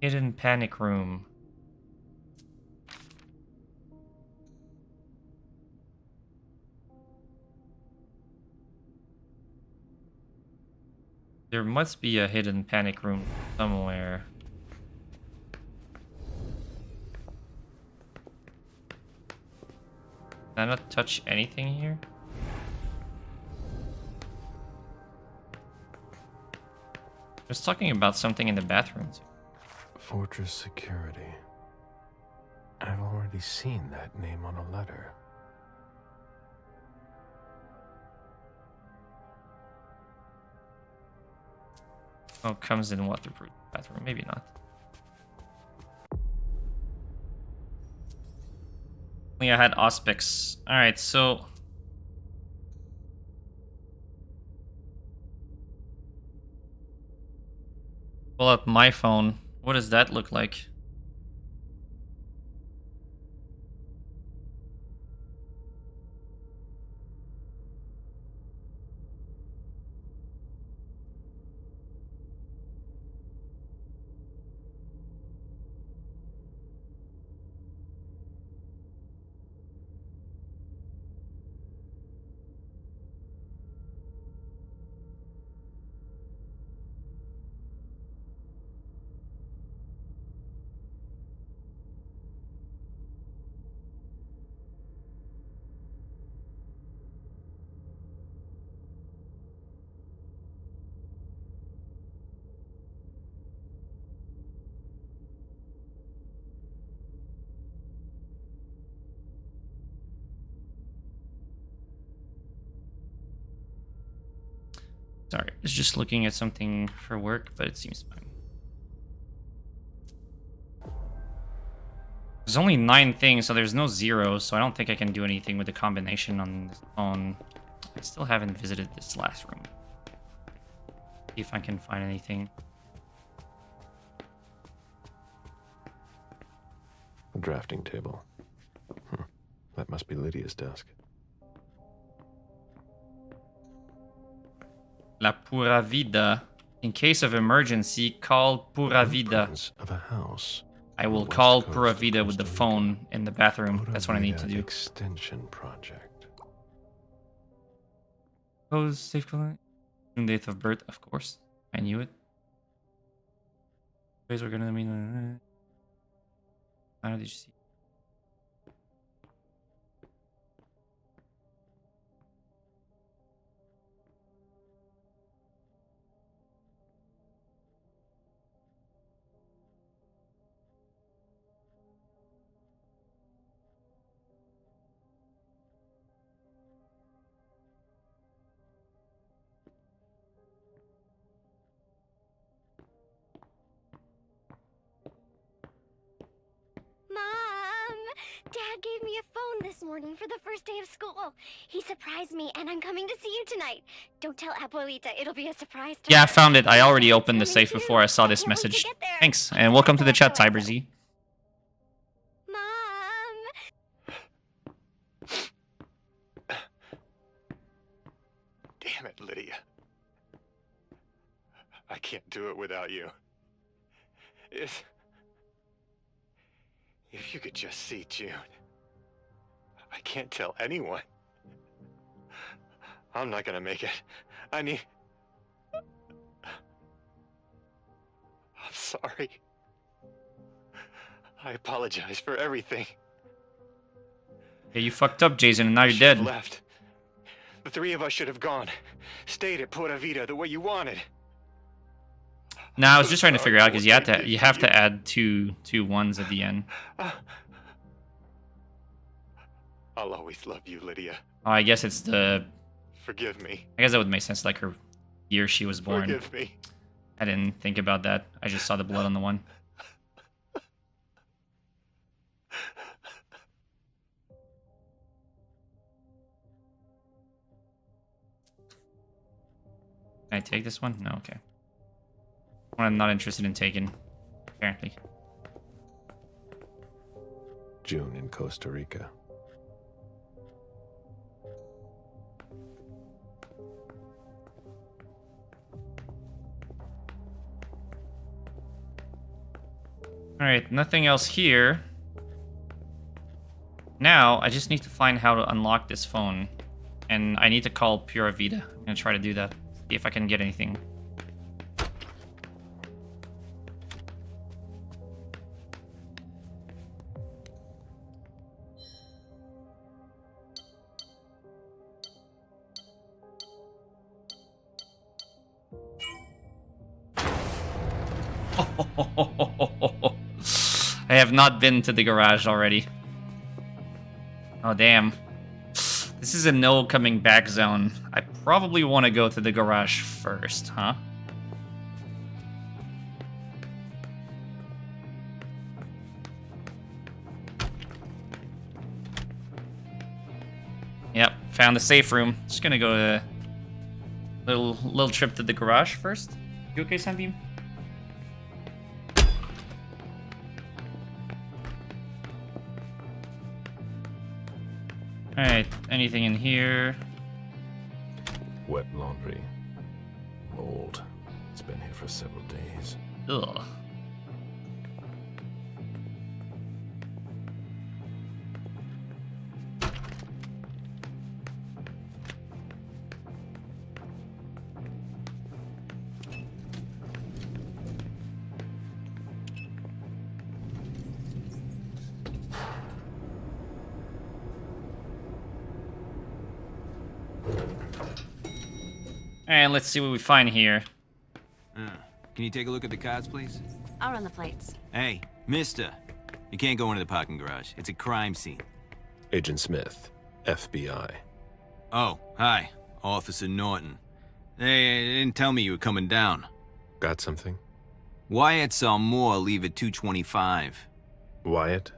[SPEAKER 1] Hidden panic room. There must be a hidden panic room somewhere. Can I not touch anything here? I was talking about something in the bathroom too.
[SPEAKER 8] Fortress Security. I've already seen that name on a letter.
[SPEAKER 1] Oh, comes in waterproof bathroom. Maybe not. Only I had Auspex. Alright, so... pull up my phone. What does that look like? Sorry, I was just looking at something for work, but it seems fine. There's only 9 things, so there's no zeros, so I don't think I can do anything with the combination on this phone. I still haven't visited this last room. See if I can find anything.
[SPEAKER 8] A drafting table. That must be Lydia's desk.
[SPEAKER 1] La Pura Vida. In case of emergency, call Pura Vida.
[SPEAKER 8] Blueprints of a house.
[SPEAKER 1] I will call Pura Vida with the phone in the bathroom. That's what I need to do.
[SPEAKER 8] Extension project.
[SPEAKER 1] Pose safe calling. Date of birth, of course. I knew it. Guys, we're gonna mean. How did you see?
[SPEAKER 3] Dad gave me a phone this morning for the first day of school. He surprised me, and I'm coming to see you tonight. Don't tell Abuelita. It'll be a surprise to
[SPEAKER 1] Yeah, I
[SPEAKER 3] her.
[SPEAKER 1] found it. I already opened the safe before I saw this message. Thanks, and welcome to the chat, CyberZ.
[SPEAKER 7] Damn it, Lydia. I can't do it without you. If you could just see June. I can't tell anyone. I'm not gonna make it. I'm sorry. I apologize for everything.
[SPEAKER 1] Yeah, you fucked up, Jason, and now you're
[SPEAKER 7] You
[SPEAKER 1] dead.
[SPEAKER 7] left. The three of us should have gone. Stayed at Pura Vida the way you wanted.
[SPEAKER 1] Nah, I was just trying to figure out because you have to add two ones at the end.
[SPEAKER 7] I'll always love you, Lydia.
[SPEAKER 1] Oh, I guess it's the.
[SPEAKER 7] Forgive me.
[SPEAKER 1] I guess that would make sense, like her year she was born.
[SPEAKER 7] Forgive me.
[SPEAKER 1] I didn't think about that. I just saw the blood on the one. Can I take this one? No, okay. One I'm not interested in taking, apparently.
[SPEAKER 8] June in Costa Rica.
[SPEAKER 1] Alright, nothing else here. Now, I just need to find how to unlock this phone. And I need to call Pura Vida. I'm gonna try to do that. See if I can get anything. I have not been to the garage already. Oh, damn. This is a no coming back zone. I probably want to go to the garage first, huh? Yep, found the safe room. Just gonna go a little trip to the garage first. You okay, Sunbeam? Alright, anything in here?
[SPEAKER 8] Wet laundry. Mold. It's been here for several days.
[SPEAKER 1] Ugh. And let's see what we find here.
[SPEAKER 11] Can you take a look at the cards, please?
[SPEAKER 19] I'll run the plates.
[SPEAKER 11] Hey, mister. You can't go into the parking garage. It's a crime scene.
[SPEAKER 8] Agent Smith, FBI.
[SPEAKER 11] Oh, hi. Officer Norton. They didn't tell me you were coming down.
[SPEAKER 8] Got something?
[SPEAKER 11] Wyatt saw Moore leave at 2:25.
[SPEAKER 8] Wyatt?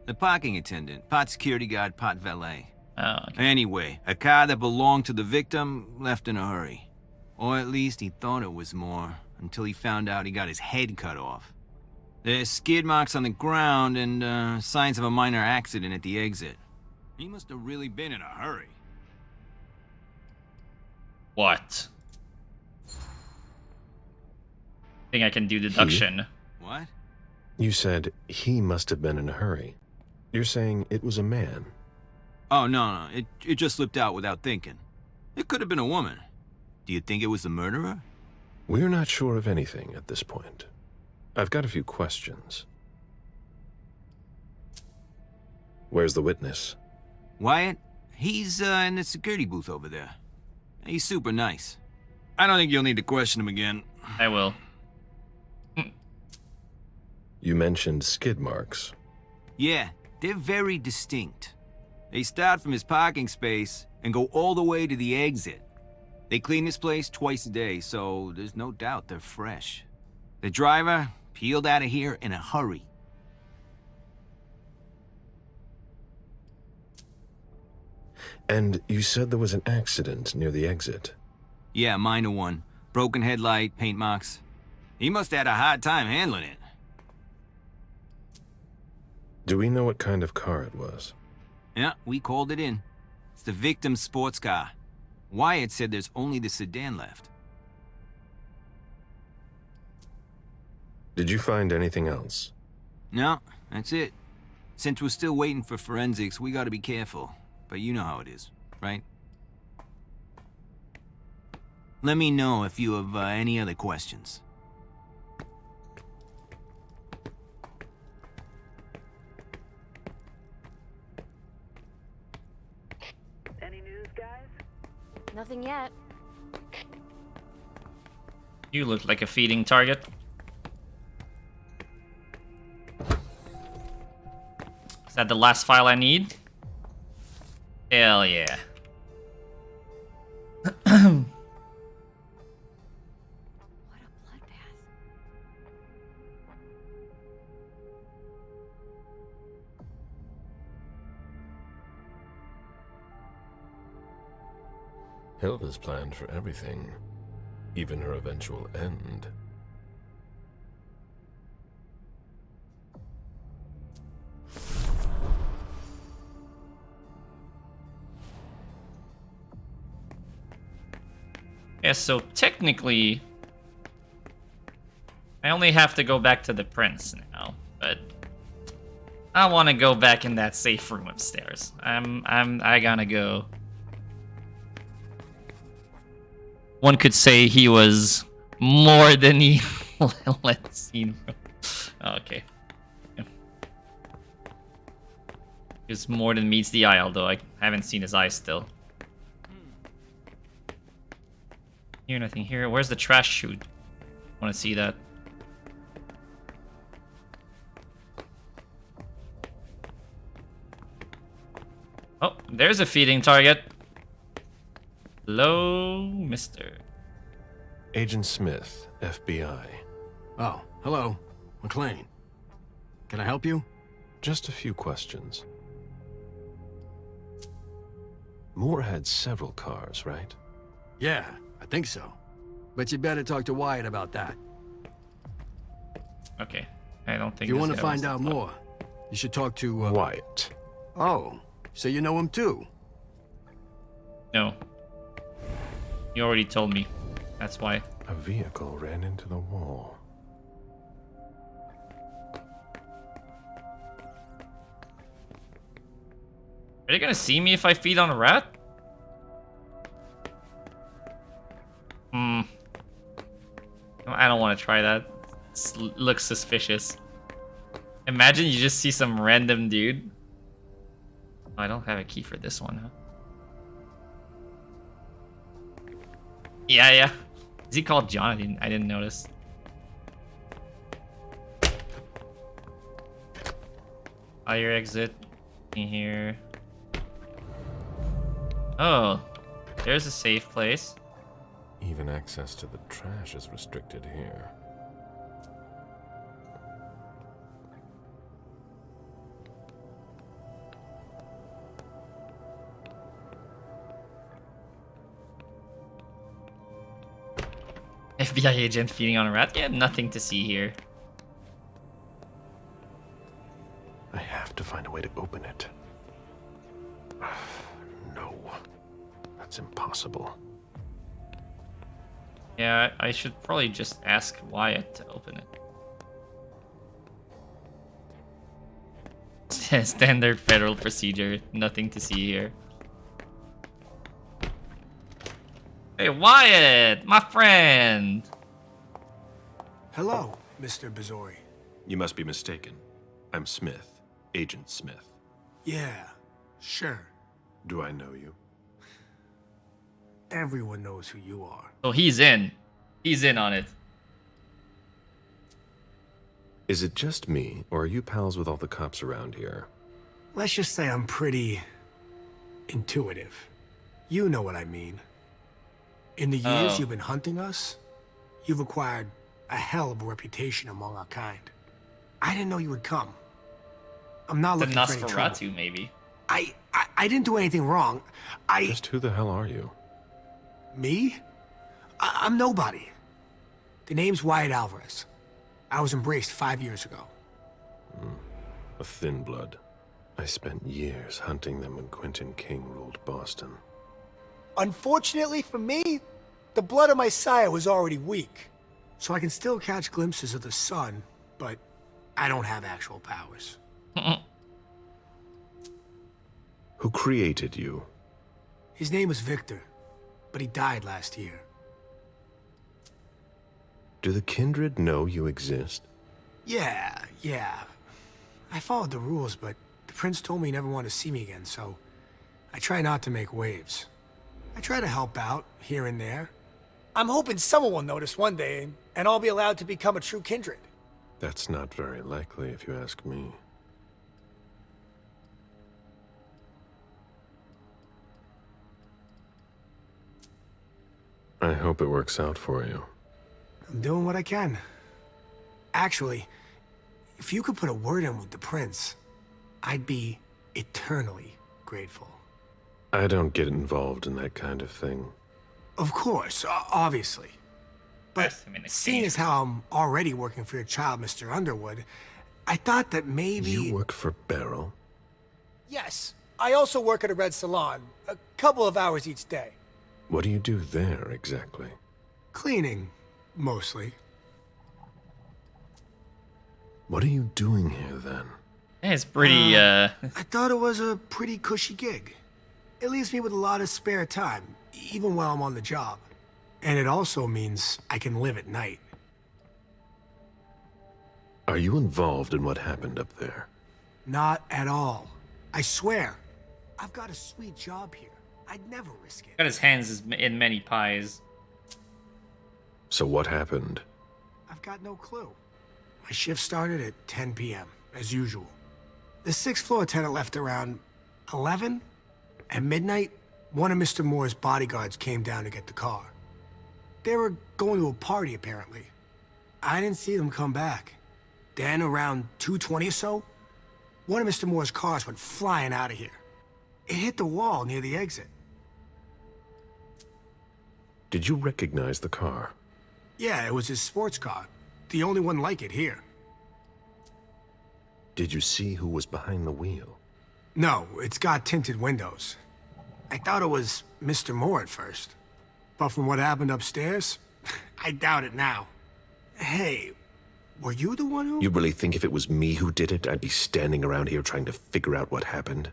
[SPEAKER 11] The parking attendant. Part security guard, part valet.
[SPEAKER 1] Oh, okay.
[SPEAKER 11] Anyway, a car that belonged to the victim left in a hurry. Or at least he thought it was Moore, until he found out he got his head cut off. There's skid marks on the ground and signs of a minor accident at the exit. He must have really been in a hurry.
[SPEAKER 1] What? Think I can do deduction.
[SPEAKER 11] What?
[SPEAKER 8] You said he must have been in a hurry. You're saying it was a man?
[SPEAKER 11] Oh, no. It just slipped out without thinking. It could have been a woman. Do you think it was the murderer?
[SPEAKER 8] We're not sure of anything at this point. I've got a few questions. Where's the witness?
[SPEAKER 11] Wyatt? He's in the security booth over there. He's super nice. I don't think you'll need to question him again.
[SPEAKER 1] I will.
[SPEAKER 8] You mentioned skid marks.
[SPEAKER 11] Yeah, they're very distinct. They start from his parking space and go all the way to the exit. They clean this place twice a day, so there's no doubt they're fresh. The driver peeled out of here in a hurry.
[SPEAKER 8] And you said there was an accident near the exit.
[SPEAKER 11] Yeah, minor one. Broken headlight, paint marks. He must have had a hard time handling it.
[SPEAKER 8] Do we know what kind of car it was?
[SPEAKER 11] Yeah, we called it in. It's the victim's sports car. Wyatt said there's only the sedan left.
[SPEAKER 8] Did you find anything else?
[SPEAKER 11] No, that's it. Since we're still waiting for forensics, we gotta be careful. But you know how it is, right? Let me know if you have any other questions.
[SPEAKER 1] You look like a feeding target. Is that the last file I need? Hell yeah.
[SPEAKER 8] Hilda's planned for everything, even her eventual end.
[SPEAKER 1] Yeah, so technically, I only have to go back to the prince now, but I want to go back in that safe room upstairs. I gotta go. One could say he was more than he let's see. Okay. Yeah. He was more than meets the eye, although I haven't seen his eyes still. Hear nothing here. Where's the trash chute? Want to see that? Oh, there's a feeding target. Hello, mister.
[SPEAKER 8] Agent Smith, FBI.
[SPEAKER 20] Oh, hello. McLean. Can I help you?
[SPEAKER 8] Just a few questions. Moore had several cars, right?
[SPEAKER 20] Yeah, I think so. But you better talk to Wyatt about that.
[SPEAKER 1] Okay. I don't think
[SPEAKER 20] If you
[SPEAKER 1] this
[SPEAKER 20] want to
[SPEAKER 1] guy
[SPEAKER 20] find
[SPEAKER 1] wants
[SPEAKER 20] out more, you should talk to...
[SPEAKER 8] Wyatt.
[SPEAKER 20] Oh, so you know him too?
[SPEAKER 1] No. You already told me. That's why.
[SPEAKER 8] A vehicle ran into the wall.
[SPEAKER 1] Are they gonna see me if I feed on a rat? I don't want to try that. It looks suspicious. Imagine you just see some random dude. Oh, I don't have a key for this one, huh? Yeah. Is he called John? I didn't notice. Fire exit in here. Oh, there's a safe place.
[SPEAKER 8] Even access to the trash is restricted here.
[SPEAKER 1] FBI agent feeding on a rat? Yeah, nothing to see here.
[SPEAKER 8] I have to find a way to open it. No, that's impossible.
[SPEAKER 1] Yeah, I should probably just ask Wyatt to open it. Standard federal procedure. Nothing to see here. Hey, Wyatt! My friend!
[SPEAKER 4] Hello, Mr. Bazori.
[SPEAKER 8] You must be mistaken. I'm Smith, Agent Smith.
[SPEAKER 4] Yeah, sure.
[SPEAKER 8] Do I know you?
[SPEAKER 4] Everyone knows who you are.
[SPEAKER 1] Oh, he's in. He's in on it.
[SPEAKER 8] Is it just me, or are you pals with all the cops around here?
[SPEAKER 4] Let's just say I'm pretty intuitive. You know what I mean. In the years you've been hunting us, you've acquired a hell of a reputation among our kind. I didn't know you would come. I'm not looking for any trouble.
[SPEAKER 1] Nosferatu, maybe.
[SPEAKER 4] I didn't do anything wrong.
[SPEAKER 8] Just who the hell are you?
[SPEAKER 4] Me? I'm nobody. The name's Wyatt Alvarez. I was embraced 5 years ago.
[SPEAKER 8] A thin blood. I spent years hunting them when Quentin King ruled Boston.
[SPEAKER 4] Unfortunately for me, the blood of my sire was already weak. So I can still catch glimpses of the sun, but I don't have actual powers.
[SPEAKER 8] Who created you?
[SPEAKER 4] His name was Victor, but he died last year.
[SPEAKER 8] Do the kindred know you exist?
[SPEAKER 4] Yeah. I followed the rules, but the prince told me he never wanted to see me again, so I try not to make waves. I try to help out, here and there. I'm hoping someone will notice one day, and I'll be allowed to become a true kindred.
[SPEAKER 8] That's not very likely, if you ask me. I hope it works out for you.
[SPEAKER 4] I'm doing what I can. Actually, if you could put a word in with the prince, I'd be eternally grateful.
[SPEAKER 8] I don't get involved in that kind of thing.
[SPEAKER 4] Of course, obviously. But seeing as how I'm already working for your child, Mr. Underwood, I thought that maybe...
[SPEAKER 8] You work for Beryl?
[SPEAKER 4] Yes. I also work at a red salon, a couple of hours each day.
[SPEAKER 8] What do you do there, exactly?
[SPEAKER 4] Cleaning, mostly.
[SPEAKER 8] What are you doing here, then?
[SPEAKER 1] Yeah, it's pretty,
[SPEAKER 4] I thought it was a pretty cushy gig. It leaves me with a lot of spare time, even while I'm on the job. And it also means I can live at night.
[SPEAKER 8] Are you involved in what happened up there?
[SPEAKER 4] Not at all. I swear. I've got a sweet job here. I'd never risk it.
[SPEAKER 1] Got his hands in many pies.
[SPEAKER 8] So what happened?
[SPEAKER 4] I've got no clue. My shift started at 10 p.m., as usual. The sixth floor attendant left around 11. At midnight, one of Mr. Moore's bodyguards came down to get the car. They were going to a party, apparently. I didn't see them come back. Then, around 2:20 or so, one of Mr. Moore's cars went flying out of here. It hit the wall near the exit.
[SPEAKER 8] Did you recognize the car?
[SPEAKER 4] Yeah, it was his sports car. The only one like it here.
[SPEAKER 8] Did you see who was behind the wheel?
[SPEAKER 4] No, it's got tinted windows. I thought it was Mr. Moore at first. But from what happened upstairs, I doubt it now. Hey, were you the one who...
[SPEAKER 8] You really think if it was me who did it, I'd be standing around here trying to figure out what happened?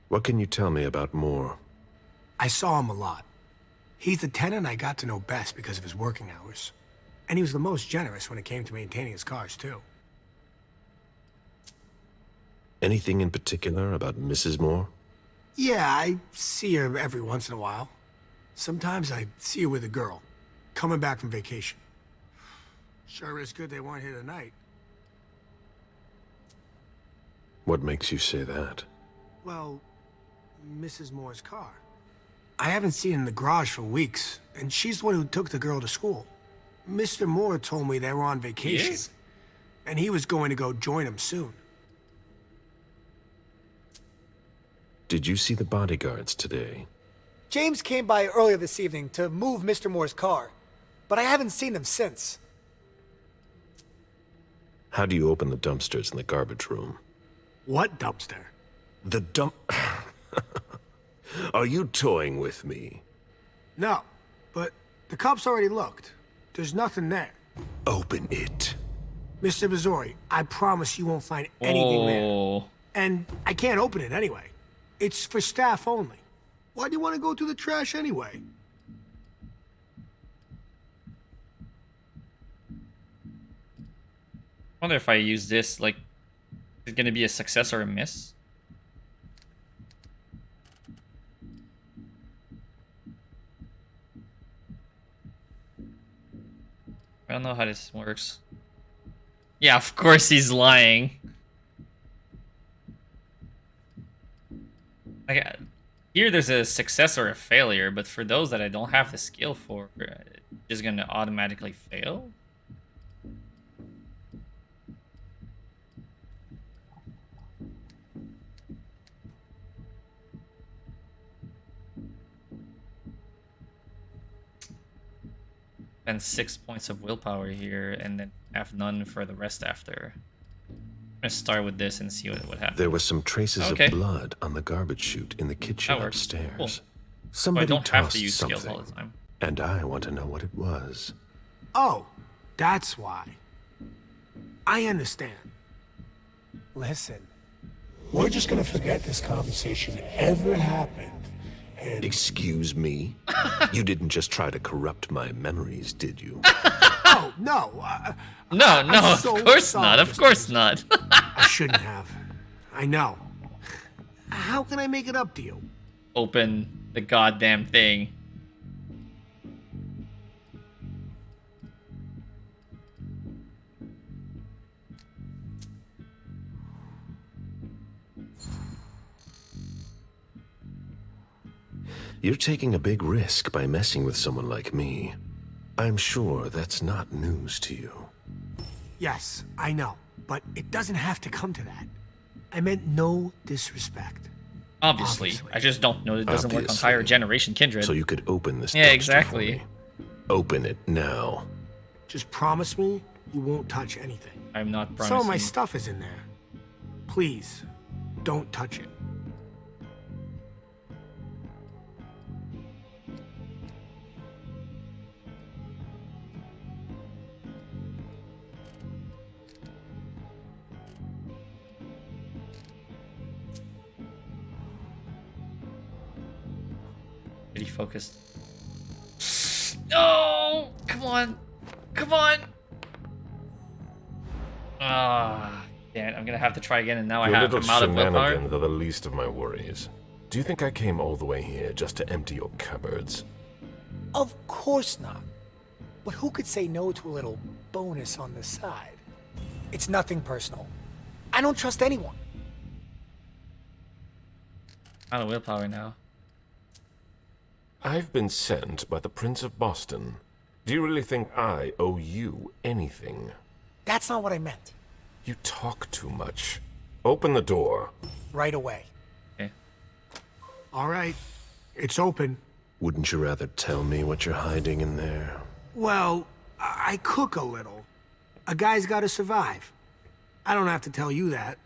[SPEAKER 8] What can you tell me about Moore?
[SPEAKER 4] I saw him a lot. He's the tenant I got to know best because of his working hours. And he was the most generous when it came to maintaining his cars, too.
[SPEAKER 8] Anything in particular about Mrs. Moore?
[SPEAKER 4] Yeah, I see her every once in a while. Sometimes I see her with a girl, coming back from vacation. Sure is good they weren't here tonight.
[SPEAKER 8] What makes you say that?
[SPEAKER 4] Well, Mrs. Moore's car. I haven't seen her in the garage for weeks, and she's the one who took the girl to school. Mr. Moore told me they were on vacation, and he was going to go join him soon.
[SPEAKER 8] Did you see the bodyguards today?
[SPEAKER 4] James came by earlier this evening to move Mr. Moore's car, but I haven't seen them since.
[SPEAKER 8] How do you open the dumpsters in the garbage room?
[SPEAKER 4] What dumpster?
[SPEAKER 8] The dump... Are you toying with me?
[SPEAKER 4] No, but the cops already looked. There's nothing there.
[SPEAKER 8] Open it.
[SPEAKER 4] Mr. Missouri, I promise you won't find anything there. And I can't open it anyway. It's for staff only. Why do you want to go through the trash anyway?
[SPEAKER 1] I wonder if I use this, like, is it gonna be a success or a miss? I don't know how this works. Yeah, of course he's lying. Like, here there's a success or a failure, but for those that I don't have the skill for, it's just gonna automatically fail? Spend 6 points of willpower here, and then have none for the rest after. I'm gonna start with this and see what happens.
[SPEAKER 8] There were some traces of blood on the garbage chute in the kitchen upstairs.
[SPEAKER 1] Cool.
[SPEAKER 8] Somebody
[SPEAKER 1] so I don't have
[SPEAKER 8] tossed
[SPEAKER 1] to use
[SPEAKER 8] something,
[SPEAKER 1] skills all the time.
[SPEAKER 8] and I want to know what it was.
[SPEAKER 4] Oh, that's why. I understand. Listen, we're just gonna forget this conversation ever happened. And...
[SPEAKER 8] Excuse me? You didn't just try to corrupt my memories, did you?
[SPEAKER 4] Oh, no.
[SPEAKER 1] No,
[SPEAKER 4] I'm
[SPEAKER 1] of
[SPEAKER 4] so
[SPEAKER 1] course
[SPEAKER 4] sorry,
[SPEAKER 1] not. Of
[SPEAKER 4] Mr.
[SPEAKER 1] course
[SPEAKER 4] Mr.
[SPEAKER 1] not.
[SPEAKER 4] I shouldn't have. I know. How can I make it up to you?
[SPEAKER 1] open the goddamn thing.
[SPEAKER 8] You're taking a big risk by messing with someone like me. I'm sure that's not news to you.
[SPEAKER 4] Yes, I know, but it doesn't have to come to that. I meant no disrespect.
[SPEAKER 1] Obviously. I just don't know that it doesn't work on higher generation Kindred.
[SPEAKER 8] So you could open this
[SPEAKER 1] Yeah,
[SPEAKER 8] dumpster
[SPEAKER 1] exactly.
[SPEAKER 8] for me. Open it now.
[SPEAKER 4] Just promise me you won't touch anything.
[SPEAKER 1] I'm not promising.
[SPEAKER 4] Some of my stuff is in there. Please, don't touch it.
[SPEAKER 1] Pretty focused. No! Come on! Come on! Ah, damn it, I'm gonna have to try again, and now
[SPEAKER 8] Your
[SPEAKER 1] I'm
[SPEAKER 8] little
[SPEAKER 1] out of willpower.
[SPEAKER 8] shenanigans are the least of my worries. Do you think I came all the way here just to empty your cupboards?
[SPEAKER 4] Of course not. But who could say no to a little bonus on the side? It's nothing personal. I don't trust anyone.
[SPEAKER 1] Out of willpower now.
[SPEAKER 8] I've been sent by the Prince of Boston. Do you really think I owe you anything?
[SPEAKER 4] That's not what I meant.
[SPEAKER 8] You talk too much. Open the door.
[SPEAKER 4] Right away.
[SPEAKER 1] Okay.
[SPEAKER 4] All right. It's open.
[SPEAKER 8] Wouldn't you rather tell me what you're hiding in there?
[SPEAKER 4] Well, I cook a little. A guy's got to survive. I don't have to tell you that.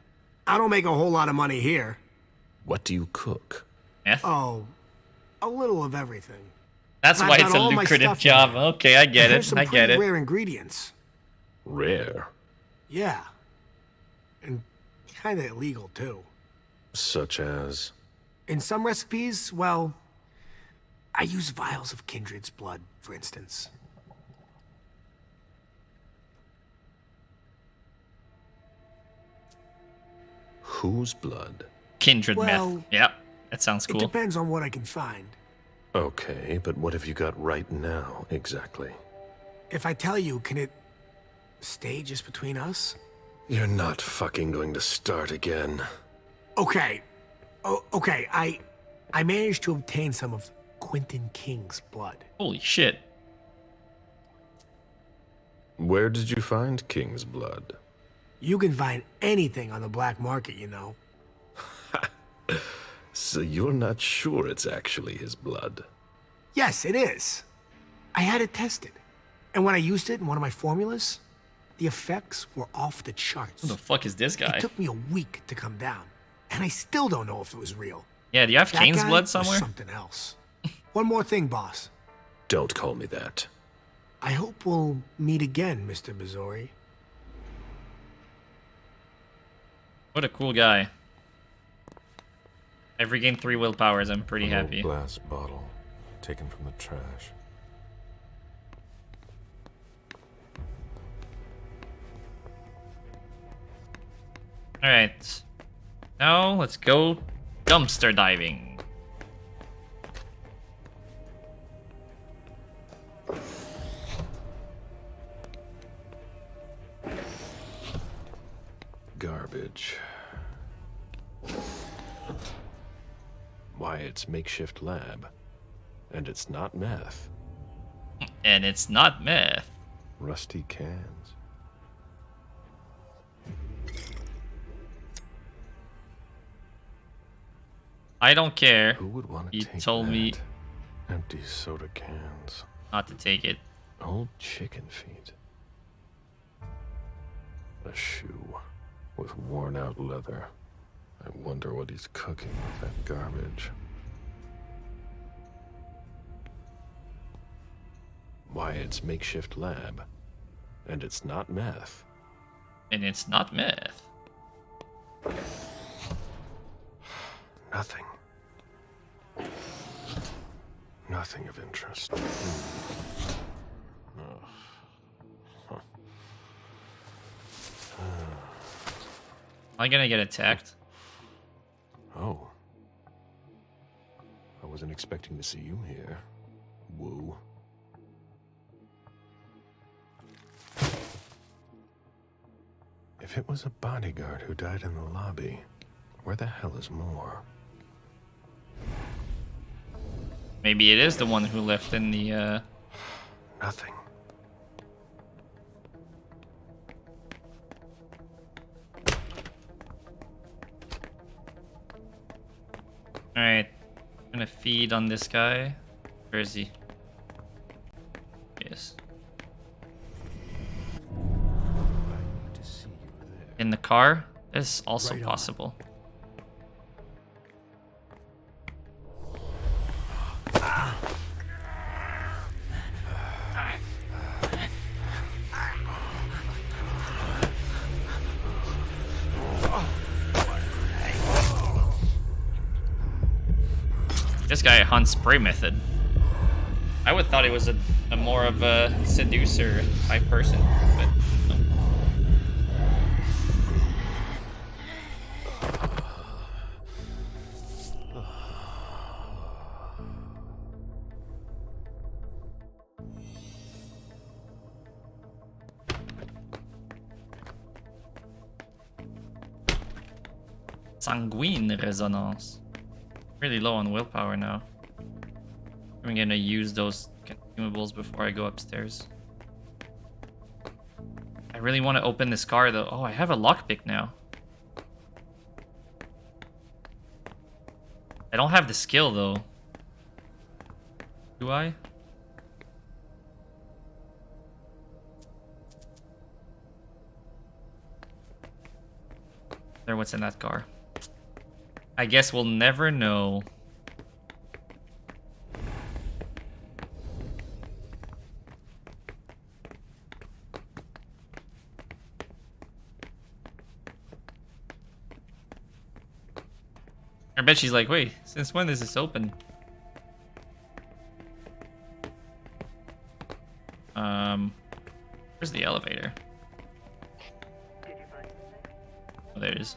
[SPEAKER 4] I don't make a whole lot of money here.
[SPEAKER 8] What do you cook?
[SPEAKER 1] Meth?
[SPEAKER 4] Oh, a little of everything.
[SPEAKER 1] That's
[SPEAKER 4] I've
[SPEAKER 1] why
[SPEAKER 4] got
[SPEAKER 1] it's a
[SPEAKER 4] all my
[SPEAKER 1] lucrative
[SPEAKER 4] stuff in
[SPEAKER 1] job.
[SPEAKER 4] there.
[SPEAKER 1] Okay, I get
[SPEAKER 4] There's
[SPEAKER 1] it.
[SPEAKER 4] some
[SPEAKER 1] I get
[SPEAKER 4] pretty
[SPEAKER 1] it.
[SPEAKER 4] rare ingredients.
[SPEAKER 8] Rare?
[SPEAKER 4] Yeah. And kind of illegal, too.
[SPEAKER 8] Such as?
[SPEAKER 4] In some recipes, well, I use vials of Kindred's blood, for instance.
[SPEAKER 8] Whose blood?
[SPEAKER 1] Kindred
[SPEAKER 4] Well,
[SPEAKER 1] meth. Yep, that sounds
[SPEAKER 4] It
[SPEAKER 1] cool.
[SPEAKER 4] depends on what I can find.
[SPEAKER 8] Okay, but what have you got right now, exactly?
[SPEAKER 4] If I tell you, can it stay just between us?
[SPEAKER 8] You're not fucking going to start again.
[SPEAKER 4] Okay. Okay, I managed to obtain some of Quentin King's blood.
[SPEAKER 1] Holy shit.
[SPEAKER 8] Where did you find King's blood?
[SPEAKER 4] You can find anything on the black market, you know.
[SPEAKER 8] So you're not sure it's actually his blood?
[SPEAKER 4] Yes, it is. I had it tested. And when I used it in one of my formulas, the effects were off the charts.
[SPEAKER 1] Who the fuck is this guy?
[SPEAKER 4] It took me a week to come down, and I still don't know if it was real.
[SPEAKER 1] Yeah, do you have
[SPEAKER 4] That
[SPEAKER 1] Kane's
[SPEAKER 4] guy
[SPEAKER 1] blood
[SPEAKER 4] was
[SPEAKER 1] somewhere?
[SPEAKER 4] something else. One more thing, boss.
[SPEAKER 8] Don't call me that.
[SPEAKER 4] I hope we'll meet again, Mr. Missouri.
[SPEAKER 1] What a cool guy. I've regained 3 willpowers. I'm pretty
[SPEAKER 8] An old
[SPEAKER 1] happy.
[SPEAKER 8] glass bottle taken from the trash.
[SPEAKER 1] Alright. Now, let's go dumpster diving.
[SPEAKER 8] Garbage. Why, it's makeshift lab. And it's not meth.
[SPEAKER 1] And it's not meth.
[SPEAKER 8] Rusty cans.
[SPEAKER 1] I don't care.
[SPEAKER 8] Who would want to
[SPEAKER 1] You
[SPEAKER 8] take
[SPEAKER 1] told me
[SPEAKER 8] that? Empty soda cans.
[SPEAKER 1] not to take it.
[SPEAKER 8] Old chicken feet. A shoe with worn out leather. I wonder what he's cooking with that garbage. Why, it's makeshift lab. And it's not meth.
[SPEAKER 1] And it's not meth.
[SPEAKER 8] Nothing. Nothing of interest. Ugh. Huh.
[SPEAKER 1] Am I gonna get attacked?
[SPEAKER 8] Oh. wasn't expecting to see you here. Woo. If it was a bodyguard who died in the lobby, where the hell is Moore?
[SPEAKER 1] Maybe it is the one who left in the,
[SPEAKER 8] Nothing.
[SPEAKER 1] Alright. I'm gonna feed on this guy. Where is he? Yes. In the car? That's also
[SPEAKER 20] Right on.
[SPEAKER 1] possible. This guy hunts spray method. I would thought he was a more of a seducer type person, but no. Sanguine resonance. Really low on willpower now. I'm gonna use those consumables before I go upstairs. I really want to open this car though. Oh, I have a lockpick now. I don't have the skill though. Do I? There, what's in that car? I guess we'll never know. I bet she's like, wait, since when is this open? Where's the elevator? Oh, there it is.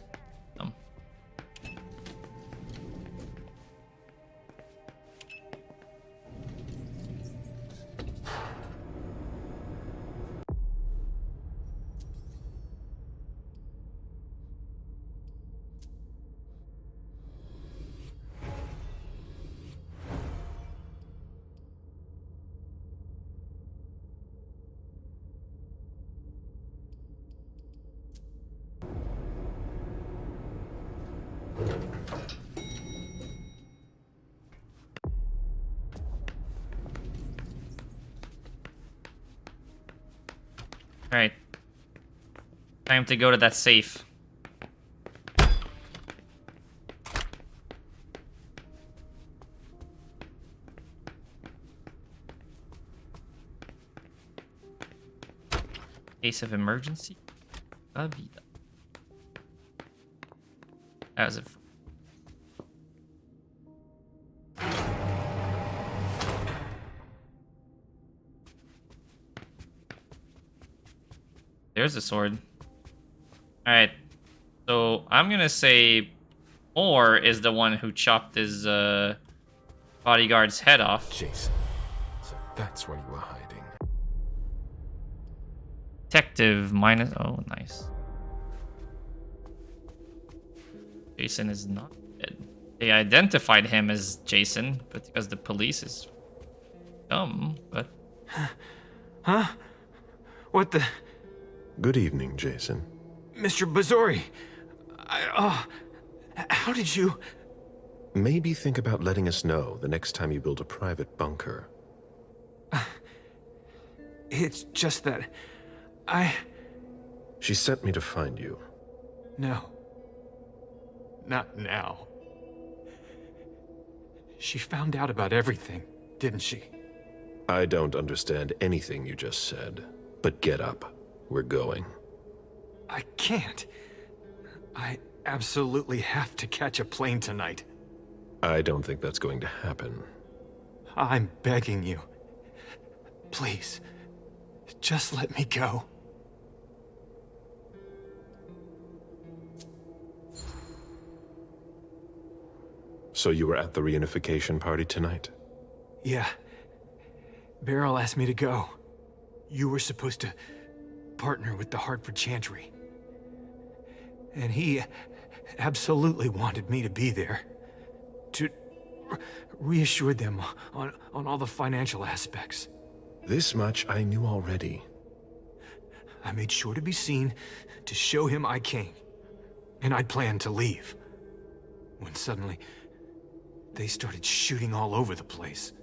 [SPEAKER 1] Alright. Time to go to that safe. Case of emergency. La vida. As if. There's a sword. Alright. So I'm gonna say Moore is the one who chopped his bodyguard's head off.
[SPEAKER 8] Jason. So that's where you were hiding.
[SPEAKER 1] Detective minus. Oh, nice. Jason is not dead. They identified him as Jason, but because the police is dumb, but.
[SPEAKER 11] Huh? What the?
[SPEAKER 8] Good evening, Jason.
[SPEAKER 11] Mr. Bazori. How did you?
[SPEAKER 8] Maybe think about letting us know the next time you build a private bunker.
[SPEAKER 11] It's just that
[SPEAKER 8] She sent me to find you.
[SPEAKER 11] No. Not now. She found out about everything, didn't she?
[SPEAKER 8] I don't understand anything you just said, but get up. We're going.
[SPEAKER 11] I can't. I absolutely have to catch a plane tonight.
[SPEAKER 8] I don't think that's going to happen.
[SPEAKER 11] I'm begging you. Please, just let me go.
[SPEAKER 8] So you were at the reunification party tonight?
[SPEAKER 9] Yeah. Beryl asked me to go. You were supposed to partner with the Hartford Chantry. And he absolutely wanted me to be there. To reassure them on all the financial aspects.
[SPEAKER 8] This much I knew already.
[SPEAKER 9] I made sure to be seen to show him I came. And I'd planned to leave. When suddenly, they started shooting all over the place.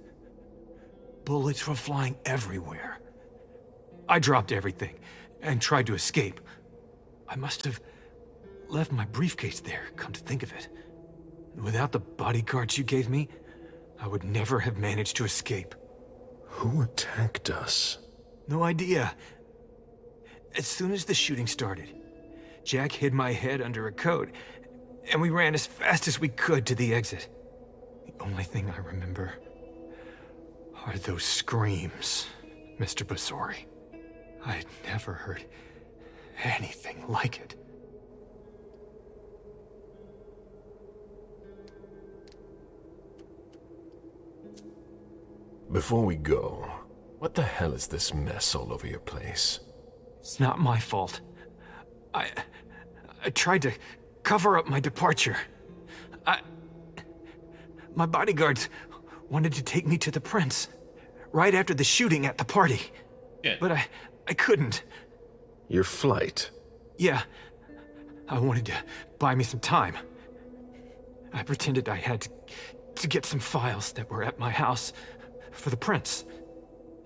[SPEAKER 9] Bullets were flying everywhere. I dropped everything and tried to escape. I must have left my briefcase there, come to think of it. Without the bodyguards you gave me, I would never have managed to escape.
[SPEAKER 8] Who attacked us?
[SPEAKER 9] No idea. As soon as the shooting started, Jack hid my head under a coat, and we ran as fast as we could to the exit. The only thing I remember are those screams, Mr. Basori. I had never heard anything like it.
[SPEAKER 8] Before we go, what the hell is this mess all over your place?
[SPEAKER 9] It's not my fault. I tried to cover up my departure. My bodyguards wanted to take me to the prince right after the shooting at the party.
[SPEAKER 1] Yeah.
[SPEAKER 9] But I couldn't.
[SPEAKER 8] Your flight?
[SPEAKER 9] Yeah. I wanted to buy me some time. I pretended I had to get some files that were at my house for the prince.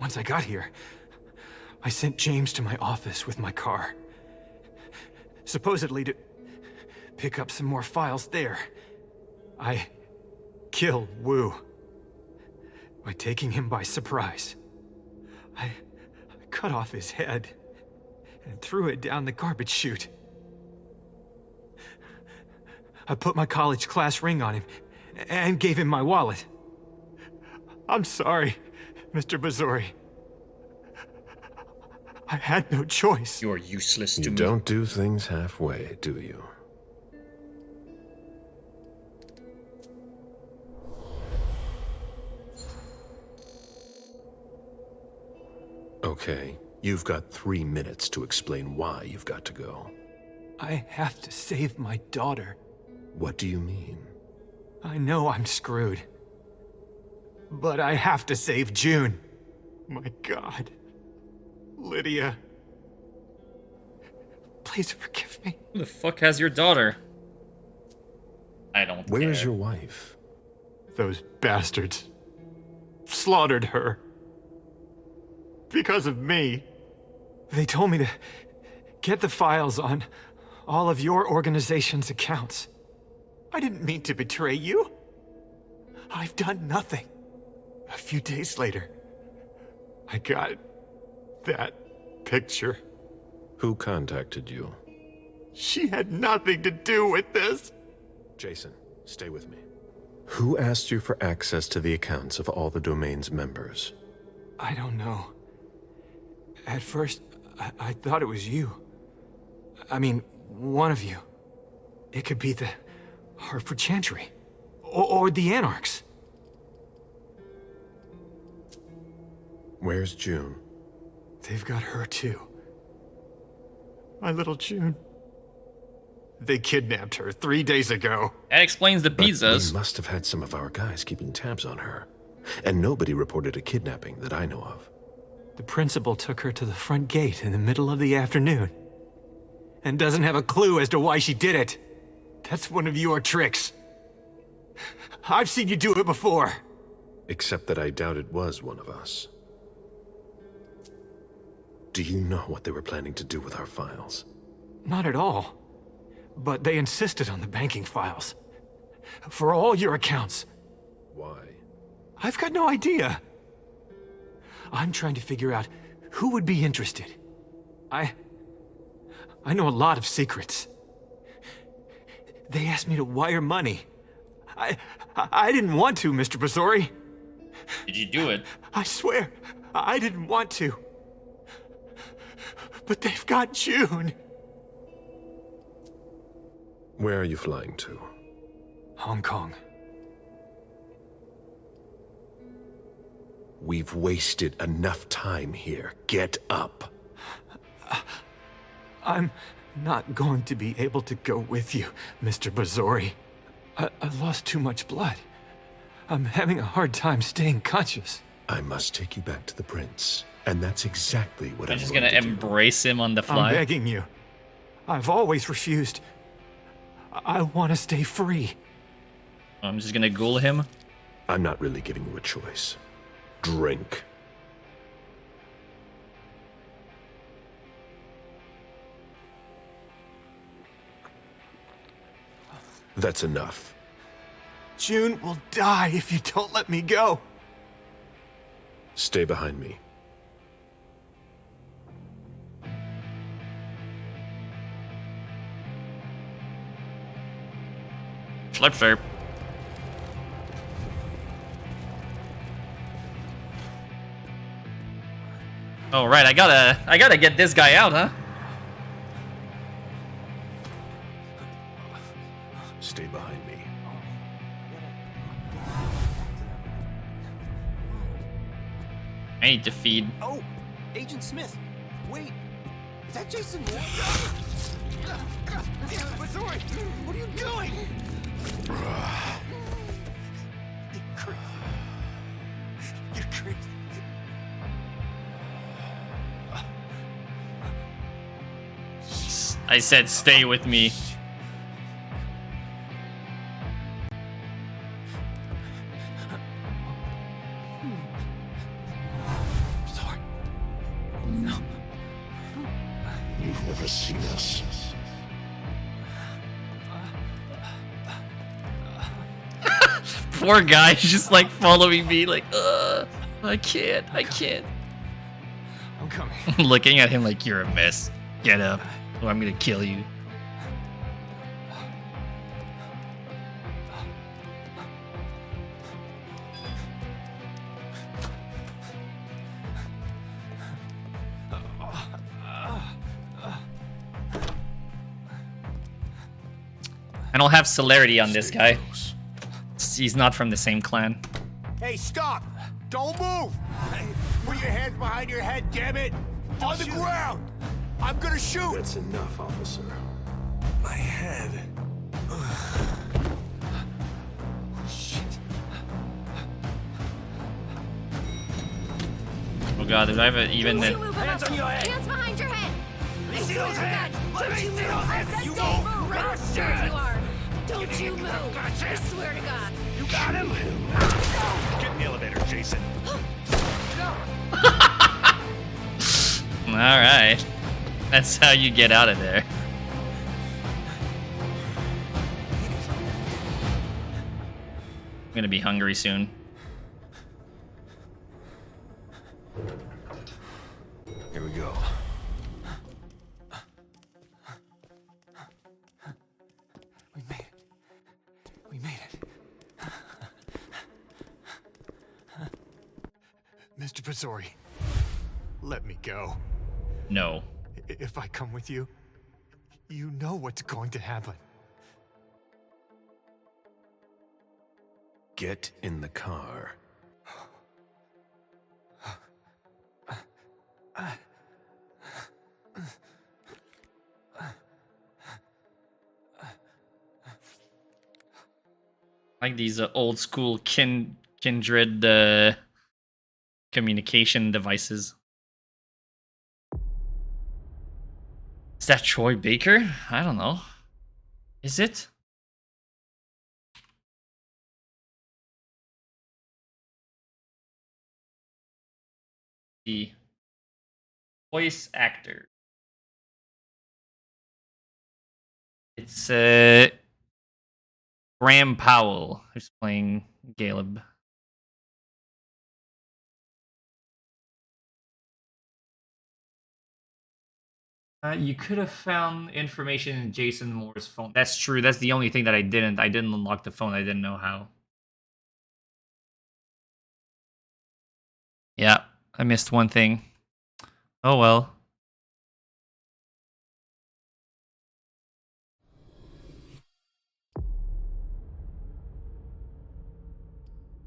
[SPEAKER 9] Once I got here, I sent James to my office with my car. Supposedly to pick up some more files there. I killed Wu by taking him by surprise. I cut off his head and threw it down the garbage chute. I put my college class ring on him and gave him my wallet. I'm sorry, Mr. Basori. I had no choice.
[SPEAKER 1] You're useless to me.
[SPEAKER 8] You don't do things halfway, do you? Okay, you've got 3 minutes to explain why you've got to go.
[SPEAKER 9] I have to save my daughter.
[SPEAKER 8] What do you mean?
[SPEAKER 9] I know I'm screwed. But I have to save June. My God. Lydia. Please forgive me.
[SPEAKER 1] Who the fuck has your daughter? I don't
[SPEAKER 8] Where's
[SPEAKER 1] care.
[SPEAKER 8] your wife?
[SPEAKER 9] Those bastards slaughtered her. Because of me. They told me to get the files on all of your organization's accounts. I didn't mean to betray you. I've done nothing. A few days later, I got that picture.
[SPEAKER 8] Who contacted you?
[SPEAKER 9] She had nothing to do with this.
[SPEAKER 8] Jason, stay with me. Who asked you for access to the accounts of all the domain's members?
[SPEAKER 9] I don't know. At first, I thought it was you. I mean, one of you. It could be the Hartford Chantry. Or the Anarchs.
[SPEAKER 8] Where's June?
[SPEAKER 9] They've got her too. My little June. They kidnapped her 3 days ago.
[SPEAKER 1] That explains the pizzas.
[SPEAKER 8] We must have had some of our guys keeping tabs on her. And nobody reported a kidnapping that I know of.
[SPEAKER 9] The principal took her to the front gate in the middle of the afternoon. And doesn't have a clue as to why she did it. That's one of your tricks. I've seen you do it before.
[SPEAKER 8] Except that I doubt it was one of us. Do you know what they were planning to do with our files?
[SPEAKER 9] Not at all. But they insisted on the banking files. For all your accounts.
[SPEAKER 8] Why?
[SPEAKER 9] I've got no idea. I'm trying to figure out who would be interested. I know a lot of secrets. They asked me to wire money. I didn't want to, Mr. Basori.
[SPEAKER 1] Did you do it?
[SPEAKER 9] I swear, I didn't want to. But they've got June.
[SPEAKER 8] Where are you flying to?
[SPEAKER 9] Hong Kong.
[SPEAKER 6] We've wasted enough time here. Get up.
[SPEAKER 9] I'm not going to be able to go with you, Mr. Bazori. I've lost too much blood. I'm having a hard time staying conscious.
[SPEAKER 6] I must take you back to the prince, and that's exactly what
[SPEAKER 1] I'm just gonna embrace him on the fly.
[SPEAKER 9] I'm begging you. I've always refused. I want to stay free.
[SPEAKER 1] I'm just gonna ghoul him.
[SPEAKER 6] I'm not really giving you a choice. Drink. That's enough.
[SPEAKER 9] June will die if you don't let me go.
[SPEAKER 6] Stay behind me.
[SPEAKER 1] Slip slurp. Oh right, I gotta get this guy out, huh?
[SPEAKER 6] Stay behind me.
[SPEAKER 1] I need to feed.
[SPEAKER 15] Oh, Agent Smith, wait. Is that Jason Moore? Damn it, Missouri! What are you doing? You're crazy. You're crazy.
[SPEAKER 1] I said stay with me.
[SPEAKER 15] Sorry. No.
[SPEAKER 6] You've never seen us.
[SPEAKER 1] Poor guy, he's just like following me, like, I can't.
[SPEAKER 9] I'm coming.
[SPEAKER 1] Looking at him like you're a mess. Get up, or I'm gonna kill you. I don't have celerity on this guy. He's not from the same clan.
[SPEAKER 15] Hey, stop! Don't move! Put your hands behind your head, damn it! On the ground! I'm gonna shoot!
[SPEAKER 6] That's enough, officer.
[SPEAKER 4] My head.
[SPEAKER 15] Shit.
[SPEAKER 1] Oh god, did I have a, even the...
[SPEAKER 15] Hands on your head!
[SPEAKER 18] Hands behind your head!
[SPEAKER 15] Let me see those hands! Let me see those hands! You
[SPEAKER 18] Don't
[SPEAKER 15] move!
[SPEAKER 18] move! Right where you are! Don't you move! I swear to God!
[SPEAKER 15] You got him! Get in the elevator, Jason.
[SPEAKER 1] Alright. That's how you get out of there. I'm gonna be hungry soon.
[SPEAKER 6] Here we go.
[SPEAKER 9] We made it. Mr. Pazori, let me go.
[SPEAKER 1] No.
[SPEAKER 9] If I come with you, you know what's going to happen.
[SPEAKER 6] Get in the car.
[SPEAKER 1] Like these old school kindred communication devices. Is that Troy Baker? I don't know. Is it? The voice actor. It's Graham Powell who's playing Caleb. You could have found information in Jason Moore's phone. That's true. That's the only thing that I didn't. I didn't unlock the phone. I didn't know how. Yeah, I missed one thing. Oh well.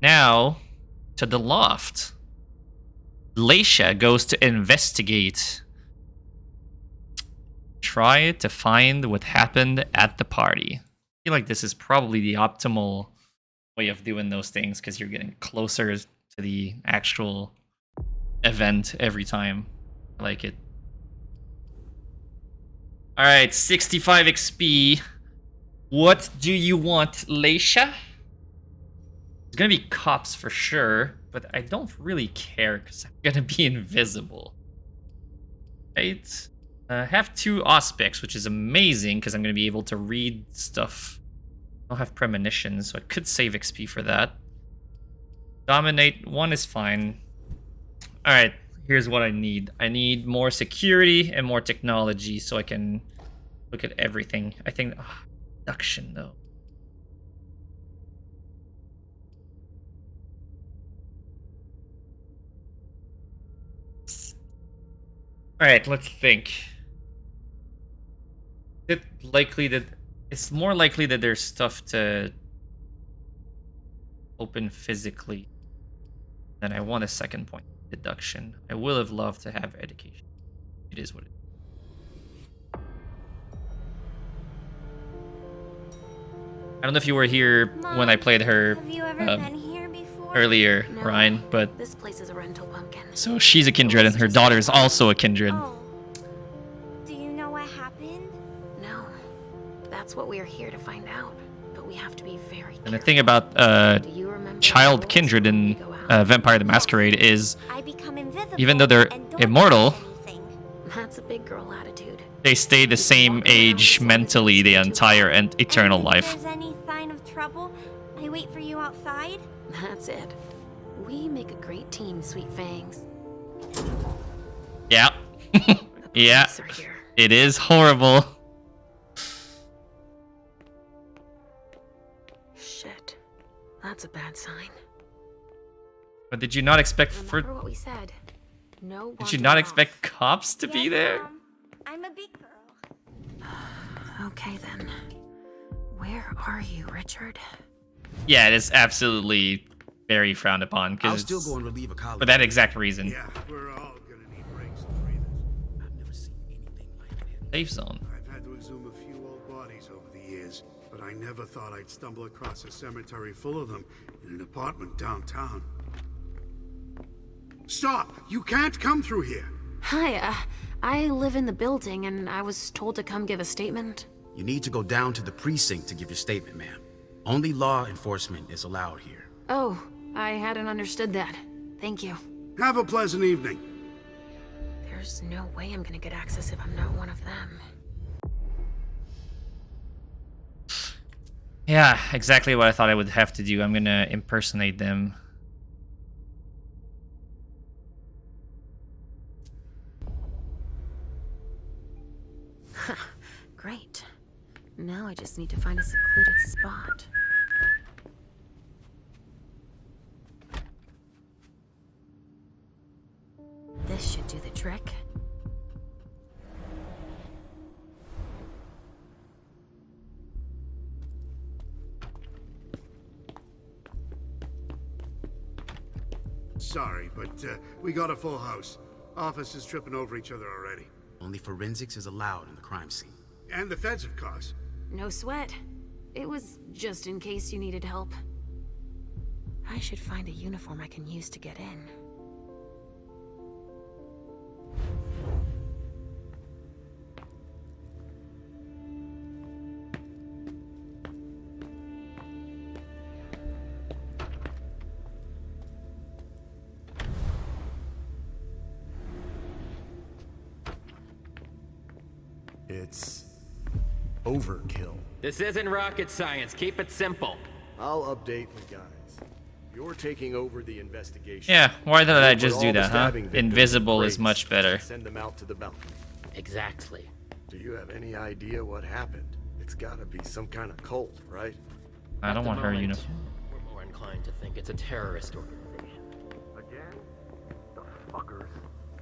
[SPEAKER 1] Now, to the loft. Leisha goes to investigate. Try to find what happened at the party. I feel like this is probably the optimal way of doing those things because you're getting closer to the actual event every time. I like it. Alright, 65 XP. What do you want, Leisha? It's gonna be cops for sure, but I don't really care because I'm gonna be invisible. Right? Have 2 aspects, which is amazing because I'm gonna be able to read stuff. I don't have premonitions, so I could save XP for that. Dominate 1 is fine. Alright, here's what I need. I need more security and more technology so I can look at everything. I think reduction though. Alright, let's think. Is it likely that it's more likely that there's stuff to open physically than I want a second point. Deduction. I will have loved to have education. It is what it is. I don't know if you were here
[SPEAKER 3] Mom,
[SPEAKER 1] when I played her
[SPEAKER 3] have you ever been here before?
[SPEAKER 1] earlier,
[SPEAKER 14] No,
[SPEAKER 1] Ryan, but
[SPEAKER 14] this place is a rental pumpkin.
[SPEAKER 1] so she's a kindred and her daughter is also a kindred.
[SPEAKER 3] Oh. Do you know what happened?
[SPEAKER 14] No. That's what we are here to find out. But we have to be very careful.
[SPEAKER 1] And the thing about child kindred in Vampire the Masquerade is even though they're immortal,
[SPEAKER 14] That's a big girl attitude.
[SPEAKER 1] they stay the same age mentally the entire and eternal life.
[SPEAKER 3] If there's any sign of trouble, I wait for you outside?
[SPEAKER 14] That's it. We make a great team, Sweet Fangs.
[SPEAKER 1] Yeah. Yeah. It is horrible.
[SPEAKER 14] Shit. That's a bad sign.
[SPEAKER 1] But did you not expect
[SPEAKER 14] Remember what we said. No.
[SPEAKER 1] Did you not expect cops to be there?
[SPEAKER 3] I'm a big girl.
[SPEAKER 14] Okay then. Where are you, Richard?
[SPEAKER 1] Yeah, it is absolutely very frowned upon
[SPEAKER 12] I'll
[SPEAKER 1] because
[SPEAKER 12] still go and relieve a colleague.
[SPEAKER 1] for that exact reason.
[SPEAKER 12] Yeah, we're all gonna need breaks and breathers. I've never seen anything like it.
[SPEAKER 1] Safe zone.
[SPEAKER 13] I've had to exhume a few old bodies over the years, but I never thought I'd stumble across a cemetery full of them in an apartment downtown. Stop! You can't come through here!
[SPEAKER 14] Hi, I live in the building and I was told to come give a statement.
[SPEAKER 12] You need to go down to the precinct to give your statement, ma'am. Only law enforcement is allowed here.
[SPEAKER 14] Oh, I hadn't understood that. Thank you.
[SPEAKER 13] Have a pleasant evening.
[SPEAKER 14] There's no way I'm gonna get access if I'm not one of them.
[SPEAKER 1] Yeah, exactly what I thought I would have to do. I'm gonna impersonate them.
[SPEAKER 14] Great. Now I just need to find a secluded spot. This should do the trick.
[SPEAKER 13] Sorry, but we got a full house. Officers tripping over each other already.
[SPEAKER 12] Only forensics is allowed in the crime scene.
[SPEAKER 13] And the feds, of course.
[SPEAKER 14] No sweat. It was just in case you needed help. I should find a uniform I can use to get in.
[SPEAKER 23] It's overkill.
[SPEAKER 24] This isn't rocket science. Keep it simple.
[SPEAKER 23] I'll update the guys. You're taking over the investigation.
[SPEAKER 1] Yeah, why did I just
[SPEAKER 23] Put
[SPEAKER 1] do
[SPEAKER 23] all the
[SPEAKER 1] that, huh?
[SPEAKER 23] stabbing victims in
[SPEAKER 1] Invisible is
[SPEAKER 23] crates
[SPEAKER 1] much better.
[SPEAKER 23] and send them out to the balcony.
[SPEAKER 24] Exactly.
[SPEAKER 23] Do you have any idea what happened? It's gotta be some kind of cult, right?
[SPEAKER 1] I don't want her uniform.
[SPEAKER 24] We're more inclined to think it's a terrorist organization.
[SPEAKER 23] Again? The fuckers.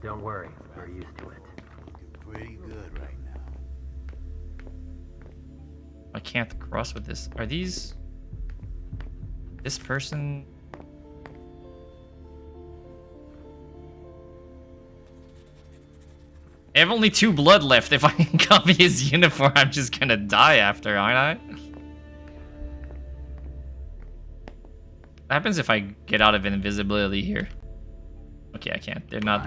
[SPEAKER 24] Don't worry, we're used to it.
[SPEAKER 23] Pretty good right now.
[SPEAKER 1] I can't cross with this. Are these... This person... I have only 2 blood left. If I copy his uniform, I'm just gonna die after, aren't I? What happens if I get out of invisibility here? Okay, I can't. They're not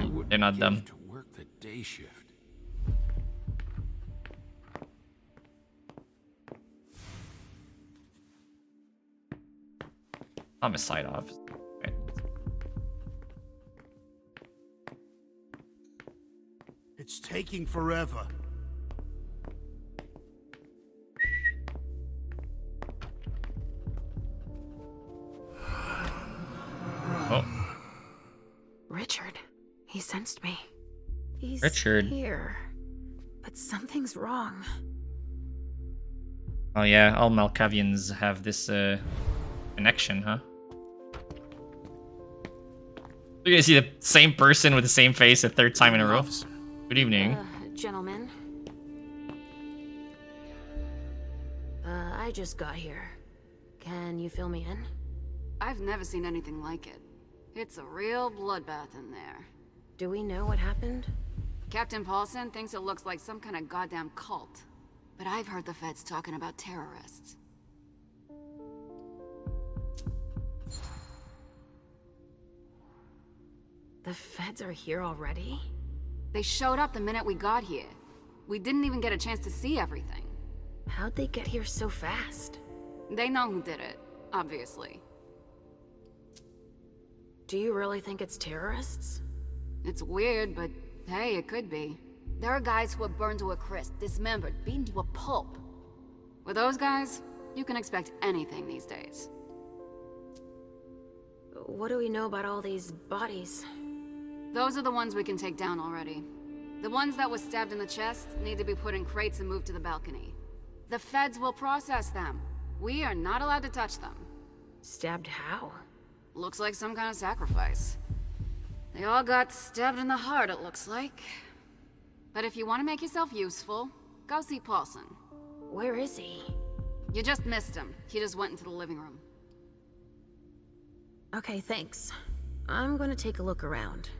[SPEAKER 1] dumb.
[SPEAKER 6] To work the day shift.
[SPEAKER 1] Homicide officer. Right.
[SPEAKER 13] It's taking forever.
[SPEAKER 1] Oh.
[SPEAKER 14] Richard, he sensed me. He's
[SPEAKER 1] Richard.
[SPEAKER 14] here, but something's wrong.
[SPEAKER 1] Oh yeah, all Malkavians have this connection, huh? You're gonna see the same person with the same face a 3rd time in a row. Good evening.
[SPEAKER 14] Gentlemen. I just got here. Can you fill me in?
[SPEAKER 2] I've never seen anything like it. It's a real bloodbath in there.
[SPEAKER 14] Do we know what happened?
[SPEAKER 2] Captain Paulson thinks it looks like some kind of goddamn cult. But I've heard the feds talking about terrorists.
[SPEAKER 14] The feds are here already?
[SPEAKER 2] They showed up the minute we got here. We didn't even get a chance to see everything.
[SPEAKER 14] How'd they get here so fast?
[SPEAKER 2] They know who did it, obviously.
[SPEAKER 14] Do you really think it's terrorists?
[SPEAKER 2] It's weird, but hey, it could be. There are guys who are burned to a crisp, dismembered, beaten to a pulp. With those guys, you can expect anything these days.
[SPEAKER 14] What do we know about all these bodies?
[SPEAKER 2] Those are the ones we can take down already. The ones that were stabbed in the chest need to be put in crates and moved to the balcony. The feds will process them. We are not allowed to touch them.
[SPEAKER 14] Stabbed how?
[SPEAKER 2] Looks like some kind of sacrifice. They all got stabbed in the heart, it looks like. But if you want to make yourself useful, go see Paulson.
[SPEAKER 14] Where is he?
[SPEAKER 2] You just missed him. He just went into the living room.
[SPEAKER 14] Okay, thanks. I'm gonna take a look around.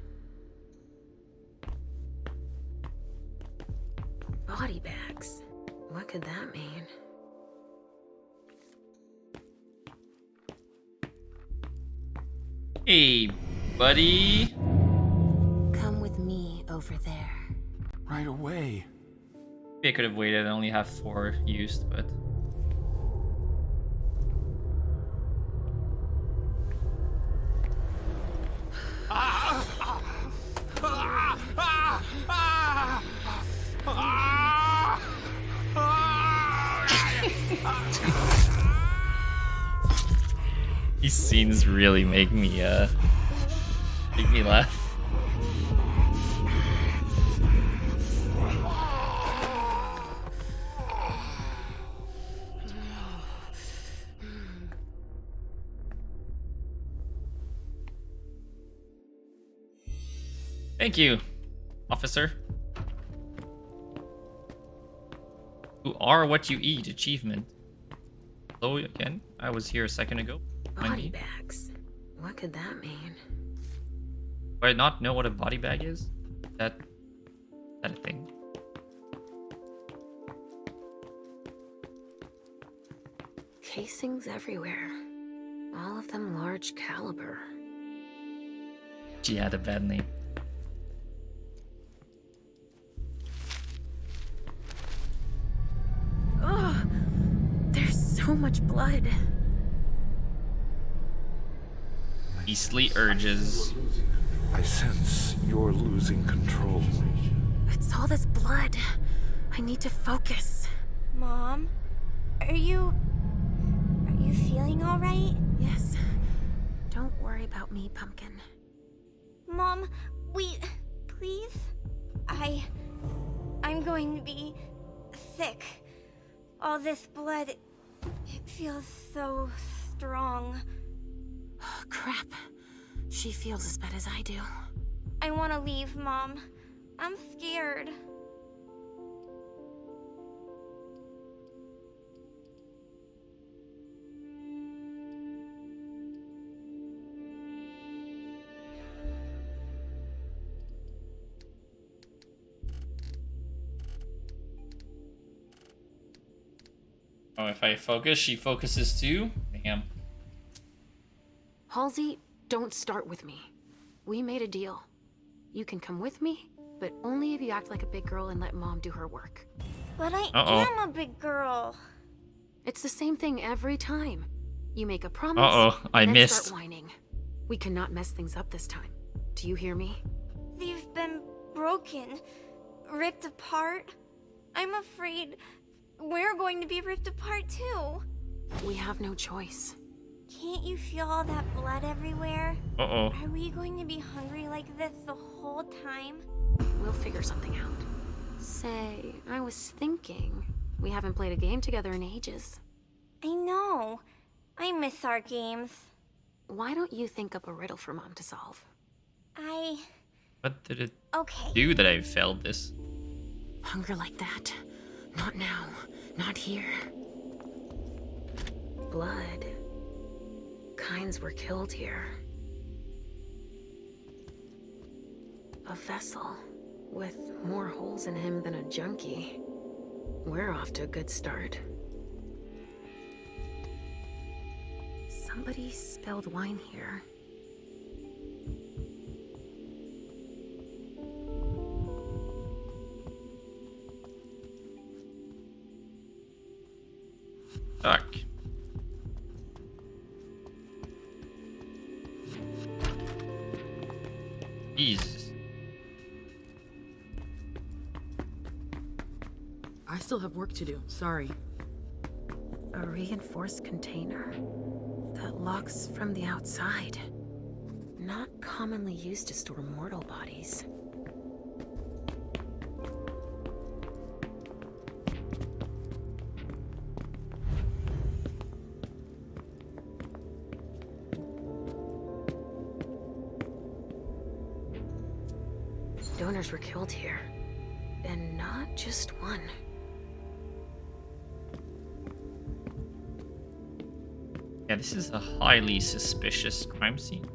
[SPEAKER 14] Body bags. What could that mean?
[SPEAKER 1] Hey, buddy.
[SPEAKER 14] Come with me over there.
[SPEAKER 6] Right away.
[SPEAKER 1] Maybe I could have waited. I only have 4 used, but... These scenes really make me laugh. Thank you, officer. You are what you eat achievement. Hello again. I was here a second ago.
[SPEAKER 14] Body bags. What could that mean?
[SPEAKER 1] Do I not know what a body bag is? Is that a thing?
[SPEAKER 14] Casings everywhere. All of them large caliber.
[SPEAKER 1] She had a bad name.
[SPEAKER 14] Ugh! There's so much blood.
[SPEAKER 1] Beastly urges.
[SPEAKER 6] I sense you're losing control.
[SPEAKER 14] It's all this blood. I need to focus.
[SPEAKER 3] Mom? Are you feeling all right?
[SPEAKER 14] Yes. Don't worry about me, Pumpkin.
[SPEAKER 3] Mom, please? I'm going to be sick. All this blood, it feels so strong.
[SPEAKER 14] Crap. She feels as bad as I do.
[SPEAKER 3] I want to leave, Mom. I'm scared.
[SPEAKER 1] Oh, if I focus, she focuses too? Damn.
[SPEAKER 14] Halsey, don't start with me. We made a deal. You can come with me, but only if you act like a big girl and let Mom do her work.
[SPEAKER 3] But I am a big girl.
[SPEAKER 14] It's the same thing every time. You make a promise,
[SPEAKER 1] I
[SPEAKER 14] and then
[SPEAKER 1] missed.
[SPEAKER 14] start whining. We cannot mess things up this time. Do you hear me?
[SPEAKER 3] They've been broken, ripped apart. I'm afraid we're going to be ripped apart too.
[SPEAKER 14] We have no choice.
[SPEAKER 3] Can't you feel all that blood everywhere?
[SPEAKER 1] Uh-oh.
[SPEAKER 3] Are we going to be hungry like this the whole time?
[SPEAKER 14] We'll figure something out. Say, I was thinking, we haven't played a game together in ages.
[SPEAKER 3] I know. I miss our games.
[SPEAKER 14] Why don't you think up a riddle for Mom to solve?
[SPEAKER 1] What did it
[SPEAKER 3] Okay.
[SPEAKER 1] do that I failed this?
[SPEAKER 14] Hunger like that. Not now. Not here. Blood. Kinds were killed here. A vessel with more holes in him than a junkie. We're off to a good start. Somebody spilled wine here.
[SPEAKER 1] Fuck. Jesus.
[SPEAKER 5] I still have work to do. Sorry.
[SPEAKER 14] A reinforced container that locks from the outside. Not commonly used to store mortal bodies. Donors were killed here, and not just one.
[SPEAKER 1] Yeah, this is a highly suspicious crime scene.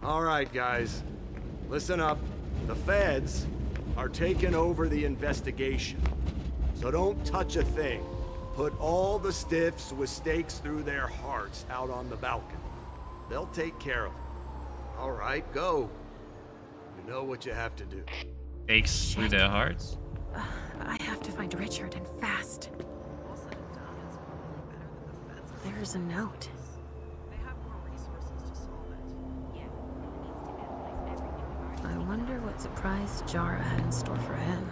[SPEAKER 15] All right, guys. Listen up. The feds are taking over the investigation. So don't touch a thing. Put all the stiffs with stakes through their hearts out on the balcony. They'll take care of them. All right, go. You know what you have to do.
[SPEAKER 1] Stakes through their hearts?
[SPEAKER 14] I have to find Richard, and fast. There's a note. I wonder what surprise Jara had in store for him.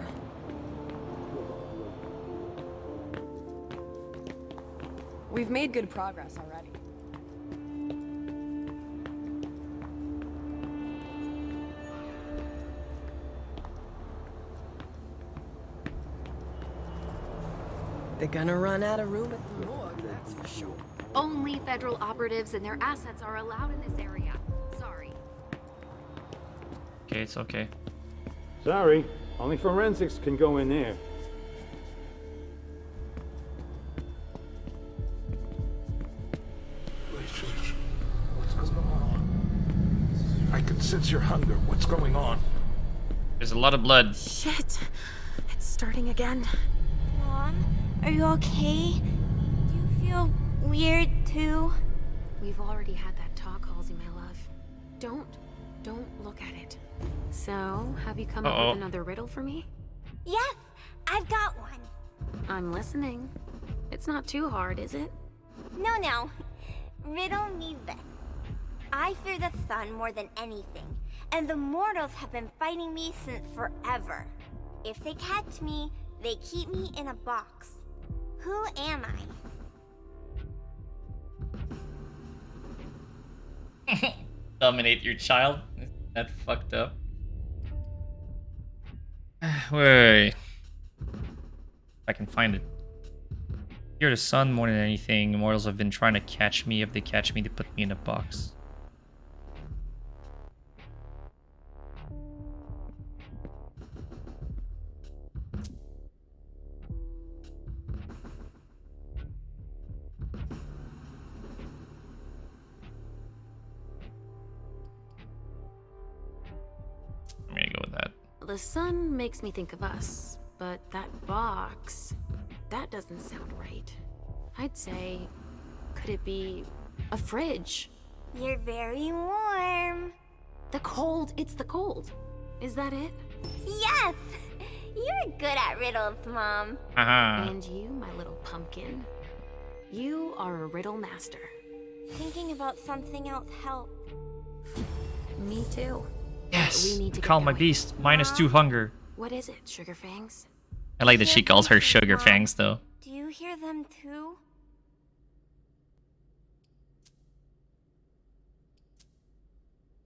[SPEAKER 5] We've made good progress already. They're gonna run out of room at the morgue, that's for sure.
[SPEAKER 19] Only federal operatives and their assets are allowed in this area. Sorry.
[SPEAKER 1] Okay, it's okay.
[SPEAKER 16] Sorry, only forensics can go in there.
[SPEAKER 17] What's going on? I can sense your hunger. What's going on?
[SPEAKER 1] There's a lot of blood.
[SPEAKER 14] Shit! It's starting again.
[SPEAKER 3] Mom, are you okay? Do you feel weird too?
[SPEAKER 14] We've already had that talk, Halsey, my love. Don't look at it. So, have you come up with another riddle for me?
[SPEAKER 3] Yes, I've got one.
[SPEAKER 14] I'm listening. It's not too hard, is it?
[SPEAKER 3] No. Riddle me this. I fear the sun more than anything, and the mortals have been fighting me since forever. If they catch me, they keep me in a box. Who am I?
[SPEAKER 1] Dominate your child? That fucked up. Wait. I can find it. Fear the sun more than anything. Immortals have been trying to catch me. If they catch me, they put me in a box.
[SPEAKER 14] the sun makes me think of us, but that box, that doesn't sound right. I'd say, could it be a fridge?
[SPEAKER 3] You're very warm.
[SPEAKER 14] The cold, it's the cold. Is that it?
[SPEAKER 3] Yes! You're good at riddles, Mom.
[SPEAKER 14] And you, my little pumpkin, you are a riddle master.
[SPEAKER 3] Thinking about something else helped.
[SPEAKER 14] Me too.
[SPEAKER 1] Yes!
[SPEAKER 14] We need to
[SPEAKER 1] Calm
[SPEAKER 14] get
[SPEAKER 1] my
[SPEAKER 14] going.
[SPEAKER 1] beast. -2 hunger.
[SPEAKER 14] What is it, Sugar Fangs?
[SPEAKER 1] I like that she calls her Sugar Fangs, though.
[SPEAKER 3] Do you hear them too?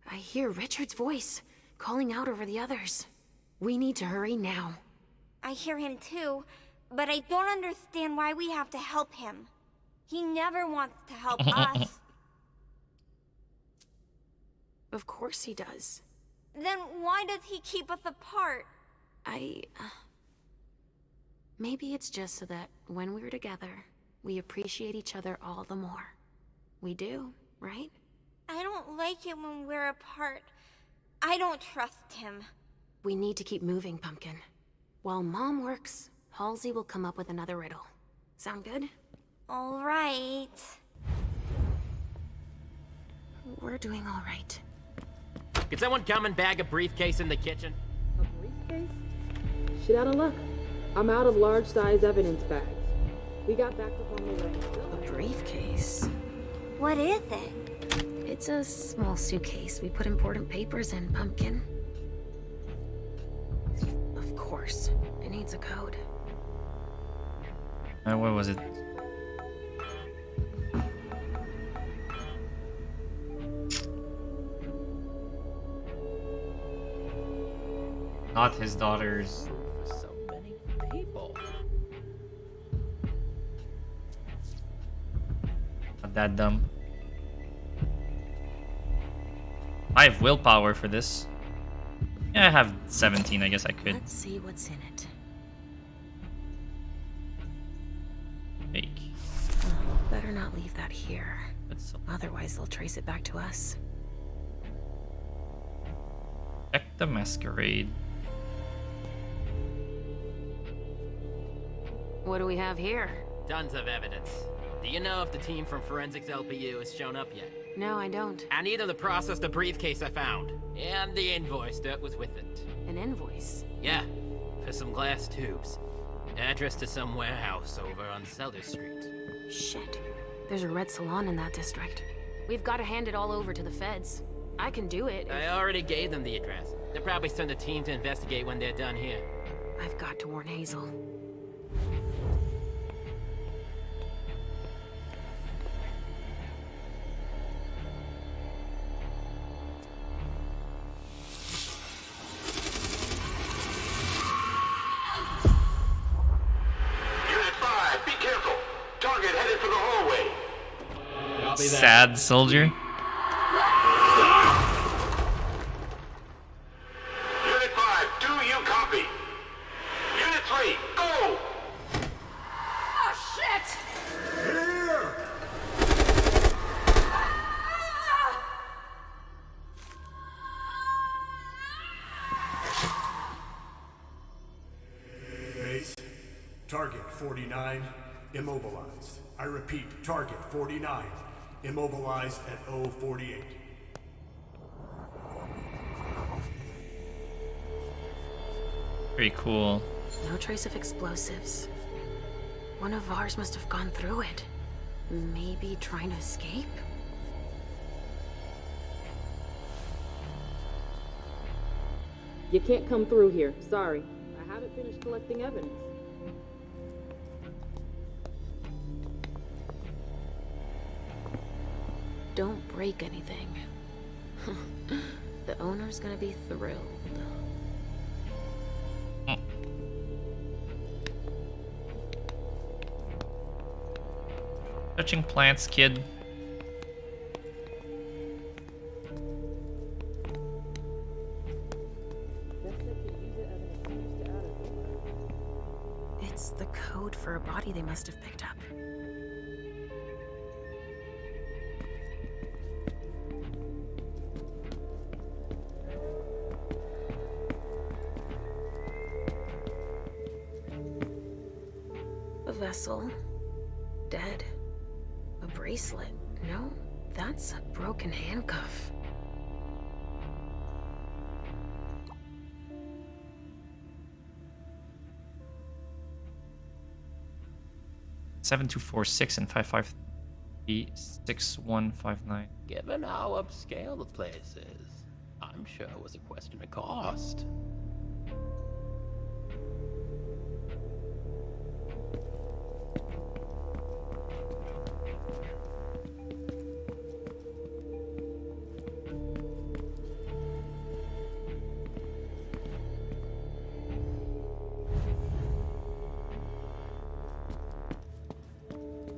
[SPEAKER 14] I hear Richard's voice, calling out over the others. We need to hurry now.
[SPEAKER 3] I hear him too, but I don't understand why we have to help him. He never wants to help us.
[SPEAKER 14] Of course he does.
[SPEAKER 3] Then why does he keep us apart?
[SPEAKER 14] Maybe it's just so that when we're together, we appreciate each other all the more. We do, right?
[SPEAKER 3] I don't like it when we're apart. I don't trust him.
[SPEAKER 14] We need to keep moving, Pumpkin. While Mom works, Halsey will come up with another riddle. Sound good?
[SPEAKER 3] All right.
[SPEAKER 14] We're doing all right.
[SPEAKER 24] Can someone come and bag a briefcase in the kitchen?
[SPEAKER 7] A briefcase? Shit out of luck. I'm out of large-size evidence bags. We got back to Laporte-Morais.
[SPEAKER 14] A briefcase?
[SPEAKER 3] What is it?
[SPEAKER 14] It's a small suitcase. We put important papers in, Pumpkin. Of course. It needs a code.
[SPEAKER 1] What was it? Not his daughters.
[SPEAKER 24] So many people.
[SPEAKER 1] Not that dumb. I have willpower for this. Yeah, I have 17. I guess I could.
[SPEAKER 14] Let's see what's in it.
[SPEAKER 1] Fake.
[SPEAKER 14] Better not leave that here.
[SPEAKER 1] So
[SPEAKER 14] Otherwise, they'll trace it back to us.
[SPEAKER 1] check the Masquerade.
[SPEAKER 14] What do we have here?
[SPEAKER 24] Tons of evidence. Do you know if the team from Forensics LPU has shown up yet?
[SPEAKER 14] No, I don't.
[SPEAKER 24] I need them to process the briefcase I found. And the invoice that was with it.
[SPEAKER 14] An invoice?
[SPEAKER 24] Yeah, for some glass tubes. Address to some warehouse over on Cellar Street.
[SPEAKER 14] Shit. There's a red salon in that district. We've got to hand it all over to the feds. I can do it.
[SPEAKER 24] I already gave them the address. They'll probably send a team to investigate when they're done here.
[SPEAKER 14] I've got to warn Hazel.
[SPEAKER 1] Sad soldier.
[SPEAKER 10] Unit 5, do you copy? Unit 3, go!
[SPEAKER 18] Oh, shit!
[SPEAKER 15] Here! Base, target 49, immobilized. I repeat, target 49, immobilized at 048.
[SPEAKER 1] Pretty cool.
[SPEAKER 14] No trace of explosives. One of ours must have gone through it. Maybe trying to escape?
[SPEAKER 7] You can't come through here. Sorry. I haven't finished collecting evidence.
[SPEAKER 14] Don't break anything. The owner's gonna be thrilled.
[SPEAKER 1] Touching plants, kid.
[SPEAKER 14] It's the code for a body they must have picked up. A vessel. Dead. A bracelet. No, that's a broken handcuff.
[SPEAKER 1] Seven two four six and 5536159.
[SPEAKER 24] Given how upscale the place is, I'm sure it was a question of cost.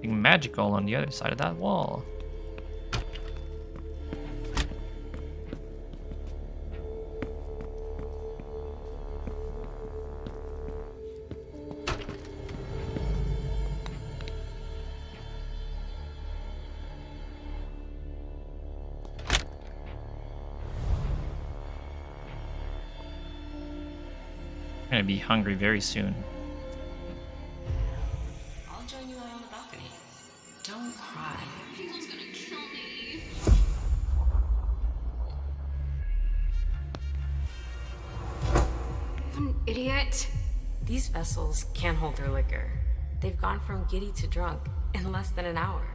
[SPEAKER 1] Magical on the other side of that wall. I'm gonna be hungry very soon.
[SPEAKER 14] I'll join you out on the balcony. Don't cry.
[SPEAKER 18] People's gonna kill me. I'm an idiot.
[SPEAKER 14] These vessels can't hold their liquor. They've gone from giddy to drunk in less than an hour.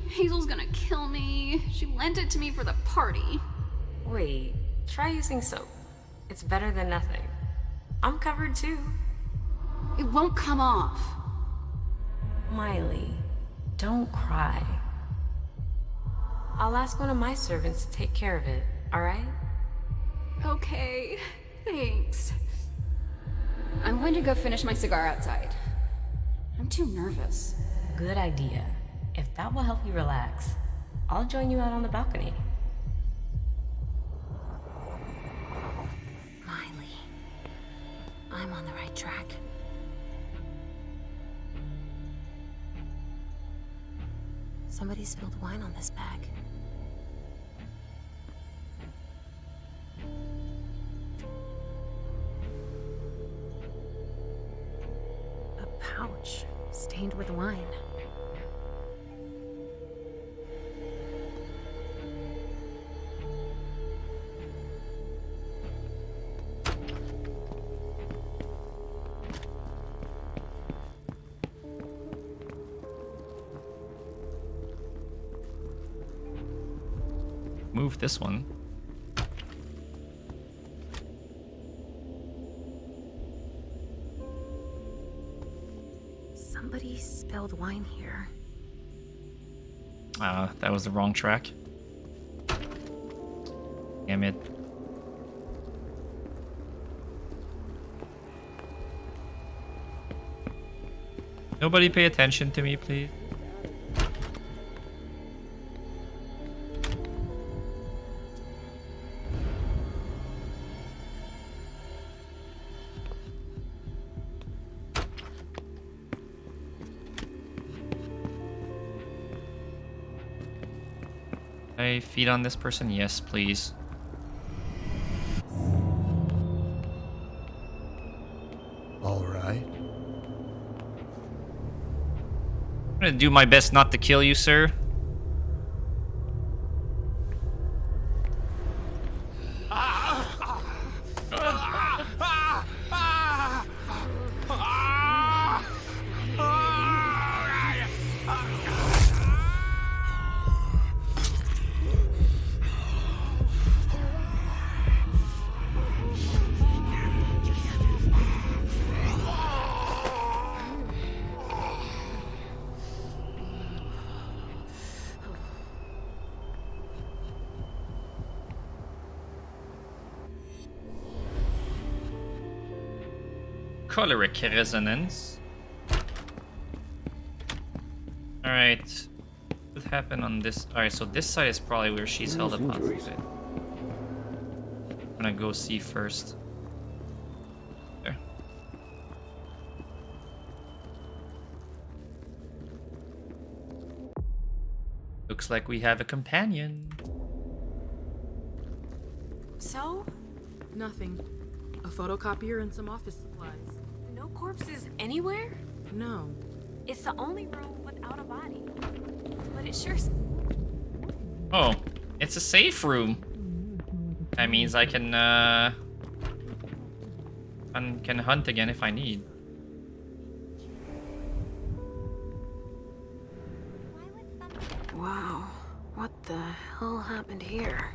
[SPEAKER 18] Hazel's gonna kill me. She lent it to me for the party.
[SPEAKER 14] Wait, try using soap. It's better than nothing. I'm covered too.
[SPEAKER 18] It won't come off.
[SPEAKER 14] Miley, don't cry. I'll ask one of my servants to take care of it, alright?
[SPEAKER 18] Okay, thanks. I'm going to go finish my cigar outside. I'm too nervous.
[SPEAKER 14] Good idea. If that will help you relax, I'll join you out on the balcony.
[SPEAKER 19] Miley, I'm on the right track. Somebody spilled wine on this bag. A pouch stained with wine.
[SPEAKER 1] Move this one.
[SPEAKER 19] Somebody spilled wine here.
[SPEAKER 1] That was the wrong track. Damn it. Nobody pay attention to me, please. I feed on this person? Yes, please.
[SPEAKER 23] All right.
[SPEAKER 1] I'm gonna do my best not to kill you, sir. Choleric resonance. Alright. What happened on this? Alright, so this side is probably where she's held up hostage. I'm gonna go see first. There. Looks like we have a companion.
[SPEAKER 7] So? Nothing. A photocopier and some office supplies.
[SPEAKER 14] No corpses anywhere? No. It's the only room without a body. But it sure...
[SPEAKER 1] Oh, it's a safe room. That means I can hunt again if I need.
[SPEAKER 14] Wow. What the hell happened here?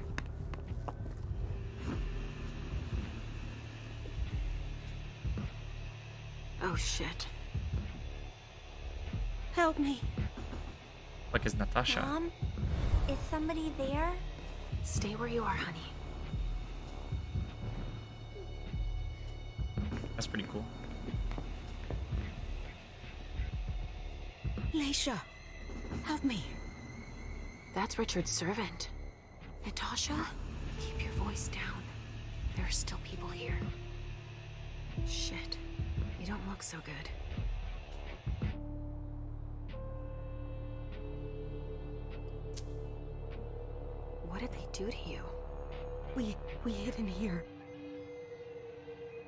[SPEAKER 14] Oh shit.
[SPEAKER 3] Help me.
[SPEAKER 1] Like is Natasha.
[SPEAKER 3] Mom? Is somebody there?
[SPEAKER 14] Stay where you are, honey.
[SPEAKER 1] That's pretty cool.
[SPEAKER 14] Leisha, help me. That's Richard's servant. Natasha, keep your voice down. There are still people here. Shit, you don't look so good. What did they do to you?
[SPEAKER 11] We hid in here.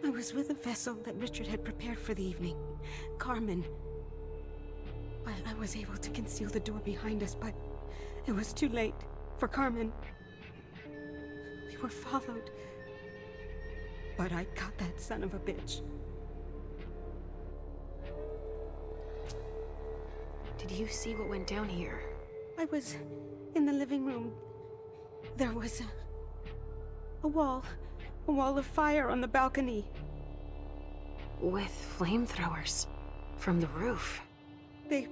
[SPEAKER 11] I was with a vessel that Richard had prepared for the evening. Carmen. I was able to conceal the door behind us, but it was too late for Carmen. We were followed. But I got that son of a bitch.
[SPEAKER 14] Did you see what went down here?
[SPEAKER 11] I was in the living room. There was a wall of fire on the balcony.
[SPEAKER 14] With flamethrowers from the roof.
[SPEAKER 11] They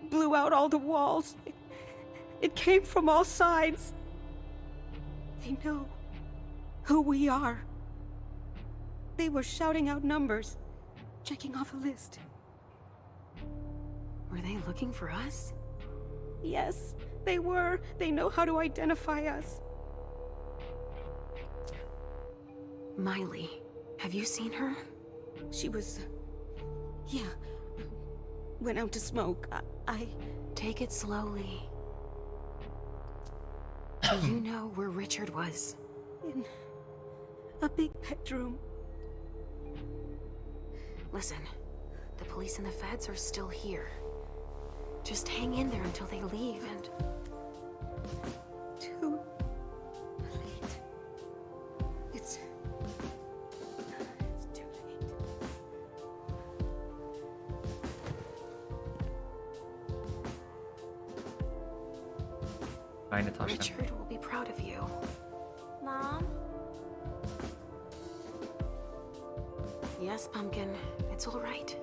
[SPEAKER 11] blew out all the walls. It came from all sides. They know who we are. They were shouting out numbers, checking off a list.
[SPEAKER 14] Were they looking for us?
[SPEAKER 11] Yes, they were. They know how to identify us.
[SPEAKER 14] Miley, have you seen her?
[SPEAKER 11] She was... yeah. Went out to smoke. I...
[SPEAKER 14] Take it slowly. Do you know where Richard was?
[SPEAKER 11] In a big bedroom.
[SPEAKER 14] Listen, the police and the feds are still here. Just hang in there until they leave and...
[SPEAKER 11] Too late. It's too late.
[SPEAKER 1] Bye, Natasha.
[SPEAKER 14] Richard will be proud of you.
[SPEAKER 3] Mom?
[SPEAKER 14] Yes, Pumpkin. It's all right.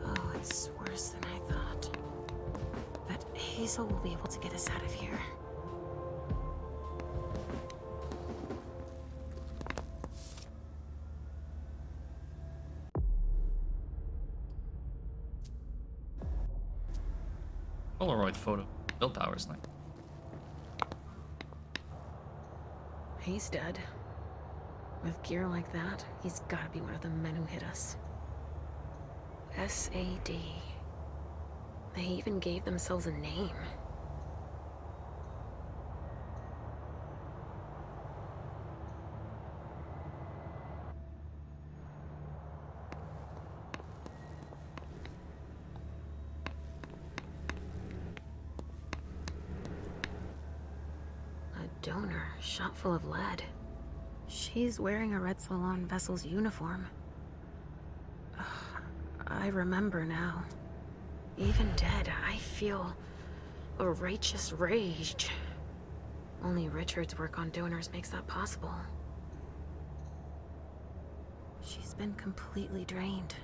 [SPEAKER 14] Oh, it's worse than I thought. But Hazel will be able to get us out of here.
[SPEAKER 1] Polaroid photo. Bill Powers like.
[SPEAKER 14] He's dead. With gear like that, he's gotta be one of the men who hit us. SAD. They even gave themselves a name. A donor shot full of lead. She's wearing a Red Salon vessel's uniform. I remember now. Even dead, I feel a righteous rage. Only Richard's work on donors makes that possible. She's been completely drained.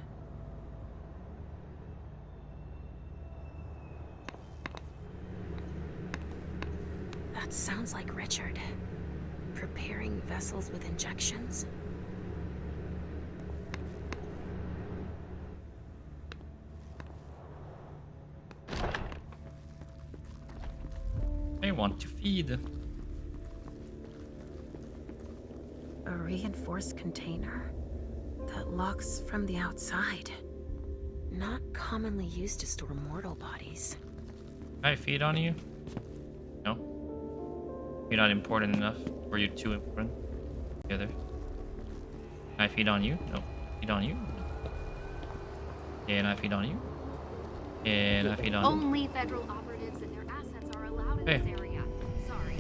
[SPEAKER 14] That sounds like Richard. Preparing vessels with injections?
[SPEAKER 1] I want to feed.
[SPEAKER 14] A reinforced container that locks from the outside. Not commonly used to store mortal bodies.
[SPEAKER 1] Can I feed on you? No. You're not important enough. Or you're too important. Together. Can I feed on you? No. Feed on you? Can I feed on you? Can I feed on you?
[SPEAKER 18] Only federal operatives and their assets are allowed in this area. Sorry.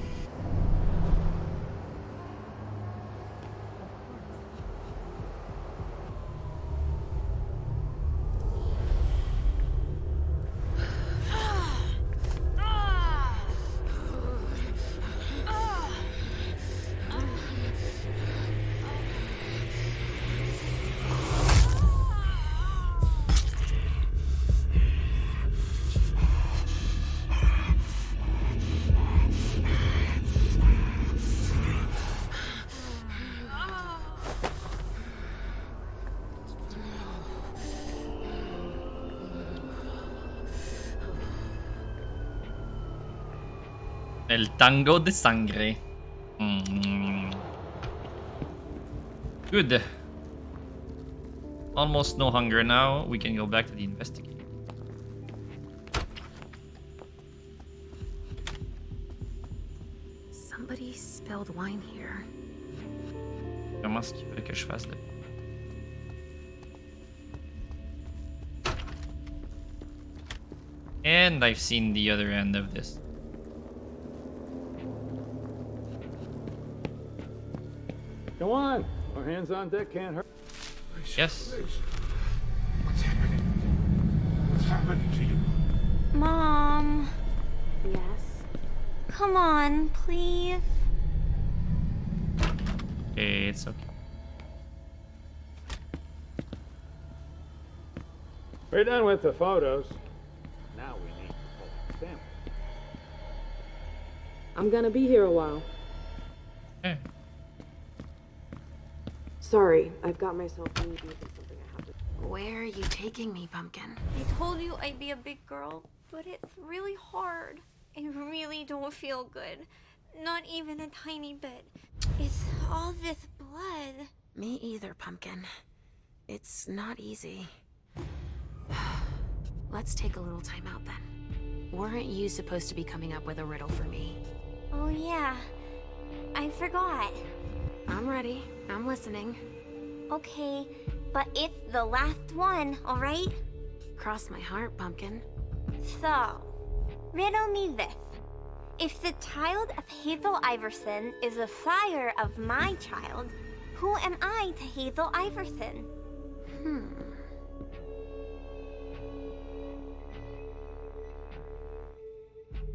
[SPEAKER 1] El tango de sangre. Good. Almost no hunger now. We can go back to the investigate.
[SPEAKER 11] Somebody spilled wine here.
[SPEAKER 1] Comment est-ce qu'il veut que je fasse là? And I've seen the other end of this.
[SPEAKER 16] Go on. Our hands on deck can't hurt.
[SPEAKER 1] Yes.
[SPEAKER 17] What's happening? What's happening to you?
[SPEAKER 3] Mom.
[SPEAKER 14] Yes?
[SPEAKER 3] Come on, please.
[SPEAKER 1] It's okay.
[SPEAKER 16] We're done with the photos. Now we need to pull samples.
[SPEAKER 7] I'm gonna be here a while.
[SPEAKER 1] Okay.
[SPEAKER 7] Sorry, I've got myself knee deep in something I have to.
[SPEAKER 11] Where are you taking me, Pumpkin?
[SPEAKER 3] I told you I'd be a big girl, but it's really hard. I really don't feel good. Not even a tiny bit. It's all this blood.
[SPEAKER 11] Me either, Pumpkin. It's not easy. Let's take a little time out then. Weren't you supposed to be coming up with a riddle for me?
[SPEAKER 3] Oh yeah, I forgot.
[SPEAKER 11] I'm ready. I'm listening.
[SPEAKER 3] Okay, but it's the last one, alright?
[SPEAKER 11] Cross my heart, Pumpkin.
[SPEAKER 3] So, riddle me this. If the child of Hazel Iverson is the sire of my child, who am I to Hazel Iverson?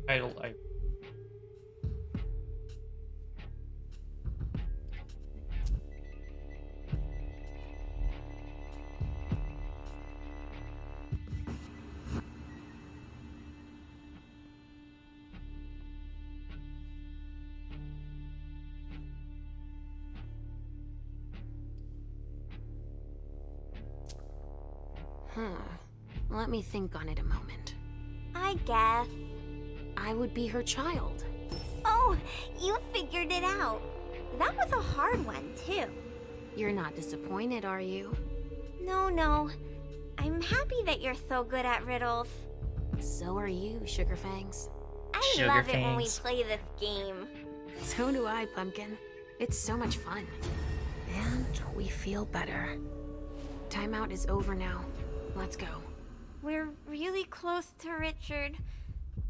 [SPEAKER 1] I
[SPEAKER 11] Let me think on it a moment.
[SPEAKER 3] I guess.
[SPEAKER 11] I would be her child.
[SPEAKER 3] Oh, you figured it out. That was a hard one, too.
[SPEAKER 11] You're not disappointed, are you?
[SPEAKER 3] No. I'm happy that you're so good at riddles.
[SPEAKER 11] So are you, Sugarfangs.
[SPEAKER 3] I love it when we play this game.
[SPEAKER 11] So do I, Pumpkin. It's so much fun. And we feel better. Timeout is over now. Let's go.
[SPEAKER 3] We're really close to Richard,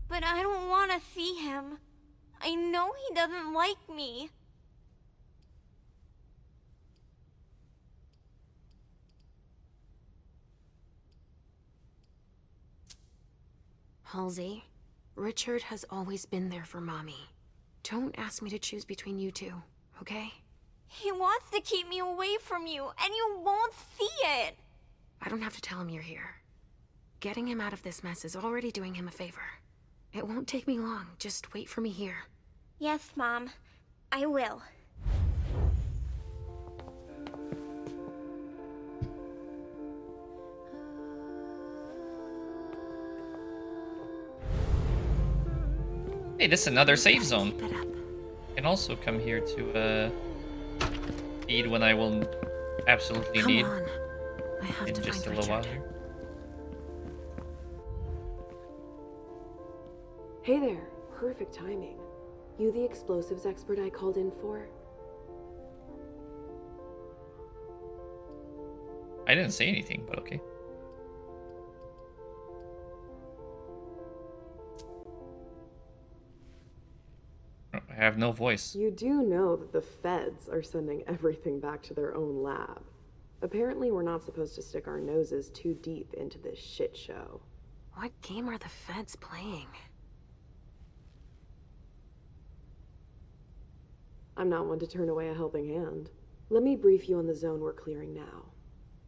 [SPEAKER 3] but I don't want to see him. I know he doesn't like me.
[SPEAKER 11] Halsey, Richard has always been there for Mommy. Don't ask me to choose between you two, okay?
[SPEAKER 3] He wants to keep me away from you, and you won't see it.
[SPEAKER 11] I don't have to tell him you're here. Getting him out of this mess is already doing him a favor. It won't take me long. Just wait for me here.
[SPEAKER 3] Yes, Mom. I will.
[SPEAKER 1] Hey, this is another safe zone. I can also come here to feed when I will absolutely
[SPEAKER 11] Come
[SPEAKER 1] need.
[SPEAKER 11] on. I have
[SPEAKER 1] In
[SPEAKER 11] to
[SPEAKER 1] just a
[SPEAKER 11] find
[SPEAKER 1] little while
[SPEAKER 11] Richard.
[SPEAKER 1] here.
[SPEAKER 7] Hey there, perfect timing. You the explosives expert I called in for?
[SPEAKER 1] I didn't say anything, but okay. I have no voice.
[SPEAKER 7] You do know that the feds are sending everything back to their own lab. Apparently, we're not supposed to stick our noses too deep into this shit show.
[SPEAKER 11] What game are the feds playing?
[SPEAKER 7] I'm not one to turn away a helping hand. Let me brief you on the zone we're clearing now.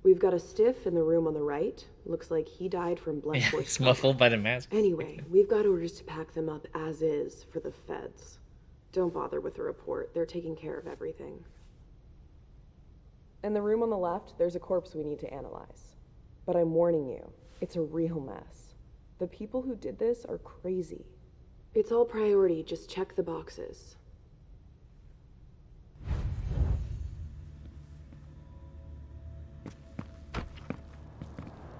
[SPEAKER 7] We've got a stiff in the room on the right. Looks like he died from blunt force.
[SPEAKER 1] It's muffled by the mask.
[SPEAKER 7] Anyway, we've got orders to pack them up as is for the feds. Don't bother with the report. They're taking care of everything. In the room on the left, there's a corpse we need to analyze. But I'm warning you, it's a real mess. The people who did this are crazy. It's all priority, just check the boxes.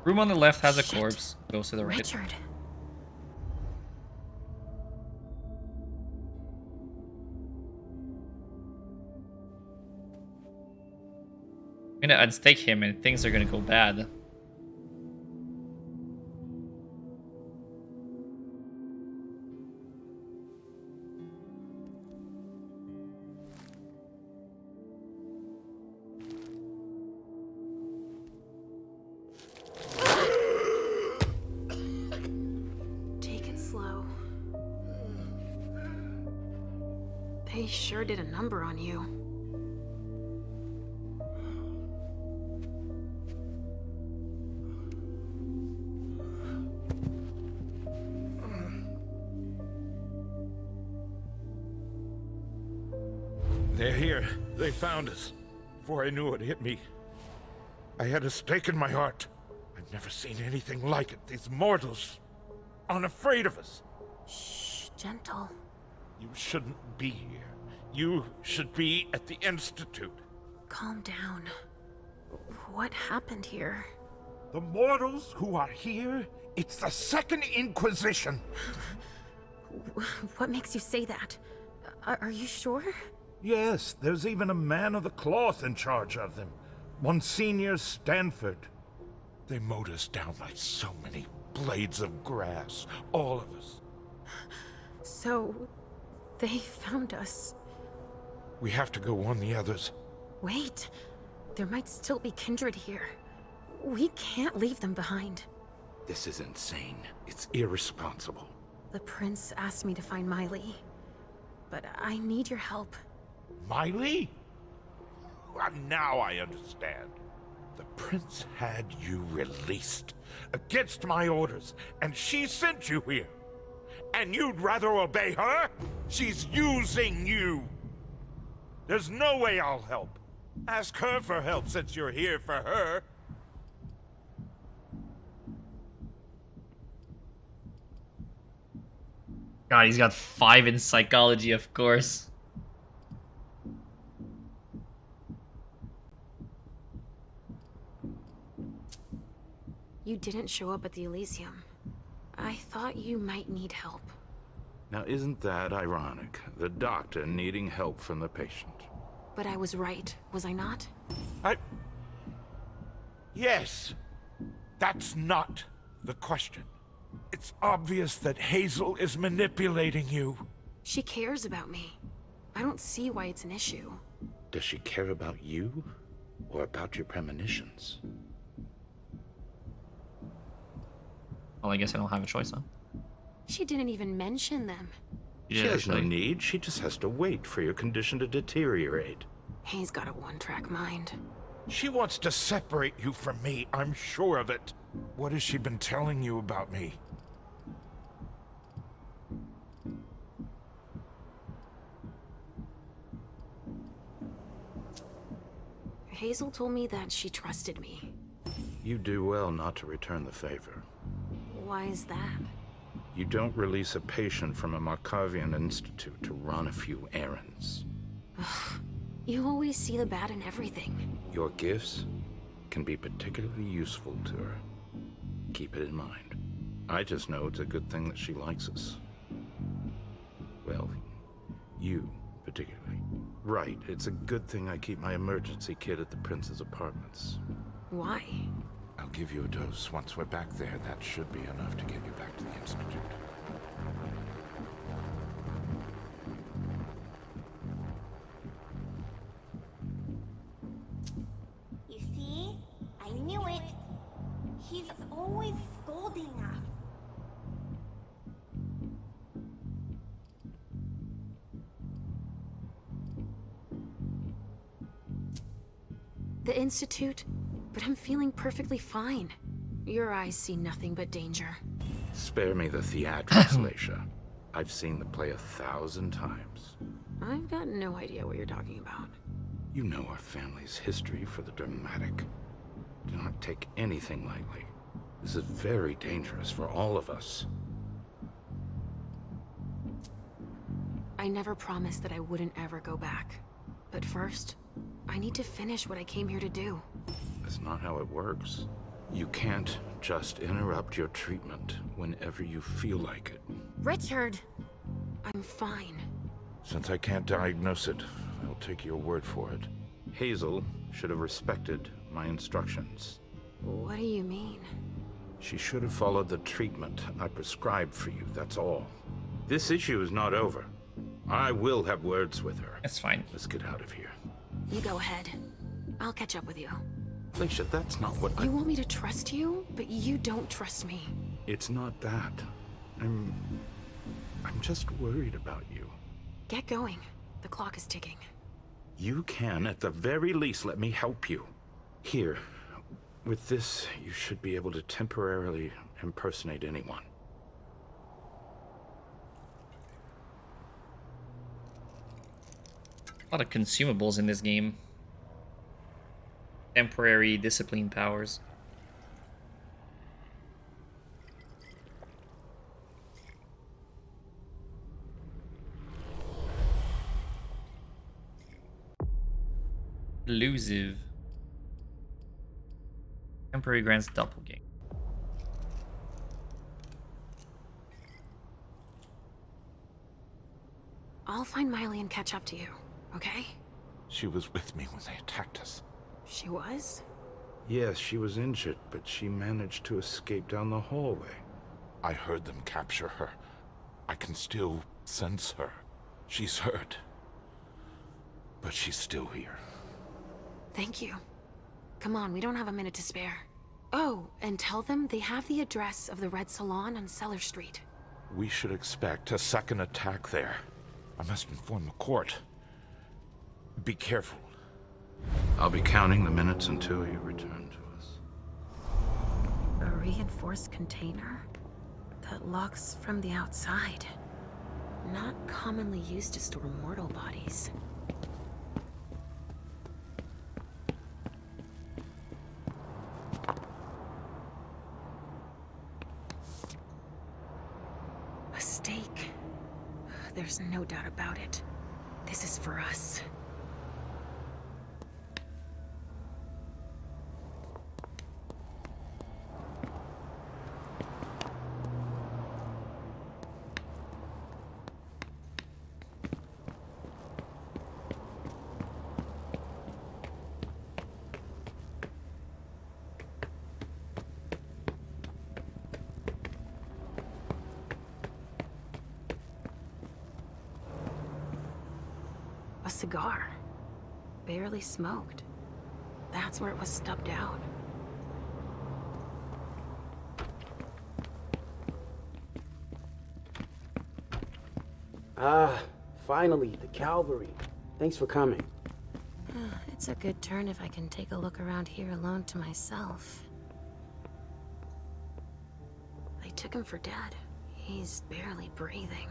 [SPEAKER 1] Room on the left has a corpse. Goes to the right.
[SPEAKER 11] Richard.
[SPEAKER 1] I'm gonna unstake him and things are gonna go bad.
[SPEAKER 11] Take it slow. They sure did a number on you.
[SPEAKER 17] They're here. They found us. Before I knew it hit me, I had a stake in my heart. I've never seen anything like it. These mortals aren't afraid of us.
[SPEAKER 11] Shh, gentle.
[SPEAKER 17] You shouldn't be here. You should be at the Institute.
[SPEAKER 11] Calm down. What happened here?
[SPEAKER 17] The mortals who are here, it's the Second Inquisition.
[SPEAKER 11] What makes you say that? Are you sure?
[SPEAKER 17] Yes, there's even a man of the cloth in charge of them. Monsignor Stanford. They mowed us down like so many blades of grass. All of us.
[SPEAKER 11] So, they found us.
[SPEAKER 17] We have to go warn the others.
[SPEAKER 11] Wait. There might still be kindred here. We can't leave them behind.
[SPEAKER 17] This is insane. It's irresponsible.
[SPEAKER 11] The prince asked me to find Miley. But I need your help.
[SPEAKER 17] Miley? Well, now I understand. The prince had you released against my orders, and she sent you here. And you'd rather obey her? She's using you. There's no way I'll help. Ask her for help since you're here for her.
[SPEAKER 1] God, he's got 5 in psychology, of course.
[SPEAKER 11] You didn't show up at the Elysium. I thought you might need help.
[SPEAKER 8] Now isn't that ironic? The doctor needing help from the patient.
[SPEAKER 11] But I was right, was I not?
[SPEAKER 17] Yes. That's not the question. It's obvious that Hazel is manipulating you.
[SPEAKER 11] She cares about me. I don't see why it's an issue.
[SPEAKER 8] Does she care about you? Or about your premonitions?
[SPEAKER 1] Well, I guess I don't have a choice, huh?
[SPEAKER 11] She didn't even mention them.
[SPEAKER 8] She has no need. She just has to wait for your condition to deteriorate.
[SPEAKER 11] He's got a one-track mind.
[SPEAKER 17] She wants to separate you from me, I'm sure of it. What has she been telling you about me?
[SPEAKER 11] Hazel told me that she trusted me.
[SPEAKER 8] You do well not to return the favor.
[SPEAKER 11] Why is that?
[SPEAKER 8] You don't release a patient from a Markovian institute to run a few errands.
[SPEAKER 11] You always see the bad in everything.
[SPEAKER 8] Your gifts can be particularly useful to her. Keep it in mind. I just know it's a good thing that she likes us. Well, you particularly. Right, it's a good thing I keep my emergency kit at the prince's apartments.
[SPEAKER 11] Why?
[SPEAKER 17] I'll give you a dose. Once we're back there, that should be enough to get you back to the Institute.
[SPEAKER 3] He's always scolding us.
[SPEAKER 11] The Institute? But I'm feeling perfectly fine. Your eyes see nothing but danger.
[SPEAKER 8] Spare me the theatrics, Leisha. I've seen the play 1,000 times.
[SPEAKER 11] I've got no idea what you're talking about.
[SPEAKER 8] You know our family's history for the dramatic. Do not take anything lightly. This is very dangerous for all of us.
[SPEAKER 11] I never promised that I wouldn't ever go back. But first, I need to finish what I came here to do.
[SPEAKER 8] That's not how it works. You can't just interrupt your treatment whenever you feel like it.
[SPEAKER 11] Richard! I'm fine.
[SPEAKER 8] Since I can't diagnose it, I'll take your word for it. Hazel should have respected my instructions.
[SPEAKER 11] What do you mean?
[SPEAKER 8] She should have followed the treatment I prescribed for you, that's all. This issue is not over. I will have words with her.
[SPEAKER 1] That's fine.
[SPEAKER 8] Let's get out of here.
[SPEAKER 11] You go ahead. I'll catch up with you.
[SPEAKER 8] Leisha, that's not what
[SPEAKER 11] You want me to trust you, but you don't trust me.
[SPEAKER 8] It's not that. I'm just worried about you.
[SPEAKER 11] Get going. The clock is ticking.
[SPEAKER 8] You can, at the very least, let me help you. Here, with this, you should be able to temporarily impersonate anyone.
[SPEAKER 1] A lot of consumables in this game. Temporary discipline powers. Elusive. Temporary grants doppelganger.
[SPEAKER 11] I'll find Miley and catch up to you, okay?
[SPEAKER 17] She was with me when they attacked us.
[SPEAKER 11] She was?
[SPEAKER 8] Yes, she was injured, but she managed to escape down the hallway.
[SPEAKER 17] I heard them capture her. I can still sense her. She's hurt. But she's still here.
[SPEAKER 11] Thank you. Come on, we don't have a minute to spare. Oh, and tell them they have the address of the Red Salon on Cellar Street.
[SPEAKER 17] We should expect a second attack there. I must inform the court. Be careful.
[SPEAKER 8] I'll be counting the minutes until you return to us.
[SPEAKER 11] A reinforced container that locks from the outside. Not commonly used to store mortal bodies. A stake. There's no doubt about it. This is for us. A cigar. Barely smoked. That's where it was stubbed out.
[SPEAKER 4] Ah, finally, the cavalry. Thanks for coming.
[SPEAKER 11] It's a good turn if I can take a look around here alone to myself. They took him for dead. He's barely breathing.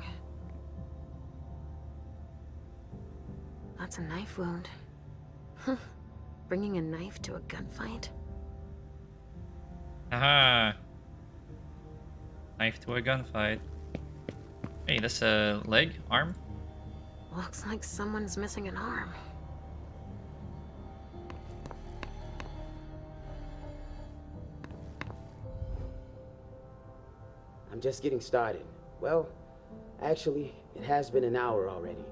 [SPEAKER 11] That's a knife wound. Bringing a knife to a gunfight?
[SPEAKER 1] Aha! Knife to a gunfight. Hey, that's a leg? Arm?
[SPEAKER 11] Looks like someone's missing an arm.
[SPEAKER 4] I'm just getting started. Well, actually, it has been an hour already.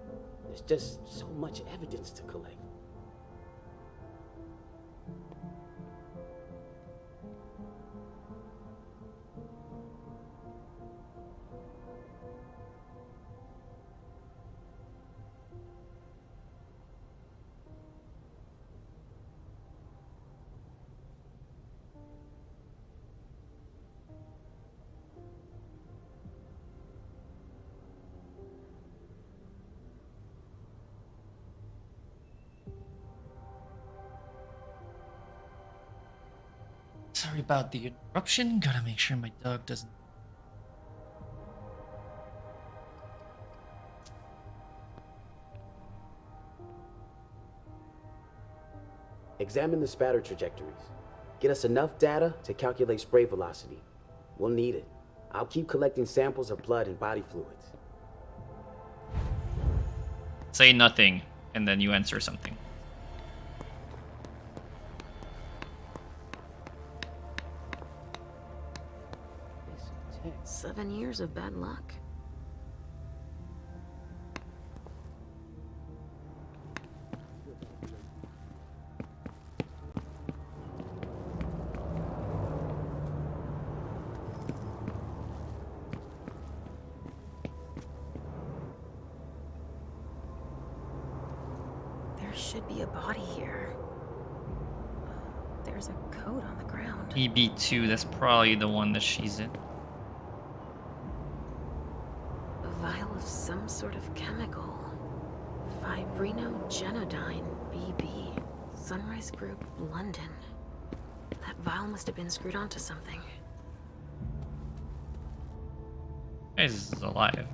[SPEAKER 4] There's just so much evidence to collect.
[SPEAKER 1] Sorry about the interruption. Gotta make sure my dog doesn't.
[SPEAKER 4] Examine the spatter trajectories. Get us enough data to calculate spray velocity. We'll need it. I'll keep collecting samples of blood and body fluids.
[SPEAKER 1] Say nothing, and then you answer something.
[SPEAKER 14] 7 years of bad luck. There should be a body here. There's a coat on the ground.
[SPEAKER 1] EB2, that's probably the one that she's in.
[SPEAKER 14] A vial of some sort of chemical. Fibrinogenodine, BB. Sunrise Group, London. That vial must have been screwed onto something.
[SPEAKER 1] He's alive.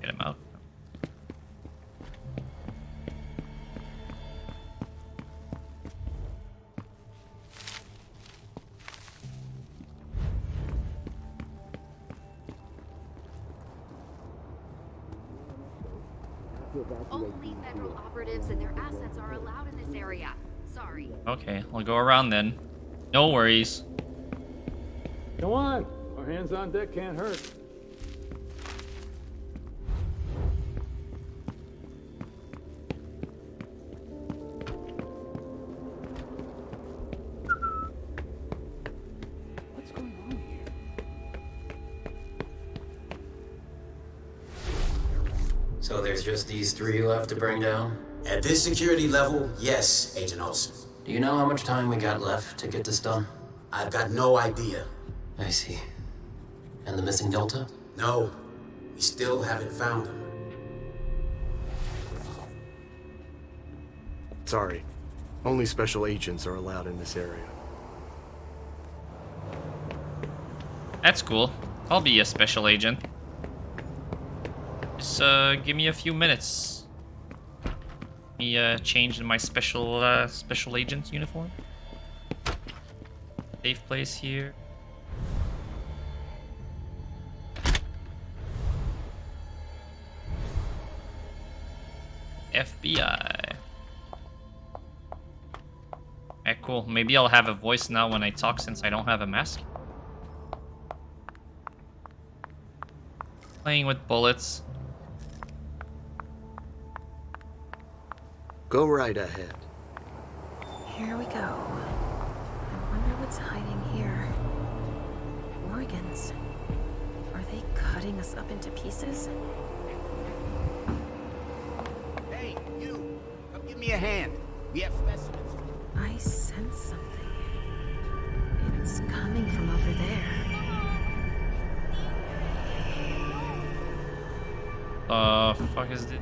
[SPEAKER 1] Get him out.
[SPEAKER 9] Only federal operatives and their assets are allowed in this area. Sorry.
[SPEAKER 1] Okay, I'll go around then. No worries.
[SPEAKER 16] Come on. Our hands on deck can't hurt.
[SPEAKER 4] What's going on here?
[SPEAKER 24] So there's just these three left to bring down?
[SPEAKER 12] At this security level, yes, Agent Olsen.
[SPEAKER 24] Do you know how much time we got left to get this done?
[SPEAKER 12] I've got no idea.
[SPEAKER 24] I see. And the missing Delta?
[SPEAKER 12] No, we still haven't found him.
[SPEAKER 23] Sorry. Only special agents are allowed in this area.
[SPEAKER 1] That's cool. I'll be a special agent. Just give me a few minutes. Me change in my special agent uniform. Safe place here. FBI. Okay, cool. Maybe I'll have a voice now when I talk since I don't have a mask. Playing with bullets.
[SPEAKER 23] Go right ahead.
[SPEAKER 14] Here we go. I wonder what's hiding here. Organs. Are they cutting us up into pieces?
[SPEAKER 12] Hey, you! Come give me a hand. We have specimens.
[SPEAKER 14] I sense something. It's coming from over there.
[SPEAKER 1] Fuck is it?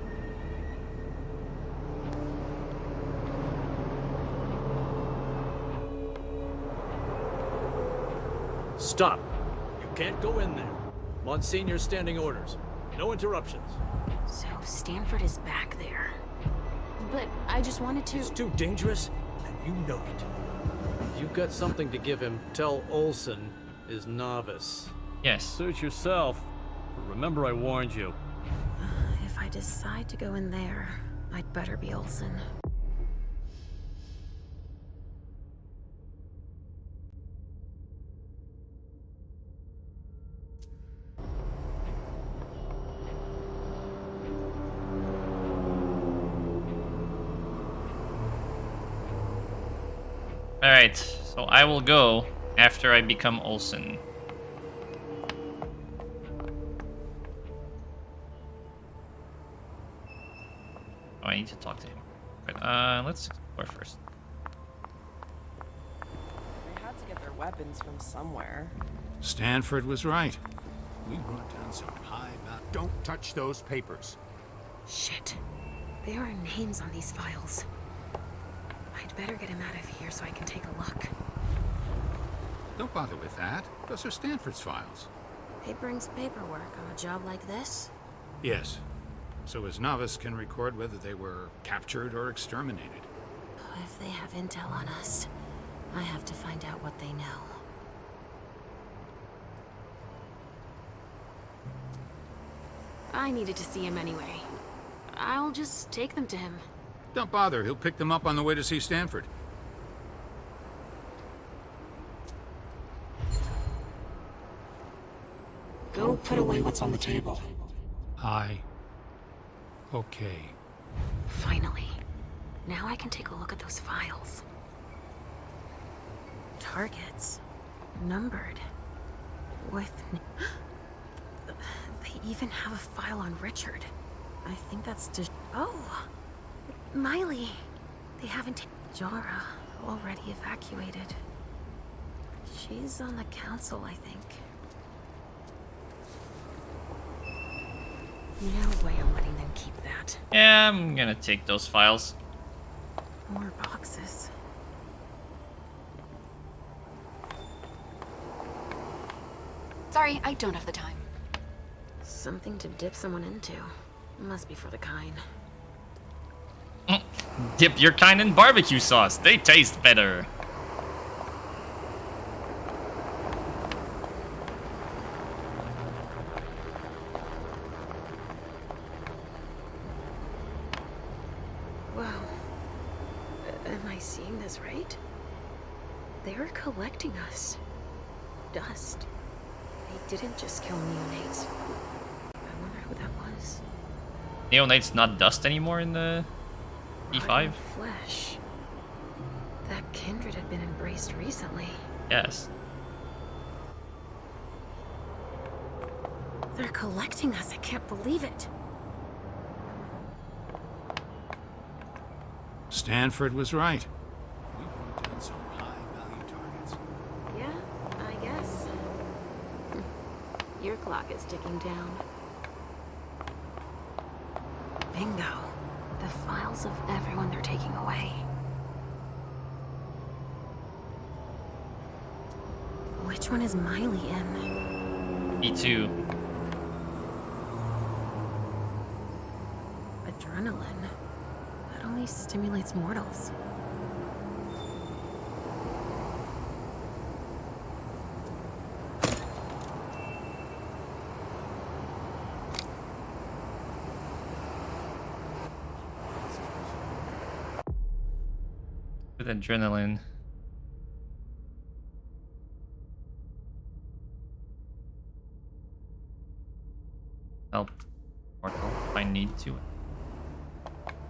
[SPEAKER 20] Stop. You can't go in there. Monsignor's standing orders. No interruptions.
[SPEAKER 14] So Stanford is back there. But I just wanted to...
[SPEAKER 20] It's too dangerous, and you know it. If you've got something to give him, tell Olsen is novice.
[SPEAKER 1] Yes.
[SPEAKER 20] Suit yourself. But remember I warned you.
[SPEAKER 14] If I decide to go in there, I'd better be Olsen.
[SPEAKER 1] Alright, so I will go after I become Olsen. Oh, I need to talk to him. But, let's explore first.
[SPEAKER 7] They had to get their weapons from somewhere.
[SPEAKER 21] Stanford was right. We brought down some high value. Don't touch those papers.
[SPEAKER 14] Shit. There are names on these files. I'd better get him out of here so I can take a look.
[SPEAKER 21] Don't bother with that. Those are Stanford's files.
[SPEAKER 19] Papering's paperwork on a job like this?
[SPEAKER 21] Yes. So his novice can record whether they were captured or exterminated.
[SPEAKER 19] If they have intel on us, I have to find out what they know. I needed to see him anyway. I'll just take them to him.
[SPEAKER 21] Don't bother. He'll pick them up on the way to see Stanford.
[SPEAKER 2] Go put away what's on the table.
[SPEAKER 21] Okay.
[SPEAKER 19] Finally. Now I can take a look at those files. Targets. Numbered. With... They even have a file on Richard. I think that's just... Oh! Miley! They haven't... Jara, already evacuated. She's on the council, I think. No way I'm letting them keep that.
[SPEAKER 1] Yeah, I'm gonna take those files.
[SPEAKER 19] More boxes.
[SPEAKER 18] Sorry, I don't have the time.
[SPEAKER 19] Something to dip someone into. Must be for the kind.
[SPEAKER 1] Dip your kind in barbecue sauce. They taste better.
[SPEAKER 19] Wow. Am I seeing this right? They're collecting us. Dust. They didn't just kill neonates. I wonder who that was.
[SPEAKER 1] Neonate's not dust anymore in the E5?
[SPEAKER 19] Rotten flesh. That kindred had been embraced recently.
[SPEAKER 1] Yes.
[SPEAKER 19] They're collecting us. I can't believe it.
[SPEAKER 21] Stanford was right. We brought down some high-value targets.
[SPEAKER 19] Yeah, I guess. Your clock is ticking down. Bingo. The files of everyone they're taking away. Which one is Miley in?
[SPEAKER 1] E2.
[SPEAKER 19] Adrenaline. That only stimulates mortals.
[SPEAKER 1] With adrenaline. Help Portal if I need to.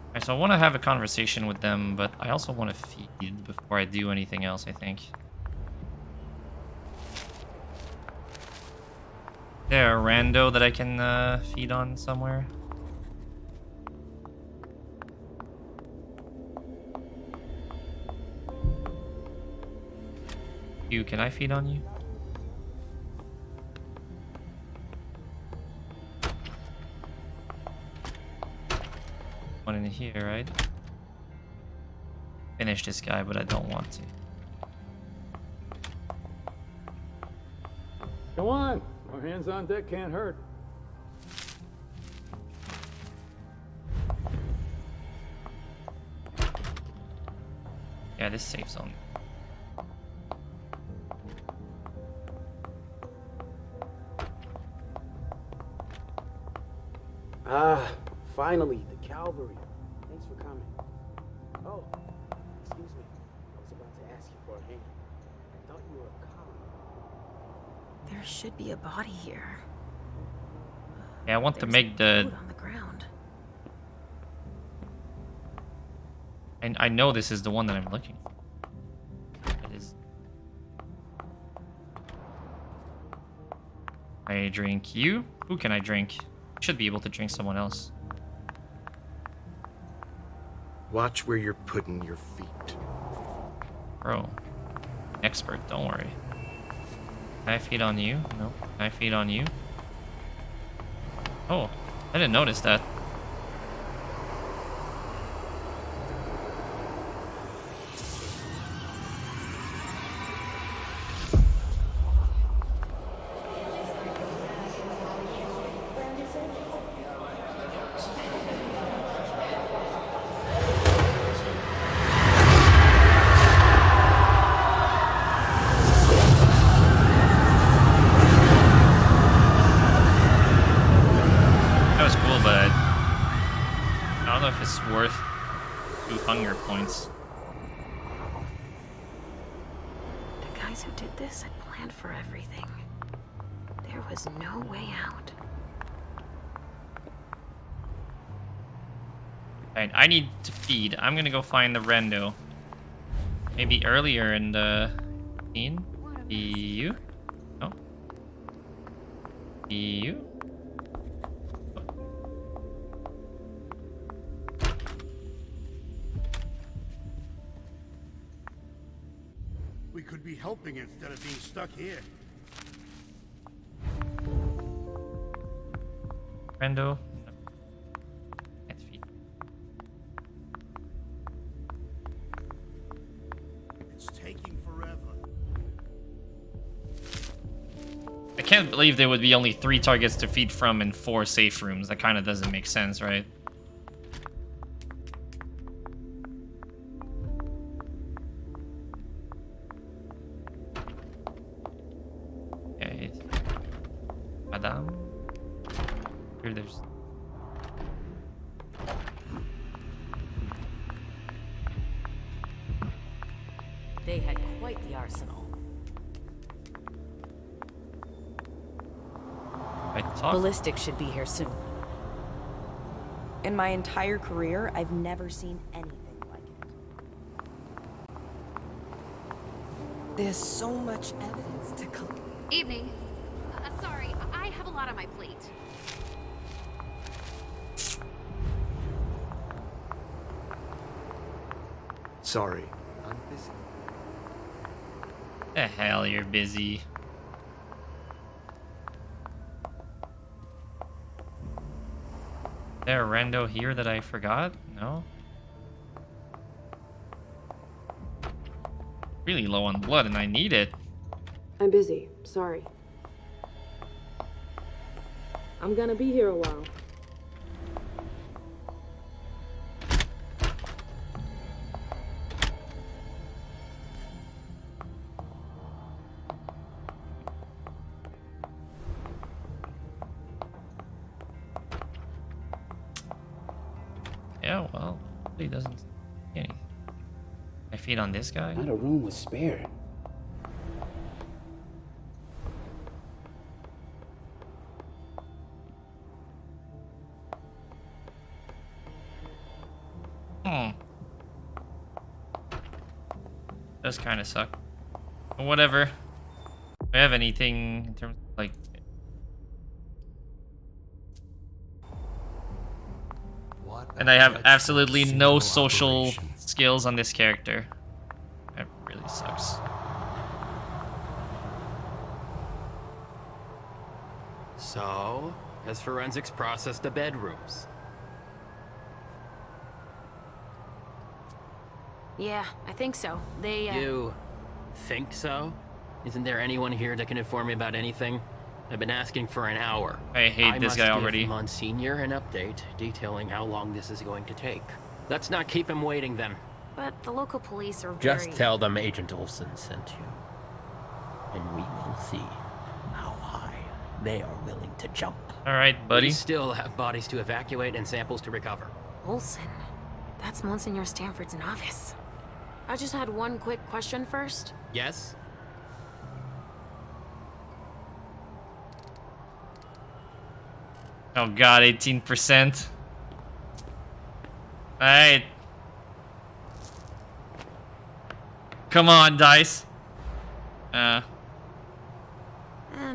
[SPEAKER 1] Alright, so I want to have a conversation with them, but I also want to feed before I do anything else, I think. Is there a rando that I can feed on somewhere? You, can I feed on you? One in here, right? Finish this guy, but I don't want to.
[SPEAKER 16] Come on. More hands on deck can't hurt.
[SPEAKER 1] Yeah, this safe zone.
[SPEAKER 4] Ah, finally, the cavalry. Thanks for coming. Oh, excuse me. I was about to ask you for a hand. I thought you were a colleague.
[SPEAKER 19] There should be a body here.
[SPEAKER 1] Yeah, I want to
[SPEAKER 19] There's
[SPEAKER 1] make
[SPEAKER 19] a
[SPEAKER 1] the...
[SPEAKER 19] coat on the ground.
[SPEAKER 1] And I know this is the one that I'm looking for. It is. I drink you? Who can I drink? Should be able to drink someone else.
[SPEAKER 23] Watch where you're putting your feet.
[SPEAKER 1] Bro. Expert, don't worry. Can I feed on you? No. Can I feed on you? Oh, I didn't notice that. That's worth 2 hunger points.
[SPEAKER 14] The guys who did this had planned for everything. There was no way out.
[SPEAKER 1] Alright, I need to feed. I'm gonna go find the rando. Maybe earlier in the scene. You? No. You?
[SPEAKER 21] We could be helping instead of being stuck here.
[SPEAKER 1] Rando? No. Can't feed.
[SPEAKER 21] It's taking forever.
[SPEAKER 1] I can't believe there would be only 3 targets to feed from in 4 safe rooms. That kind of doesn't make sense, right? Okay. Madame? Here there's...
[SPEAKER 5] They had quite the arsenal. Ballistics should be here soon.
[SPEAKER 7] In my entire career, I've never seen anything like it. There's so much evidence to collect.
[SPEAKER 9] Evening. Sorry, I have a lot on my plate.
[SPEAKER 15] Sorry, I'm busy.
[SPEAKER 1] The hell, you're busy. Is there a rando here that I forgot? No? Really low on blood and I need it.
[SPEAKER 7] I'm busy. Sorry. I'm gonna be here a while.
[SPEAKER 1] Yeah, well, he doesn't see anything. I feed on this guy?
[SPEAKER 4] Not a room was spared.
[SPEAKER 1] Does kind of suck. But whatever. Do I have anything in terms of like... And I have absolutely no social skills on this character. That really sucks.
[SPEAKER 24] So, has forensics processed the bedrooms?
[SPEAKER 14] Yeah, I think so. They,
[SPEAKER 24] You think so? Isn't there anyone here that can inform me about anything? I've been asking for an hour.
[SPEAKER 1] I hate this guy already.
[SPEAKER 24] I must give Monsignor an update detailing how long this is going to take. Let's not keep him waiting then.
[SPEAKER 14] But the local police are
[SPEAKER 24] Just tell them Agent Olsen sent you. And we will see how high they are willing to jump.
[SPEAKER 1] Alright, buddy.
[SPEAKER 24] We still have bodies to evacuate and samples to recover.
[SPEAKER 14] Olsen. That's Monsignor Stanford's novice. I just had one quick question first.
[SPEAKER 24] Yes?
[SPEAKER 1] Oh god, 18%. Alright. Come on, dice.
[SPEAKER 14] And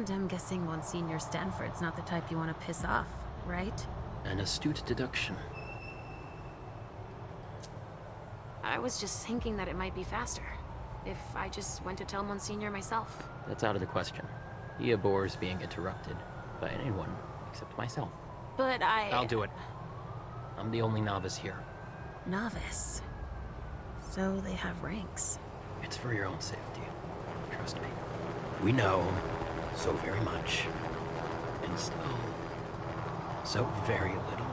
[SPEAKER 14] I'm guessing Monsignor Stanford's not the type you want to piss off, right?
[SPEAKER 24] An astute deduction.
[SPEAKER 14] I was just thinking that it might be faster if I just went to tell Monsignor myself.
[SPEAKER 24] That's out of the question. He abhors being interrupted by anyone except myself.
[SPEAKER 14] But
[SPEAKER 24] I'll do it. I'm the only novice here.
[SPEAKER 14] Novice? So they have ranks.
[SPEAKER 24] It's for your own safety. Trust me. We know so very much. And still, so very little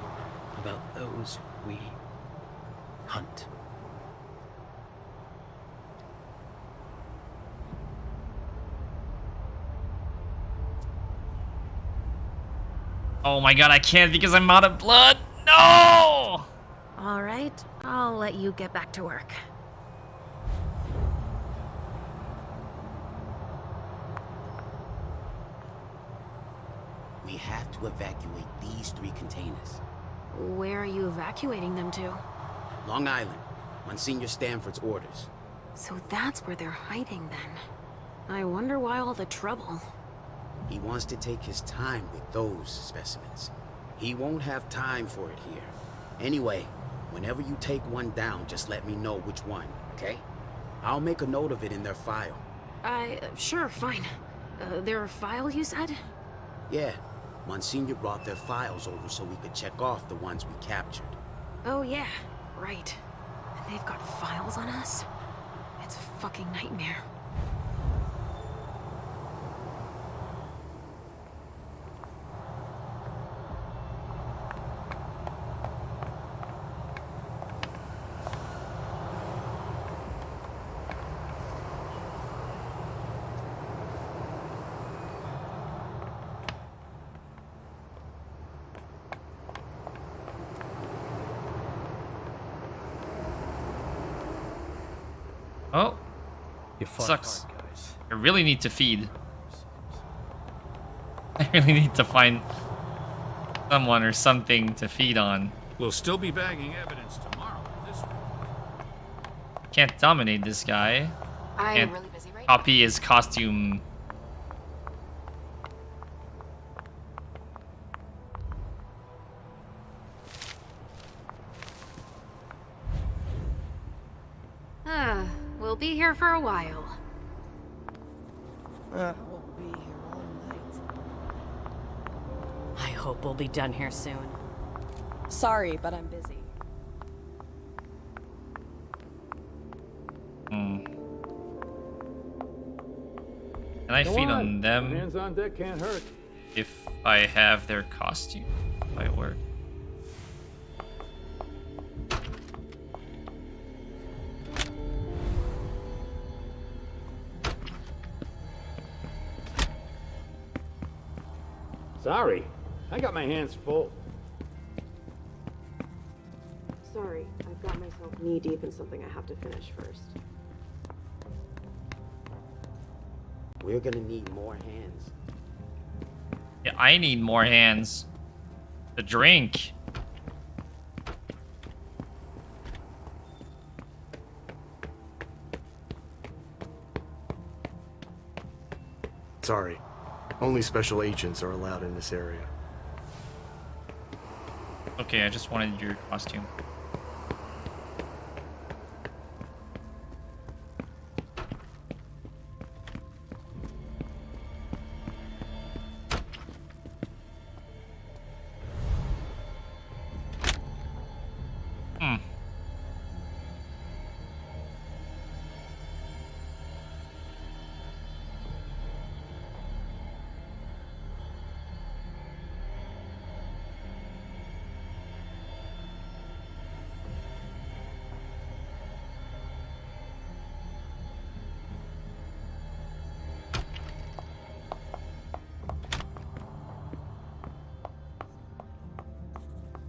[SPEAKER 24] about those we hunt.
[SPEAKER 1] Oh my god, I can't because I'm out of blood. No!
[SPEAKER 6] All right, I'll let you get back to work.
[SPEAKER 12] We have to evacuate these 3 containers.
[SPEAKER 6] Where are you evacuating them to?
[SPEAKER 12] Long Island, Monsignor Stanford's orders.
[SPEAKER 6] So that's where they're hiding then. I wonder why all the trouble.
[SPEAKER 12] He wants to take his time with those specimens. He won't have time for it here. Anyway, whenever you take one down, just let me know which one, okay? I'll make a note of it in their file.
[SPEAKER 6] Sure, fine. Their file, you said?
[SPEAKER 12] Yeah, Monsignor brought their files over so we could check off the ones we captured.
[SPEAKER 6] Oh yeah, right. And they've got files on us? It's a fucking nightmare.
[SPEAKER 1] Oh,
[SPEAKER 20] You fought
[SPEAKER 1] sucks.
[SPEAKER 20] hard, guys.
[SPEAKER 1] I really need to feed. I really need to find someone or something to feed on.
[SPEAKER 21] We'll still be bagging evidence tomorrow.
[SPEAKER 1] Can't dominate this guy.
[SPEAKER 18] I'm
[SPEAKER 1] Can't
[SPEAKER 18] really busy right
[SPEAKER 1] copy his costume.
[SPEAKER 18] We'll be here for a while.
[SPEAKER 11] Won't be here all night.
[SPEAKER 5] I hope we'll be done here soon.
[SPEAKER 7] Sorry, but I'm busy.
[SPEAKER 1] Can I
[SPEAKER 16] Go
[SPEAKER 1] feed on
[SPEAKER 16] on.
[SPEAKER 1] them
[SPEAKER 16] Hands on deck can't hurt.
[SPEAKER 1] if I have their costume? If I work.
[SPEAKER 16] Sorry, I got my hands full.
[SPEAKER 7] Sorry, I've got myself knee-deep in something I have to finish first.
[SPEAKER 12] We're gonna need more hands.
[SPEAKER 1] Yeah, I need more hands. The drink.
[SPEAKER 23] Sorry. Only special agents are allowed in this area.
[SPEAKER 1] Okay, I just wanted your costume.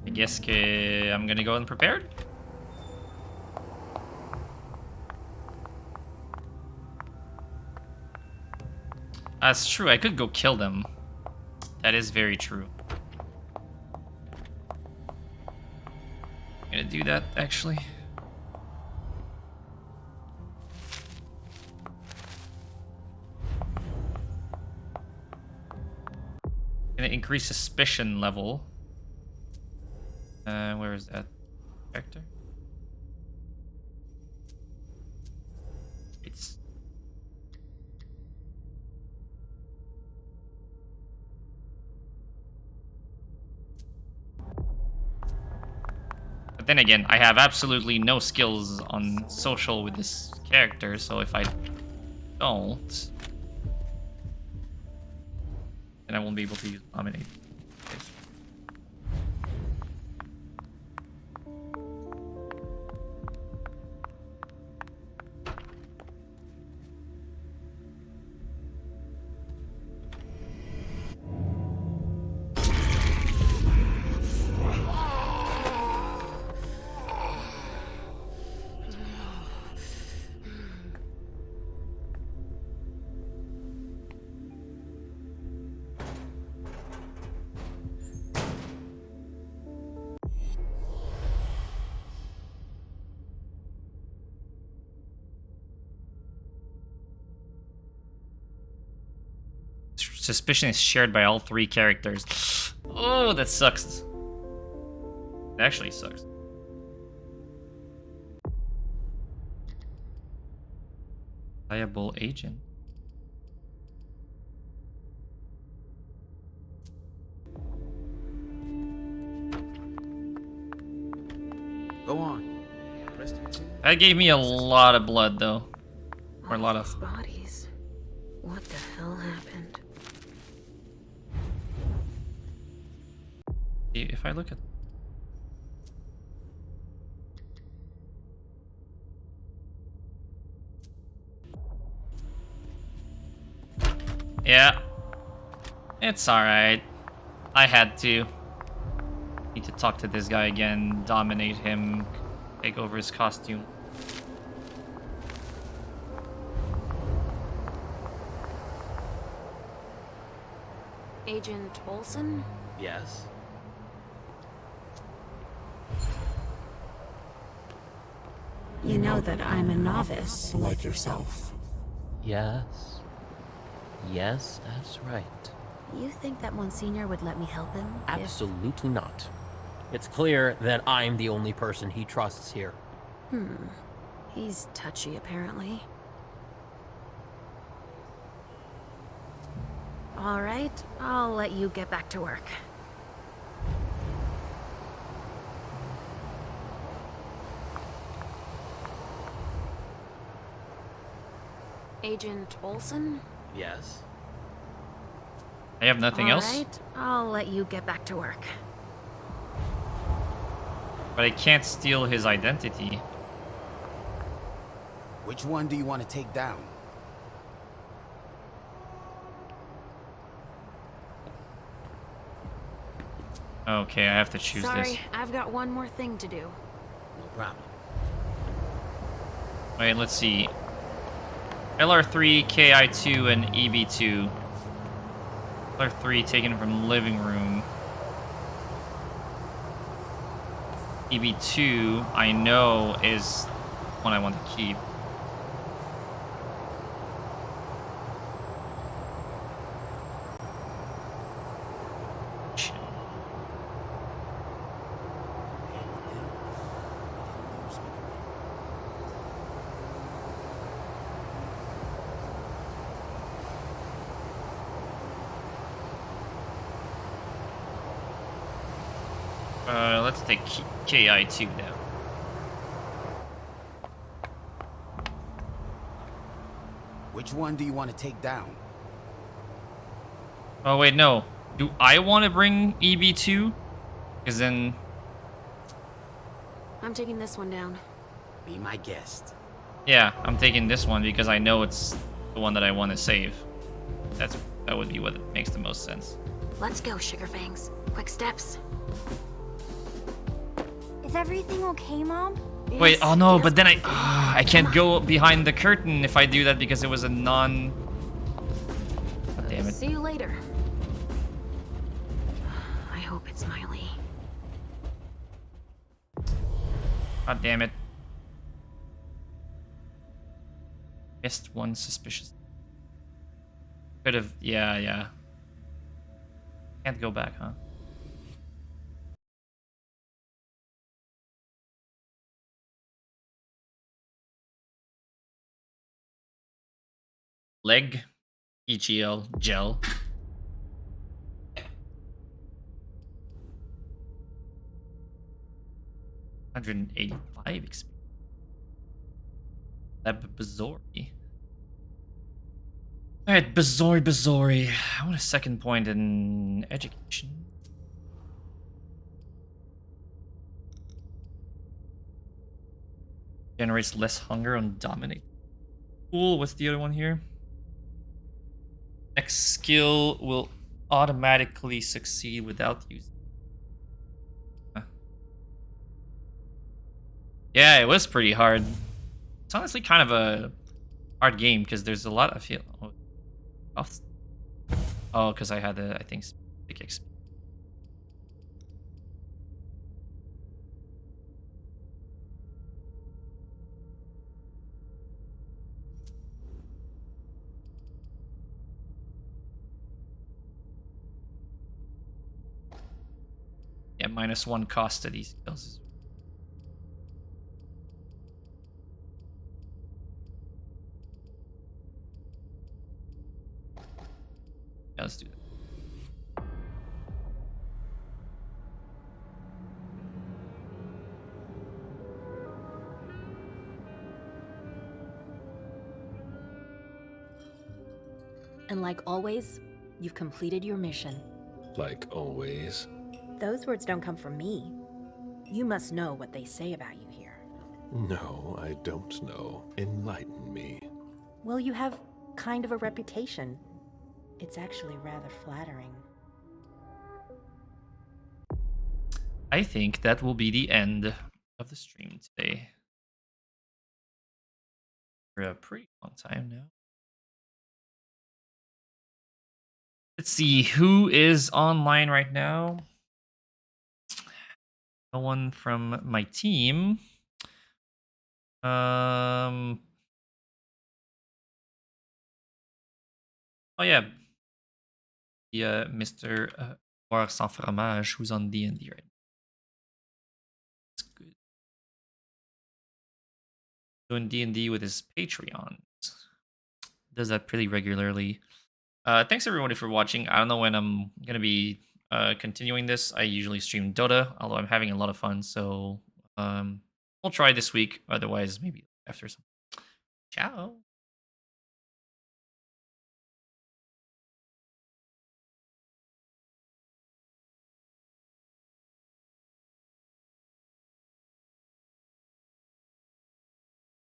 [SPEAKER 1] I guess I'm gonna go unprepared. That's true, I could go kill them. That is very true. I'm gonna do that, actually. Gonna increase suspicion level. Where is that vector? It's but then again, I have absolutely no skills on social with this character, so if I don't, then I won't be able to use dominate. suspicion is shared by all 3 characters. Oh, that sucks. It actually sucks. Viable agent.
[SPEAKER 12] Go on. Rest your teeth.
[SPEAKER 1] That gave me a lot of blood, though. Or a lot of
[SPEAKER 6] bodies. What the hell happened?
[SPEAKER 1] If I look at. Yeah. It's alright. I had to. Need to talk to this guy again, dominate him, take over his costume.
[SPEAKER 6] Agent Olson?
[SPEAKER 24] Yes.
[SPEAKER 11] You know that I'm a novice.
[SPEAKER 2] Like yourself.
[SPEAKER 24] Yes. Yes, that's right.
[SPEAKER 6] You think that Monsignor would let me help him?
[SPEAKER 24] Absolutely not. It's clear that I'm the only person he trusts here.
[SPEAKER 6] He's touchy, apparently. All right, I'll let you get back to work. Agent Olson?
[SPEAKER 24] Yes.
[SPEAKER 1] I have nothing else.
[SPEAKER 6] All right, I'll let you get back to work.
[SPEAKER 1] But I can't steal his identity.
[SPEAKER 12] Which one do you want to take down?
[SPEAKER 1] Okay, I have to choose
[SPEAKER 6] Sorry,
[SPEAKER 1] this.
[SPEAKER 6] I've got one more thing to do.
[SPEAKER 12] No problem.
[SPEAKER 1] Wait, let's see. LR3, KI2, and EB2. LR3 taken from living room. EB2, I know, is one I want to keep. Let's take KI2 now.
[SPEAKER 12] Which one do you want to take down?
[SPEAKER 1] Oh, wait, no. Do I want to bring EB2? Because then...
[SPEAKER 6] I'm taking this one down.
[SPEAKER 12] Be my guest.
[SPEAKER 1] Yeah, I'm taking this one because I know it's the one that I want to save. That would be what makes the most sense.
[SPEAKER 6] Let's go, Sugarfangs. Quick steps.
[SPEAKER 3] Is everything okay, Mom?
[SPEAKER 1] Wait, oh no, but then I can't go behind the curtain if I do that because it was a non... God damn it.
[SPEAKER 6] See you later. I hope it's Miley.
[SPEAKER 1] God damn it. Missed one suspicious. Could have, yeah. Can't go back, huh? Leg, EGL, gel. $185 experience. Bazori. Alright, Bazori. I want a second point in education. Generates less hunger on dominate. Cool, what's the other one here? Next skill will automatically succeed without using. Yeah, it was pretty hard. It's honestly kind of a hard game because there's a lot. I feel. Oh, because I had the I think big XP. Yeah, -1 cost to these skills. Yeah, let's do that.
[SPEAKER 10] And like always, you've completed your mission.
[SPEAKER 13] Like always.
[SPEAKER 10] Those words don't come from me. You must know what they say about you here.
[SPEAKER 13] No, I don't know. Enlighten me.
[SPEAKER 10] Well, you have kind of a reputation. It's actually rather flattering.
[SPEAKER 1] I think that will be the end of the stream today. For a pretty long time now. Let's see who is online right now. No one from my team. Oh yeah. Yeah, Mr. Boire Sans Fromage, who's on D&D right now. That's good. Doing D&D with his Patreon. Does that pretty regularly. Thanks everybody for watching. I don't know when I'm gonna be continuing this. I usually stream Dota, although I'm having a lot of fun, so we'll try this week. Otherwise, maybe after some. Ciao.